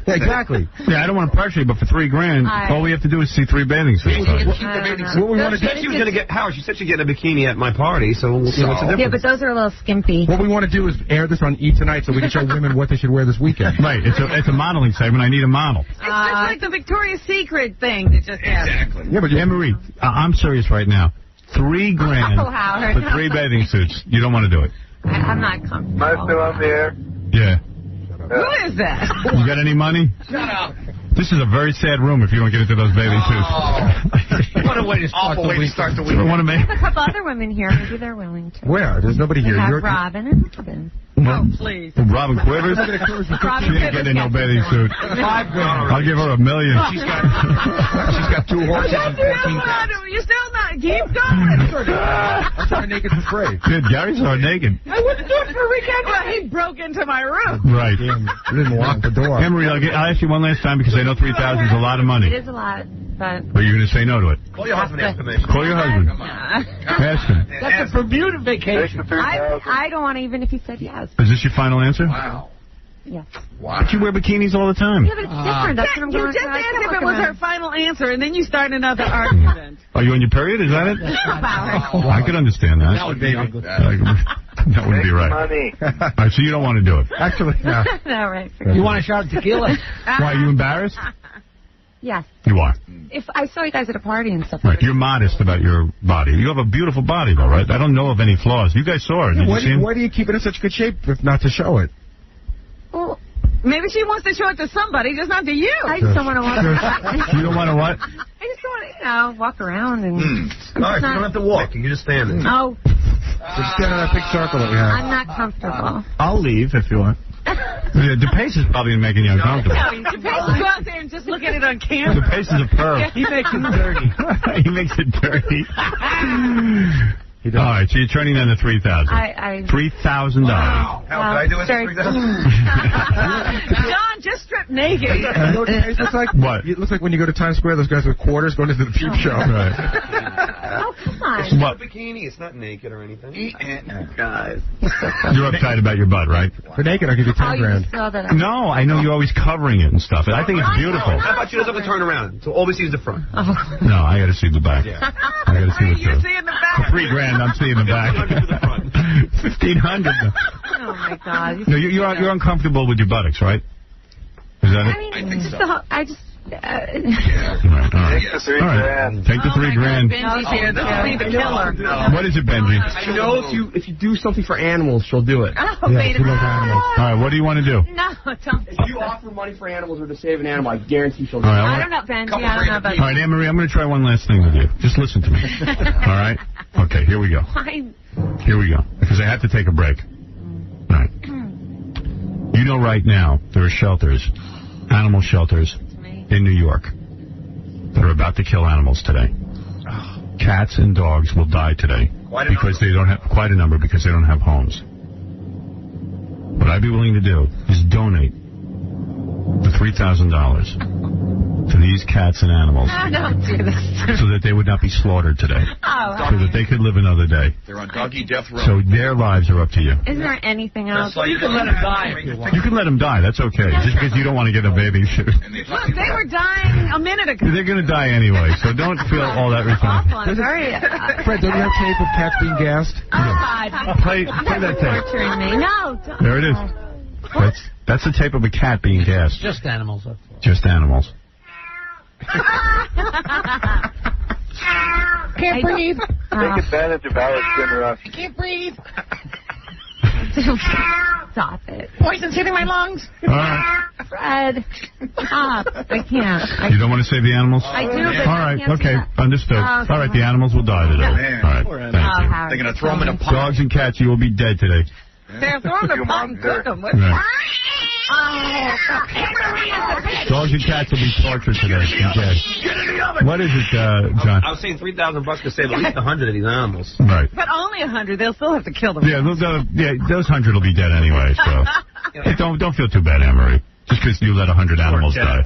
Yeah, exactly. Yeah, I don't want to pressure you, but for $3,000, all we have to do is see 3 bathing suits. What we want to do? She was going to get Howard. She said she'd get a bikini at my party. So what's the difference? Yeah, but those are a little skimpy. What we want to do is air this on E! Tonight so we can show women what they should wear this weekend. Right. It's a modeling segment. I need a model. It's just like the Victoria's Secret thing that just happened. Exactly. Yeah, but Anne-Marie, I'm serious right now. $3,000 for 3 bathing suits. You don't want to do it. I'm not comfortable. Am I still on the air? Yeah. Who is that? You got any money? Shut up. This is a very sad room if you don't get into those bathing suits. What a way to start the week. There's a couple other women here. Maybe they're willing to. Where? There's nobody here. We have Robin and Robin. Oh, please. Robin Quivers? She ain't getting no bathing suit. I'll give her $1 million. She's got 2 horses and 14 cats. You're still not. Keep going. I'm sorry, naked for free. Dude, Gary saw her naked. I wouldn't do it for a weekend, but he broke into my room. Right. You didn't lock the door. Emery, I'll ask you one last time because I know 3,000 is a lot of money. It is a lot, but... But you're going to say no to it. Call your husband and ask permission. Call your husband. Ask him. That's a Bermuda vacation. I don't want to, even if he said yes. Is this your final answer? Wow. Yes. Wow. But you wear bikinis all the time. Yeah, but it's different. That's what I'm You going just to asked if it was her final answer, and then you start another argument. Are you on your period? Is that it? I could understand that. That would be that wouldn't be right. Money. All right, so you don't want to do it. Actually, no. No, right. You want a shot of tequila? Why, are you embarrassed? Yes. You are. If I saw you guys at a party and stuff. Right, you're modest about your body. You have a beautiful body, though, right? I don't know of any flaws. You guys saw her. Did you see him? Why do you keep it in such good shape if not to show it? Well, maybe she wants to show it to somebody, just not to you. I just don't want to walk around. You don't want to what? I just don't want to, walk around and... All right, you don't have to walk. You can just stand there. Oh. Just stand in that big circle that we have. I'm not comfortable. I'll leave if you want. Yeah, DePace is probably making you uncomfortable. No, go out there and just look at it on camera. DePace is a perv. He makes it dirty. He makes it dirty. All right, so you're turning down the $3,000. $3,000. Wow. How did I do it for $3,000? John, just strip naked. You know what it looks like? What? It looks like when you go to Times Square, those guys with quarters going into the peep show. Right. Oh, come on. It's not a bikini. It's not naked or anything. Guys. You're uptight about your butt, right? For naked, I'll give you $10,000. You saw that. No, I know you're always covering it and stuff. I think it's beautiful. How about she doesn't have to turn around? So all we see is the front. Oh. No, I got to see the back. Yeah. I got to see the You're truth. seeing the back. For $3,000, I'm seeing the back. $1,500. Oh, my God. No, you're uncomfortable with your buttocks, right? Is that it? I think so. I just... All right. Take the $3,000. Benji's here. This will be the killer. What is it, Benji? She knows if you do something for animals, she'll do it. Oh, wait a minute. All right, what do you want to do? No, don't. If you offer money for animals or to save an animal, I guarantee she'll do All it. right, I don't know, Benji. I don't know about all right, Anne-Marie, I'm going to try one last thing with you. Just listen to me. All right? Okay, here we go. Here we go. Because I have to take a break. All right. You know right now there are shelters, animal shelters, in New York that are about to kill animals today. Cats and dogs will die today because they don't have quite a number because they don't have homes. What I'd be willing to do is donate the $3,000 to these cats and animals Don't do this. so that they would not be slaughtered today. Oh, so that they could live another day. They're on doggy death row. So their lives are up to you. Isn't there anything else? You can let him die if you want. You can let them die. That's okay. Just because you don't want to get a bathing suit. Look, they were dying a minute ago. They're going to die anyway, so don't feel all that responsible. Fred, don't you have tape of cats being gassed? Play that tape. Torturing me. No. There it is. That's the tape of a cat being gassed. Just animals. Just animals. Can't breathe. Take advantage of Alex generosity. I can't breathe. Stop it. Poison's hitting my lungs. All right. Fred, stop. I can't. You don't want to save the animals? I do, but all right. I can't Okay. do that. Understood. Oh, all right. The animals will die today. Man. All right. Thank you. They're going to throw them in a pot. Dogs and cats, you will be dead today. They're throwing the pot and cook them. Right. Dogs and cats will be tortured today. What is it, John? I was saying $3,000 to save at least 100 of these animals. Right. But only 100. They'll still have to kill them. Yeah, those 100 will be dead anyway. So hey, don't feel too bad, Anne-Marie. Just because you let 100 animals die.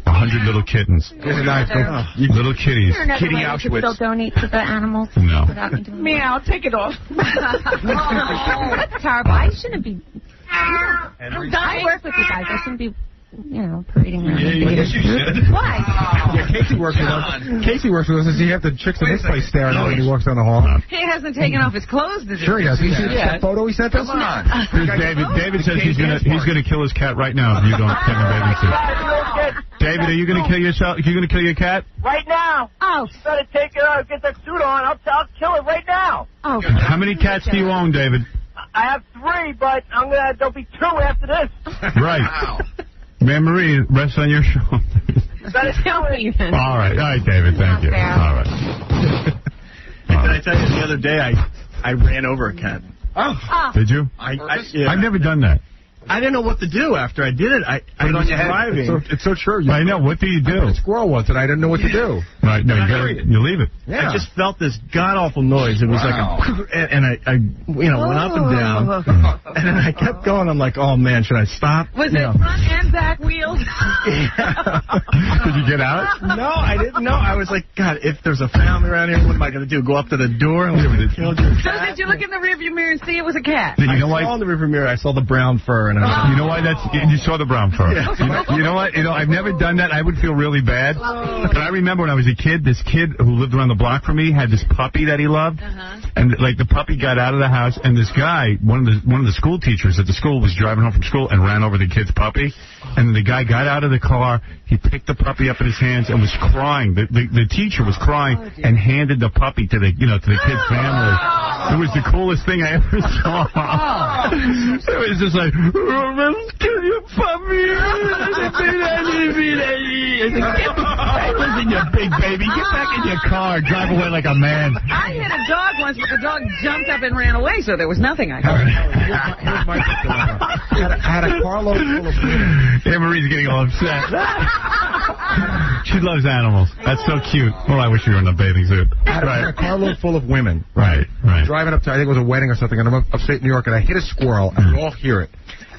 100 little kittens. Little kitties. Kitty Auschwitz. You still donate to the animals? No. Meow, take it off. That's terrible. I shouldn't be. I work with you guys. I shouldn't be, parading around. Yes, you should. Why? Yeah, Casey works with us. Casey works with us, and you have the chicks in this place staring at him when he walks down the hall. He hasn't taken off his clothes this Sure he has. You see that photo he sent us? Come on. David says he's gonna kill his cat right now if you don't take a bathing suit. David, are you gonna kill yourself? Are you gonna kill your cat? Right now. Oh. You better take it out, get that suit on. I'll kill it right now. Oh. How many cats do you own, David? I have 3, but there'll be 2 after this. Right. Wow. Anne-Marie, rest on your shoulders. Better kill it. All right, David, thank you. All right. Did I tell you the other day I ran over a cat? Oh. Did you? I've never done that. I didn't know what to do after I did it. I was driving. It's so true. I know. What do you do? I had a squirrel once, and I didn't know what to do. Right. No, you leave it. Yeah. I just felt this god-awful noise. It was like and I went up and down. And then I kept going. I'm like, oh, man, should I stop? Was it front and back wheels? Did you get out? No, I didn't know. I was like, God, if there's a family around here, what am I going to do? Go up to the door and kill your cat? So did you look in the rearview mirror and see it was a cat? I saw in the rearview mirror, I saw the brown fur. And you know why you saw the brown fur. Yeah. You know what? I've never done that. I would feel really bad. But I remember when I was a kid, this kid who lived around the block from me had this puppy that he loved. And the puppy got out of the house, and this guy, one of the school teachers at the school, was driving home from school and ran over the kid's puppy. And the guy got out of the car, he picked the puppy up in his hands and was crying. The teacher was crying and handed the puppy to the kid's family. It was the coolest thing I ever saw. It was just like, kill your puppy. Hey, listen, you big baby. Get back in your car. Drive away like a man. I hit a dog once, but the dog jumped up and ran away, so there was nothing I could do. Here's my I had a carload full of women. Anne-Marie's getting all upset. She loves animals. That's so cute. Well, I wish you were in a bathing suit. I had a carload full of women. Right. Driving up to, I think it was a wedding or something, and I'm upstate New York, and I hit a squirrel, and we all hear it.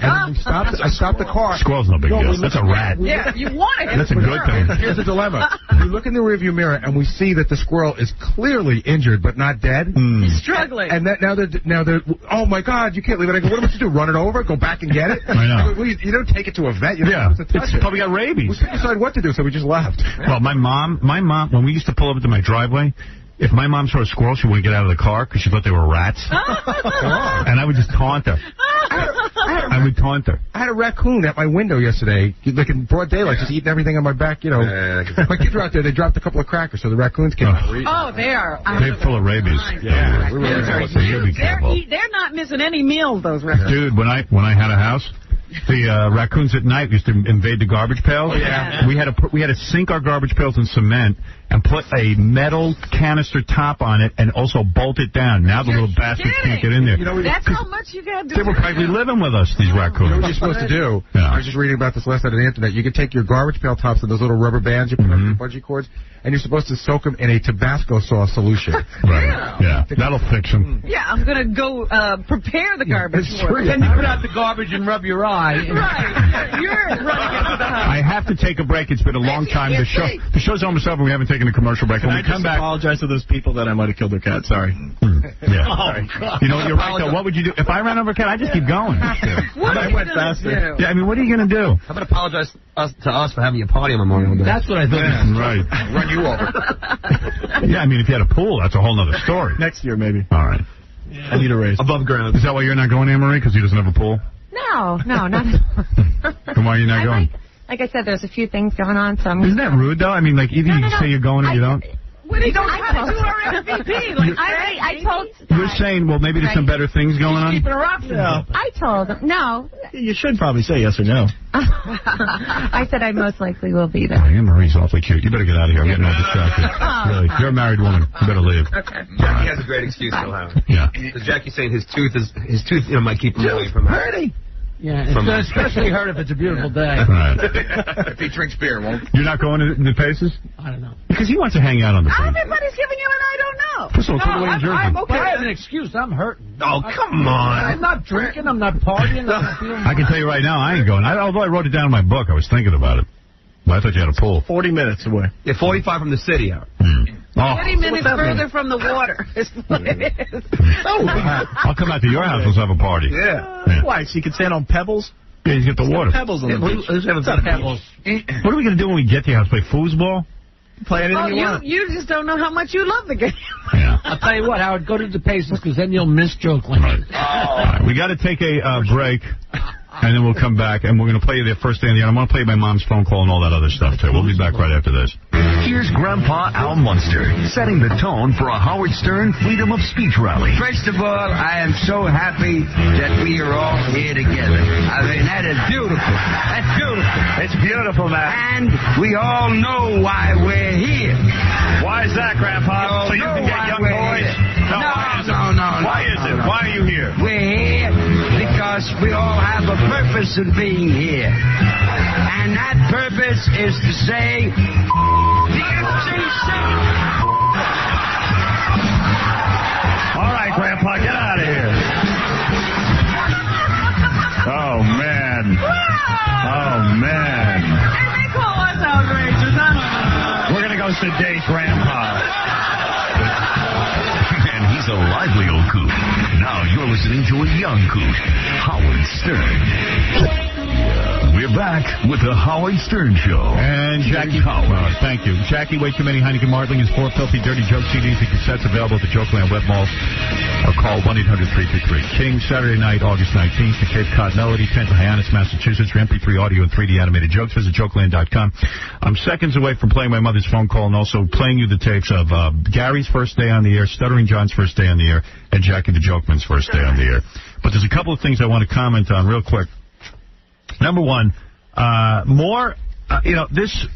And I stopped the car. Squirrel's no big deal. That's a rat. Yeah, you want it. That's a good thing. Here's the dilemma. We look in the rearview mirror, and we see that the squirrel is clearly injured, but not dead. He's struggling. And now they're, oh, my God, you can't leave it. I go, what am I supposed to do, run it over, go back and get it? I know. You don't take it to a vet. You don't it's probably got rabies. We couldn't decide what to do, so we just left. Well, my mom, when we used to pull up to my driveway, if my mom saw a squirrel, she wouldn't get out of the car because she thought they were rats. And I would just taunt her. I would taunt her. I had a raccoon at my window yesterday, like in broad daylight, just eating everything on my back, My kids were out there, they dropped a couple of crackers, so the raccoons came out. Oh, they are. They're full of rabies. Yeah. They're not missing any meals, those raccoons. Dude, when I had a house, the raccoons at night used to invade the garbage pails. Yeah. We had to sink our garbage pails in cement and put a metal canister top on it and also bolt it down. Now the little bastards can't get in there. That's how much you got to do. They were probably living with us, these raccoons. You know what you're supposed to do? I was just reading about this last night on the internet. You can take your garbage pail tops and those little rubber bands you put on your bungee cords, and you're supposed to soak them in a Tabasco sauce solution. Right. Yeah. That'll fix them. Yeah, I'm going to go prepare the garbage for it. Then you put out the garbage and rub your eye. Right. You're running into the house. I have to take a break. It's been a long time. The show's almost over. We haven't taken a commercial break. When we come back, apologize to those people that I might have killed their cat. Sorry. Yeah. Oh, God. You know what? You're right, though. What would you do? If I ran over a cat, I'd just keep going. I went faster. Yeah, I mean, what are you going to do? How about apologize to us for having a party on Memorial Day? That's what I thought. Yeah, right. Run you over. Yeah, I mean, if you had a pool, that's a whole other story. Next year, maybe. All right. I need a raise. Above ground. Is that why you're not going, Anne-Marie? Because he doesn't have a pool? No, not at all. Then why are you not going? Like I said, there's a few things going on, so I'm... Isn't that rude, though? I mean, like, either you say you're going or you don't? When he don't have to do our MVP. Like, I told... You're saying, well, maybe there's some better things going on? Keeping her up. Yeah. I told him, no. You should probably say yes or no. I said I most likely will be there. Oh, Anne Marie's awfully cute. You better get out of here. I'm getting all distracted. Really. You're a married woman. You better leave. Okay. Jackie has a great excuse, though, Howard. Yeah. Jackie's saying his tooth might keep him away from her. Hurting. Yeah, it's gonna especially hurt if it's a beautiful day. Right. If he drinks beer, won't. You're not going to the Paces? I don't know. Because he wants to hang out on the beach. Everybody's giving him an I don't know. First of all, put away in Jersey. I'm okay. I have an excuse. I'm hurting. Oh, come on. I'm not drinking. I'm not partying. I can tell you right now, I ain't going. Although I wrote it down in my book, I was thinking about it. But I thought you had a pool. 40 minutes away. Yeah, 45 from the city, Howard. Oh. 30 minutes further from the water is what it is. I'll come out to your house. Let's have a party. Yeah. Why? So you can stand on pebbles? Yeah, you get the water. Pebbles on the beach. Pebbles. What are we going to do when we get to your house? Play foosball? Play anything you want. You just don't know how much you love the game. Yeah. I'll tell you what, Howard, go to the Paces because then you'll miss Jokeland. Right. Right. We got to take a break. And then we'll come back, and we're going to play the first day of the year. I want to play my mom's phone call and all that other stuff, too. We'll be back right after this. Here's Grandpa Al Munster, setting the tone for a Howard Stern Freedom of Speech rally. First of all, I am so happy that we are all here together. I mean, that is beautiful. That's beautiful. It's beautiful, man. And we all know why we're here. Why is that, Grandpa? So you can get young boys? No. Why is it? Why are you here? We're here because we all have a purpose in being here. And that purpose is to say, the FCC. All right, Grandpa, get out of here. Oh, man. Oh, man. And they call us outrageous. I don't know. We're going to go sedate Grandpa. And he's a lively old coot. Now you're listening to a young coot, Howard Stern. We're back with the Howard Stern Show. And Jackie Howard. Thank you. Jackie, Way Too Many, Heineken Martling is 4 filthy, dirty joke CDs and cassettes available at the Jokeland Web Mall. Or call 1-800-333-KING. Saturday night, August 19th, the Cape Cod Melody Tent in Hyannis, Massachusetts. For MP3 audio and 3D animated jokes, visit Jokeland.com. I'm seconds away from playing my mother's phone call and also playing you the tapes of Gary's first day on the air, Stuttering John's first day on the air, and Jackie the Jokeman's first day on the air. But there's a couple of things I want to comment on real quick. Number one, this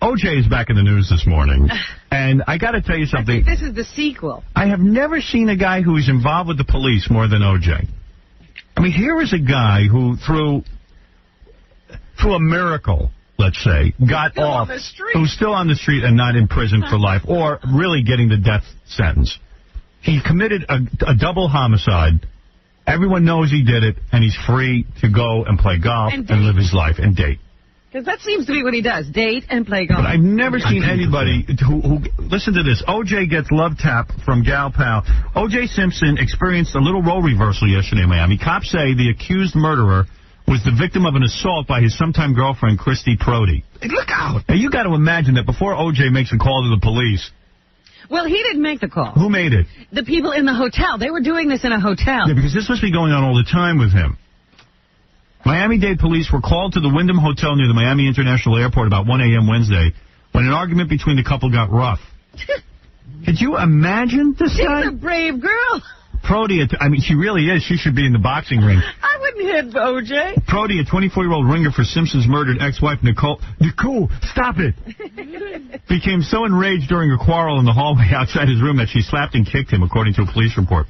OJ is back in the news this morning, and I got to tell you something. I think this is the sequel. I have never seen a guy who is involved with the police more than OJ. I mean, here is a guy who, through a miracle, let's say, got off, who's still on the street and not in prison for life, or really getting the death sentence. He committed a double homicide. Everyone knows he did it, and he's free to go and play golf and live his life and date. Because that seems to be what he does, date and play golf. But I've never seen anybody who listen to this. OJ gets love tap from Gal Pal. O.J. Simpson experienced a little role reversal yesterday in Miami. Cops say the accused murderer was the victim of an assault by his sometime girlfriend, Christy Prody. Hey, look out. Now, you got to imagine that before O.J. makes a call to the police. Well, he didn't make the call. Who made it? The people in the hotel. They were doing this in a hotel. Yeah, because this must be going on all the time with him. Miami-Dade police were called to the Wyndham Hotel near the Miami International Airport about 1 a.m. Wednesday when an argument between the couple got rough. Could you imagine this guy? She's a brave girl. Prody, I mean, she really is. She should be in the boxing ring. I wouldn't hit OJ. Prody, a 24-year-old ringer for Simpson's murdered ex-wife, Nicole, stop it, became so enraged during a quarrel in the hallway outside his room that she slapped and kicked him, according to a police report.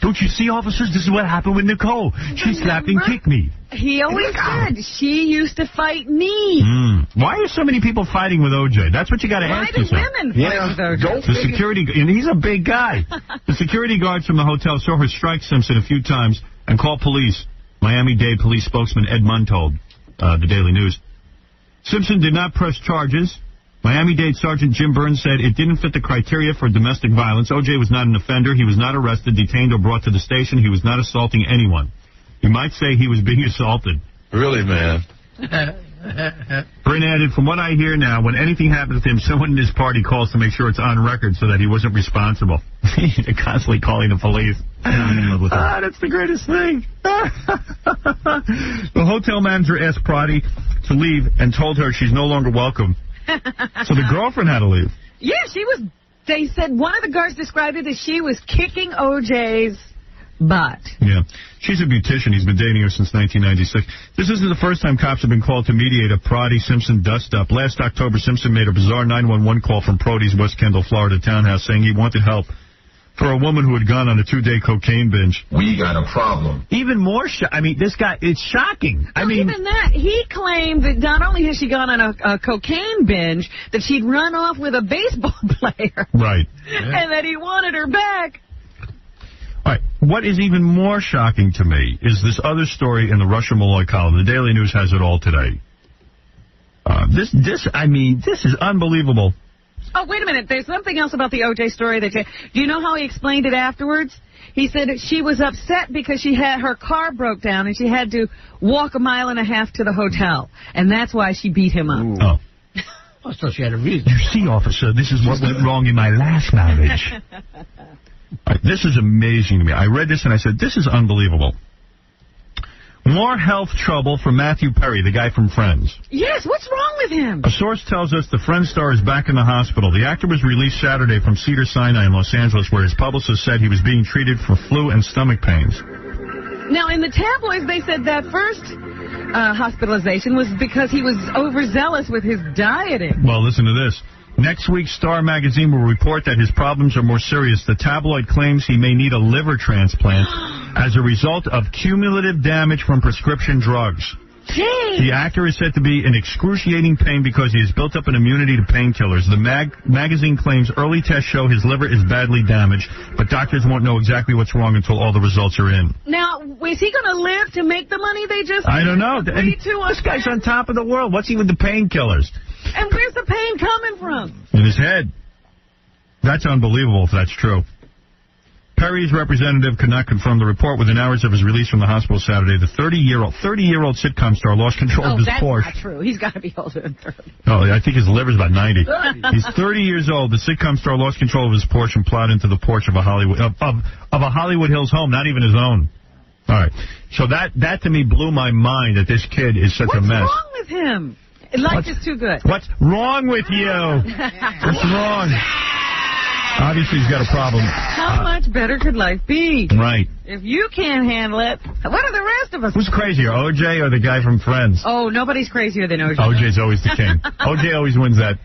Don't you see, officers? This is what happened with Nicole. She slapped and kicked me. He always said she used to fight me. Why are so many people fighting with OJ? That's what you got to ask yourself. Why do women fight with OJ? The security, and he's a big guy. The security guards from the hotel saw her strike Simpson a few times and called police. Miami-Dade police spokesman Ed Munn told the Daily News. Simpson did not press charges. Miami-Dade Sergeant Jim Burns said it didn't fit the criteria for domestic violence. OJ was not an offender. He was not arrested, detained, or brought to the station. He was not assaulting anyone. You might say he was being assaulted. Really, man? Bryn added, from what I hear now, when anything happens to him, someone in his party calls to make sure it's on record so that he wasn't responsible. They're constantly calling the police. That's the greatest thing. The hotel manager asked Prody to leave and told her she's no longer welcome. So the girlfriend had to leave. Yeah, she was They said one of the guards described it as she was kicking O.J.'s butt. Yeah. She's a beautician. He's been dating her since 1996. This isn't the first time cops have been called to mediate a Proddy-Simpson dust-up. Last October, Simpson made a bizarre 911 call from Proddy's West Kendall, Florida townhouse saying he wanted help for a woman who had gone on a 2-day cocaine binge. We got a problem. Even more I mean, this guy, it's shocking. I mean, even that, he claimed that not only has she gone on a cocaine binge, that she'd run off with a baseball player. Right. And that he wanted her back. All right. What is even more shocking to me is this other story in the Russia Malloy column. The Daily News has it all today. This is unbelievable. Oh, wait a minute. There's something else about the O.J. story. Do you know how he explained it afterwards? He said that she was upset because her car broke down and she had to walk 1.5 miles to the hotel. And that's why she beat him up. Oh, so she had a reason. You see, officer, this is what went wrong in my last marriage. Right, this is amazing to me. I read this and I said, this is unbelievable. More health trouble for Matthew Perry, the guy from Friends. Yes, what's wrong with him? A source tells us the Friends star is back in the hospital. The actor was released Saturday from Cedars-Sinai in Los Angeles, where his publicist said he was being treated for flu and stomach pains. Now, in the tabloids, they said that first hospitalization was because he was overzealous with his dieting. Well, listen to this. Next week, Star magazine will report that his problems are more serious. The tabloid claims he may need a liver transplant as a result of cumulative damage from prescription drugs. Jeez. The actor is said to be in excruciating pain because he has built up an immunity to painkillers. The magazine claims early tests show his liver is badly damaged, but doctors won't know exactly what's wrong until all the results are in. Now, is he going to live to make the money they just... I don't know. This guy's on top of the world. What's he with the painkillers? And where's the pain coming from? In his head. That's unbelievable if that's true. Perry's representative could not confirm the report within hours of his release from the hospital Saturday. The 30-year-old sitcom star lost control of his Porsche. That's not true. He's got to be older than 30. Oh, I think his liver's about 90. He's 30 years old. The sitcom star lost control of his Porsche and plowed into the porch of a Hollywood Hills home, not even his own. All right. So that to me blew my mind that this kid is such a mess. What's wrong with him? Life is too good. What's wrong with you? What's wrong? Obviously, he's got a problem. How much better could life be? Right. If you can't handle it, what are the rest of us? Who's crazier, O.J. or the guy from Friends? Oh, nobody's crazier than O.J. O.J.'s always the king. O.J. always wins that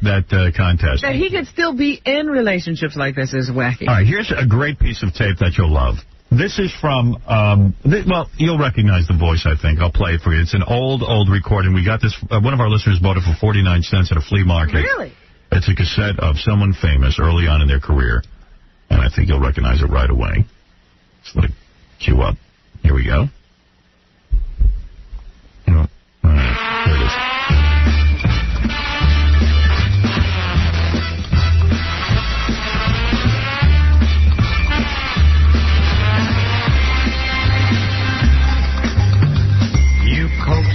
contest. That he could still be in relationships like this is wacky. All right, here's a great piece of tape that you'll love. This is from, well, you'll recognize the voice, I think. I'll play it for you. It's an old recording. We got this, one of our listeners bought it for 49 cents at a flea market. Really? It's a cassette of someone famous early on in their career, and I think you'll recognize it right away. Just let it cue up. Here we go. All right, here it is.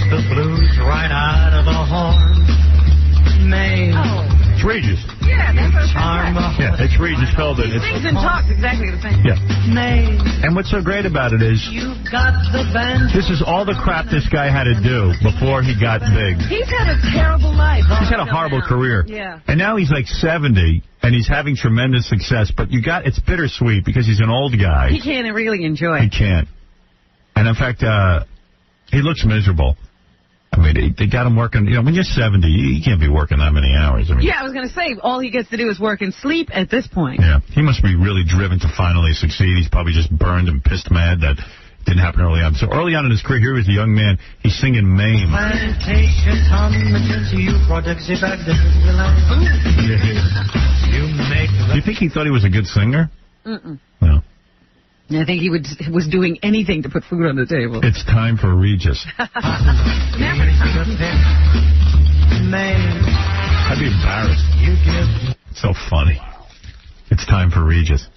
The blues right out of a horn. May. Oh. It's Regis. Yeah, that's what Yeah, it's Regis Felden. He sings and talks exactly the same. Yeah. May. And what's so great about it is You've got the band. This is all the crap this guy had to do before he got big. He's had a terrible life. He's had a horrible career. Yeah. And now he's like 70, and he's having tremendous success. But it's bittersweet because he's an old guy. He can't really enjoy He it. can't. And in fact, he looks miserable. I mean, they got him working, when you're 70, you can't be working that many hours. I mean, yeah, I was going to say, all he gets to do is work and sleep at this point. Yeah, he must be really driven to finally succeed. He's probably just burned and pissed mad that didn't happen early on. So early on in his career, here was a young man, he's singing Mame. Do you think he thought he was a good singer? Mm-mm. No. I think he was doing anything to put food on the table. It's time for Regis. I'd be embarrassed. It's so funny. It's time for Regis.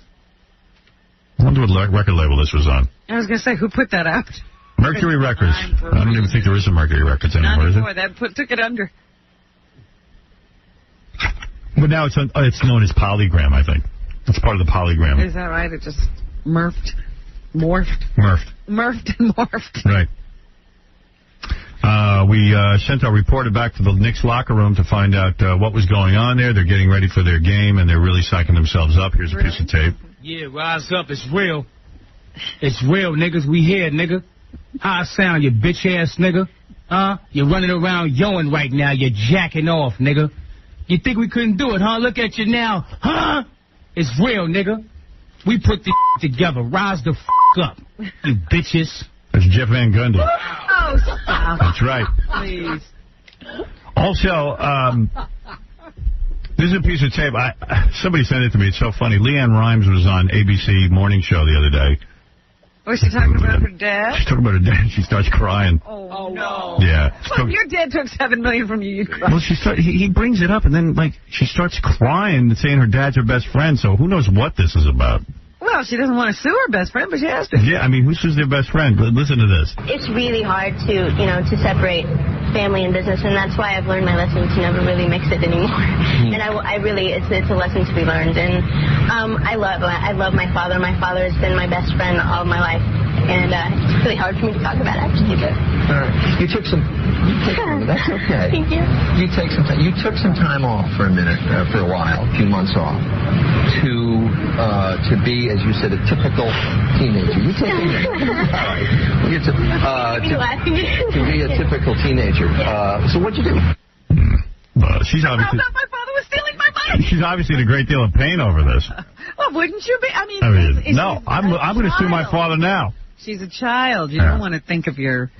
I wonder what record label this was on. I was going to say, who put that out? Mercury Records. I don't even think there is a Mercury Records anymore, is it? That took it under. But now it's known as Polygram, I think. It's part of the Polygram. Is that right? It just morphed and morphed. Right. We sent our reporter back to the Knicks locker room to find out what was going on there. They're getting ready for their game, and they're really psyching themselves up. Here's a piece of tape. Yeah, rise up. It's real. It's real, niggas. We here, nigga. How I sound, you bitch-ass nigga? Huh? You're running around yoing right now. You're jacking off, nigga. You think we couldn't do it, huh? Look at you now. Huh? It's real, nigga. We put the together. Rise the up, you bitches. That's Jeff Van Gundy. Oh, stop. That's right. Please. Also, this is a piece of tape. Somebody sent it to me. It's so funny. Leanne Rimes was on ABC Morning Show the other day. Was she talking about her dad? She's talking about her dad. She starts crying. Oh no. Yeah. Well, if your dad took $7 million from you, you'd cry. Well, he brings it up, and then, she starts crying and saying her dad's her best friend, so who knows what this is about. Well, she doesn't want to sue her best friend, but she has to. Yeah, I mean, who sues their best friend? Listen to this. It's really hard to separate family and business, and that's why I've learned my lesson to never really mix it anymore. And I really, it's a lesson to be learned. And I love my father. My father has been my best friend all of my life, and it's really hard for me to talk about, actually. But all right. You took some. That's okay. Thank you. You took some time off for a minute, for a while, a few months off, to be, as you said, a typical teenager. You take it. To be a typical teenager. So what'd you do? She's obviously. My father was stealing my money. She's obviously in a great deal of pain over this. Well, wouldn't you be? I'm going to sue my father now. She's a child. You don't want to think of your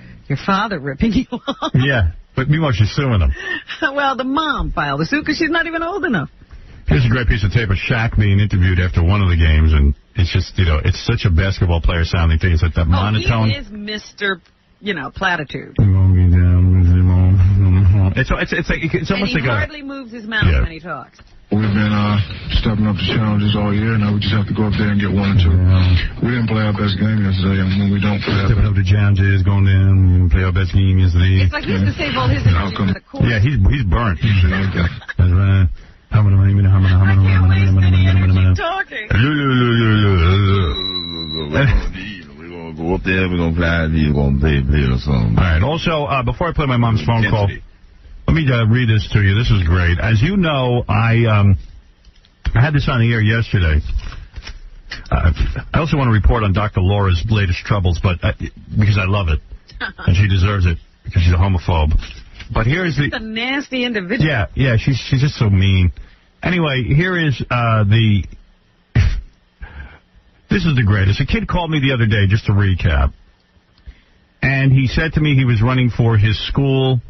father ripping you off. Yeah, but meanwhile she's suing him. Well, the mom filed the suit because she's not even old enough. Here's a great piece of tape of Shaq being interviewed after one of the games, and it's just, it's such a basketball player sounding thing. It's like that monotone. He is Mr. Platitude. It's almost like he hardly moves his mouth when he talks. We've been stepping up to challenges all year. Now we just have to go up there and get 1 or 2. We didn't play our best game yesterday, and when we don't play stepping up to challenges, going down, and play our best game yesterday. It's like he has to save all his energy for the court. Yeah, he's burnt. That's right. I can't wait to keep talking. We're going to go up there, we're going to fly, we're going to play or something. All right, also, before I play my mom's phone call, let me read this to you. This is great. As you know, I had this on the air yesterday. I also want to report on Dr. Laura's latest troubles, but because I love it, and she deserves it because she's a homophobe. But here's a nasty individual. Yeah, she's just so mean. Anyway, here is this is the greatest. A kid called me the other day, just to recap, and he said to me he was running for his school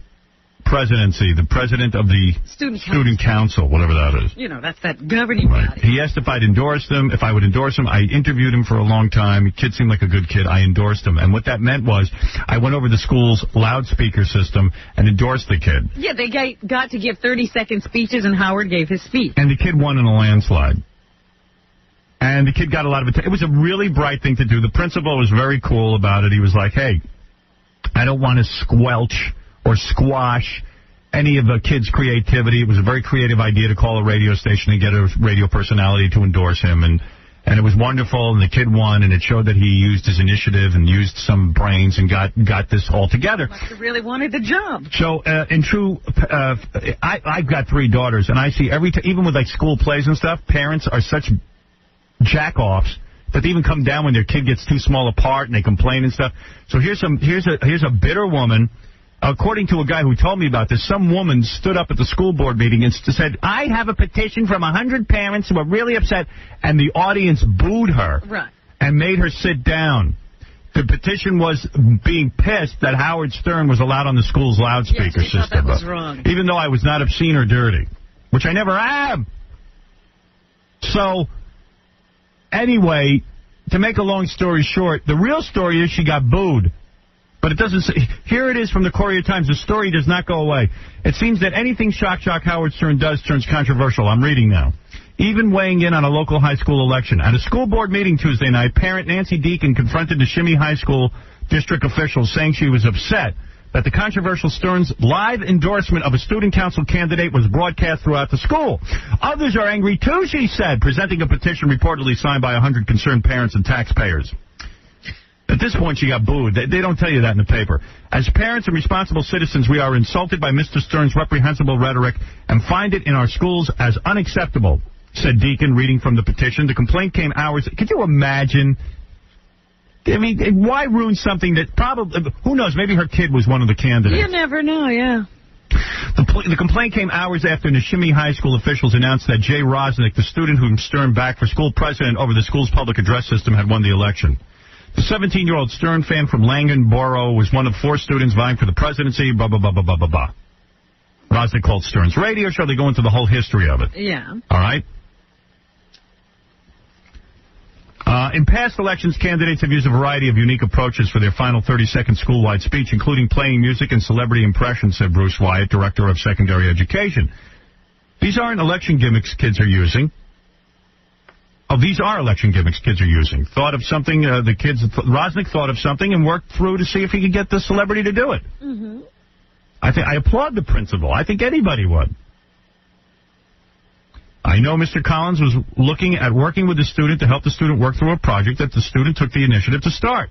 presidency, the president of the student council, whatever that is. That's that governing body. He asked if I'd endorse him, if I would endorse him. I interviewed him for a long time. The kid seemed like a good kid. I endorsed him. And what that meant was I went over the school's loudspeaker system and endorsed the kid. Yeah, they got to give 30-second speeches, and Howard gave his speech. And the kid won in a landslide. And the kid got a lot of attention. It was a really bright thing to do. The principal was very cool about it. He was like, hey, I don't want to squelch or squash any of the kids' creativity. It was a very creative idea to call a radio station and get a radio personality to endorse him, and it was wonderful, and the kid won, and it showed that he used his initiative and used some brains and got this all together. Must have really wanted the job. So, in true, I've got 3 daughters, and I see even with school plays and stuff, parents are such jack-offs that they even come down when their kid gets too small a part and they complain and stuff. So here's a bitter woman. According to a guy who told me about this, some woman stood up at the school board meeting and said, I have a petition from 100 parents who are really upset, and the audience booed her and made her sit down. The petition was being pissed that Howard Stern was allowed on the school's loudspeaker system. That was wrong. Even though I was not obscene or dirty, which I never am. So, anyway, to make a long story short, the real story is she got booed. But it doesn't say. Here it is from the Courier Times. The story does not go away. It seems that anything Shock Howard Stern does turns controversial. I'm reading now. Even weighing in on a local high school election. At a school board meeting Tuesday night, parent Nancy Deacon confronted the Shimmy High School district officials, saying she was upset that the controversial Stern's live endorsement of a student council candidate was broadcast throughout the school. Others are angry too, she said, presenting a petition reportedly signed by 100 concerned parents and taxpayers. At this point, she got booed. They don't tell you that in the paper. As parents and responsible citizens, we are insulted by Mr. Stern's reprehensible rhetoric and find it in our schools as unacceptable, said Deacon, reading from the petition. The complaint came hours... Could you imagine... I mean, why ruin something that probably... Who knows? Maybe her kid was one of the candidates. You never know, yeah. The complaint came hours after Neshimi High School officials announced that Jay Rosnick, the student whom Stern backed for school president over the school's public address system, had won the election. The 17-year-old Stern fan from Langan Borough was one of 4 students vying for the presidency, blah, blah, blah, blah, blah, blah, blah. Rosnick called Stern's radio show. They go into the whole history of it. Yeah. All right? In past elections, candidates have used a variety of unique approaches for their final 30-second school-wide speech, including playing music and celebrity impressions, said Bruce Wyatt, director of secondary education. These aren't election gimmicks kids are using. Oh, these are election gimmicks kids are using. Thought of something, Rosnick thought of something and worked through to see if he could get the celebrity to do it. Mm-hmm. I applaud the principal. I think anybody would. I know Mr. Collins was looking at working with the student to help the student work through a project that the student took the initiative to start.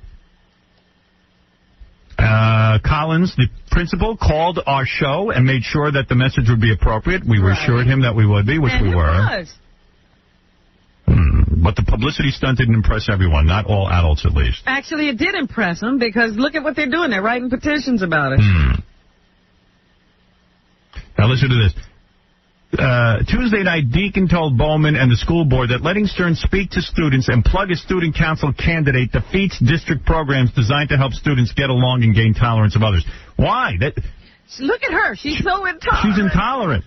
Collins, the principal, called our show and made sure that the message would be appropriate. We assured him that we would be, which we were. But the publicity stunt didn't impress everyone, not all adults at least. Actually, it did impress them because look at what they're doing. They're writing petitions about it. Now listen to this. Tuesday night, Deacon told Bowman and the school board that letting Stern speak to students and plug a student council candidate defeats district programs designed to help students get along and gain tolerance of others. Why? Look at her. She's so intolerant. She's intolerant.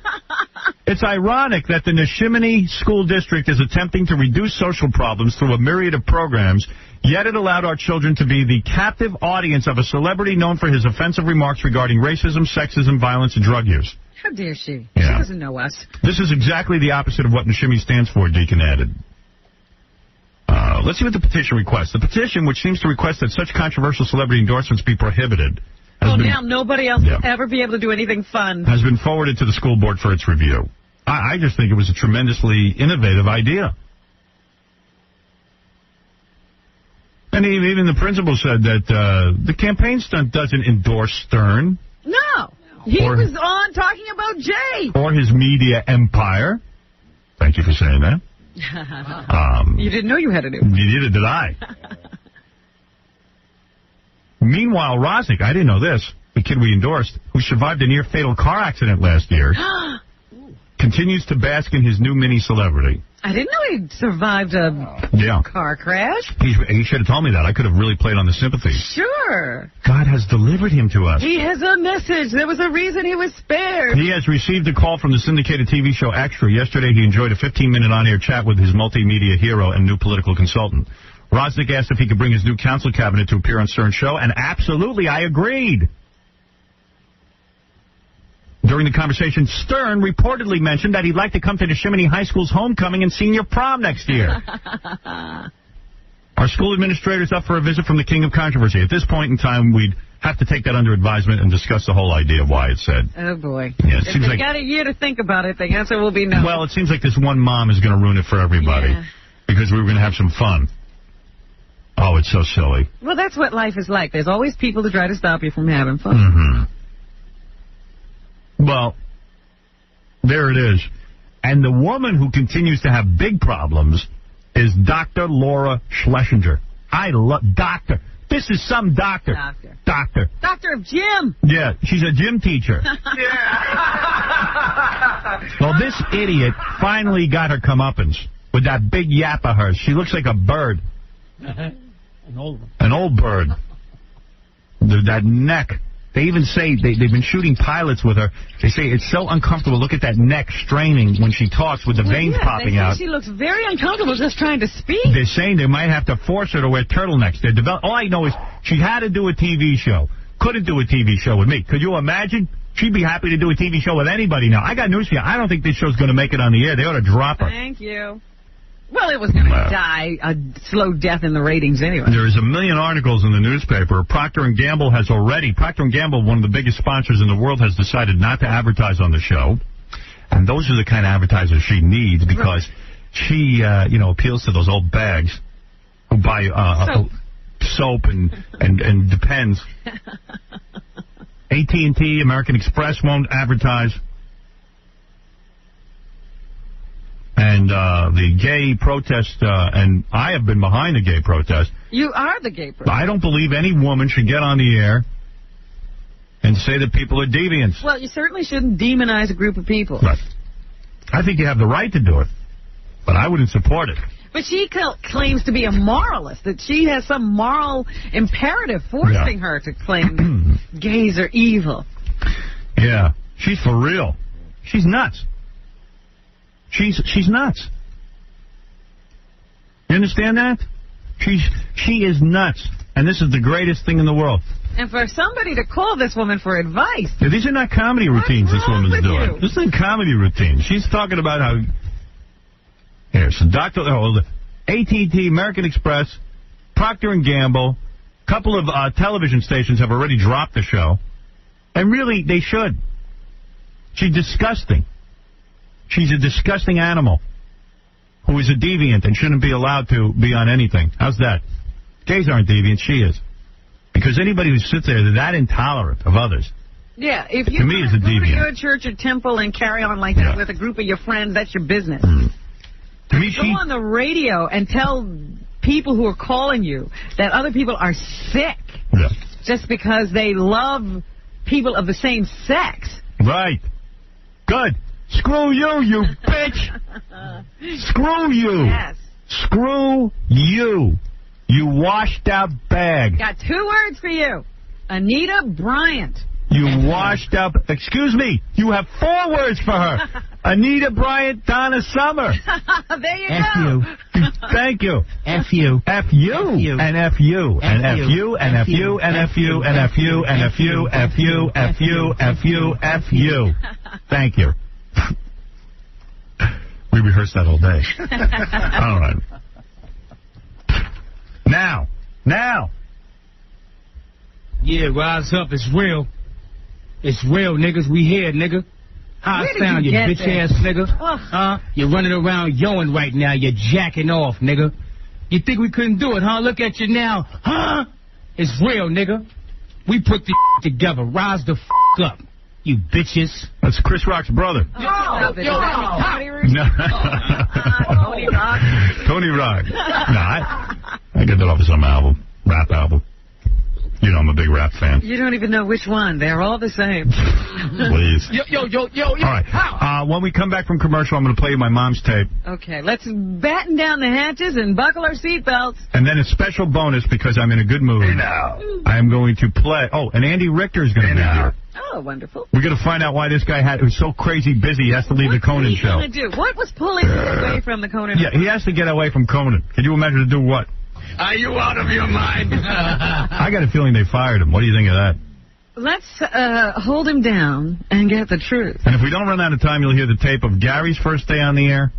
It's ironic that the Neshimini School District is attempting to reduce social problems through a myriad of programs, yet it allowed our children to be the captive audience of a celebrity known for his offensive remarks regarding racism, sexism, violence, and drug use. How dare she? Yeah. She doesn't know us. This is exactly the opposite of what Neshimi stands for, Deacon added. Let's see what the petition requests. The petition, which seems to request that such controversial celebrity endorsements be prohibited, now nobody else will ever be able to do anything fun. Has been forwarded to the school board for its review. I just think it was a tremendously innovative idea. And even the principal said that the campaign stunt doesn't endorse Stern. No. He was on talking about Jay. Or his media empire. Thank you for saying that. You didn't know you had to do it. Neither did I. Meanwhile, Rosnick, I didn't know this, the kid we endorsed, who survived a near-fatal car accident last year, continues to bask in his new mini-celebrity. I didn't know he survived a car crash. He should have told me that. I could have really played on the sympathy. Sure. God has delivered him to us. He has a message. There was a reason he was spared. He has received a call from the syndicated TV show Extra. Yesterday, he enjoyed a 15-minute on-air chat with his multimedia hero and new political consultant. Rosnick asked if he could bring his new council cabinet to appear on Stern's show, and absolutely, I agreed. During the conversation, Stern reportedly mentioned that he'd like to come to Neshimini High School's homecoming and senior prom next year. Our school administrator's up for a visit from the king of controversy. At this point in time, we'd have to take that under advisement and discuss the whole idea of why it's said. Oh, boy. Yeah, if they got a year to think about it, the answer will be no. Well, it seems like this one mom is going to ruin it for everybody because we were going to have some fun. Oh, it's so silly. Well, that's what life is like. There's always people to try to stop you from having fun. Well, there it is. And the woman who continues to have big problems is Dr. Laura Schlesinger. I love Doctor. This is some doctor. Doctor. Doctor of gym. Yeah, she's a gym teacher. Well, this idiot finally got her comeuppance with that big yap of hers. She looks like a bird. An old bird. That neck. They even say they've been shooting pilots with her. They say it's so uncomfortable. Look at that neck straining when she talks with the veins popping out. She looks very uncomfortable just trying to speak. They're saying they might have to force her to wear turtlenecks. All I know is she had to do a TV show. Couldn't do a TV show with me. Could you imagine? She'd be happy to do a TV show with anybody now. I got news for you. I don't think this show's going to make it on the air. They ought to drop her. Thank you. Well, it was going to die a slow death in the ratings anyway. There's a million articles in the newspaper. Procter & Gamble, one of the biggest sponsors in the world, has decided not to advertise on the show. And those are the kind of advertisers she needs because she, appeals to those old bags who buy soap and Depends. AT&T, American Express won't advertise. And the gay protest, and I have been behind the gay protest. You are the gay protest. I don't believe any woman should get on the air and say that people are deviants. Well, you certainly shouldn't demonize a group of people. Right. I think you have the right to do it, but I wouldn't support it. But she claims to be a moralist, that she has some moral imperative forcing her to claim gays are evil. Yeah, she's for real. She's nuts. She's nuts. You understand that? She is nuts, and this is the greatest thing in the world. And for somebody to call this woman for advice. Yeah, these are not comedy routines this woman's doing. You? This isn't comedy routine. She's talking about how... Here, so AT&T, American Express, Procter & Gamble, a couple of television stations have already dropped the show. And really, they should. She's disgusting. She's a disgusting animal who is a deviant and shouldn't be allowed to be on anything. How's that? Gays aren't deviant. She is. Because anybody who sits there is that intolerant of others. Yeah, if you to me is a go deviant. to a church or temple and carry on like that with a group of your friends, that's your business. To me, go on the radio and tell people who are calling you that other people are sick just because they love people of the same sex. Right. Good. Screw you, you bitch. Screw you. Yes. Screw you. You washed out bag. Got 2 words for you. Anita Bryant. You washed up. Excuse me. You have 4 words for her. Anita Bryant, Donna Summer. There you F go. you. Thank you. F you. F you. And F you. And F you. And F you. And F you. And F you. And F you. F you. F you. F you. F you. Thank you. We rehearsed that all day. All right. Now. Yeah, rise up. It's real. It's real, niggas. We here, nigga. How I sound, you bitch ass nigga? You're running around yelling right now. You're jacking off, nigga. You think we couldn't do it, huh? Look at you now, huh? It's real, nigga. We put the together. Rise the up, you bitches. That's Chris Rock's brother. Tony Rock. Tony Rock. No, I get that off of some album, rap album. You know I'm a big rap fan. You don't even know which one. They're all the same. Please. Yo. All right. When we come back from commercial, I'm going to play you my mom's tape. Okay, let's batten down the hatches and buckle our seatbelts. And then a special bonus because I'm in a good mood. I am going to play. Oh, and Andy Richter is going to be here. Oh, wonderful. We're going to find out why this guy was so crazy busy he has to leave the Conan show. What was he going to do? What was pulling him away from the Conan? Yeah, he has to get away from Conan. Can you imagine to do what? Are you out of your mind? I got a feeling they fired him. What do you think of that? Let's hold him down and get the truth. And if we don't run out of time, you'll hear the tape of Gary's first day on the air,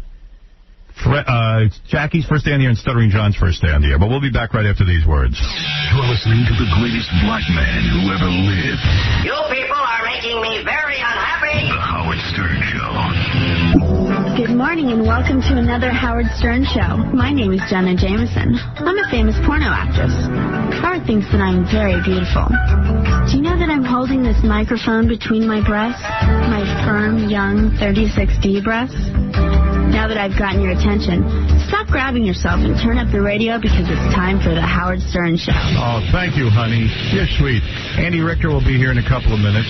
Jackie's first day on the air, and Stuttering John's first day on the air. But we'll be back right after these words. You're listening to the greatest black man who ever lived. You people are making me very unhappy. The Howard Stern Show. Good morning and welcome to another Howard Stern Show. My name is Jenna Jameson. I'm a famous porno actress. Howard thinks that I'm very beautiful. Do you know that I'm holding this microphone between my breasts? My firm, young 36D breasts? Now that I've gotten your attention, stop grabbing yourself and turn up the radio because it's time for the Howard Stern Show. Oh, thank you, honey. You're sweet. Andy Richter will be here in a couple of minutes.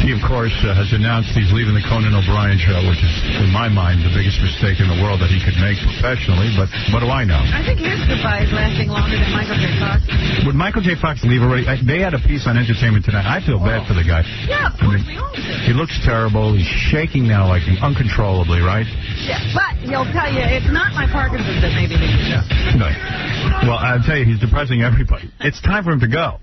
He, of course, has announced he's leaving the Conan O'Brien show, which is, in my mind, the biggest mistake in the world that he could make professionally. But what do I know? I think his goodbye is lasting longer than Michael J. Fox. Would Michael J. Fox leave already? They had a piece on Entertainment Tonight. I feel bad for the guy. Yeah, of course we all do. He looks terrible. He's shaking now like uncontrollably, right? Yeah, but he'll tell you, it's not my Parkinson's that made me think that. No. Well, I'll tell you, he's depressing everybody. It's time for him to go.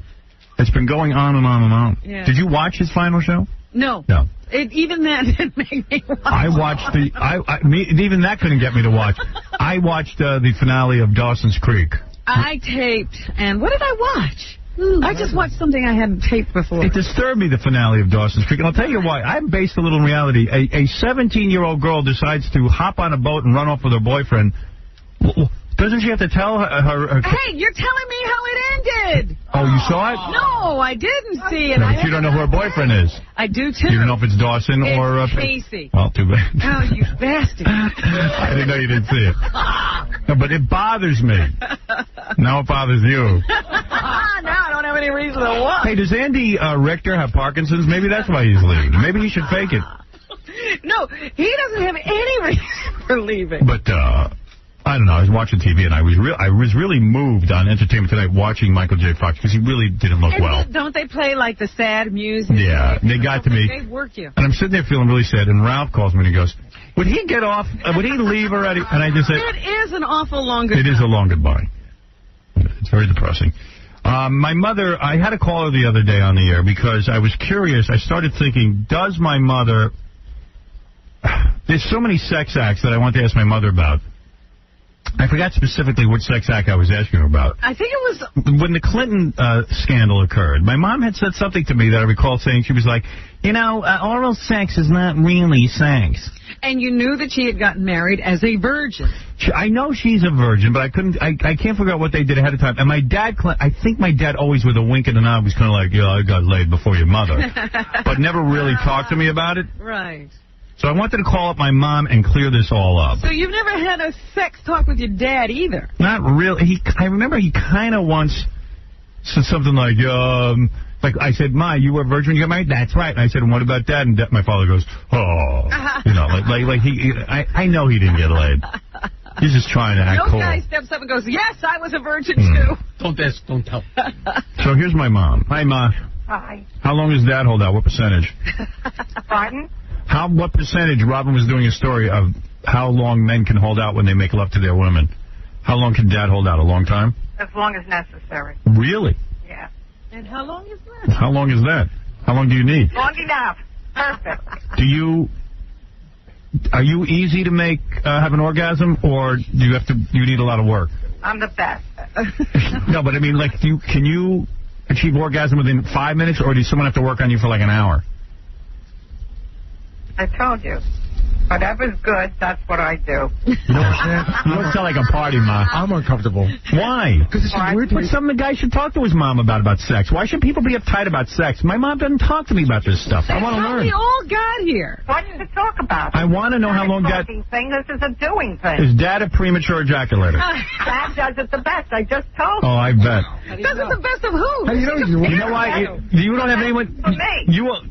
It's been going on and on and on. Yeah. Did you watch his final show? No. No. Even that didn't make me watch. I watched even that couldn't get me to watch. I watched the finale of Dawson's Creek. I taped, and what did I watch? I just watched something I hadn't taped before. It disturbed me, the finale of Dawson's Creek, and I'll tell you why. I'm based a little in reality. A 17-year-old girl decides to hop on a boat and run off with her boyfriend. Doesn't she have to tell her Hey, you're telling me how it ended. Oh, you saw it? No, I didn't see it. No, but you don't know who her boyfriend is. I do, too. You don't know if it's Dawson or... Casey. Well, too bad. Oh, you bastard. I didn't know you didn't see it. No, but it bothers me. Now it bothers you. Now I don't have any reason to what. Hey, does Andy Richter have Parkinson's? Maybe that's why he's leaving. Maybe he should fake it. No, he doesn't have any reason for leaving. But, I don't know. I was watching TV, and I was really moved on Entertainment Tonight watching Michael J. Fox, because he really didn't look well. Don't they play, like, the sad music? Yeah, they got to me. They work you. And I'm sitting there feeling really sad, and Ralph calls me, and he goes, would he get off? Would he leave already? And I just said... It is an awful long goodbye. It is a long goodbye. It's very depressing. My mother, I had a caller the other day on the air, because I was curious. I started thinking, does my mother... There's so many sex acts that I want to ask my mother about. I forgot specifically which sex act I was asking her about. I think it was... When the Clinton scandal occurred, my mom had said something to me that I recall saying. She was like, oral sex is not really sex. And you knew that she had gotten married as a virgin. I know she's a virgin, but I can't figure out what they did ahead of time. And my dad, I think my dad always with a wink and a nod was kind of like, yeah, I got laid before your mother. But never really talked to me about it. Right. So I wanted to call up my mom and clear this all up. So you've never had a sex talk with your dad either? Not really. I remember he kind of once said something like I said, Ma, you were a virgin when you got married? That's right. And I said, and what about Dad? And my father goes, oh. I know he didn't get laid. He's just trying to act cool. No guy steps up and goes, yes, I was a virgin too. Don't tell. So here's my mom. Hi, Ma. Hi. How long does Dad hold out? What percentage? Pardon? What percentage? Robin was doing a story of how long men can hold out when they make love to their women. How long can Dad hold out? A long time? As long as necessary. Really? Yeah. And how long is that? How long is that? How long do you need? Long enough. Perfect. Are you easy to make have an orgasm, or do you need a lot of work? I'm the best. No, but I mean, like, can you achieve orgasm within 5 minutes, or does someone have to work on you for like an hour? I told you. Whatever's good, that's what I do. You don't sound like a party, Ma. I'm uncomfortable. Why? Because it's weird to me. But some guy should talk to his mom about sex. Why should people be uptight about sex? My mom doesn't talk to me about this stuff. I want to learn. We all got here. What to talk about? I want to know how long Dad... This is a doing thing. Is Dad a premature ejaculator? Dad does it the best. I just told you. Oh, I bet. Does it the best of who? You know why? You don't have anyone... For me.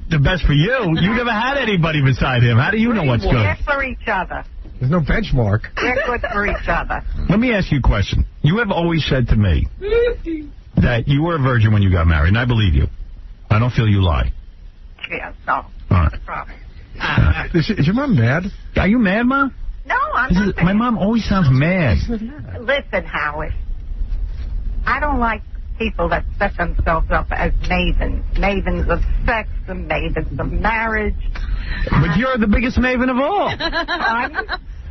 The best for you. You never had anybody beside him. How do you know what's good? We're for each other. There's no benchmark. We're good for each other. Let me ask you a question. You have always said to me that you were a virgin when you got married, and I believe you. I don't feel you lie. Yeah, no. All right. No problem. Is your mom mad? Are you mad, Ma? No, I'm not. My mom always sounds mad. Listen, Howard. I don't like people that set themselves up as mavens. Mavens of sex and mavens of marriage. But you're the biggest maven of all.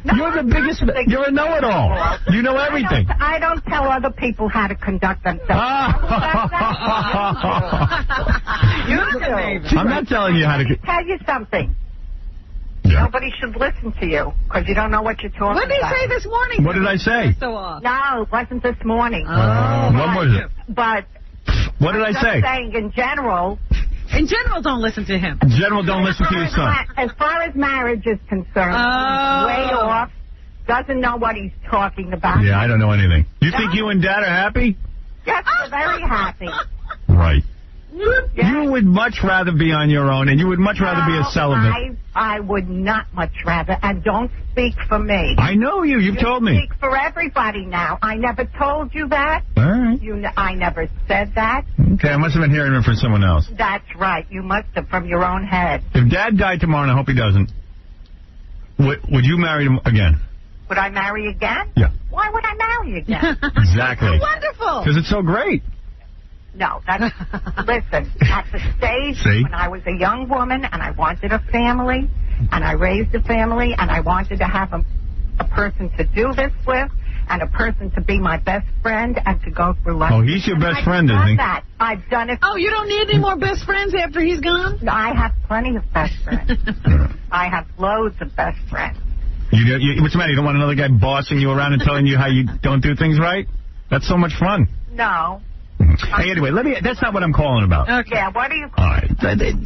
You're the biggest. You're a know-it-all. You know everything. I don't tell other people how to conduct themselves. I'm not telling you how to. Tell you something. Yeah. Nobody should listen to you because you don't know what you're talking about. What did he say this morning? What did I say? No, it wasn't this morning. What was it? But what did I say? I'm saying in general. In general, don't listen to him. In general, don't listen to your son. As far as marriage is concerned, he's way off. Doesn't know what he's talking about. Yeah, I don't know anything. You think you and Dad are happy? Yes, we're very happy. Right. Yeah. You would much rather be on your own, and you would much rather be a celibate. I would not much rather, and don't speak for me. I know you. You've told me. You speak for everybody now. I never told you that. All right. I never said that. Okay, I must have been hearing it from someone else. That's right. You must have from your own head. If Dad died tomorrow, and I hope he doesn't, would you marry him again? Would I marry again? Yeah. Why would I marry again? Exactly. Wonderful. Because it's so great. No, that's... Listen, at the stage when I was a young woman and I wanted a family, and I raised a family, and I wanted to have a person to do this with, and a person to be my best friend, and to go through life. Oh, he's your best friend, isn't he? I've done it. Oh, you don't need any more best friends after he's gone? I have plenty of best friends. I have loads of best friends. What's the matter? You don't want another guy bossing you around and telling you how you don't do things right? That's so much fun. No. Hey, anyway, that's not what I'm calling about. Okay. Yeah, what are you All right.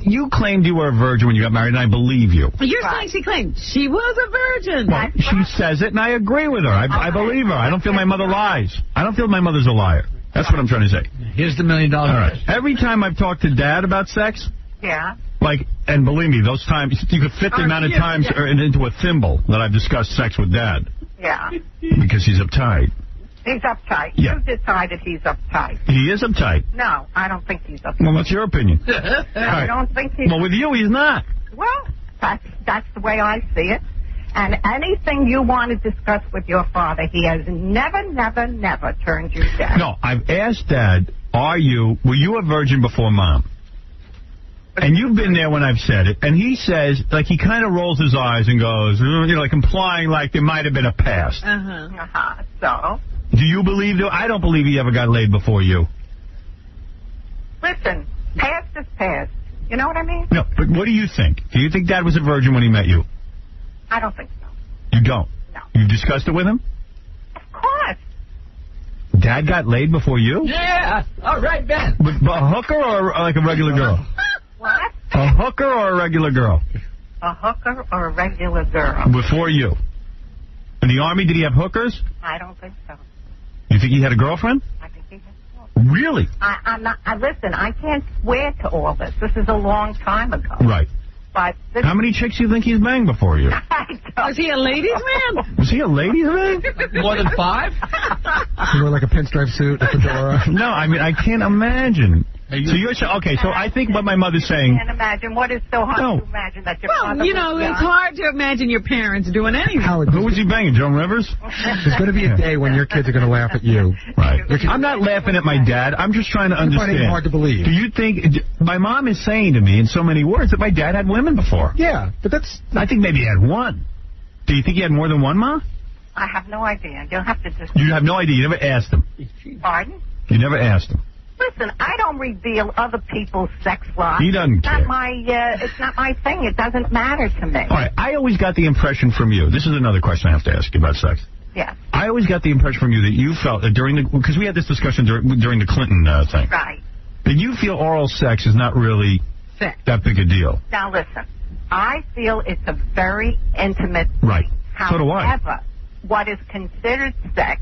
You claimed you were a virgin when you got married, and I believe you. You're saying she claimed she was a virgin. Well, she says it, and I agree with her. I believe her. I don't feel my mother lies. I don't feel my mother's a liar. That's what I'm trying to say. Here's the $1 million. All right. Every time I've talked to Dad about sex, Yeah. and believe me, those times, you could fit the amount of times into a thimble that I've discussed sex with Dad. Yeah. Because he's uptight. He's uptight. Yeah. You decided he's uptight. He is uptight. No, I don't think he's uptight. Well, what's your opinion? I don't think he's... Well, with you, he's not. Well, that's the way I see it. And anything you want to discuss with your father, he has never turned you down. No, I've asked Dad, were you a virgin before Mom? And you've been there when I've said it. And he says, he kind of rolls his eyes and goes, implying like there might have been a past. So? Do you believe that? I don't believe he ever got laid before you. Listen, past is past. You know what I mean? No, but what do you think? Do you think Dad was a virgin when he met you? I don't think so. You don't? No. You discussed it with him? Of course. Dad got laid before you? Yeah. All right, Ben. With a hooker or like a regular girl? What? A hooker or a regular girl? A hooker or a regular girl? Before you. In the Army, did he have hookers? I don't think so. You think he had a girlfriend? I think he had. Really? I'm not. Listen, I can't swear to all this. This is a long time ago. Right. But how many chicks do you think he's banged before you? Was he a ladies' man? Was he a ladies' man? More than 5? He wore like a pinstripe suit, a fedora. No, I mean, I can't imagine. So you're okay. So I think what my mother's saying. I can't imagine. What is so hard to imagine that your father was young? It's hard to imagine your parents doing anything. Who was he banging? Joan Rivers? There's going to be a day when your kids are going to laugh at you. Right. I'm not laughing at my dad. I'm just trying to understand. It's hard to believe. Do you think my mom is saying to me in so many words that my dad had women before? Yeah, but that's. I think maybe he had one. Do you think he had more than one, Ma? I have no idea. You'll have to just. You have no idea. You never asked him. Pardon? You never asked him. Listen, I don't reveal other people's sex lives. He doesn't care. It's not my thing. It doesn't matter to me. All right. I always got the impression from you. This is another question I have to ask you about sex. Yeah. I always got the impression from you that you felt that because we had this discussion during the Clinton thing. Right. That you feel oral sex is not really that big a deal. Now listen, I feel it's a very intimate thing. Right. So do I. However, what is considered sex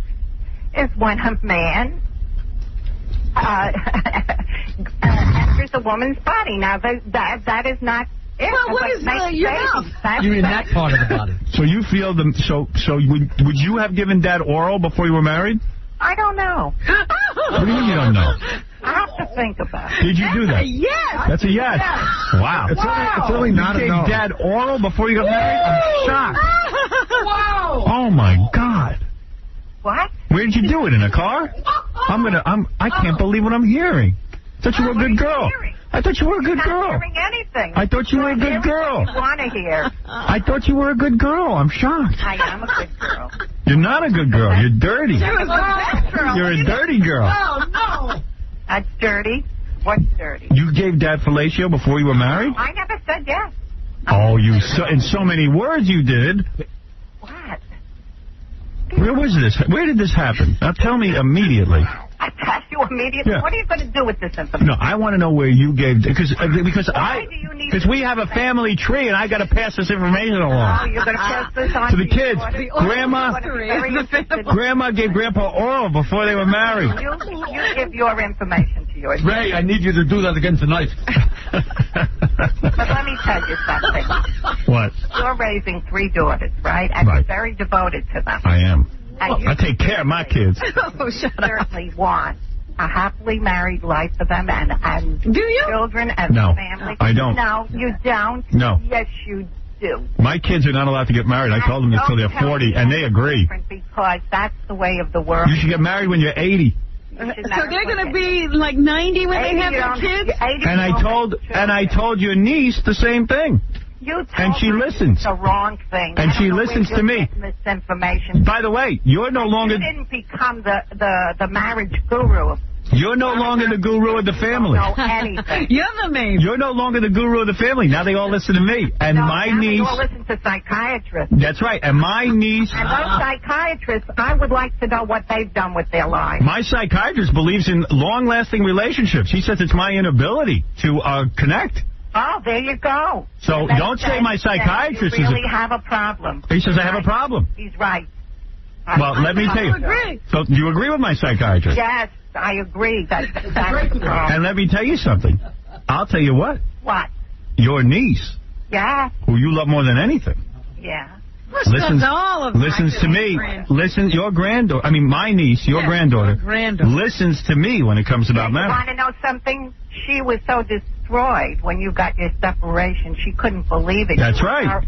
is when a man enters a woman's body. Now, that is not it. Well, what is your mouth? You're in that part of the body. So you feel so would you have given Dad oral before you were married? I don't know. What do you mean you don't know? I have to think about it. Did you do that? Yes. That's a yes. Wow. It's really not you a no. gave Dad oral before you got married? I'm shocked. Wow. Oh, my God. What? Where did you do it? In a car? I can't believe what I'm hearing. I thought you were a good girl. I thought you were a good girl. I'm not hearing anything. I thought you were a good girl. You want to hear? I thought you were a good girl. I'm shocked. I am a good girl. You're not a good girl. You're dirty. You're a dirty girl. Oh, no. That's dirty. What's dirty? You gave Dad fellatio before you were married? I never said yes. Oh, in so many words you did. What? Where was this? Where did this happen? Now tell me immediately. I tell you immediately. Yeah. What are you going to do with this information? No, I want to know where you gave because we have a family tree and I got to pass this information along. Oh, you're going to pass this on to the kids. Grandma gave Grandpa oral before they were married. You give your information to yours. Ray, I need you to do that again tonight. But let me tell you something. What? You're raising 3 daughters, right? And you're very devoted to them. I am. And I take care of my kids. Oh, shut up. Certainly want a happily married life for them and do you? Children and family. I don't. No, you don't. No. Yes, you do. My kids are not allowed to get married. I told them until they're 40, and they agree. Because that's the way of the world. You should get married when you're 80. So they're going to be like 90 when they have their kids? And I told your niece the same thing. And she listens. The wrong thing. And she listens to me. Misinformation. By the way, you're no longer. You didn't become the marriage guru. You're no longer the guru of the family. I don't know anything. You're the main. You're no longer the guru of the family. Now they all listen to me. And my now niece... they all listen to psychiatrists. That's right. And my niece... And those psychiatrists, I would like to know what they've done with their lives. My psychiatrist believes in long-lasting relationships. He says it's my inability to connect. Oh, there you go. So don't say my psychiatrist you really have a problem. He says I have a problem. He's right. Well, let me tell you. Agree. So do you agree with my psychiatrist? Yes, I agree. That's the problem. And let me tell you something. I'll tell you what. What? Your niece, Yeah. who you love more than anything, Yeah. listens to me. Listen, your granddaughter, I mean my niece, your granddaughter, listens to me when it comes about You marriage. want to know something? She was so destroyed when you got your separation. She couldn't believe it. That's You were right. her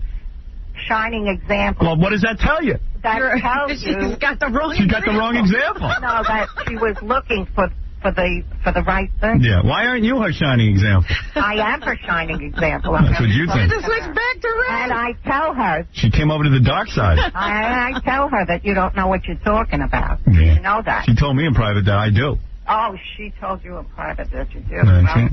shining example. Well, what does that tell you? That tells you She's got the wrong She got the wrong example. No, that she was looking for the right thing. Yeah. Why aren't you her shining example? I am her shining example. That's what you think. Just switch back to Ray. And I tell her. She came over to the dark side. I tell her that you don't know what you're talking about. Yeah. You know that. She told me in private that I do. Oh, she told you in private that you do. Okay.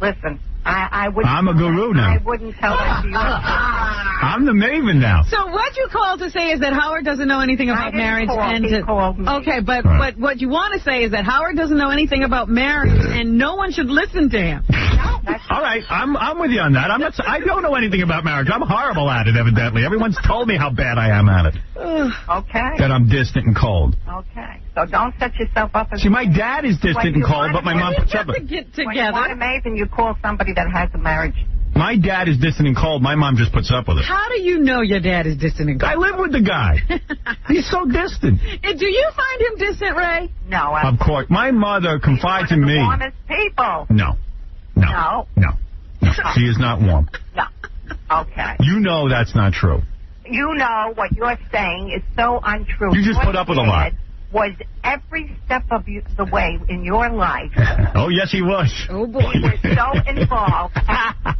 Listen, I wouldn't. I'm a guru now. I wouldn't tell that to you. I'm the maven now. So what you called to say is that Howard doesn't know anything about marriage, He called me. Okay, but what you want to say is that Howard doesn't know anything about marriage, and no one should listen to him. All right, I'm with you on that. I don't know anything about marriage. I'm horrible at it, evidently. Everyone's told me how bad I am at it. Okay. That I'm distant and cold. Okay. So don't set yourself up as. See, my dad is distant and cold, but my mom puts up with it. Get When you together. want a maven, you call somebody that has a marriage. My dad is distant and cold. My mom just puts up with it. How do you know your dad is distant and cold? I live with the guy. He's so distant. Do you find him distant, Ray? No. Of course. My mother confides in me. Warmest people. No. She is not warm. No. Okay. You know that's not true. You know what you're saying is so untrue. You just put up with a lot. Was every step of the way in your life. Oh, yes, he was. Oh, boy. He was so involved,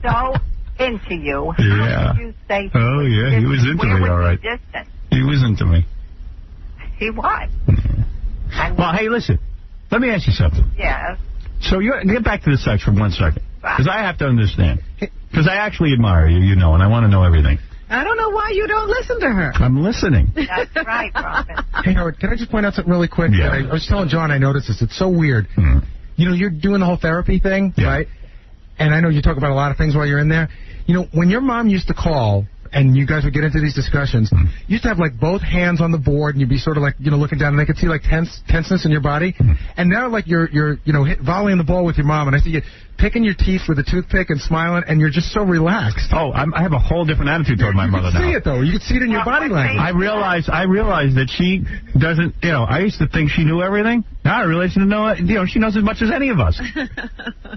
so into you. Yeah. How could you say Oh, yeah, he was into me, all right. Distant? He was into me. He was. Well, hey, listen. Let me ask you something. Yes. So get back to the sex for 1 second. Because I have to understand. Because I actually admire you, you know, and I want to know everything. I don't know why you don't listen to her. I'm listening. That's right, Robin. Hey, Howard, can I just point out something really quick? Yeah. I was telling John I noticed this. It's so weird. You know, you're doing the whole therapy thing, right? And I know you talk about a lot of things while you're in there. You know, when your mom used to call and you guys would get into these discussions, you used to have, like, both hands on the board and you'd be sort of, like, you know, looking down and I could see, like, tenseness in your body. And now, like, you're you know, volleying the ball with your mom and I see you picking your teeth with a toothpick and smiling, and you're just so relaxed. Oh, I have a whole different attitude toward my mother now. You can see it, though. You can see it in your body language. I realize that she doesn't, you know, I used to think she knew everything. Now I realize she knows as much as any of us.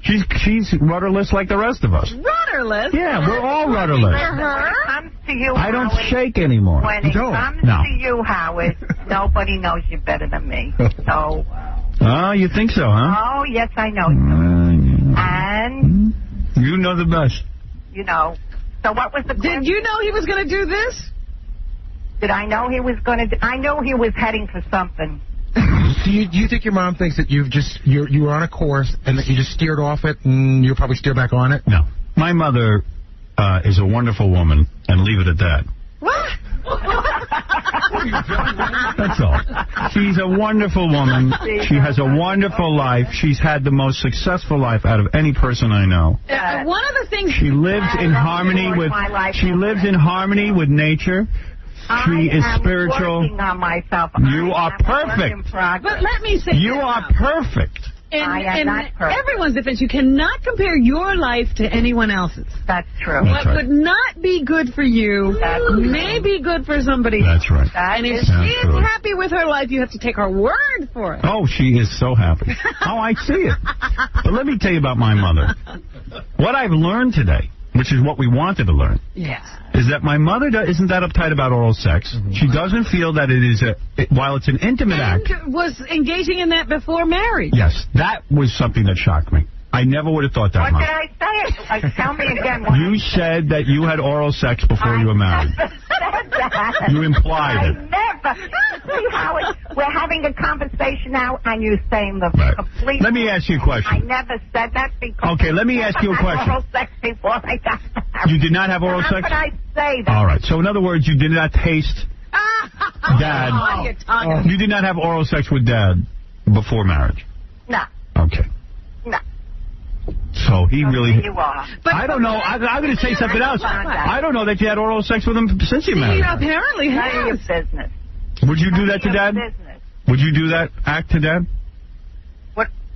She's rudderless like the rest of us. Rudderless? Yeah, we're all rudderless. When it comes to you, I don't Howard, shake anymore. When it comes No. to you, Howard, nobody knows you better than me. So. Oh, you think so, huh? Oh, yes, I know. And. You know the best. You know. So what was the question? Did you know he was going to do this? Did I know he was going to? I know he was heading for something. Do you think your mom thinks that you were on a course and that you just steered off it and you'll probably steer back on it? No. My mother is a wonderful woman, and leave it at that. What? That's all. She's a wonderful woman. She has a wonderful life. She's had the most successful life out of any person I know. One of the things she lives in harmony with. She lives in harmony with nature. She is spiritual. Working on myself. You are perfect. But let me say, you are perfect. In everyone's defense, you cannot compare your life to anyone else's. That's true. What would not be good for you may be good for somebody else. That's right. And if she is happy with her life, you have to take her word for it. Oh, she is so happy. Oh, I see it. But let me tell you about my mother. What I've learned today, which is what we wanted to learn, is that my mother isn't that uptight about oral sex. She doesn't feel that it is while it's an intimate act. Was engaging in that before marriage. Yes, that was something that shocked me. I never would have thought that. What did I say? Tell me again. You said that you had oral sex before you were married. Said that. You implied it. I never never. See, Howard, we're having a conversation now, and you're saying the complete. Let me ask you a question. I never said that because. Okay, let me ask you a question. Oral sex before I got married. You did not have oral sex? How could I say that? All right. So in other words, you did not taste Dad. What are you talking about? You did not have oral sex with Dad before marriage? No. Okay. No. So he really... You are. I don't know. I'm going to say something else. I don't know that you had oral sex with him since you married. Apparently none of your business. Would you do that to Dad? Business. Would you do that act to Dad?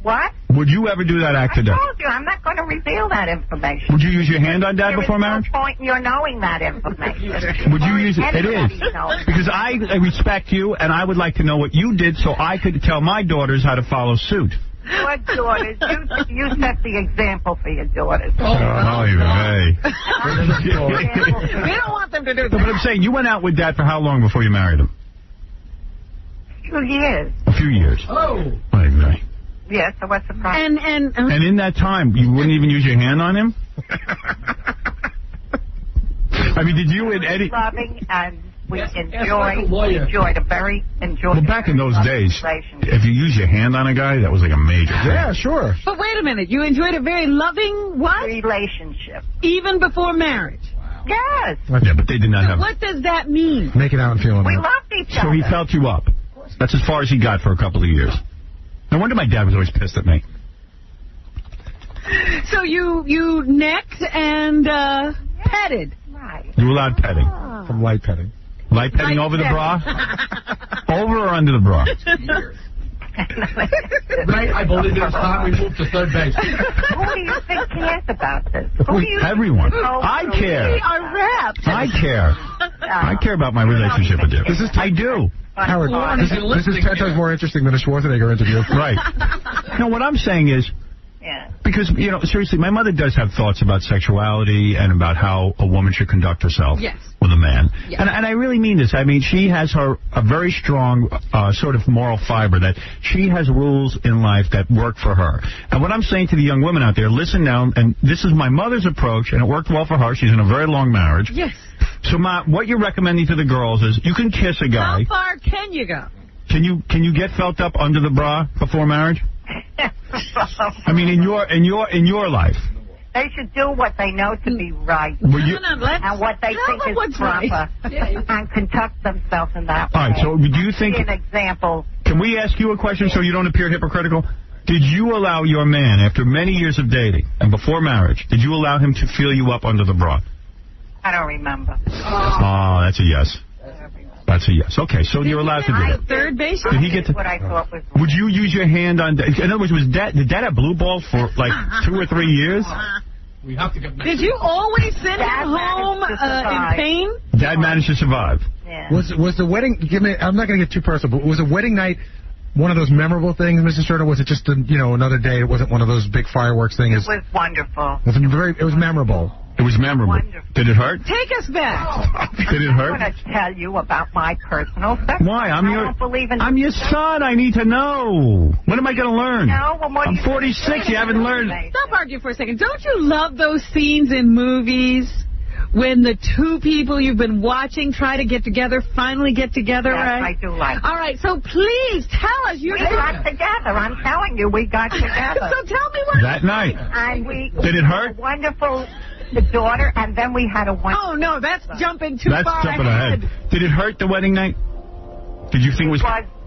What? Would you ever do that act to Dad? I told you, I'm not going to reveal that information. Would you use your hand on Dad before marriage? There is no point in your knowing that information. Would you use it? It is. Knows. Because I respect you, and I would like to know what you did so I could tell my daughters how to follow suit. Your daughters, you set the example for your daughters. Hey. We don't want them to do that. But I'm saying, you went out with Dad for how long before you married him? A few years. A few years. Oh. Right. Yes, so what's the problem? And in that time, you wouldn't even use your hand on him? I mean, did you and Eddie... Loving, and we enjoyed a very enjoyable... Well, back in those days, if you use your hand on a guy, that was like a major thing. Yeah, sure. But wait a minute. You enjoyed a very loving what? Relationship. Even before marriage? Yes. Yeah, but they did not have... What does that mean? Make it out and feeling We it. loved each other. So he felt you up. That's as far as he got for a couple of years. No wonder my dad was always pissed at me. So you necked and petted. Right. You allowed petting. From light petting. Light petting over the bra? Over or under the bra? Right, I believe it's time we move to third base. Who do you think cares about this? Who do you Everyone. think I care. We are wrapped. I care. I care about my relationship with you. I do. Howard, this is 10 times more interesting than a Schwarzenegger interview. Right. No, what I'm saying is, because, seriously, my mother does have thoughts about sexuality and about how a woman should conduct herself with a man. Yes. And I really mean this. I mean, she has a very strong sort of moral fiber that she has rules in life that work for her. And what I'm saying to the young women out there, listen now, and this is my mother's approach, and it worked well for her. She's in a very long marriage. Yes. So, Ma, what you're recommending to the girls is you can kiss a guy. How far can you go? Can you get felt up under the bra before marriage? I mean, in your life. They should do what they know to be right. And what they think is proper. And conduct themselves in that way. All right, so do you think... Be an example. Can we ask you a question so you don't appear hypocritical? Did you allow your man, after many years of dating and before marriage, did you allow him to feel you up under the bra? I don't remember. Oh, that's a yes. That's a yes. Okay, so you're allowed to do it. Third base? Did he get to... What I thought was... Would you use your hand on... In other words, did Dad have blue balls for like 2 or 3 years? We have to get... Did you always send him home in pain? Dad managed to survive. Yeah. Was the wedding... I'm not going to get too personal, but was a wedding night one of those memorable things, Mrs. Stern, or was it just another day? It wasn't one of those big fireworks things. It was wonderful. It was memorable. It was memorable. Did it hurt? Take us back. Did it hurt? I'm going to tell you about my personal sex. Why? I'm your son. I need to know. When am I going to learn? No, well, I'm 46. You haven't learned. Stop arguing for a second. Don't you love those scenes in movies when the two people you've been watching try to get together, finally get together, yes, right? I do like it. All right, so please tell us. We got together. I'm telling you, we got together. So tell me what... That night. And we... Did it hurt? Wonderful... The daughter, and then we had a one. Oh, no, that's jumping too far That's jumping ahead. Did it hurt the wedding night? Did you think it was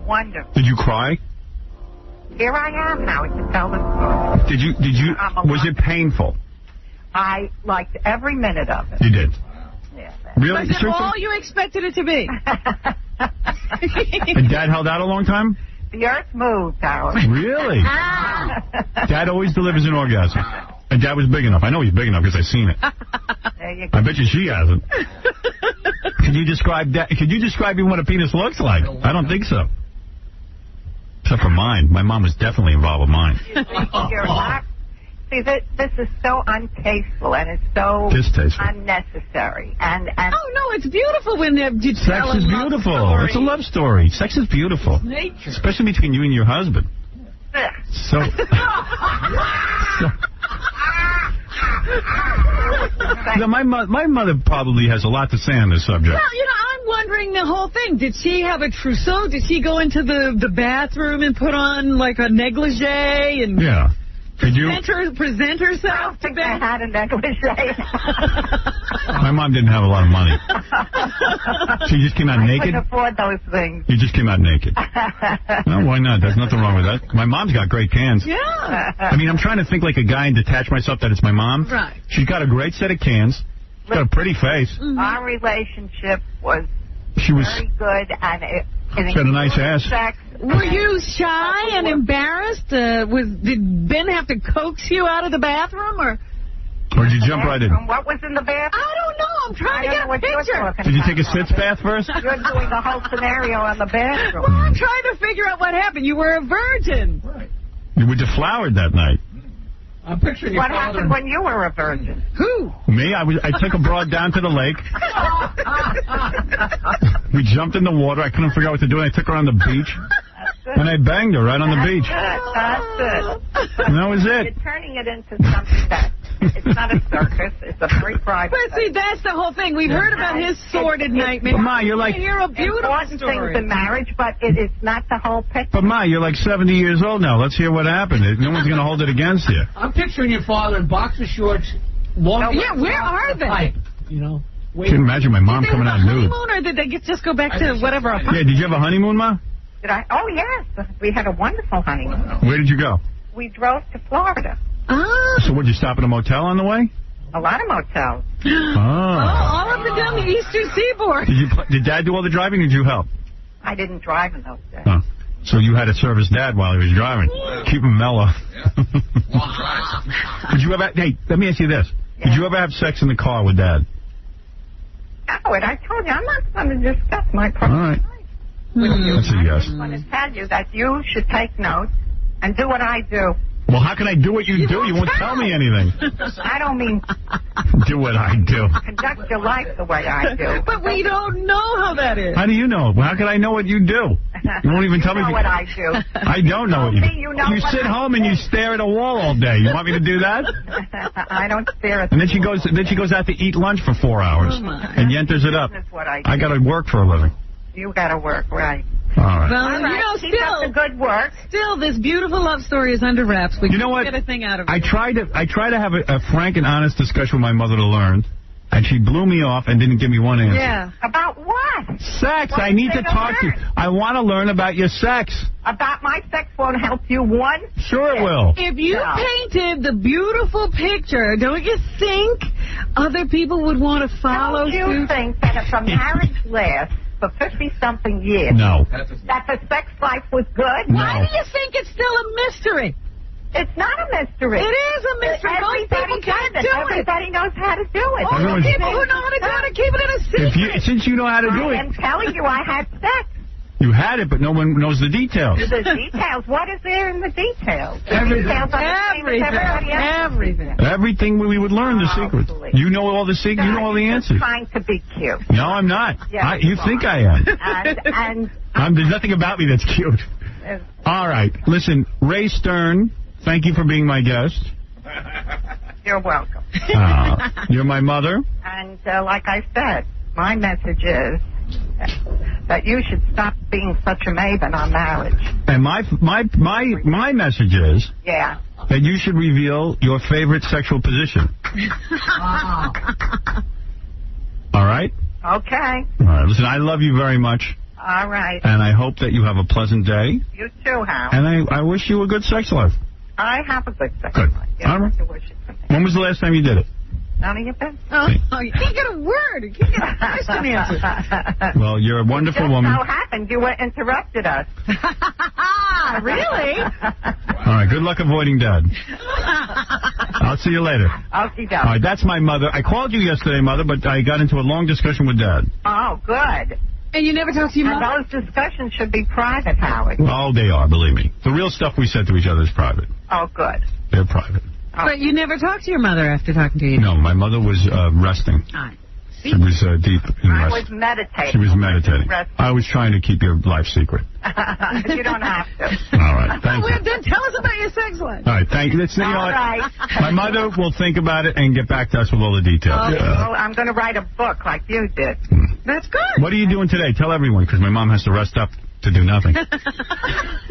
wonderful. Did you cry? Here I am now to tell the story. Did you, was it painful? I liked every minute of it. You did? Yeah. Really? Was it all you expected it to be? And Dad held out a long time? The earth moved, Howard. Really? Dad always delivers an orgasm. And Dad was big enough. I know he's big enough because I've seen it. There you go. I bet you she hasn't. Can you describe that? Could you describe even what a penis looks like? I don't think so. Except for mine. My mom was definitely involved with mine. You're not. See, this is so untasteful and it's so unnecessary. And oh no, it's beautiful when you tell Sex is beautiful. It's a love story. Sex is beautiful, nature, especially between you and your husband. So. My mother probably has a lot to say on this subject. Well, wondering the whole thing. Did she have a trousseau? Did she go into the bathroom and put on like a negligee and present herself to bed? I had a negligee. My mom didn't have a lot of money. She just came out naked? I couldn't afford those things. You just came out naked. No, why not? There's nothing wrong with that. My mom's got great cans. Yeah. I mean, I'm trying to think like a guy and detach myself that it's my mom. Right. She's got a great set of cans. She's got a pretty face. Our relationship was very good, and she had a nice ass. Sex. Were you shy and embarrassed? Did Ben have to coax you out of the bathroom, or did you jump right in? What was in the bathroom? I don't know. I'm trying to get a picture. Did you take a sitz bath first? You're doing the whole scenario on the bathroom. Well, I'm trying to figure out what happened. You were a virgin. Right. You were deflowered that night. I'm picturing your What happened when you were a virgin? Who? Me? I took a broad down to the lake. We jumped in the water. I couldn't figure out what to do. And I took her on the beach. And I banged her right on the beach. That's it. And that was it. You're turning it into something that it's not a circus. It's a very private. But see, that's the whole thing. We've heard about his sordid nightmare. But Ma, you're like hear a beautiful important story. things in marriage, but it is not the whole picture. But Ma, you're like 70 years old now. Let's hear what happened. No one's going to hold it against you. I'm picturing your father in boxer shorts. Where are they? You know. I can imagine my mom coming out nude. Honeymoon, or did they just go back to whatever? Yeah, did you have a honeymoon, Ma? Did I? Oh, yes. We had a wonderful honeymoon. Where did you go? We drove to Florida. Ah. So would you stop at a motel on the way? A lot of motels. Oh. All up and down the eastern seaboard. Did Dad do all the driving, or did you help? I didn't drive in those days. Oh. So you had to service Dad while he was driving. Keep him mellow. Did you ever? Hey, let me ask you this. Yeah. Did you ever have sex in the car with Dad? Howard, I told you, I'm not going to discuss my personal life with you. That's a yes. I'm going to tell you that you should take notes and do what I do. Well, how can I do what you do? You won't tell me anything. I don't mean... Do what I do. Conduct your life the way I do. But we don't know how that is. How do you know? Well, how can I know what you do? You won't even tell me. You know what I do. I don't know what you do. You sit home and you stare at a wall all day. You want me to do that? I don't stare at and then she goes out to eat lunch for 4 hours. And Yenters it up. That's what I do. I got to work for a living. You got to work, right. All right. Well, keep up the good work. Still, this beautiful love story is under wraps. We know what? Get a thing out of it. I tried to have a frank and honest discussion with my mother to learn, and she blew me off and didn't give me one answer. Yeah. About what? Sex. I need to talk to you. I want to learn about your sex. About my sex won't help you one? Sure it will. If you painted the beautiful picture, don't you think other people would want to follow suit? Don't you think that if a marriage lasts for 50-something years, no, that the sex life was good? No. Why do you think it's still a mystery? It's not a mystery. It is a mystery. Most people can't do it. Everybody knows how to do it. All the people who know how to do it keep it in a secret. Since you know how to do it. I am telling you, I had sex. You had it, but no one knows the details. The details? What is there in the details? Everything. Everything we would learn the secrets. You know all the secrets. You know all the answers. Trying to be cute. No, I'm not. Yes, you think I am. And there's nothing about me that's cute. All right. Listen, Ray Stern, thank you for being my guest. You're welcome. You're my mother. And like I said, my message is that you should stop being such a maven on marriage. And my message is that you should reveal your favorite sexual position. All right? Okay. All right. Listen, I love you very much. All right. And I hope that you have a pleasant day. You too, Hal. And I wish you a good sex life. I have a good sex life. Yeah, all right. When was the last time you did it? None of your business. Oh, you can't get a word. You can't get a question answered. Well, you're a wonderful woman. Just so happened you interrupted us. Really? All right, good luck avoiding Dad. I'll see you later. Okay, all right, that's my mother. I called you yesterday, Mother, but I got into a long discussion with Dad. Oh, good. And you never talked to your mother? And those discussions should be private, Howard. Oh, they are, believe me. The real stuff we said to each other is private. Oh, good. They're private. But you never talked to your mother after talking to you? No, my mother was resting. She was deep in rest. I was meditating. She was meditating. I was trying to keep your life secret. You don't have to. All right, thank you. Then tell us about your sex life. All right, thank you. All right. My mother will think about it and get back to us with all the details. Well, I'm going to write a book like you did. That's good. What are you doing today? Tell everyone, because my mom has to rest up to do nothing.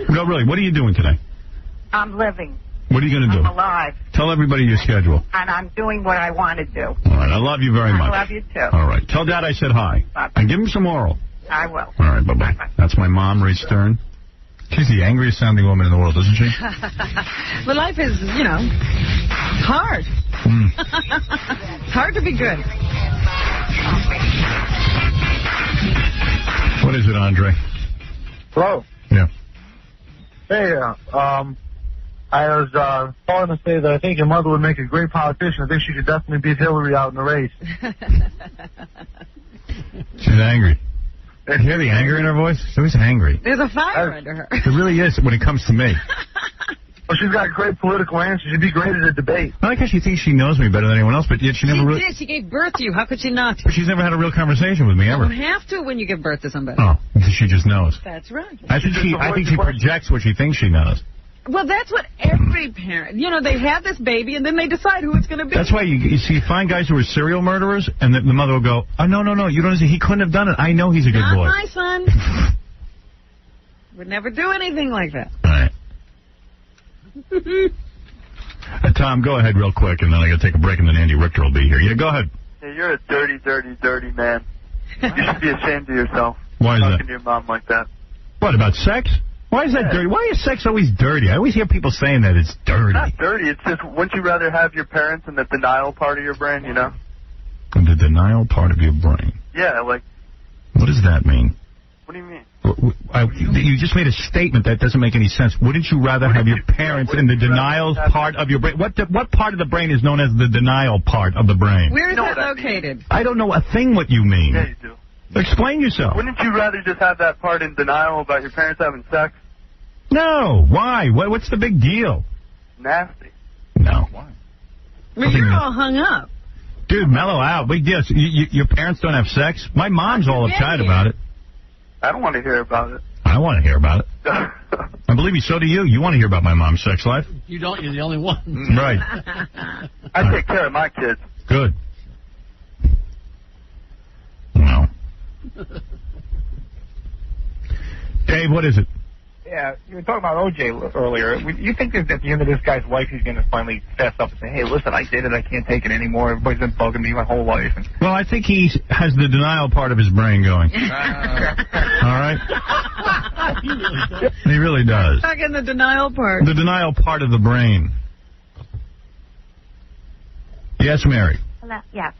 No, really, what are you doing today? I'm living. What are you going to do? I'm alive. Tell everybody your schedule. And I'm doing what I want to do. All right, I love you very much. I love you, too. All right, tell Dad I said hi. Bye-bye. And give him some oral. I will. All right, bye-bye. That's my mom, Ray Stern. She's the angriest sounding woman in the world, isn't she? But life is, hard. It's hard to be good. What is it, Andre? Hello. Yeah. Hey, I was calling to say that I think your mother would make a great politician. I think she could definitely beat Hillary out in the race. She's angry. You hear the anger in her voice? She's always angry. There's a fire under her. It really is when it comes to me. Well, she's got great political answers. She'd be great at a debate. I like how she thinks she knows me better than anyone else, but yet she never really... She did. She gave birth to you. How could she not? But she's never had a real conversation with me, ever. You don't have to when you give birth to somebody. Oh, she just knows. That's right. I think she projects what she thinks she knows. Well, that's what every parent, they have this baby, and then they decide who it's going to be. That's why you see find guys who are serial murderers, and the mother will go, oh, no, you don't see, he couldn't have done it. I know he's a good boy. Not my son. Would never do anything like that. All right. Tom, go ahead real quick, and then I got to take a break, and then Andy Richter will be here. Yeah, go ahead. Hey, you're a dirty, dirty, dirty man. You should be ashamed of yourself. Why is that? Talking to your mom like that. What, about sex? Why is that dirty? Why is sex always dirty? I always hear people saying that it's dirty. It's not dirty. It's just, wouldn't you rather have your parents in the denial part of your brain, The denial part of your brain? Yeah, like... What does that mean? What do you mean? You just made a statement that doesn't make any sense. Wouldn't you rather have your parents in the denial part of your brain? What part of the brain is known as the denial part of the brain? Where is that located? I don't know a thing what you mean. Yeah, you do. Explain yourself. Wouldn't you rather just have that part in denial about your parents having sex? No. Why? What's the big deal? Nasty. No. Why? Well, you're all hung up. Dude, mellow out. Big deal. So your parents don't have sex? My mom's all uptight about it. I don't want to hear about it. I want to hear about it. I believe me, so do you. You want to hear about my mom's sex life? You don't. You're the only one. Right. I take care of my kids. Good. Well. Dave, what is it? Yeah, you were talking about O.J. earlier. You think that at the end of this guy's life, he's going to finally fess up and say, hey, listen, I did it. I can't take it anymore. Everybody's been bugging me my whole life. Well, I think he has the denial part of his brain going. All right? He really does. Back in the denial part. The denial part of the brain. Yes, Mary. Hello? Yeah.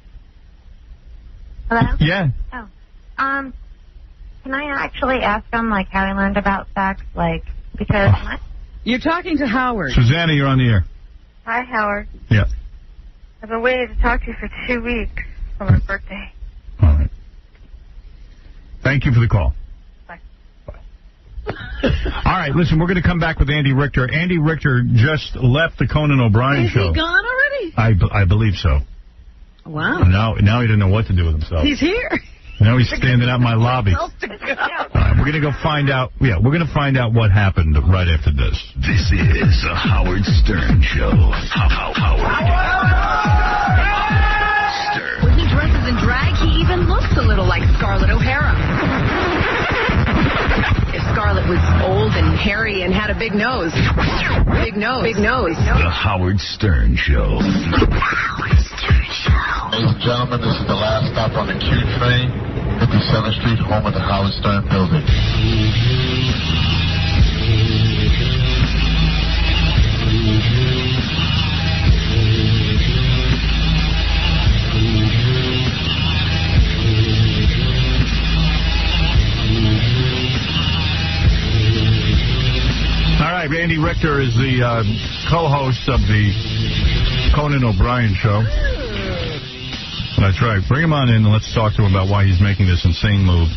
Hello? Yeah. Oh. Can I actually ask him, how he learned about sex? Because... You're talking to Howard. Susanna, you're on the air. Hi, Howard. Yeah. I've been waiting to talk to you for 2 weeks for my birthday. All right. Thank you for the call. Bye. All right, listen, we're going to come back with Andy Richter. Andy Richter just left the Conan O'Brien show. Is he gone already? I believe so. Wow. Now he doesn't know what to do with himself. He's here. Now he's standing out in my lobby. All right, we're going to go find out. Yeah, we're going to find out what happened right after this. This is a Howard Stern Show. Howard Stern. When he dresses in drag, he even looks a little like Scarlett O'Hara. If Scarlett was old and hairy and had a big nose. Big nose. The Howard Stern Show. Ladies and gentlemen, this is the last stop on the Q train, 57th Street, home of the Howard Stern building. All right, Andy Richter is the co-host of the Conan O'Brien show. That's right. Bring him on in and let's talk to him about why he's making this insane move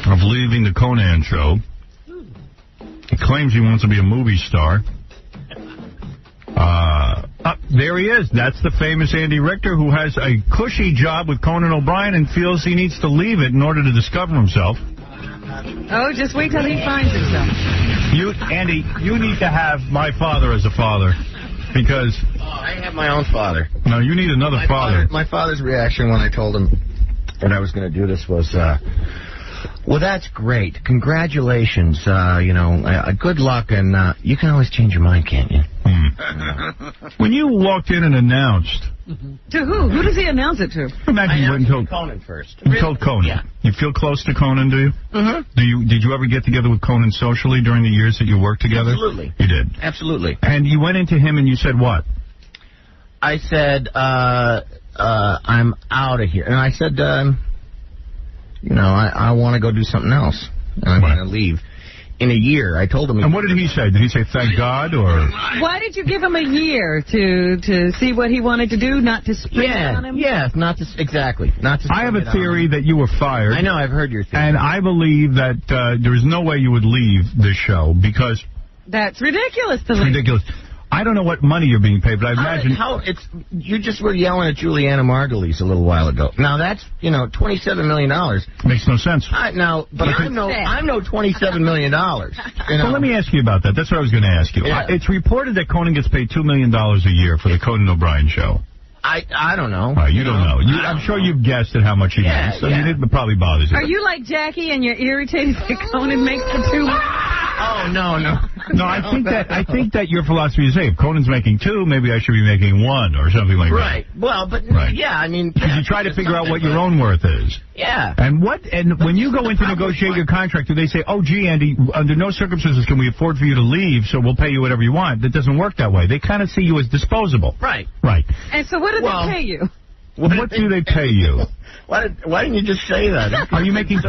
of leaving the Conan show. He claims he wants to be a movie star. There he is. That's the famous Andy Richter who has a cushy job with Conan O'Brien and feels he needs to leave it in order to discover himself. Oh, just wait till he finds himself. Andy, you need to have my father as a father. Because... I have my own father. No, you need another father. My father's reaction when I told him and I was going to do this was, well, that's great. Congratulations. Good luck, and you can always change your mind, can't you? When you walked in and announced... To who? Who does he announce it to? Imagine you went and told Conan first. You told Conan. Yeah. You feel close to Conan, do you? Mm-hmm. Did you ever get together with Conan socially during the years that you worked together? Absolutely. You did? Absolutely. And you went into him and you said what? I said, I'm out of here. And I said, I want to go do something else. And I'm going to leave. In a year, I told him. And what did he say? Did he say thank God or? Why did you give him a year to see what he wanted to do, not to spring on him? Yeah, not to exactly, not to. I have a theory that you were fired. I know, I've heard your theory, and I believe that there is no way you would leave this show because that's ridiculous to leave. Ridiculous. I don't know what money you're being paid, but I imagine you just were yelling at Juliana Margulies a little while ago. Now that's $27 million. Makes no sense. I'm no $27 million. Well, let me ask you about that. That's what I was going to ask you. Yeah. It's reported that Conan gets paid $2 million a year for the Conan O'Brien show. I don't know. You don't know. I'm sure you've guessed at how much he makes. I mean, it probably bothers you. Are you like Jackie and you're irritated that Conan makes the $2 million? Oh, no. No, I think that your philosophy is, hey, if Conan's making 2, maybe I should be making 1 or something like that. Right. Well, but yeah, I mean, because you try to figure out what your own worth is. Yeah. And when you go in to negotiate your contract, do they say, oh, gee, Andy, under no circumstances can we afford for you to leave, so we'll pay you whatever you want? That doesn't work that way. They kind of see you as disposable. Right. Right. And so what do they pay you? What do they pay you? Why didn't you just say that? Are you making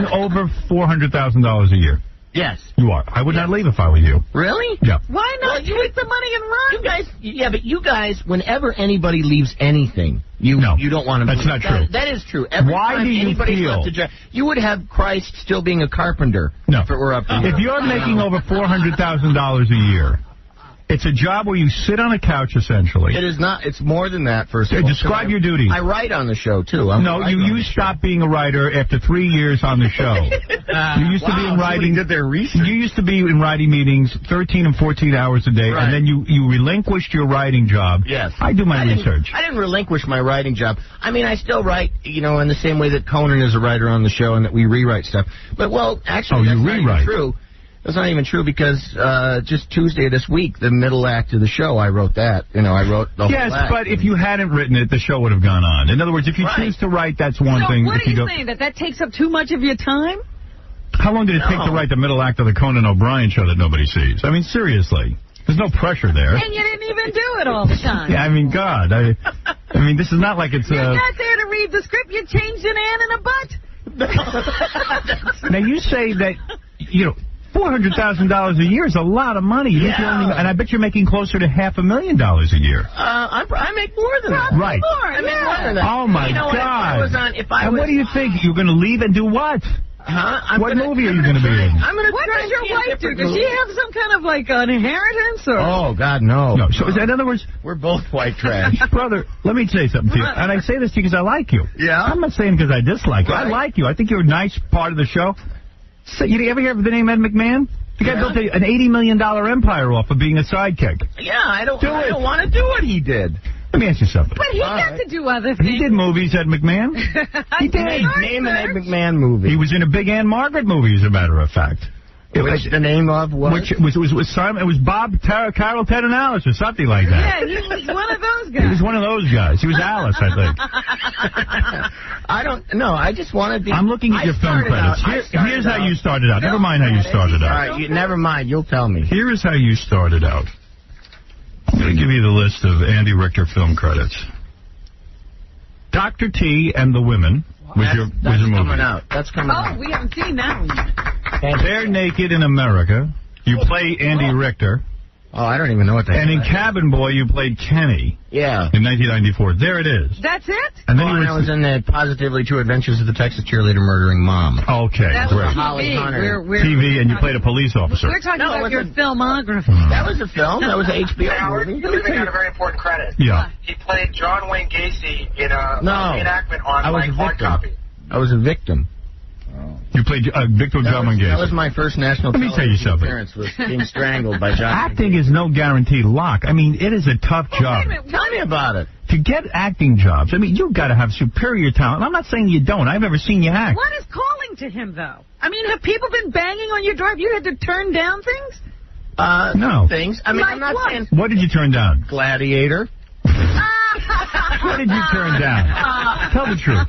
over $400,000 a year? Yes. You are. I would not leave if I were you. Really? Yeah. Why not take the money and run? But you guys, whenever anybody leaves anything, you don't want to. That's not true. That is true. Every Why time do you anybody's feel? left a job, you would have Christ still being a carpenter. No. If it were up to you. If you're making over $400,000 a year, it's a job where you sit on a couch, essentially. It is not. It's more than that, first of all. Describe your duties. I write on the show, too. You stopped being a writer after 3 years on the show. You used to be in writing. Did their research. You used to be in writing meetings 13 and 14 hours a day, and then you relinquished your writing job. Yes. I do my research. I didn't relinquish my writing job. I mean, I still write, in the same way that Conan is a writer on the show and that we rewrite stuff. But, actually, that's not even true. That's not even true because just Tuesday of this week, the middle act of the show, I wrote that. I wrote the whole act. Yes, but if you hadn't written it, the show would have gone on. In other words, if you choose to write, that's one thing. What are you saying? That takes up too much of your time? How long did it take to write the middle act of the Conan O'Brien show that nobody sees? I mean, seriously. There's no pressure there. And you didn't even do it all the time. Yeah, I mean, God. I mean, this is not like it's... You're not there to read the script. You changed an N and a butt. Now, you say that, $400,000 a year is a lot of money. Yeah. And I bet you're making closer to $500,000 a year. I make more than that. Right. I make more than that. Oh, my God. What do you think? You're going to leave and do what? What movie are you going to be in? What does your wife do? Does she have some kind of, an inheritance? Or? Oh, God, no. No. So, in other words... We're both white trash. Brother, let me say something to you. And I say this to you because I like you. Yeah? I'm not saying because I dislike you. I like you. I think you're a nice part of the show. So, you ever hear of the name Ed McMahon? The guy built an $80 million empire off of being a sidekick. Yeah, I don't want to do what he did. Let me ask you something. But he got to do other things. He did movies, Ed McMahon. He did. Name an Ed McMahon movie. He was in a big Ann Margaret movie, as a matter of fact. Which the name of was? Which was Simon. It was Bob Carol Ted and Alice or something like that. Yeah, he was one of those guys. He was one of those guys. He was Alice, I think. I don't know. I just want to be. I'm looking at your film credits. Here's how you started out. Never mind how you started out. All right, never mind. You'll tell me. Here is how you started out. I'm going to give you the list of Andy Richter film credits. Dr. T and the Women was your movie. Coming out. That's coming out. Oh, we haven't seen that one yet. They're Naked in America. You play Andy Richter. Oh, I don't even know what that is. And in Cabin Boy, you played Kenny. Yeah. In 1994. There it is. That's it? And then I was in the Positively True Adventures of the Texas Cheerleader Murdering Mom. Okay, that great. Was Holly Hunter. TV, and you played a police officer. We're talking about your filmography. That was a film. That was an HBO movie. You're leaving out a very important credit. Yeah. He played John Wayne Gacy in a reenactment on my hard copy. I was a victim. Oh. You played Victor Drummond Gates. That was my first national Let me tell you something. appearance, was being strangled by John. Acting is no guaranteed luck. I mean, it is a tough job. Tell me about it. To get acting jobs, I mean, you've got to have superior talent. I'm not saying you don't. I've never seen you act. What is calling to him, though? I mean, have people been banging on your door? Have you had to turn down things? No. Things. I mean, Like I'm not what? saying What did you turn down? Gladiator. What did you turn down? Tell the truth.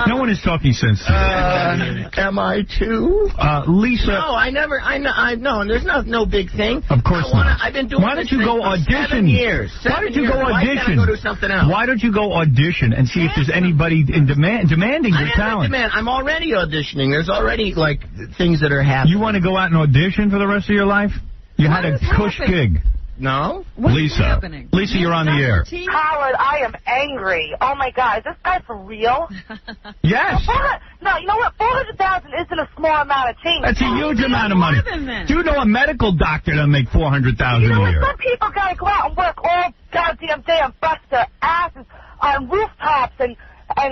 No one is talking sense to you. MI2. Lisa. No, I never. No, and there's no big thing. Of course not. I've been doing. Why don't you go audition? 7 years. Why don't you go Why audition? can't I go do something else? Why don't you go audition and see if there's anybody in demanding your talent? I'm already auditioning. There's already like things that are happening. You want to go out and audition for the rest of your life? You had a cush gig. No? Lisa. Lisa, you're on the air. Howard, I am angry. Oh, my God. Is this guy for real? Yes. No, you know what? $400,000 isn't a small amount of change. That's a huge amount of money. Do you know a medical doctor doesn't make $400,000 a year? Some people got to go out and work all goddamn day and bust their asses on rooftops and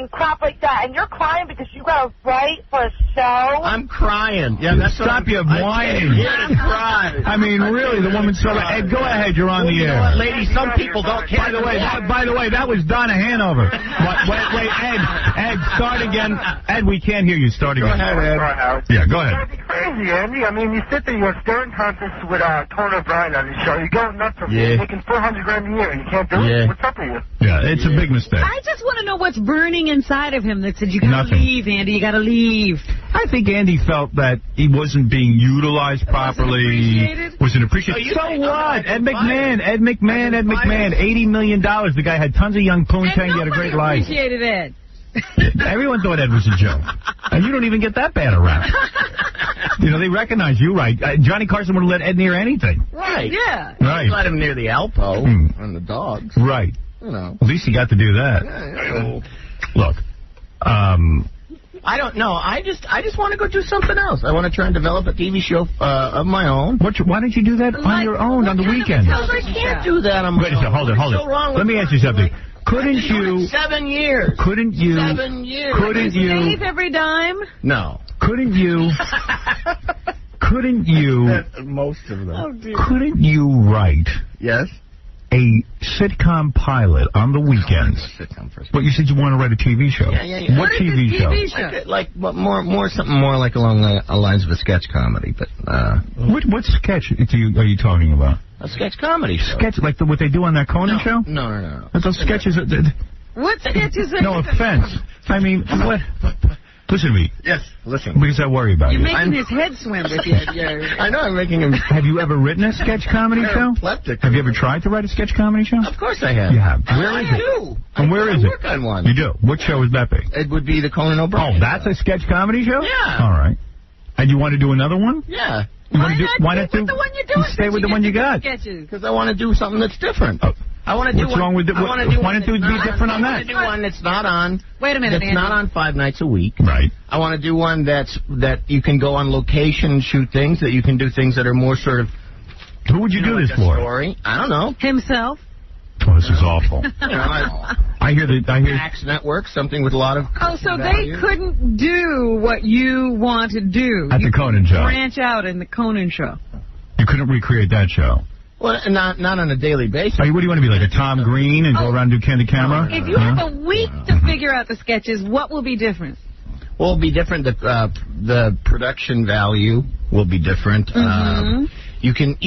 crap like that, and you're crying because you got to write for a show? I'm crying. Yeah, that's Stop your whining. I mean, really, the woman's so... Ed, go ahead, you're on the air. You know what, ladies, some people don't care. By the way, that was Donna Hanover. Wait, Ed, start again. Ed, we can't hear you. Start again. Go ahead, Ed. Yeah, go ahead. That'd be crazy, Andy. I mean, you sit there, you're a staring contest with Conan O'Brien on the show. You're going nuts for making $400,000 a year, and you can't do it. What's up with you? Yeah, it's a big mistake. I just want to know what's burning inside of him that said, you got to leave, Andy, you got to leave. I think Andy felt that he wasn't being utilized properly. Wasn't appreciated. So what? Ed McMahon, $80 million. The guy had tons of young poontang. He had a great life. Appreciated Ed. Everyone thought Ed was a joke. And you don't even get that bad around. You know, they recognize you, right? Johnny Carson would have let Ed near anything. Right. Yeah. Right. Let him near the Alpo and the dogs. Right. You know. At least he got to do that. Look, I don't know. I just want to go do something else. I want to try and develop a TV show of my own. Why don't you do that on your own on the weekend? Because I can't do that on my own. Hold it. Let me ask you something. Couldn't you? 7 years. Couldn't you? 7 years. Couldn't you? Save every dime? No. Couldn't you? Couldn't you? Most of them. Oh, dear. Couldn't you write? Yes. A sitcom pilot on the weekends. But you said you want to write a TV show. Yeah. What TV show? Like more something more like along the lines of a sketch comedy. But what sketch are you talking about? A sketch comedy show. Sketch like what they do on that Conan show? No. Those sketches. What sketches? No offense. I mean, what? Listen to me. Yes, listen. Because I worry about You're you. making his head swim with you. I know I'm making him... Have you ever written a sketch comedy show? Have you ever tried to write a sketch comedy show? Of course I have. You have. Where is it? do. And where is it? I work on one. You do? What show would that be? It would be the Conan O'Brien. Oh, that's a sketch comedy show? Yeah. All right. And you want to do another one? Yeah. Why not do the one you're doing? Stay with the one you got. Because I want to do something that's different. I want to do. What's wrong with it? Why don't you be different on that? I want to do one that's not on. Wait a minute, That's not on 5 nights a week. Right. I want to do one that you can go on location and shoot things. That you can do things that are more sort of. Who would you do this for? Story. I don't know. Himself. Oh, this is awful. I hear Max Network, something with a lot of. Oh, so they couldn't do what you want to do at the Conan show. Branch out in the Conan show. You couldn't recreate that show. Well, not on a daily basis. What do you want to be, like a Tom Green and go around and do candid camera? If you have a week to figure out the sketches, what will be different? Well, it'll be different. The production value will be different. We can.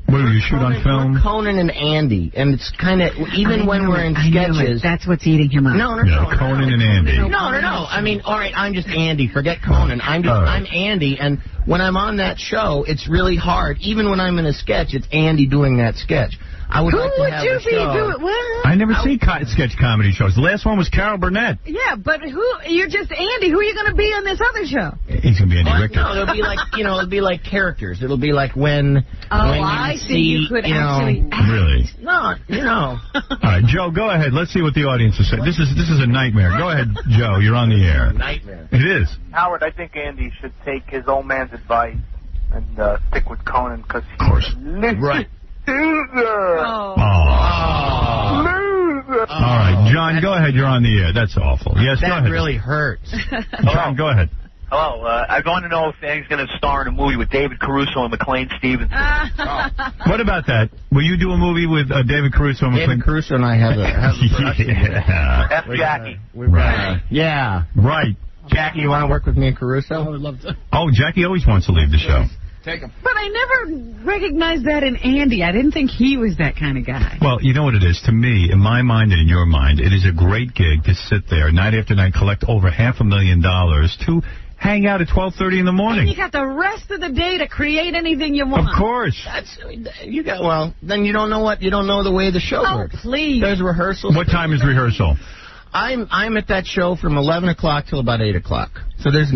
What do you shoot on film? We're Conan and Andy, and it's kind of even when we're in sketches. That's what's eating him up. No, Conan and Andy. No. I mean, all right, I'm just Andy. Forget Conan. I'm Andy, and when I'm on that show, it's really hard. Even when I'm in a sketch, it's Andy doing that sketch. I would like to have a show. I never see sketch comedy shows. The last one was Carol Burnett. Yeah, but you're just Andy. Who are you going to be on this other show? He's going to be Andy Richter. No, it'll be like it'll be like characters. It'll be like when. I see. You could actually. Really? No, All right, Joe, go ahead. Let's see what the audience is saying. This is a nightmare. Go ahead, Joe. You're on the air. Nightmare. It is. Howard, I think Andy should take his old man's advice and stick with Conan because he's of course. Right. Loser. Oh. Loser. All right, John, go ahead. You're on the air. That's awful. Yes, go ahead. That really hurts. John, go ahead. Hello. I want to know if Ang's going to star in a movie with David Caruso and McLean Stevenson. What about that? Will you do a movie with David Caruso and McLean? David Caruso and I have a That's Jackie. Yeah. Right. Jackie, you want to work with me and Caruso? I would love to. Oh, Jackie always wants to leave the show. Take him. But I never recognized that in Andy. I didn't think he was that kind of guy. Well, you know what it is. To me, in my mind and in your mind, it is a great gig to sit there night after night, collect over $500,000 to hang out at 12:30 in the morning. And you got the rest of the day to create anything you want. Of course. Then you don't know the way the show works. Please. There's rehearsals. What time is rehearsal? I'm at that show from 11 o'clock till about 8 o'clock. So that's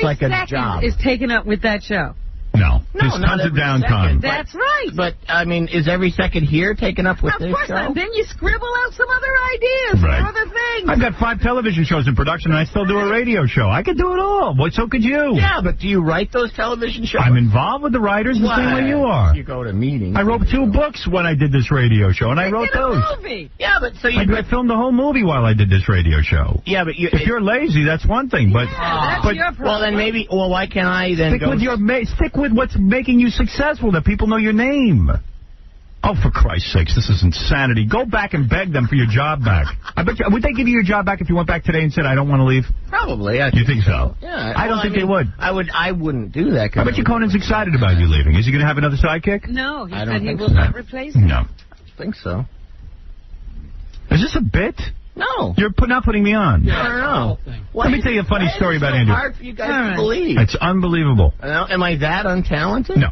like a job. Is taken up with that show. No, there's tons of downtime. That's right. But, I mean, is every second here taken up with this show? Of course not. Then you scribble out some other ideas Right. for other things. I've got 5 television shows in production, and I still do a radio show. I could do it all. Well, so could you. Yeah, but do you write those television shows? I'm involved with the writers the same way you are. You go to meetings. I wrote 2 books when I did this radio show, and I wrote those. Movie. Yeah, but so I filmed the whole movie while I did this radio show. Yeah, but if you're lazy, that's one thing. But that's your problem. Well, then maybe. Well, why can't I then stick with what's making you successful, that people know your name. Oh, for Christ's sakes, this is insanity. Go back and beg them for your job back. I bet you, would they give you your job back if you went back today and said, I don't want to leave? Probably. You think so? Yeah. I don't think they would. I wouldn't do that. I bet you Conan's excited about you leaving. Is he going to have another sidekick? No, he I said don't he think will so. not replace him. No. I think so. Is this a bit? No. You're not putting me on. I don't know. Let me tell you a funny story about Andrew. It's hard for you guys to believe. It's unbelievable. Am I that untalented? No.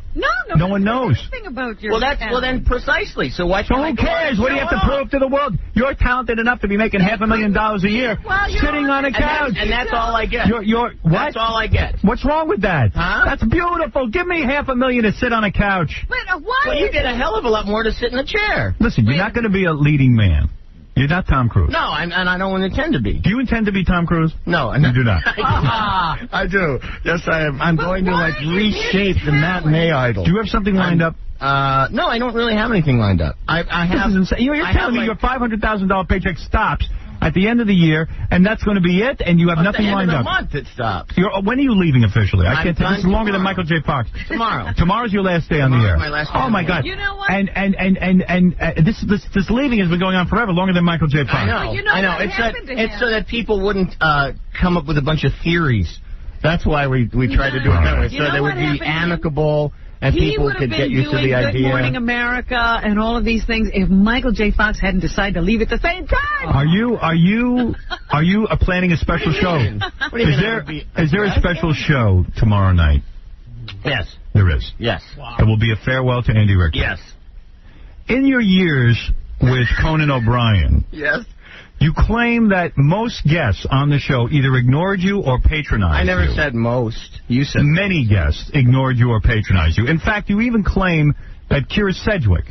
No one knows. Nothing about your Well, then precisely. So why? So who cares? What do you have to prove to the world? You're talented enough to be making $500,000 a year, sitting on a couch, and that's all I get. You're what? That's all I get. What's wrong with that? Huh? That's beautiful. Give me $500,000 to sit on a couch. But why? Well, you get a hell of a lot more to sit in a chair. Listen, you're not going to be a leading man. You're not Tom Cruise. No, and I don't intend to be. Do you intend to be Tom Cruise? No, you do not. I do. Yes, I am. I'm going to reshape the matinee idol. Do you have something lined up? No, I don't really have anything lined up. I have. You're telling me your $500,000 paycheck stops at the end of the year, and that's going to be it, and you have nothing lined up. At the end of the month, it stops. When are you leaving officially? I can't tell. This is longer than tomorrow. Michael J. Fox. Tomorrow. Tomorrow's your last day on the air. My last day oh my God! You know what? And this leaving has been going on forever, longer than Michael J. Fox. I know. You know I know. It's so that people wouldn't come up with a bunch of theories. That's why we try to do it that way, so they would be amicable. And people could get used to the idea. Good Morning America and all of these things if Michael J. Fox hadn't decided to leave at the same time. Are you planning a special show? Is there a special show tomorrow night? Yes. There is. Yes. Wow. It will be a farewell to Andy Richter. Yes. In your years with Conan O'Brien. Yes. You claim that most guests on the show either ignored you or patronized you. I never said most. You said many guests ignored you or patronized you. In fact, you even claim that Kira Sedgwick.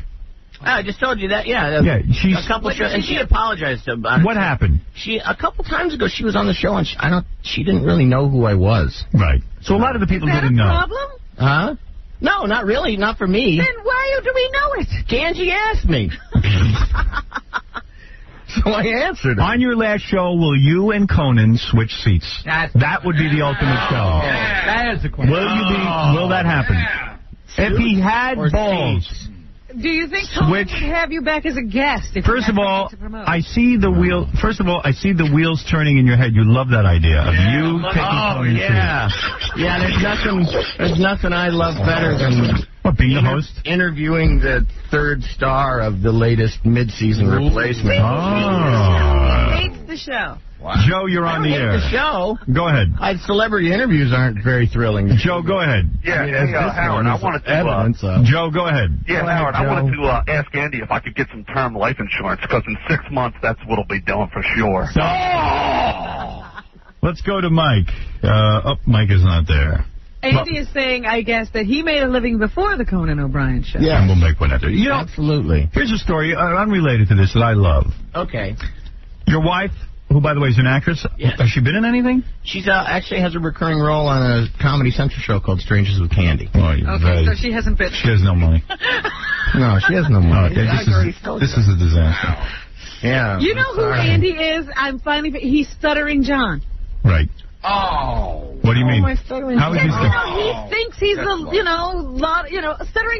I just told you that. Yeah. She's a couple shows, and she apologized about it. What happened? A couple times ago she was on the show and she didn't really know who I was. Right. So a lot of the people didn't know. Problem? Huh? No, not really. Not for me. Then why do we know it? Ganji asked me. So I answered it. On your last show, will you and Conan switch seats? That would be the ultimate show. Yeah, that is the question. Will that happen? Yeah. If he had balls. Do you think Conan would have you back as a guest? First of all, I see the wheels turning in your head. You love that idea of you taking Conan's seat. Yeah, there's nothing I love better than being the host, interviewing the third star of the latest mid-season replacement. He hates the show. Wow. Joe, you're on the air. The show. Go ahead. Celebrity interviews aren't very thrilling. Joe, go ahead. Yeah, Howard, I wanted to... Joe, go ahead. Yeah, Howard, I wanted to ask Andy if I could get some term life insurance, because in 6 months, that's what he'll be doing for sure. Let's go to Mike. Mike is not there. Andy is saying, I guess, that he made a living before the Conan O'Brien show. Yeah, and we'll make one after. Absolutely. Here's a story unrelated to this that I love. Okay. Your wife, who, by the way, is an actress, has she been in anything? She's actually has a recurring role on a Comedy Central show called Strangers with Candy. Okay, so she hasn't been. She has no money. No, she has no money. Okay, this is a disaster. Yeah. You know who Andy is? He's Stuttering John. Right. Oh. What do you mean? How is he thinks he's Stuttering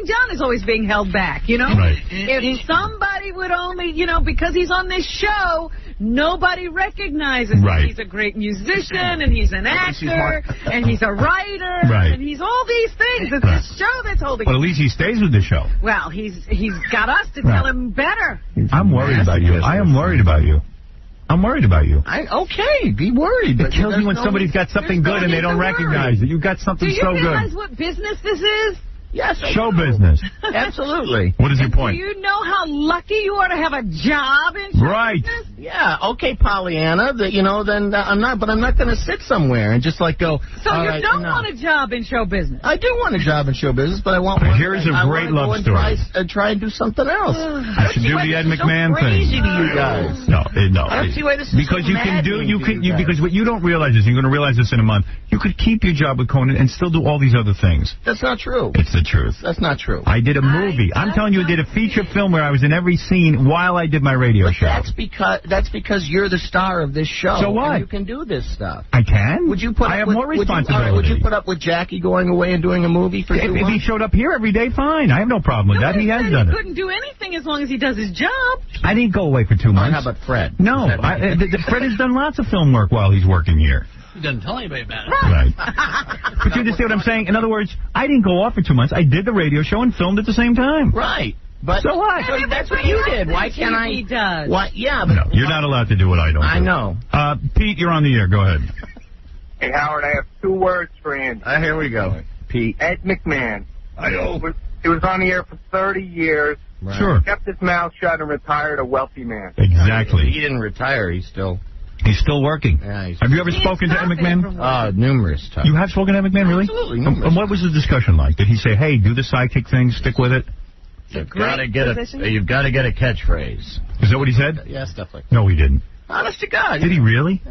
John is always being held back, Right. If somebody would only, because he's on this show, nobody recognizes that he's a great musician, and he's an actor, and he's a writer, and he's all these things. It's this show that's holding him. But at least he stays with the show. Well, he's got us to tell him better. I'm worried about you. I am worried about you. I'm worried about you. Okay, be worried. It kills me when somebody's got something good and they don't recognize it. You've got something so good. Do you realize what business this is? Yes. Show business. Absolutely. What is your point? Do you know how lucky you are to have a job in show business? Yeah, okay, Pollyanna, then I'm not going to sit somewhere and just go. So you don't want a job in show business? I do want a job in show business, but I want one. Here's a great love story. Try and do something else. I should do the Ed McMahon thing. Crazy to you guys. No. I don't see why this is because so you can do because what you don't realize is, you're going to realize this in a month, you could keep your job with Conan and still do all these other things. That's not true. It's the truth. That's not true. I did a movie. I'm telling you, I did a feature film where I was in every scene while I did my radio show. That's because you're the star of this show. So what? And you can do this stuff. I can. I have more responsibility. Would you put up with Jackie going away and doing a movie for 2 months? If he showed up here every day, fine. I have no problem with that. He has done it. He couldn't do anything as long as he does his job. I didn't go away for 2 months. How about Fred? No. Fred has done lots of film work while he's working here. He doesn't tell anybody about it. Right. But you understand what I'm saying? In other words, I didn't go off for 2 months. I did the radio show and filmed at the same time. Right. But so what? That's what you did. Why can't I? He does. Why? Yeah, but no, you're not allowed to do what I don't. I know. Pete, you're on the air. Go ahead. Hey, Howard, I have 2 words for Andy. Here we go. Pete. Ed McMahon. He was on the air for 30 years. Right. Sure. Kept his mouth shut and retired a wealthy man. Exactly. He didn't retire. He's still working. Yeah, have you ever spoken to Ed McMahon? Numerous times. You have spoken to Ed McMahon, really? Absolutely. And what was the discussion like? Did he say, "Hey, do the sidekick thing, stick with it"? You've got to get a catchphrase. Is that what he said? Yeah, stuff like that. No, he didn't. Honest to God. Did he really?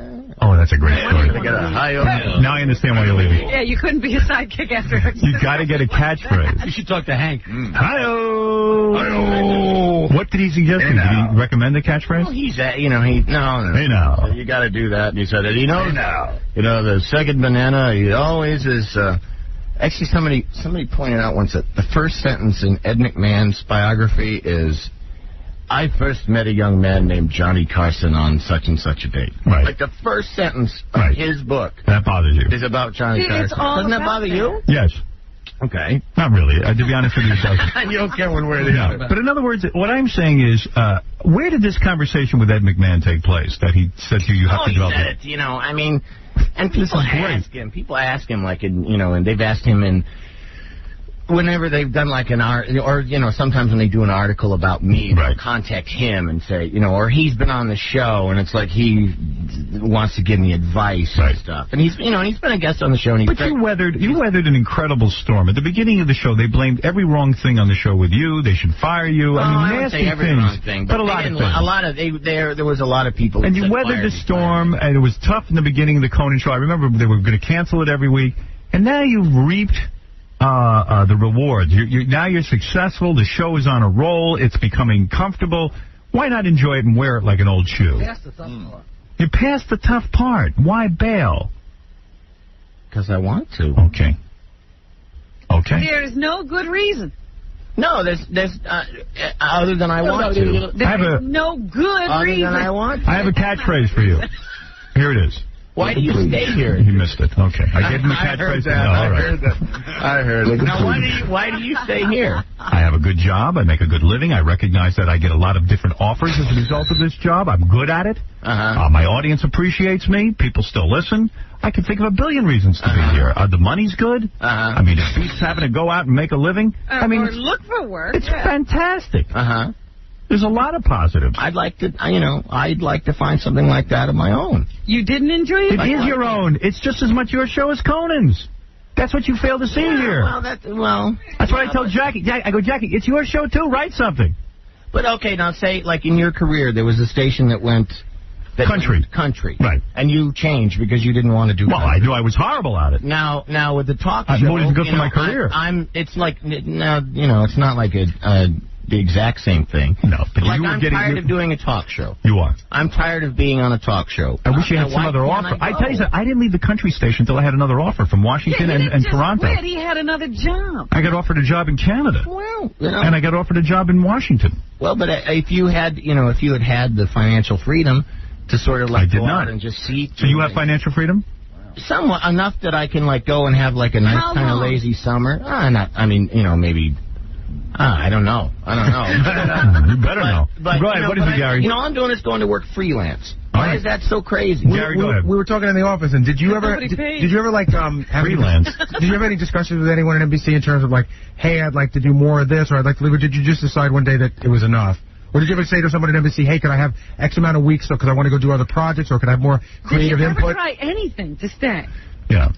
Oh, that's a great story. Now I understand why you're leaving. Yeah, you couldn't be a sidekick after. You got to get a catchphrase. You should talk to Hank. Hi-oh. Hi-oh. What did he suggest? Did he recommend the catchphrase? Well, no. Hey, now. You got to do that. And he said, the second banana, he always is. Actually, somebody pointed out once that the first sentence in Ed McMahon's biography is, "I first met a young man named Johnny Carson on such and such a date." Right. Like the first sentence of his book. That bothers you. Is about Johnny Carson. Doesn't that bother you? Yes. Okay. Not really. To be honest with you, it doesn't. You don't care one way or the other. But in other words, what I'm saying is, where did this conversation with Ed McMahon take place that he said to you, have to develop it? And people ask him. People ask him, and they've asked him whenever they've done an art, or sometimes when they do an article about me, they'll contact him and say, or he's been on the show, and it's like he wants to give me advice and stuff. And he's been a guest on the show. And but you weathered an incredible storm. At the beginning of the show, they blamed every wrong thing on the show with you. They should fire you. I wouldn't say every wrong thing, but a lot of things. There was a lot of people. And you weathered the storm, and it was tough in the beginning of the Conan show. I remember they were going to cancel it every week, and now you've reaped the rewards. Now you're successful. The show is on a roll. It's becoming comfortable. Why not enjoy it and wear it like an old shoe? Past the tough part. You're past the tough part. Why bail? Because I want to. Okay. There's no good reason. No, there's other than I want to. There's no good reason. Other than I want to. I have a catchphrase for you. Here it is. Why do you stay here? He missed it. Okay. I gave him a catchphrase. I heard it. Now, why do you stay here? I have a good job. I make a good living. I recognize that I get a lot of different offers as a result of this job. I'm good at it. My audience appreciates me. People still listen. I can think of a billion reasons to be here. The money's good. I mean, if Pete's having to go out and make a living, or look for work. It's fantastic. There's a lot of positives. I'd like to find something like that of my own. You didn't enjoy it? It is your own. It's just as much your show as Conan's. That's what you fail to see here. That's what I tell Jackie. I go, Jackie, it's your show too. Write something. But okay, now say in your career there was a station that went country, right? And you changed because you didn't want to do. Well, country. I knew I was horrible at it. Now with the talk show, I'm more than good for my career. It's like now it's not like a the exact same thing. No, but like, you were I'm getting... tired of doing a talk show. You are. I'm tired of being on a talk show. I wish you had some other offer. I tell you something, I didn't leave the country station until I had another offer from Washington and Toronto. Quit. He had another job. I got offered a job in Canada. Well, and I got offered a job in Washington. Well, but if you had the financial freedom to sort of like go out and just see. So you have financial freedom? Somewhat enough that I can like go and have like a nice kind of lazy summer. Maybe. I don't know. You better know. But, right, what is it, Gary? All I'm doing is going to work freelance. Why is that so crazy? Gary, go ahead. We were talking in the office, and did you ever like have freelance? Did you have any discussions with anyone at NBC in terms of like, hey, I'd like to do more of this, or I'd like to leave, or did you just decide one day that it was enough? Or did you ever say to someone at NBC, hey, can I have X amount of weeks because I want to go do other projects, or can I have more creative input? Did you ever try anything to stay? Yeah.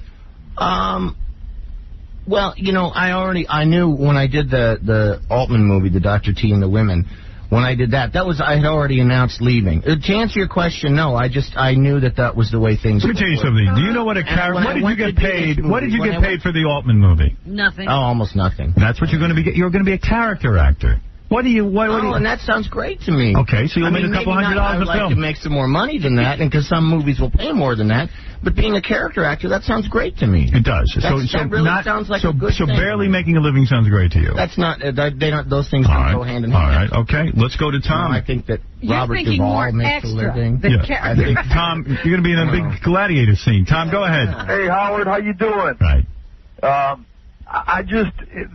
Well, I knew when I did the Altman movie, the Dr. T and the Women, when I did that I had already announced leaving. To answer your question, no, I knew that was the way things. Let me tell you something. Do you know what a character? What did you get paid? What did you get paid for the Altman movie? Nothing. Oh, almost nothing. That's what you're going to be. You're going to be a character actor. And that sounds great to me. Okay, so you'll make a couple $100 a film. I'd like to make some more money than that, and because some movies will pay more than that. But being a character actor, that sounds great to me. It does. That really sounds like a good thing. So barely making a living sounds great to you. That's not. They don't. Those things don't go hand in hand. All right. Okay. Let's go to Tom. I think that Robert Duvall makes a living. I think Tom, you're going to be in a big gladiator scene. Tom, go ahead. Hey, Howard, how you doing? Right.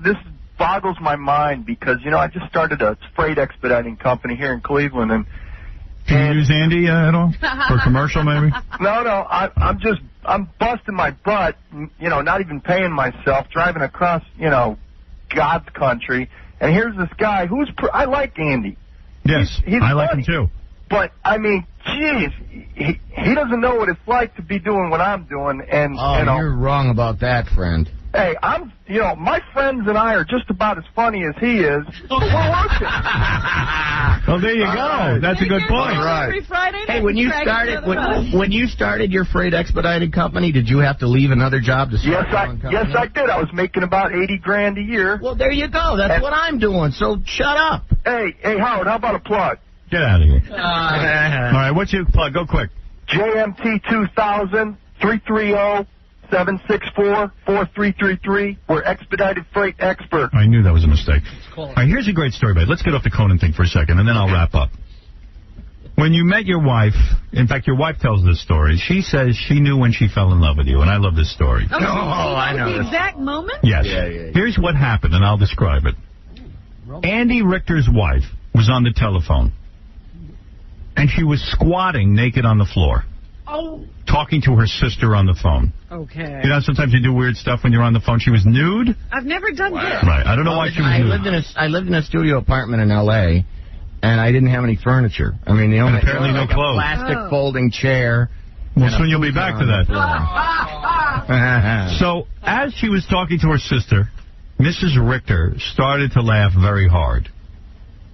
This boggles my mind because I just started a freight expediting company here in Cleveland, and can you use Andy at all for a commercial maybe? No, I'm busting my butt, not even paying myself, driving across God's country, and here's this guy who's I like Andy. Yes, he's I like funny, him too. But I mean, geez, he doesn't know what it's like to be doing what I'm doing, and you're wrong about that, friend. Hey, my friends and I are just about as funny as he is. We're working. Well, there you go. That's a good point. Every Friday night. Hey, when you started your freight expediting company, did you have to leave another job to start your own company? Yes, I did. I was making about $80,000 a year. Well, there you go. That's what I'm doing. So shut up. Hey, Howard, how about a plug? Get out of here. All right, what's your plug? Go quick. JMT 2000 330 764-4333. We're expedited freight expert. I knew that was a mistake. All right, here's a great story, babe. Let's get off the Conan thing for a second, and then I'll wrap up. When you met your wife, in fact, your wife tells this story. She says she knew when she fell in love with you, and I love this story. Oh, I know the exact moment? Yes. Yeah. Here's what happened, and I'll describe it. Andy Richter's wife was on the telephone, and she was squatting naked on the floor. Oh. Talking to her sister on the phone. Okay. Sometimes you do weird stuff when you're on the phone. She was nude? I've never done this. Right. I don't know why she was nude. I lived in a studio apartment in L.A., and I didn't have any furniture. I mean, apparently no clothes. A plastic folding chair. Well, soon you'll be back to that. So, as she was talking to her sister, Mrs. Richter started to laugh very hard.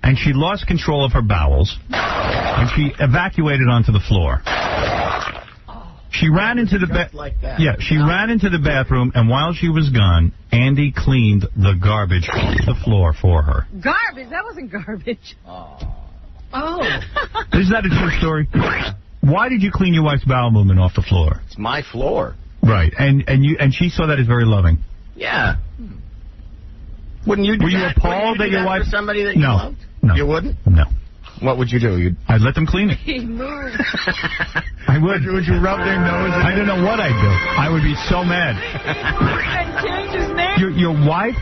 And she lost control of her bowels, and she evacuated onto the floor. She ran into the ran into the bathroom, and while she was gone, Andy cleaned the garbage off the floor for her. Garbage? That wasn't garbage. Oh. Is that a true story? Why did you clean your wife's bowel movement off the floor? It's my floor. Right, and she saw that as very loving. Yeah. Wouldn't you do Were you appalled that your wife? For somebody that you loved? No. You wouldn't? No. What would you do? I'd let them clean it. He moved. I would. Would you rub their nose? I don't know what I'd do. I would be so mad. And change his name? Your wife?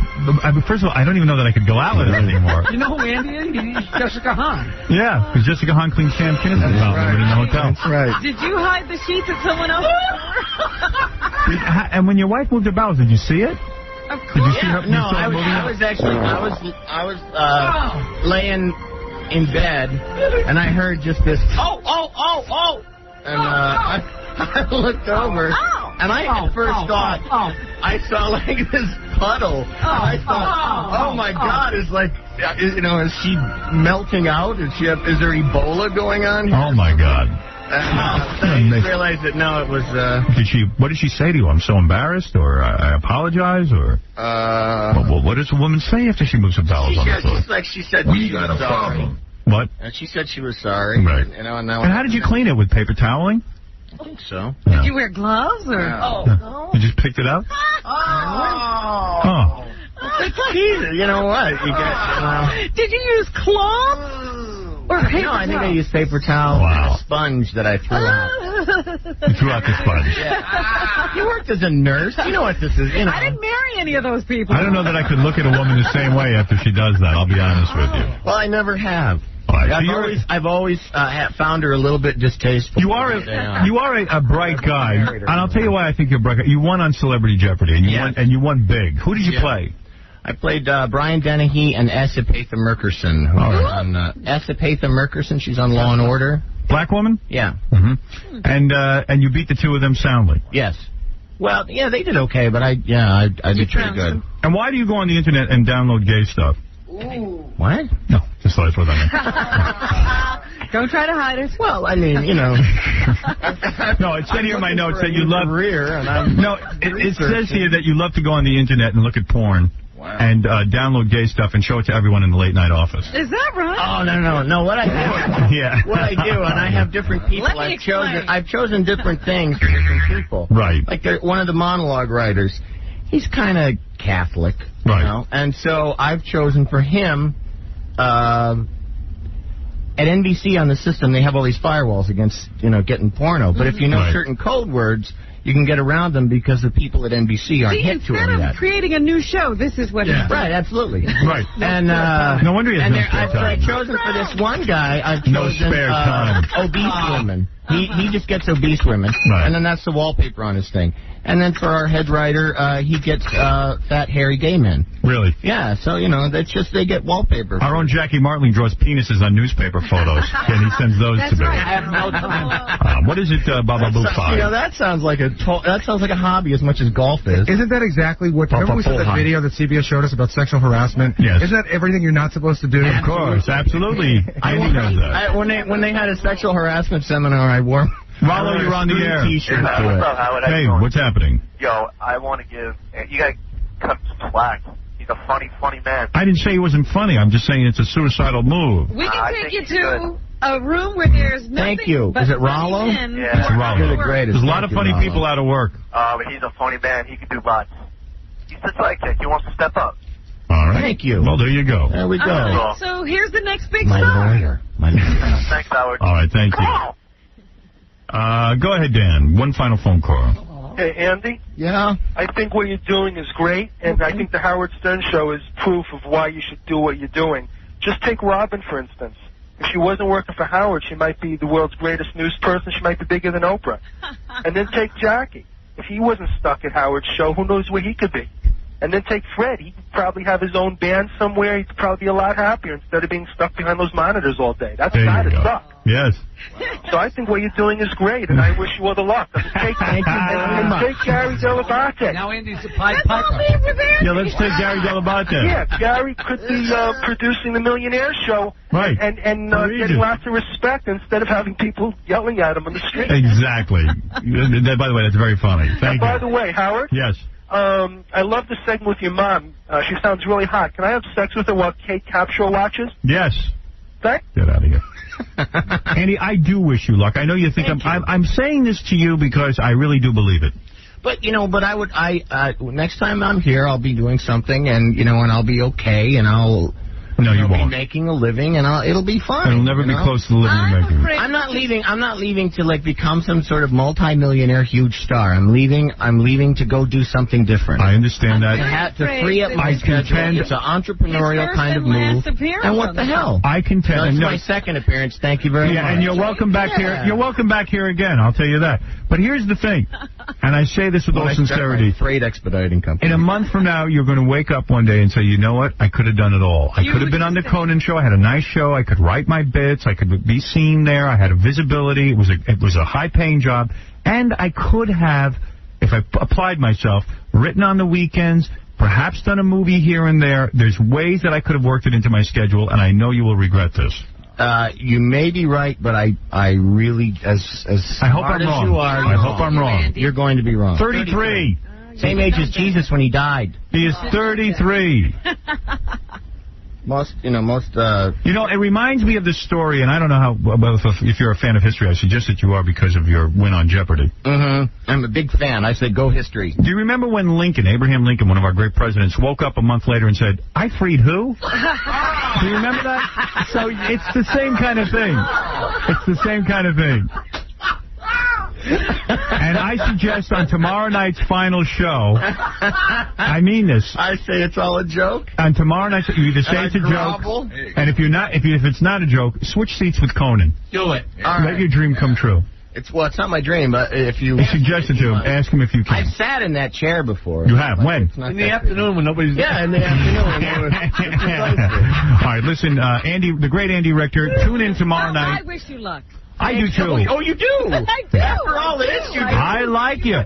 First of all, I don't even know that I could go out with her anymore. You know who Andy is? He's Jessica Hahn. Yeah, because Jessica Hahn cleaned Sam Kinnison in the hotel. That's right. Did you hide the sheets at someone else's door? And when your wife moved her bowels, did you see it? Of course. Did you see her? No, I was laying in bed, and I heard just this, oh, and I looked over, and I at first thought, I saw like this puddle, and I thought, oh my God, is like, is she melting out? Is there Ebola going on here? Oh my God. I realized that, no, it was... What did she say to you? I'm so embarrassed, or I apologize, or... Well, what does a woman say after she moves her bowels on the floor? She said We she got was a sorry. problem. What? And she said she was sorry. Right. And how did you clean it? With paper toweling? I think so. Did you wear gloves, or...? No. You just picked it up? Oh. Jesus, you know what? Did you use cloth? Or paper No, I think I towel? used paper towel and a sponge that I threw out. You threw out the sponge. Yeah. You worked as a nurse. You know what this is. You know. I didn't marry any of those people. I don't know that I could look at a woman the same way after she does that. I'll be honest with you. Well, I never have. Right, I've always found her a little bit distasteful. You are a bright guy, and I'll tell you why I think you're a bright guy. You won on Celebrity Jeopardy, and you won big. Who did you play? I played Brian Dennehy and Esapatha Merkerson. Esapatha Merkerson, she's on Law and Order. Black woman? Yeah. Mm-hmm. And you beat the two of them soundly? Yes. Well, yeah, they did okay, but I did pretty good. And why do you go on the internet and download gay stuff? Ooh. What? No, just thought what I meant. Don't try to hide it. Well, I mean, you know. No, it said here in my notes that you love... No, it says here that you love to go on the internet and look at porn. Wow. And download gay stuff and show it to everyone in the late night office. Is that right? Oh, no. What I do, what I do, and I have different people. I've chosen different things for different people. Right. Like one of the monologue writers, he's kind of Catholic, right? You know? And so I've chosen for him. At NBC on the system, they have all these firewalls against getting porno. But if you know certain code words, you can get around them because the people at NBC aren't hip to them yet. Instead of creating a new show, this is what he's doing. Right, absolutely. Right. And no wonder he has no spare time. I've chosen for this one guy, I've chosen obese women. He just gets obese women, and then that's the wallpaper on his thing. And then for our head writer, he gets fat, hairy gay men. Really? Yeah, so, that's just, they get wallpaper. Our own Jackie Martling draws penises on newspaper photos, and he sends those to me. Right. I have no time. What is it, Baba Boo 5? That sounds like a hobby as much as golf is. Isn't that exactly what... Remember we saw that video that CBS showed us about sexual harassment? Yes. Isn't that everything you're not supposed to do? Of course, absolutely. Andy knows that. When they had a sexual harassment seminar, I wore... Rollo, you're on the air. T-shirt Hey, what's happening? Yo, I want to give... You got to cut some slack. He's a funny man. I didn't say he wasn't funny. I'm just saying it's a suicidal move. We can take you to a room where there's nothing. Thank you. Is it Rollo? Yeah. It's Rollo. You're the greatest. There's a lot of funny people out of work. But he's a funny man. He can do lots. He's the sidekick. He wants to step up. All right. Thank you. Well, there you go. There we go. So here's the next big My star. lawyer. Thanks, Howard. All right, thank you. Go ahead, Dan. One final phone call. Hey, Andy? Yeah? I think what you're doing is great, and I think the Howard Stern Show is proof of why you should do what you're doing. Just take Robin, for instance. If she wasn't working for Howard, she might be the world's greatest news person. She might be bigger than Oprah. And then take Jackie. If he wasn't stuck at Howard's show, who knows where he could be? And then take Fred. He could probably have his own band somewhere. He'd probably be a lot happier instead of being stuck behind those monitors all day. That's gotta suck. Yes. So I think what you're doing is great, and I wish you all the luck. Take Gary Delabate. Now Andy's a Pied Piper. Yeah, let's take Gary Delabate. Yeah, Gary could be producing the Millionaire Show, right? And getting lots of respect instead of having people yelling at him on the street. Exactly. By the way, that's very funny. Thank you. By the way, Howard. Yes. I love the segment with your mom. She sounds really hot. Can I have sex with her while Kate Capshaw watches? Yes. Thanks. Get out of here. Andy, I do wish you luck. I know you think I'm saying this to you because I really do believe it. But, next time I'm here, I'll be doing something, and I'll be okay, and I'll... No, you won't. Be making a living, and it'll be fine. It'll never be close to the living you're making. I'm not leaving to become some sort of multi-millionaire huge star. I'm leaving to go do something different. I understand that. To free up my schedule. It's an entrepreneurial kind of move. And what the hell? I contend. That's my second appearance. Thank you very much. And you're welcome back here. You're welcome back here again. I'll tell you that. But here's the thing, and I say this with all sincerity. Freight expediting company. In a month from now, you're going to wake up one day and say, you know what? I could have done it all. I could have been on the Conan show. I had a nice show. I could write my bits. I could be seen there. I had a visibility. It was a high-paying job. And I could have, if I applied myself, written on the weekends, perhaps done a movie here and there. There's ways that I could have worked it into my schedule, and I know you will regret this. you may be right, but I really, as I hope smart I'm as wrong. you are, I hope I'm wrong. You're going to be wrong. 33. Same age as Jesus when he died. He is 33. Most. You know, it reminds me of the story, and I don't know how. Well, if you're a fan of history, I suggest that you are because of your win on Jeopardy. Mm-hmm. I'm a big fan. I say go history. Do you remember when Abraham Lincoln, one of our great presidents, woke up a month later and said, "I freed who?" Do you remember that? So it's the same kind of thing. It's the same kind of thing. And I suggest on tomorrow night's final show, I mean this. I say it's all a joke. On tomorrow night, you either say it's a joke, and if it's not a joke, switch seats with Conan. Do it. Let your dream come true. It's not my dream, but if you suggest it to him, ask him if you can. I've sat in that chair before. You have? When? In the afternoon when nobody's there. Yeah, in the afternoon. All right, listen, Andy, the great Andy Richter, tune in tomorrow night. I wish you luck. I do too. Oh, you do? I do. After all this, you do. I like you.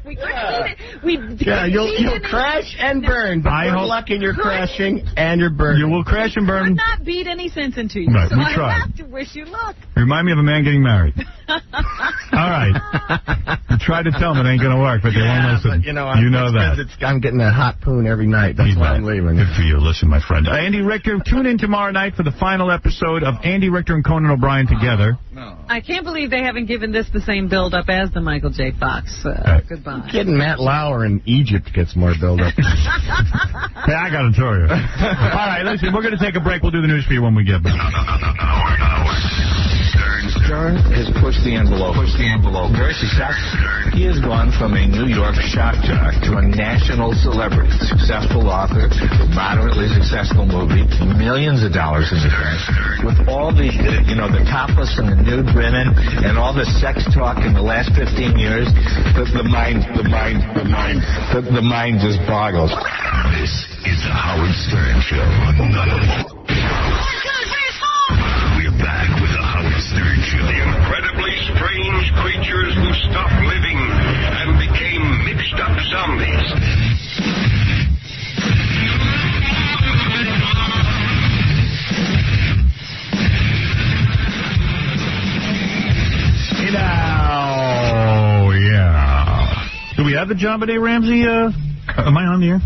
You'll crash and burn. But good luck in your crashing and your burning. You will crash and burn. I'm not beat any sense into you, right, so we I tried. have to wish you luck. Remind me of a man getting married. All right. I tried to tell them it ain't going to work, but they won't listen. You know that. I'm getting a hot poon every night. That's why I'm leaving. Good for you. Listen, my friend. Andy Richter, tune in tomorrow night for the final episode of Andy Richter and Conan O'Brien together. I can't believe they haven't given this the same build-up as the Michael J. Fox. Goodbye. Kidding, Matt Lauer in Egypt gets more build-up. Hey, I got to tell you. All right, listen, we're going to take a break. We'll do the news for you when we get back. Stern has pushed the envelope. Very successful. He has gone from a New York shock jock to a national celebrity. Successful author, moderately successful movie, millions of dollars in the bank. With all the, the topless and the nude women and all the sex talk in the last 15 years, the mind just boggles. This is the Howard Stern Show. We're back with the Howard Stern Show. The incredibly strange creatures who stopped living and became mixed up zombies. Oh, yeah. Do we have the JonBenet Ramsey? Am I on the air?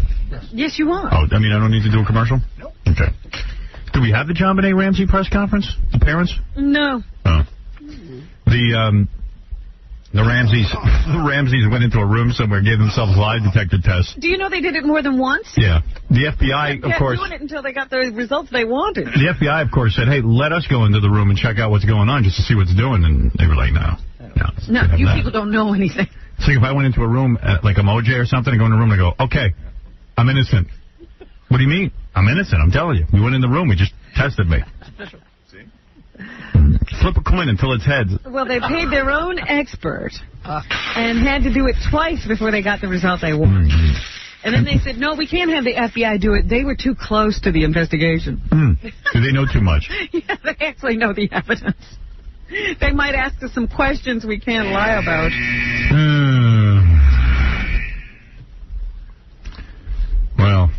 Yes, you are. Oh, I mean, I don't need to do a commercial? Nope. Okay. Do we have the JonBenet Ramsey press conference? The parents? No. Oh. The Ramseys went into a room somewhere, gave themselves lie detector tests. Do you know they did it more than once? Yeah. The FBI, of course. They kept doing it until they got the results they wanted. The FBI, of course, said, hey, let us go into the room and check out what's going on just to see what's doing. And they were like, no. No, you people don't know anything. So if I went into a room, like a Moj or something, and go in a room and I go, okay, I'm innocent. What do you mean? I'm innocent, I'm telling you. We went in the room, we just tested me. Flip a coin until it's heads. Well, they paid their own expert and had to do it twice before they got the result they wanted. And then they said, no, we can't have the FBI do it. They were too close to the investigation. Do they know too much? Yeah, they actually know the evidence. They might ask us some questions we can't lie about. Well,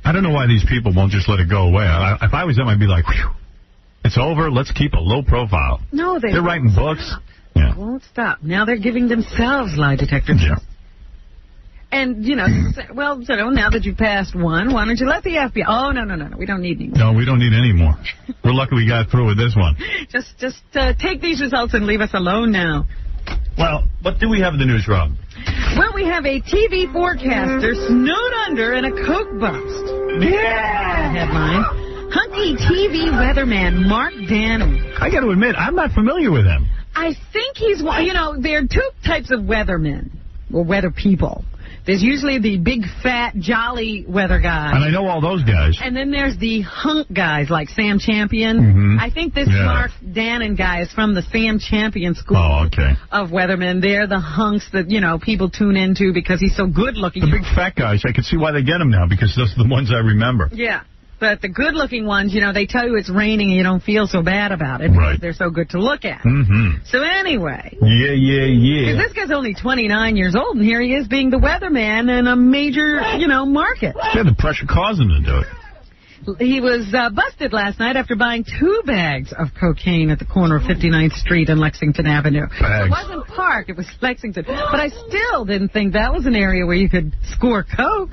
I don't know why these people won't just let it go away. If I was them, I'd be like, whew, it's over. Let's keep a low profile. No, they're writing books. Yeah. Won't stop. Now they're giving themselves lie detector tests. Yeah. And, well, now that you've passed one, why don't you let the FBI... Oh, no, we don't need any more. No, we don't need any more. We're lucky we got through with this one. Just take these results and leave us alone now. Well, what do we have in the news, Rob? Well, we have a TV forecaster snowed under in a Coke bust. Yeah! Headline. Hunky TV weatherman Mark Dannon. I got to admit, I'm not familiar with him. I think he's one... there are two types of weathermen, or weather people. There's usually the big, fat, jolly weather guy. And I know all those guys. And then there's the hunk guys like Sam Champion. Mm-hmm. I think this Mark Dannon guy is from the Sam Champion school of weathermen. They're the hunks that, people tune into because he's so good-looking. The big fat guys, I can see why they get him now because those are the ones I remember. Yeah. But the good-looking ones, they tell you it's raining and you don't feel so bad about it. Right. They're so good to look at. Mm-hmm. So anyway. Yeah. Because this guy's only 29 years old, and here he is being the weatherman in a major, market. Yeah, the pressure caused him to do it. He was busted last night after buying 2 bags of cocaine at the corner of 59th Street and Lexington Avenue. It wasn't Park, it was Lexington. But I still didn't think that was an area where you could score coke.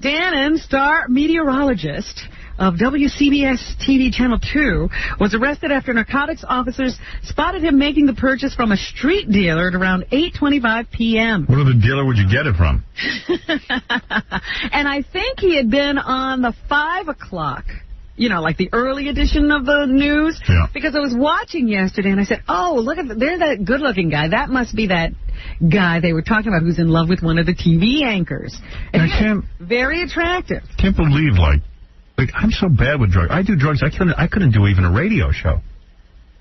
Dannon, star meteorologist of WCBS TV Channel 2, was arrested after narcotics officers spotted him making the purchase from a street dealer at around 8:25 p.m. What other dealer would you get it from? And I think he had been on the 5 o'clock, you know, like the early edition of the news, because I was watching yesterday and I said, oh, look at there's that good-looking guy. That must be that guy they were talking about who's in love with one of the TV anchors. And very attractive. Can't believe, like, I'm so bad with drugs. I do drugs. I couldn't do even a radio show.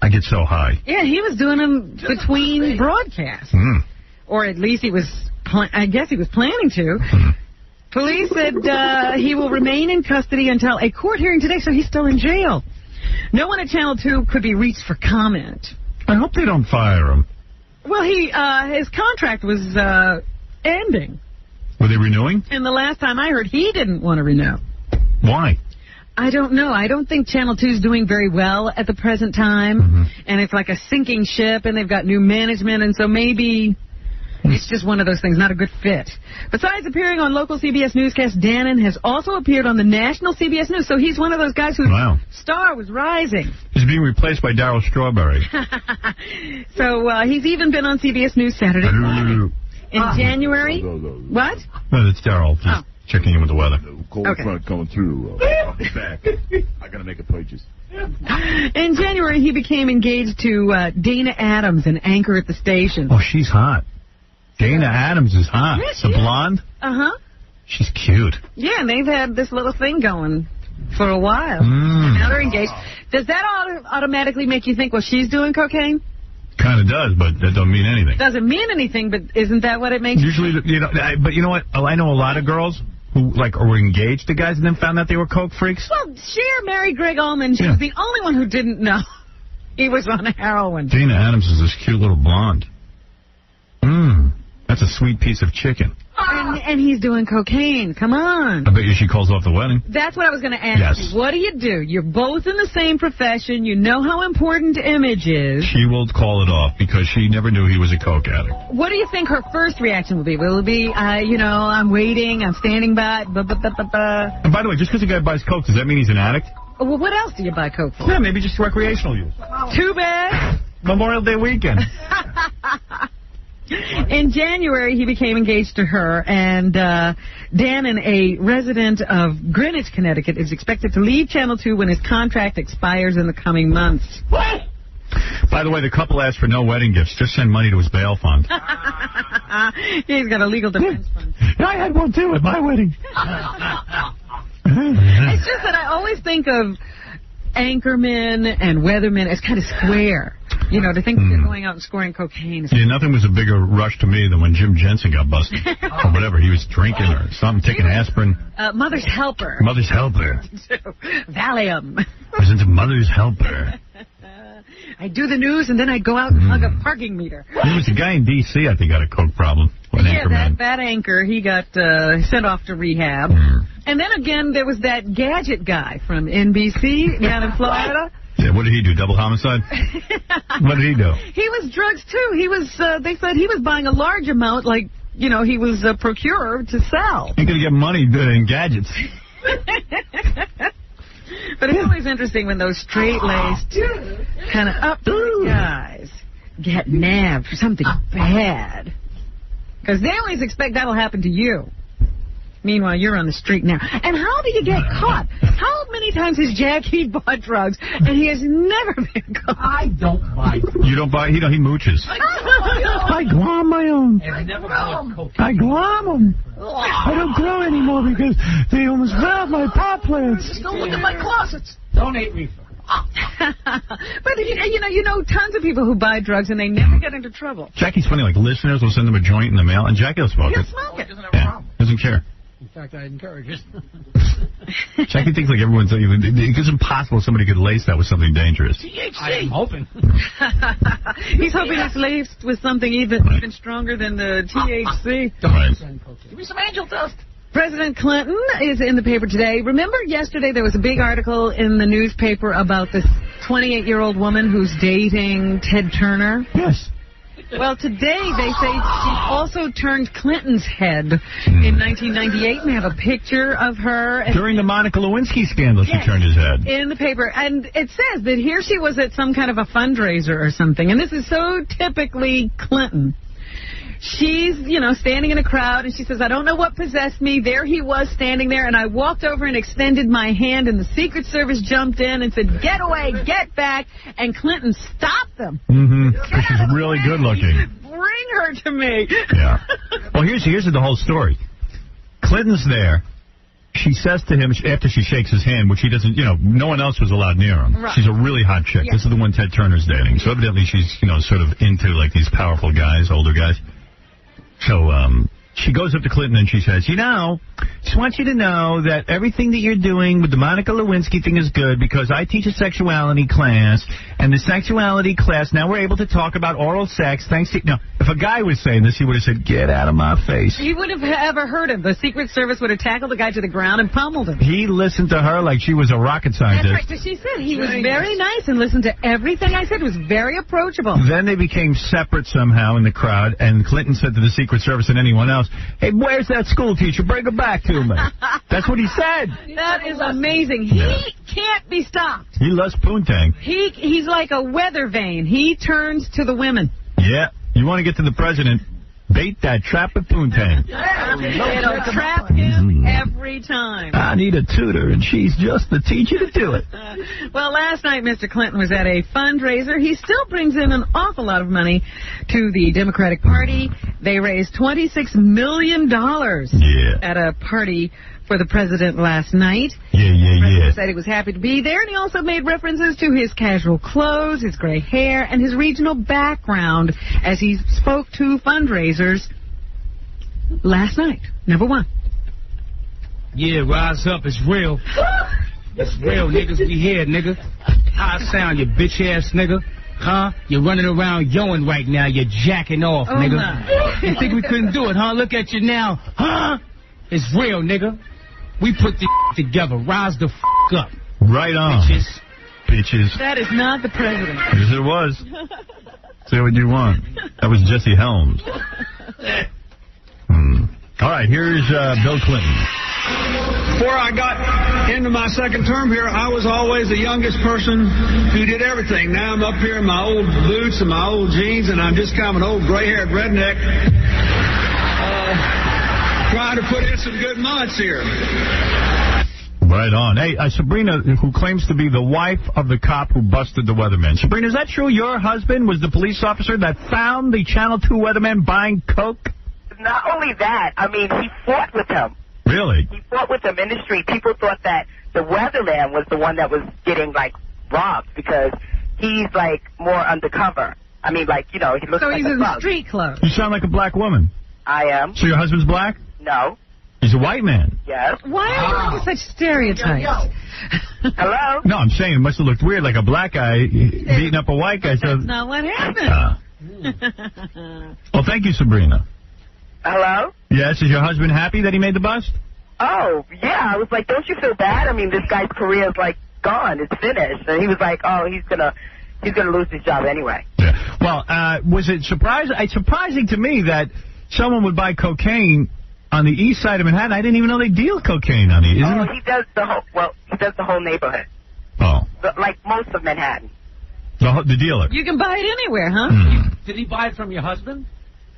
I get so high. Yeah, he was doing them between broadcasts. Or at least he was, I guess he was planning to. Police said he will remain in custody until a court hearing today, so he's still in jail. No one at Channel 2 could be reached for comment. I hope they don't fire him. Well, his contract was ending. Were they renewing? And the last time I heard, he didn't want to renew. Why? I don't know. I don't think Channel 2 is doing very well at the present time. And it's like a sinking ship, and they've got new management, and so maybe it's just one of those things, not a good fit. Besides appearing on local CBS newscasts, Dannon has also appeared on the national CBS News, so he's one of those guys whose star was rising. He's being replaced by Darryl Strawberry. So he's even been on CBS News Saturday morning. In January. What? No, that's Darryl. Just checking in with the weather. Cold front coming through. I'll be back. I got to make a purchase. In January, he became engaged to Dana Adams, an anchor at the station. Oh, she's hot. Dana Adams is hot. Yes, the blonde? Uh-huh. She's cute. Yeah, and they've had this little thing going for a while. And now they're engaged. Does that automatically make you think, well, she's doing cocaine? Kind of does, but that doesn't mean anything. Doesn't mean anything, but isn't that what it makes? Usually, you know, but you know what? I know a lot of girls who, like, were engaged to guys and then found out they were coke freaks. Well, Cher married Greg Allman. She was the only one who didn't know he was on heroin. Dana Adams is this cute little blonde. That's a sweet piece of chicken. And he's doing cocaine. Come on. I bet you she calls off the wedding. That's what I was going to ask you. What do? You're both in the same profession. You know how important image is. She will call it off because she never knew he was a coke addict. What do you think her first reaction will be? Will it be, I'm waiting, I'm standing by, blah, blah, blah, blah, blah. And by the way, just because a guy buys coke, does that mean he's an addict? Well, what else do you buy coke for? Yeah, maybe just recreational use. 2 bags? Memorial Day weekend. In January, he became engaged to her, and Dannon, a resident of Greenwich, Connecticut, is expected to leave Channel 2 when his contract expires in the coming months. What? By the way, the couple asked for no wedding gifts. Just send money to his bail fund. He's got a legal defense fund. I had one, too, at my wedding. It's just that I always think of anchormen and weathermen as kind of square. You know, to think that they're going out and scoring cocaine. Yeah, nothing was a bigger rush to me than when Jim Jensen got busted. Or whatever, he was drinking or something, taking aspirin. Mother's Helper. Mother's Helper. Valium. I was into Mother's Helper. I do the news and then I go out and hug a parking meter. There was a guy in D.C. I think got a coke problem. That anchor, he got sent off to rehab. And then again, there was that gadget guy from NBC down in Florida. Yeah, what did he do? Double homicide? What did he do? He was drugs too. He was. They said he was buying a large amount, like he was a procurer to sell. You're gonna get money in gadgets. But it's always interesting when those straight-laced, kind of uptight guys get nabbed for something bad, because they always expect that'll happen to you. Meanwhile, you're on the street now. And how do you get caught? How many times has Jackie bought drugs, and he has never been caught? I don't buy drugs. You don't buy? He mooches. I glom my own. I glom them. I don't grow anymore because they almost robbed my pot plants. Just don't look at my closets. Donate me. But you know tons of people who buy drugs and they never get into trouble. Jackie's funny. Like listeners will send them a joint in the mail, and Jackie will smoke it. He'll smoke it. Doesn't care. In fact, I'd encourage it. Jackie thinks like everyone's. It's impossible somebody could lace that with something dangerous. THC. I'm hoping. He's hoping it's laced with something even stronger than the THC. Right. Give me some angel dust. President Clinton is in the paper today. Remember yesterday there was a big article in the newspaper about this 28-year-old woman who's dating Ted Turner? Yes. Well, today they say she also turned Clinton's head in 1998, and they have a picture of her. During the Monica Lewinsky scandal, she turned his head. In the paper. And it says that here she was at some kind of a fundraiser or something, and this is so typically Clinton. She's, standing in a crowd, and she says, I don't know what possessed me. There he was standing there, and I walked over and extended my hand, and the Secret Service jumped in and said, get away, get back, and Clinton stopped them. She's really good looking. Bring her to me. Yeah. Well, here's the whole story. Clinton's there. She says to him, after she shakes his hand, which he doesn't, no one else was allowed near him. Right. She's a really hot chick. This is the one Ted Turner's dating. So evidently she's, sort of into, like, these powerful guys, older guys. So, she goes up to Clinton and she says, just want you to know that everything that you're doing with the Monica Lewinsky thing is good because I teach a sexuality class, and the sexuality class, now we're able to talk about oral sex thanks to... Now, if a guy was saying this, he would have said, get out of my face. He would have ever heard him. The Secret Service would have tackled the guy to the ground and pummeled him. He listened to her like she was a rocket scientist. That's right. So she said he was very nice and listened to everything I said. It was very approachable. Then they became separate somehow in the crowd, and Clinton said to the Secret Service and anyone else, hey, where's that school teacher? Bring her back to me. That's what he said. That is amazing. He can't be stopped. He loves poontang. He's like a weather vane. He turns to the women. Yeah. You want to get to the president, bait that trap at poontang. It'll trap him every time. I need a tutor, and she's just the teacher to do it. Well, last night Mr. Clinton was at a fundraiser. He still brings in an awful lot of money to the Democratic Party. They raised $26 million at a party for the president last night. The president said he was happy to be there, and he also made references to his casual clothes, his gray hair, and his regional background as he spoke to fundraisers last night. Number one. Yeah, rise up. It's real. It's real, niggas. We here, nigga. How I sound, you bitch-ass nigga? Huh? You're running around yoing right now. You're jacking off, nigga. You think we couldn't do it, huh? Look at you now. Huh? It's real, nigga. We put this together. Rise the up. Right on. Bitches. That is not the president. Yes, it was. Say what you want. That was Jesse Helms. All right, here's Bill Clinton. Before I got into my second term here, I was always the youngest person who did everything. Now I'm up here in my old boots and my old jeans, and I'm just kind of an old gray-haired redneck trying to put in some good months here. Right on. Hey, Sabrina, who claims to be the wife of the cop who busted the weatherman. Sabrina, is that true? Your husband was the police officer that found the Channel 2 weatherman buying coke? Not only that, I mean, he fought with him. Really? He fought with him in the street. People thought that the weatherman was the one that was getting, robbed because he's, more undercover. I mean, he looks like a thug. So he's in street clothes. You sound like a black woman. I am. So your husband's black? No. He's a white man. Yes. Why are you such stereotypes? Hello? No, I'm saying it must have looked weird, like a black guy beating up a white guy. That's not what happened. Well, thank you, Sabrina. Hello? Yes, is your husband happy that he made the bust? Oh, yeah. I was like, don't you feel bad? I mean, this guy's career is, gone. It's finished. And he was like, oh, he's gonna lose his job anyway. Yeah. Well, was it surprising to me that someone would buy cocaine on the east side of Manhattan? I didn't even know they deal cocaine on the east. He does the whole neighborhood. Oh. Like most of Manhattan. The dealer. You can buy it anywhere, huh? Did he buy it from your husband?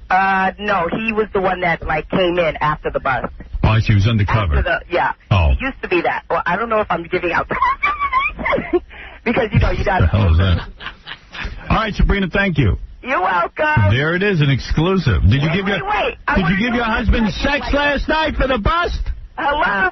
No, he was the one that, came in after the bus. Oh, I see. He was undercover. Yeah. Oh. He used to be that. Well, I don't know if I'm giving out because, you got What the hell is that? All right, Sabrina, thank you. You're welcome. There it is, an exclusive. Did you give your husband sex last night for the bust? Hello?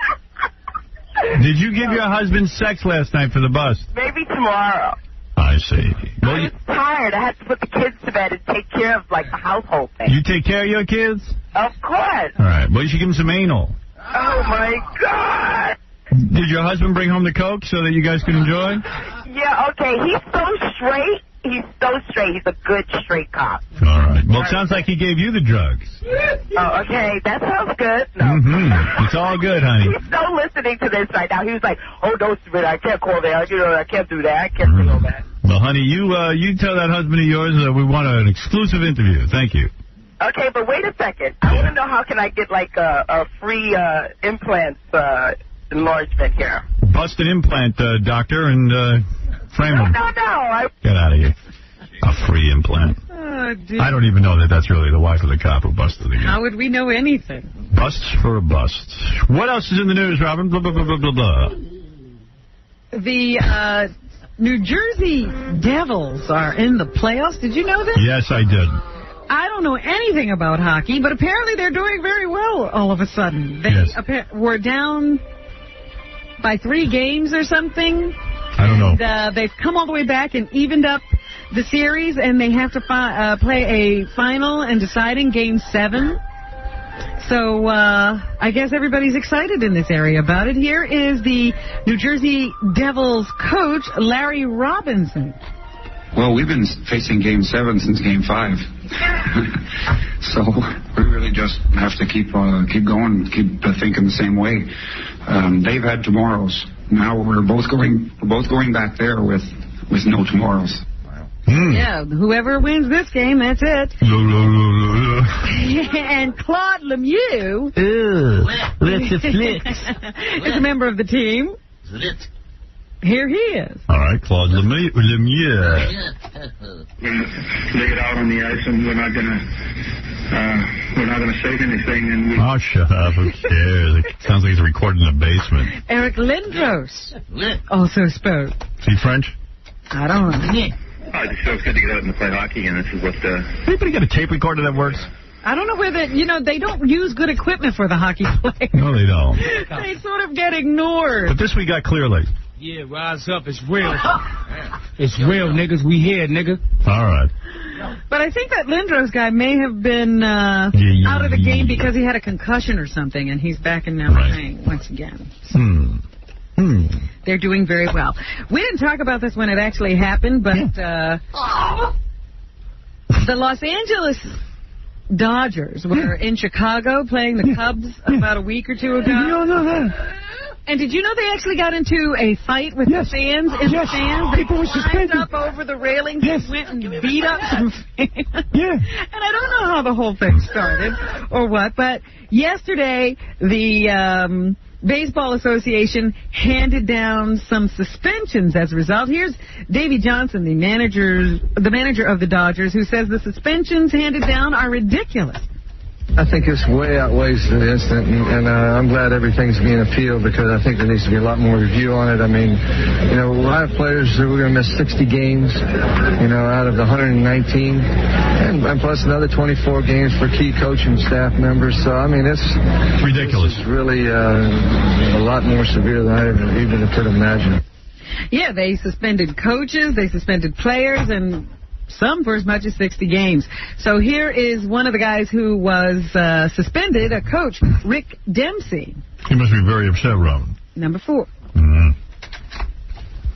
Did you give your husband sex last night for the bust? Maybe tomorrow. I see. Well, I'm tired. I had to put the kids to bed and take care of, the household thing. You take care of your kids? Of course. All right. Well, you should give him some anal. Oh, my God. Did your husband bring home the coke so that you guys could enjoy? Yeah, okay. He's so straight. he's so straight. He's a good straight cop. All right. Well, it sounds like he gave you the drugs. Oh, okay. That sounds good. No. Mm-hmm. It's all good, honey. He's so listening to this right now. He was like, oh, don't do it. I can't call that. You know, I can't do that. I can't say all that. Well, honey, you tell that husband of yours we want an exclusive interview. Thank you. Okay, but wait a second. I want to know how can I get, like, a free implant enlargement here. Bust an implant, doctor, and frame him. No. Get out of here. A free implant. Oh, dear. I don't even know that that's really the wife of the cop who busted the guy. How would we know anything? Busts for a bust. What else is in the news, Robin? Blah, blah, blah, blah, blah, blah. The New Jersey Devils are in the playoffs. Did you know that? Yes, I did. I don't know anything about hockey, but apparently they're doing very well all of a sudden. They were down by 3 games or something. I don't know. And, they've come all the way back and evened up the series, and they have to play a final and deciding Game 7. So I guess everybody's excited in this area about it. Here is the New Jersey Devils coach, Larry Robinson. Well, we've been facing Game 7 since Game 5. So we really just have to keep going, keep thinking the same way. They've had tomorrows. Now we're both going back there with no tomorrows. Yeah, whoever wins this game, that's it. And Claude Lemieux is a member of the team. Here he is. All right, Claude Lemieux. Lay it out on the ice, and we're not gonna say anything. And oh, shut up! Who cares? It sounds like he's recording in the basement. Eric Lindros also spoke. Is he French? I don't know. I just feel it's good to get out and play hockey, and this is what Anybody got a tape recorder that works? I don't know whether, they don't use good equipment for the hockey players. No, they don't. They sort of get ignored. But this we got clearly. Yeah, rise up. It's real. It's real, niggas. We here, nigga. All right. But I think that Lindros guy may have been out of the game because he had a concussion or something, and he's back and now playing once again. They're doing very well. We didn't talk about this when it actually happened, but the Los Angeles Dodgers were in Chicago playing the Cubs about a week or two ago. You don't know that. And did you know they actually got into a fight with the fans in the stands? People were suspended. They climbed up over the railings and went and beat up some fans. Yeah. And I don't know how the whole thing started or what, but yesterday the Baseball Association handed down some suspensions as a result. Here's Davey Johnson, the manager of the Dodgers, who says the suspensions handed down are ridiculous. I think this way outweighs the incident, and I'm glad everything's being appealed because I think there needs to be a lot more review on it. I mean, we'll have players who are going to miss 60 games, out of the 119, and plus another 24 games for key coaching staff members. So, I mean, it's ridiculous. It's really a lot more severe than I even could imagine. Yeah, they suspended coaches, they suspended players, and some for as much as 60 games. So here is one of the guys who was suspended, a coach, Rick Dempsey. He must be very upset, Robin. Number 4.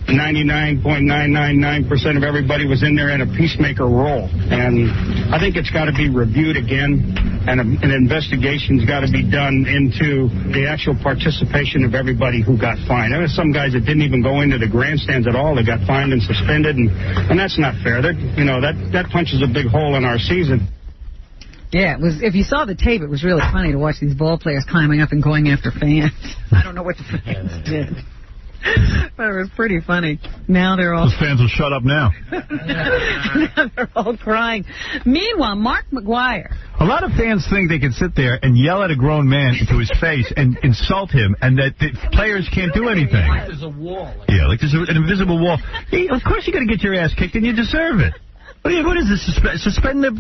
99.999% of everybody was in there in a peacemaker role. And I think it's got to be reviewed again, and an investigation's got to be done into the actual participation of everybody who got fined. There were some guys that didn't even go into the grandstands at all. They got fined and suspended, and that's not fair. That punches a big hole in our season. Yeah, it was. If you saw the tape, it was really funny to watch these ball players climbing up and going after fans. I don't know what the fans did. But it was pretty funny. Now they're all... Those fans will shut up now. Now they're all crying. Meanwhile, Mark McGwire... A lot of fans think they can sit there and yell at a grown man into his face and insult him, and that the players can't do anything. Like there's a wall. Like there's an invisible wall. Hey, of course you're going to get your ass kicked, and you deserve it. What is this? Suspend the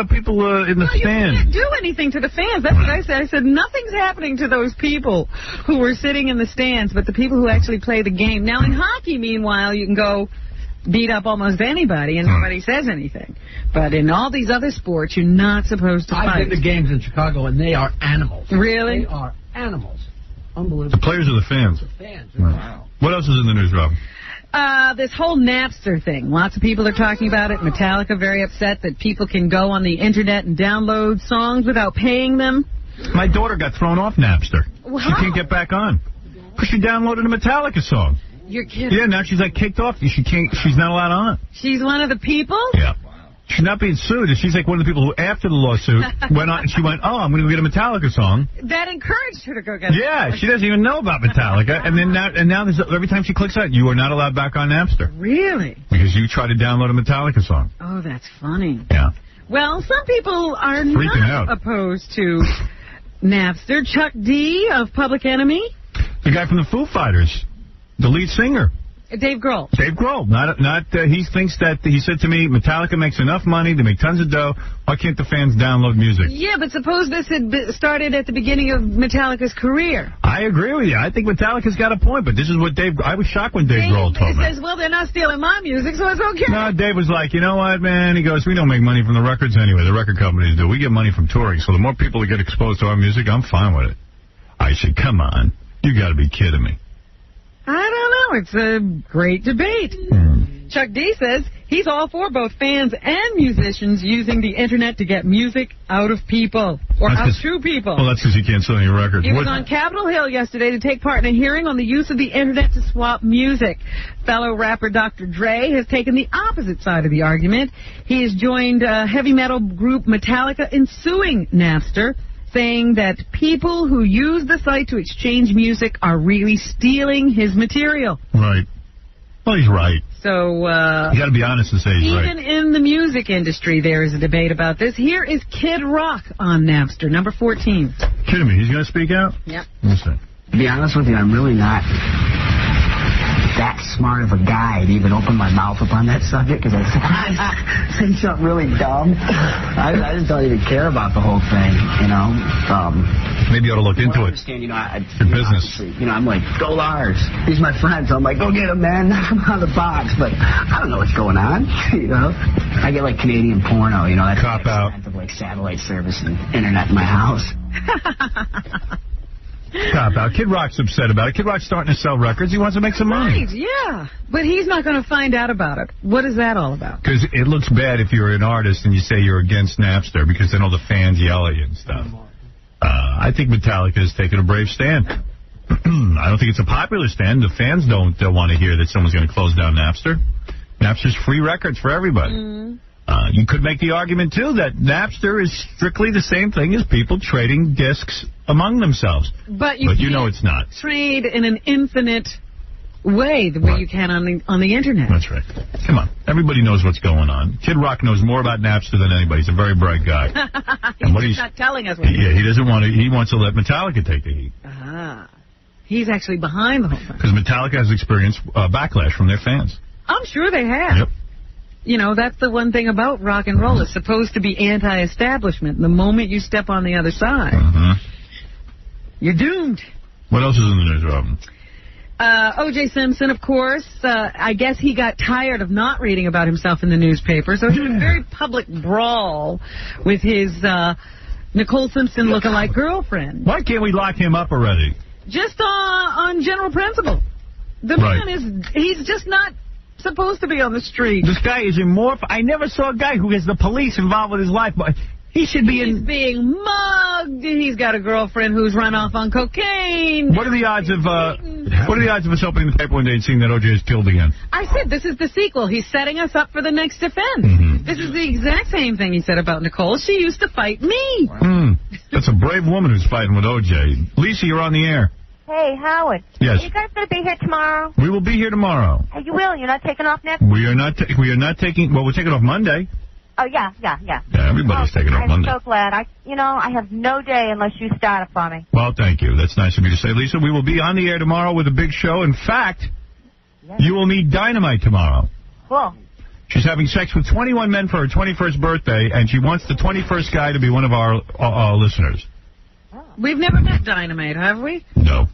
people in the stand. You can't do anything to the fans. That's what I said. I said nothing's happening to those people who were sitting in the stands, but the people who actually play the game. Now, in hockey, meanwhile, you can go beat up almost anybody and nobody says anything. But in all these other sports, you're not supposed to fight. I've been to games in Chicago, and they are animals. Really? They are animals. Unbelievable. The players or the fans? The fans. Wow. What else is in the news, Rob? This whole Napster thing. Lots of people are talking about it. Metallica very upset that people can go on the internet and download songs without paying them. My daughter got thrown off Napster. Wow. She can't get back on. Because she downloaded a Metallica song. You're kidding. Yeah, now she's like kicked off. She's not allowed on. She's one of the people? Yeah. She's not being sued. She's like one of the people who, after the lawsuit, went on and she went, I'm going to get a Metallica song. That encouraged her to go get Yeah, she doesn't even know about Metallica. And now there's, every time she clicks on it, you are not allowed back on Napster. Really? Because you tried to download a Metallica song. Oh, that's funny. Yeah. Well, some people are Freaking not out. opposed to Napster. Chuck D of Public Enemy. The guy from the Foo Fighters, the lead singer. Dave Grohl. Dave Grohl. He thinks that, he said to me, Metallica makes enough money, they make tons of dough, why can't the fans download music? Yeah, but suppose this had started at the beginning of Metallica's career. I agree with you. I think Metallica's got a point, but this is what I was shocked when Dave Grohl told me. He says, well, they're not stealing my music, so it's okay. No, Dave was like, you know what, man? He goes, we don't make money from the records anyway. The record companies do. We get money from touring, so the more people that get exposed to our music, I'm fine with it. I said, come on. You got to be kidding me. I don't know. It's a great debate. Chuck D says he's all for both fans and musicians using the internet to get music out of people, or out to people. Well, that's because he can't sell any records. He was on Capitol Hill yesterday to take part in a hearing on the use of the internet to swap music. Fellow rapper Dr. Dre has taken the opposite side of the argument. He has joined heavy metal group Metallica in suing Napster, saying that people who use the site to exchange music are really stealing his material. Right. Well, he's right. So, you got to be honest and say he's right. Even in the music industry, there is a debate about this. Here is Kid Rock on Napster, number 14. Kidding me? He's going to speak out? Yep. Listen. To be honest with you, I'm really not that smart of a guy to even open my mouth up on that subject, because I say something really dumb. I just don't even care about the whole thing, you know. Maybe you ought to look into it. You know, your business. You know, I'm like, go Lars. These are my friends. I'm like, go get him, man. Knock him out of the box. But I don't know what's going on, you know. I get like Canadian porno, you know. That's cop out. Of like satellite service and internet in my house. Cop out. Kid Rock's upset about it. Kid Rock's starting to sell records. He wants to make some money. Right, yeah. But he's not going to find out about it. What is that all about? Because it looks bad if you're an artist and you say you're against Napster, because then all the fans yell at you and stuff. I think Metallica is taking a brave stand. I don't think it's a popular stand. The fans don't want to hear that someone's going to close down Napster. Napster's free records for everybody. You could make the argument, too, that Napster is strictly the same thing as people trading discs among themselves. But you know it's not. Trade in an infinite way the way you can on the internet. That's right. Come on. Everybody knows what's going on. Kid Rock knows more about Napster than anybody. He's a very bright guy. He's not telling us what he doesn't want to. He wants to let Metallica take the heat. He's actually behind the whole thing. Because Metallica has experienced backlash from their fans. I'm sure they have. Yep. You know, that's the one thing about rock and roll. It's supposed to be anti-establishment. The moment you step on the other side, you're doomed. What else is in the news, Robin? O.J. Simpson, of course. I guess he got tired of not reading about himself in the newspaper, so he had a very public brawl with his Nicole Simpson lookalike girlfriend. Why can't we lock him up already? Just on general principle. The man he's just not supposed to be on the street. This guy is immortal. I never saw a guy who has the police involved with his life, but he should be He's being mugged. He's got a girlfriend who's run off on cocaine. What are the odds of us opening the paper one day and seeing that O.J. is killed again? I said this is the sequel. He's setting us up for the next offense. This is the exact same thing he said about Nicole. She used to fight me. That's a brave woman who's fighting with O.J. Lisa, you're on the air. Hey, Howard. Yes. Are you guys going to be here tomorrow? We will be here tomorrow. Hey, you will? You're not taking off next? We are not taking. Well, we're taking off Monday. Oh, yeah. Yeah, everybody's taking off Monday. I'm so glad. I have no day unless you start it for me. Well, thank you. That's nice of you to say, Lisa. We will be on the air tomorrow with a big show. In fact, you will meet Dynamite tomorrow. Cool. She's having sex with 21 men for her 21st birthday, and she wants the 21st guy to be one of our listeners. We've never met Dynamite, have we? No.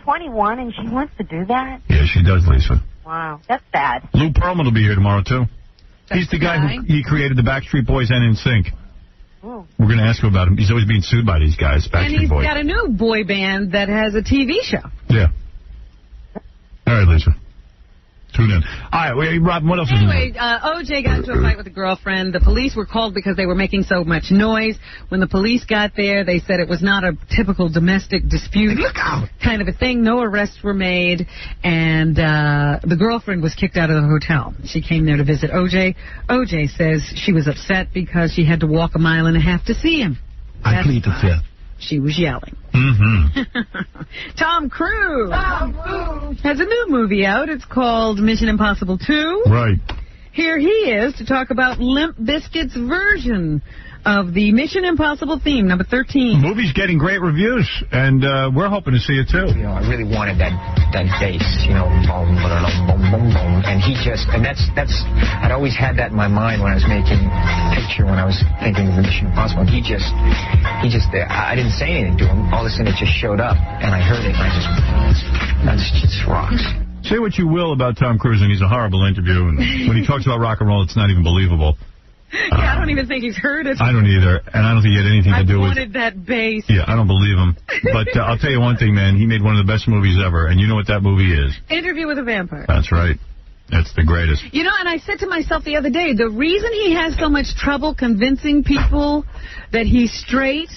21 and she wants to do that? Yeah, she does, Lisa. Wow, that's bad. Lou Pearlman will be here tomorrow, too. He's the guy who created the Backstreet Boys and NSYNC. Ooh. We're going to ask him about him. He's always being sued by these guys, Backstreet And he's Boys. got a new boy band that has a TV show. Yeah. All right, Lisa. Tune in. All right, Rob, what else is Anyway, O.J. got into a fight with a girlfriend. The police were called because they were making so much noise. When the police got there, they said it was not a typical domestic dispute kind of a thing. No arrests were made, and the girlfriend was kicked out of the hotel. She came there to visit O.J. O.J. says she was upset because she had to walk 1.5 miles to see him. I plead the fifth. She was yelling. Tom Cruise has a new movie out. It's called Mission Impossible 2. Right. Here he is to talk about Limp Bizkit's version of the Mission Impossible theme, number 13. The movie's getting great reviews, and we're hoping to see it, too. You know, I really wanted that bass, you know, boom, boom, boom, boom. And he just, and that's, I'd always had that in my mind when I was making a picture, when I was thinking of the Mission Impossible. And he just, I didn't say anything to him. All of a sudden it just showed up, and I heard it, and I just, that's just rocks. Say what you will about Tom Cruise, and he's a horrible interview, and when he talks about rock and roll, it's not even believable. Yeah, I don't even think he's heard it. I don't either, and I don't think he had anything to do with... I wanted that bass. Yeah, I don't believe him. But I'll tell you one thing, man. He made one of the best movies ever, and you know what that movie is? Interview with a Vampire. That's right. That's the greatest. You know, and I said to myself the other day, the reason he has so much trouble convincing people that he's straight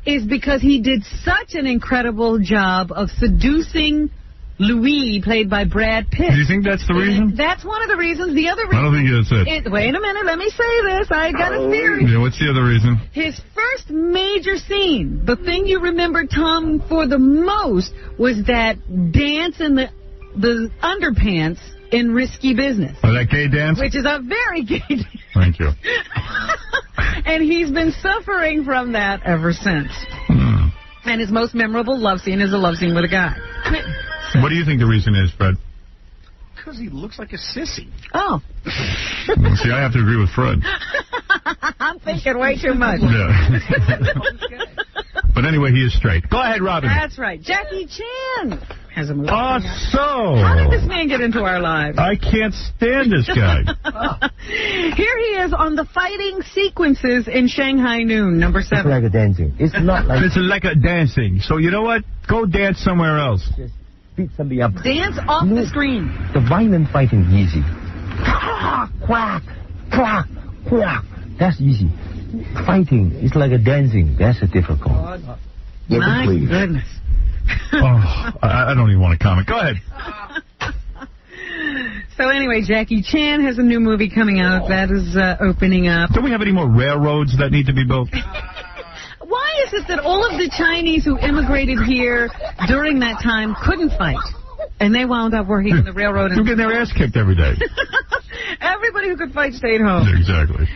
is because he did such an incredible job of seducing Louis, played by Brad Pitt. Do you think that's the reason? That's one of the reasons. The other reason... I don't think that's it. Wait a minute, let me say this. I got a theory. Yeah, what's the other reason? His first major scene, the thing you remembered Tom for the most, was that dance in the underpants in Risky Business. Oh, that gay dance? Which is a very gay dance. Thank you. And he's been suffering from that ever since. And his most memorable love scene is a love scene with a guy. What do you think the reason is, Fred? Because he looks like a sissy. Oh. See, I have to agree with Fred. I'm thinking way too much. Yeah. But anyway, he is straight. Go ahead, Robin. That's right. Jackie Chan has a movie. Oh, so. How did this man get into our lives? I can't stand this guy. Here he is on the fighting sequences in Shanghai Noon, number 7. It's like a dancing. It's not like... It's like a dancing. So you know what? Go dance somewhere else. Just beat somebody up. Dance off the screen. The violent fighting is easy. Quack, quack, quack. That's easy. Fighting is like a dancing. That's a difficult. My goodness. I don't even want to comment. Go ahead. So anyway, Jackie Chan has a new movie coming out. That is opening up. Don't we have any more railroads that need to be built? Why is it that all of the Chinese who immigrated here during that time couldn't fight? And they wound up working in the railroad. They're getting their ass kicked every day. Everybody who could fight stayed home. Exactly.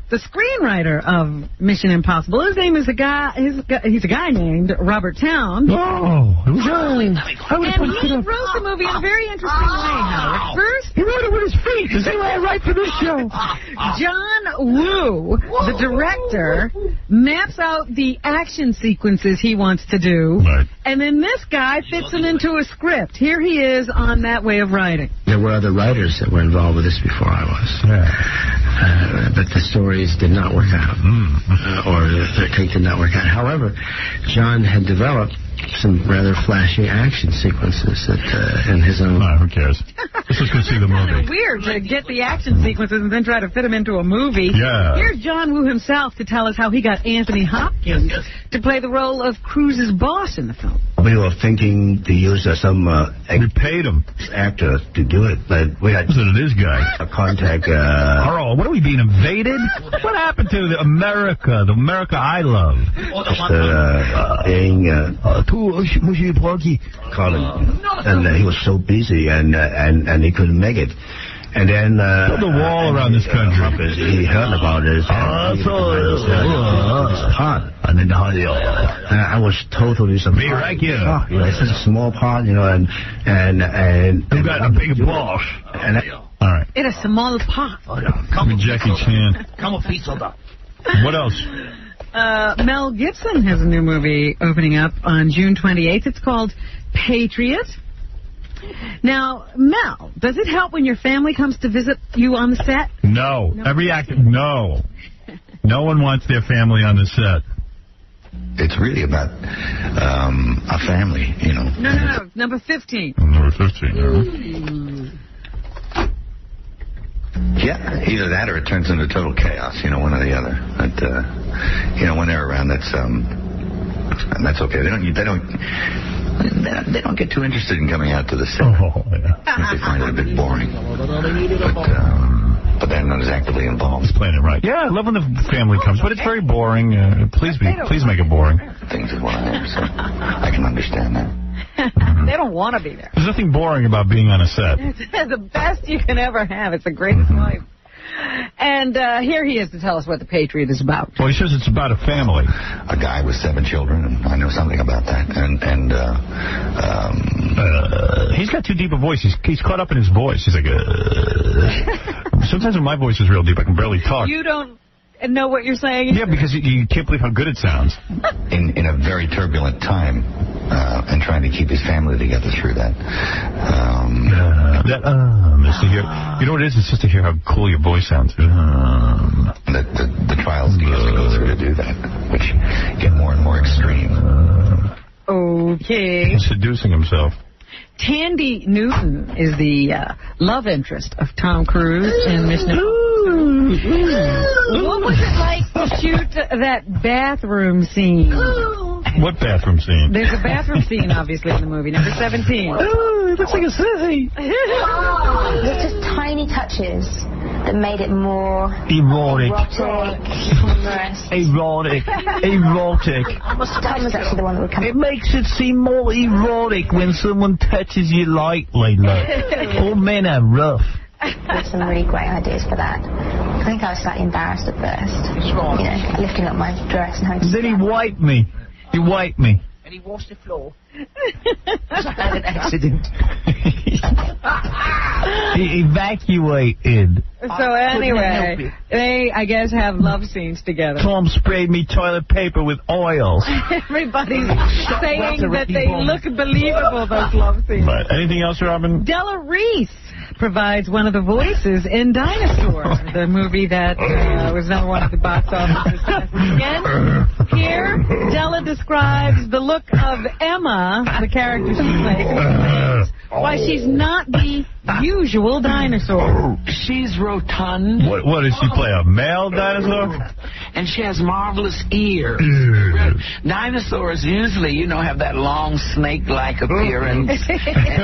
The screenwriter of Mission Impossible, his name is he's a guy named Robert Towne. Oh, and he wrote the movie in a very interesting way, Howard. First, he wrote it with his feet. Does anyone write for this show? John Woo, the director, maps out the action sequences he wants to do, and then this guy fits them into a script. Here he is on that way of writing. There were other writers that were involved with this before I was. But the stories did not work out, or the take did not work out. However, John had developed some rather flashy action sequences that, in his own... who cares? Let's just go see the movie. Kind of weird to get the action sequences and then try to fit them into a movie. Yeah. Here's John Woo himself to tell us how he got Anthony Hopkins to play the role of Cruise's boss in the film. We were thinking to use some we paid him actor to do it, but we had this guy a contact. Carl, what are we being invaded? What happened to the America I love? Just being Colin, and he was so busy and he couldn't make it. And then build a wall around this country. He heard about it. And then I was totally surprised. Me like you. It's such a small part, you know, and you got a big boss. And all right. In a small pot. Come Jackie Chan. What else? Mel Gibson has a new movie opening up on June 28th. It's called Patriot. Now, Mel, does it help when your family comes to visit you on the set? No. Every actor, no. No one wants their family on the set. it's really about a family, you know. No. Number 15. Number 15. Yeah, either that or it turns into total chaos, you know, one or the other. But you know, when they're around, that's okay. They don't get too interested in coming out to the set. Oh, yeah. I think they find it a bit boring. But they're not as actively involved. He's playing it right. Yeah, I love when the family comes, but it's very boring. Please make it boring. Things is what I am, so I can understand that. They don't want to be there. There's nothing boring about being on a set. It's the best you can ever have. It's the greatest life. And here he is to tell us what The Patriot is about. Well, he says it's about a family. A guy with 7 children, and I know something about that. He's got too deep a voice. He's caught up in his voice. He's like, sometimes when my voice is real deep, I can barely talk. You don't know what you're saying? Yeah, because you can't believe how good it sounds. In a very turbulent time, and trying to keep his family together through that. You know what it is? It's just to hear how cool your voice sounds. The trials he has to go through to do that, which get more and more extreme. Okay. He's seducing himself. Tandy Newton is the love interest of Tom Cruise in Mission Impossible. What was it like to shoot that bathroom scene? What bathroom scene? There's a bathroom scene, obviously, in the movie. Number 17. Oh, it looks like a sissy. There's just tiny touches that made it more erotic. Humorous. Erotic. Tom was actually the one that would come. It makes it seem more erotic when someone touches you lightly. All men are rough. There's some really great ideas for that. I think I was slightly embarrassed at first. You know, lifting up my dress and having to... Then he wiped me. He wiped me. And he washed the floor. I had an accident. He evacuated. So anyway, they, I guess, have love scenes together. Tom sprayed me toilet paper with oil. Everybody's saying that they look believable, those love scenes. Right. Anything else, Robin? Della Reese provides one of the voices in Dinosaur, the movie that was number one at the box office. Again, here, Della describes the look of Emma, the character she plays, why she's not the usual dinosaur. She's rotund. What does she play, a male dinosaur? And she has marvelous ears. Dinosaurs usually, you know, have that long snake-like appearance. I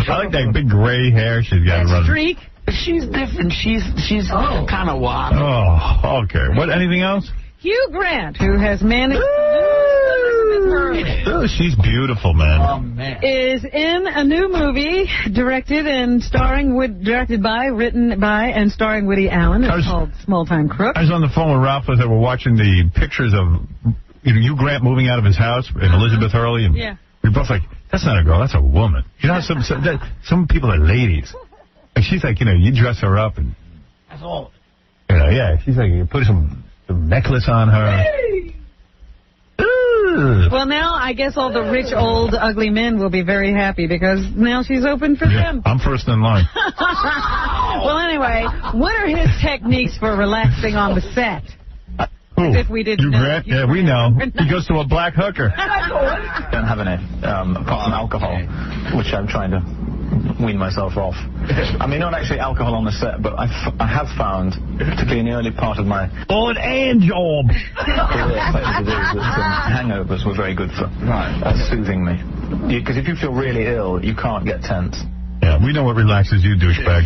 like that big gray hair she's got running. Streak. She's different. She's kind of wild. Oh, okay. What? Anything else? Hugh Grant, who has managed to lose Elizabeth Hurley. Oh, she's beautiful, man. Oh, man. Is in a new movie directed by, written by, and starring Woody Allen. It's called Small Time Crook. I was on the phone with Ralph as they were watching the pictures of Hugh Grant moving out of his house and Elizabeth Hurley. And we were both like, that's not a girl, that's a woman. You know, some people are ladies. Like she's like, you know, you dress her up and... That's all. You know, yeah, she's like, you put some necklace on her. Well, now I guess all the rich, old, ugly men will be very happy because now she's open for them. I'm first in line. Well, anyway, what are his techniques for relaxing on the set? As if we didn't know. Grant? Yeah, we know. He goes to a black hooker. I don't have any, apart from alcohol, which I'm trying to wean myself off. I mean, not actually alcohol on the set, but I have found, particularly in the early part of my... an and job! Hangovers were very good for soothing me. Because if you feel really ill, you can't get tense. Yeah, we know what relaxes you, douchebag.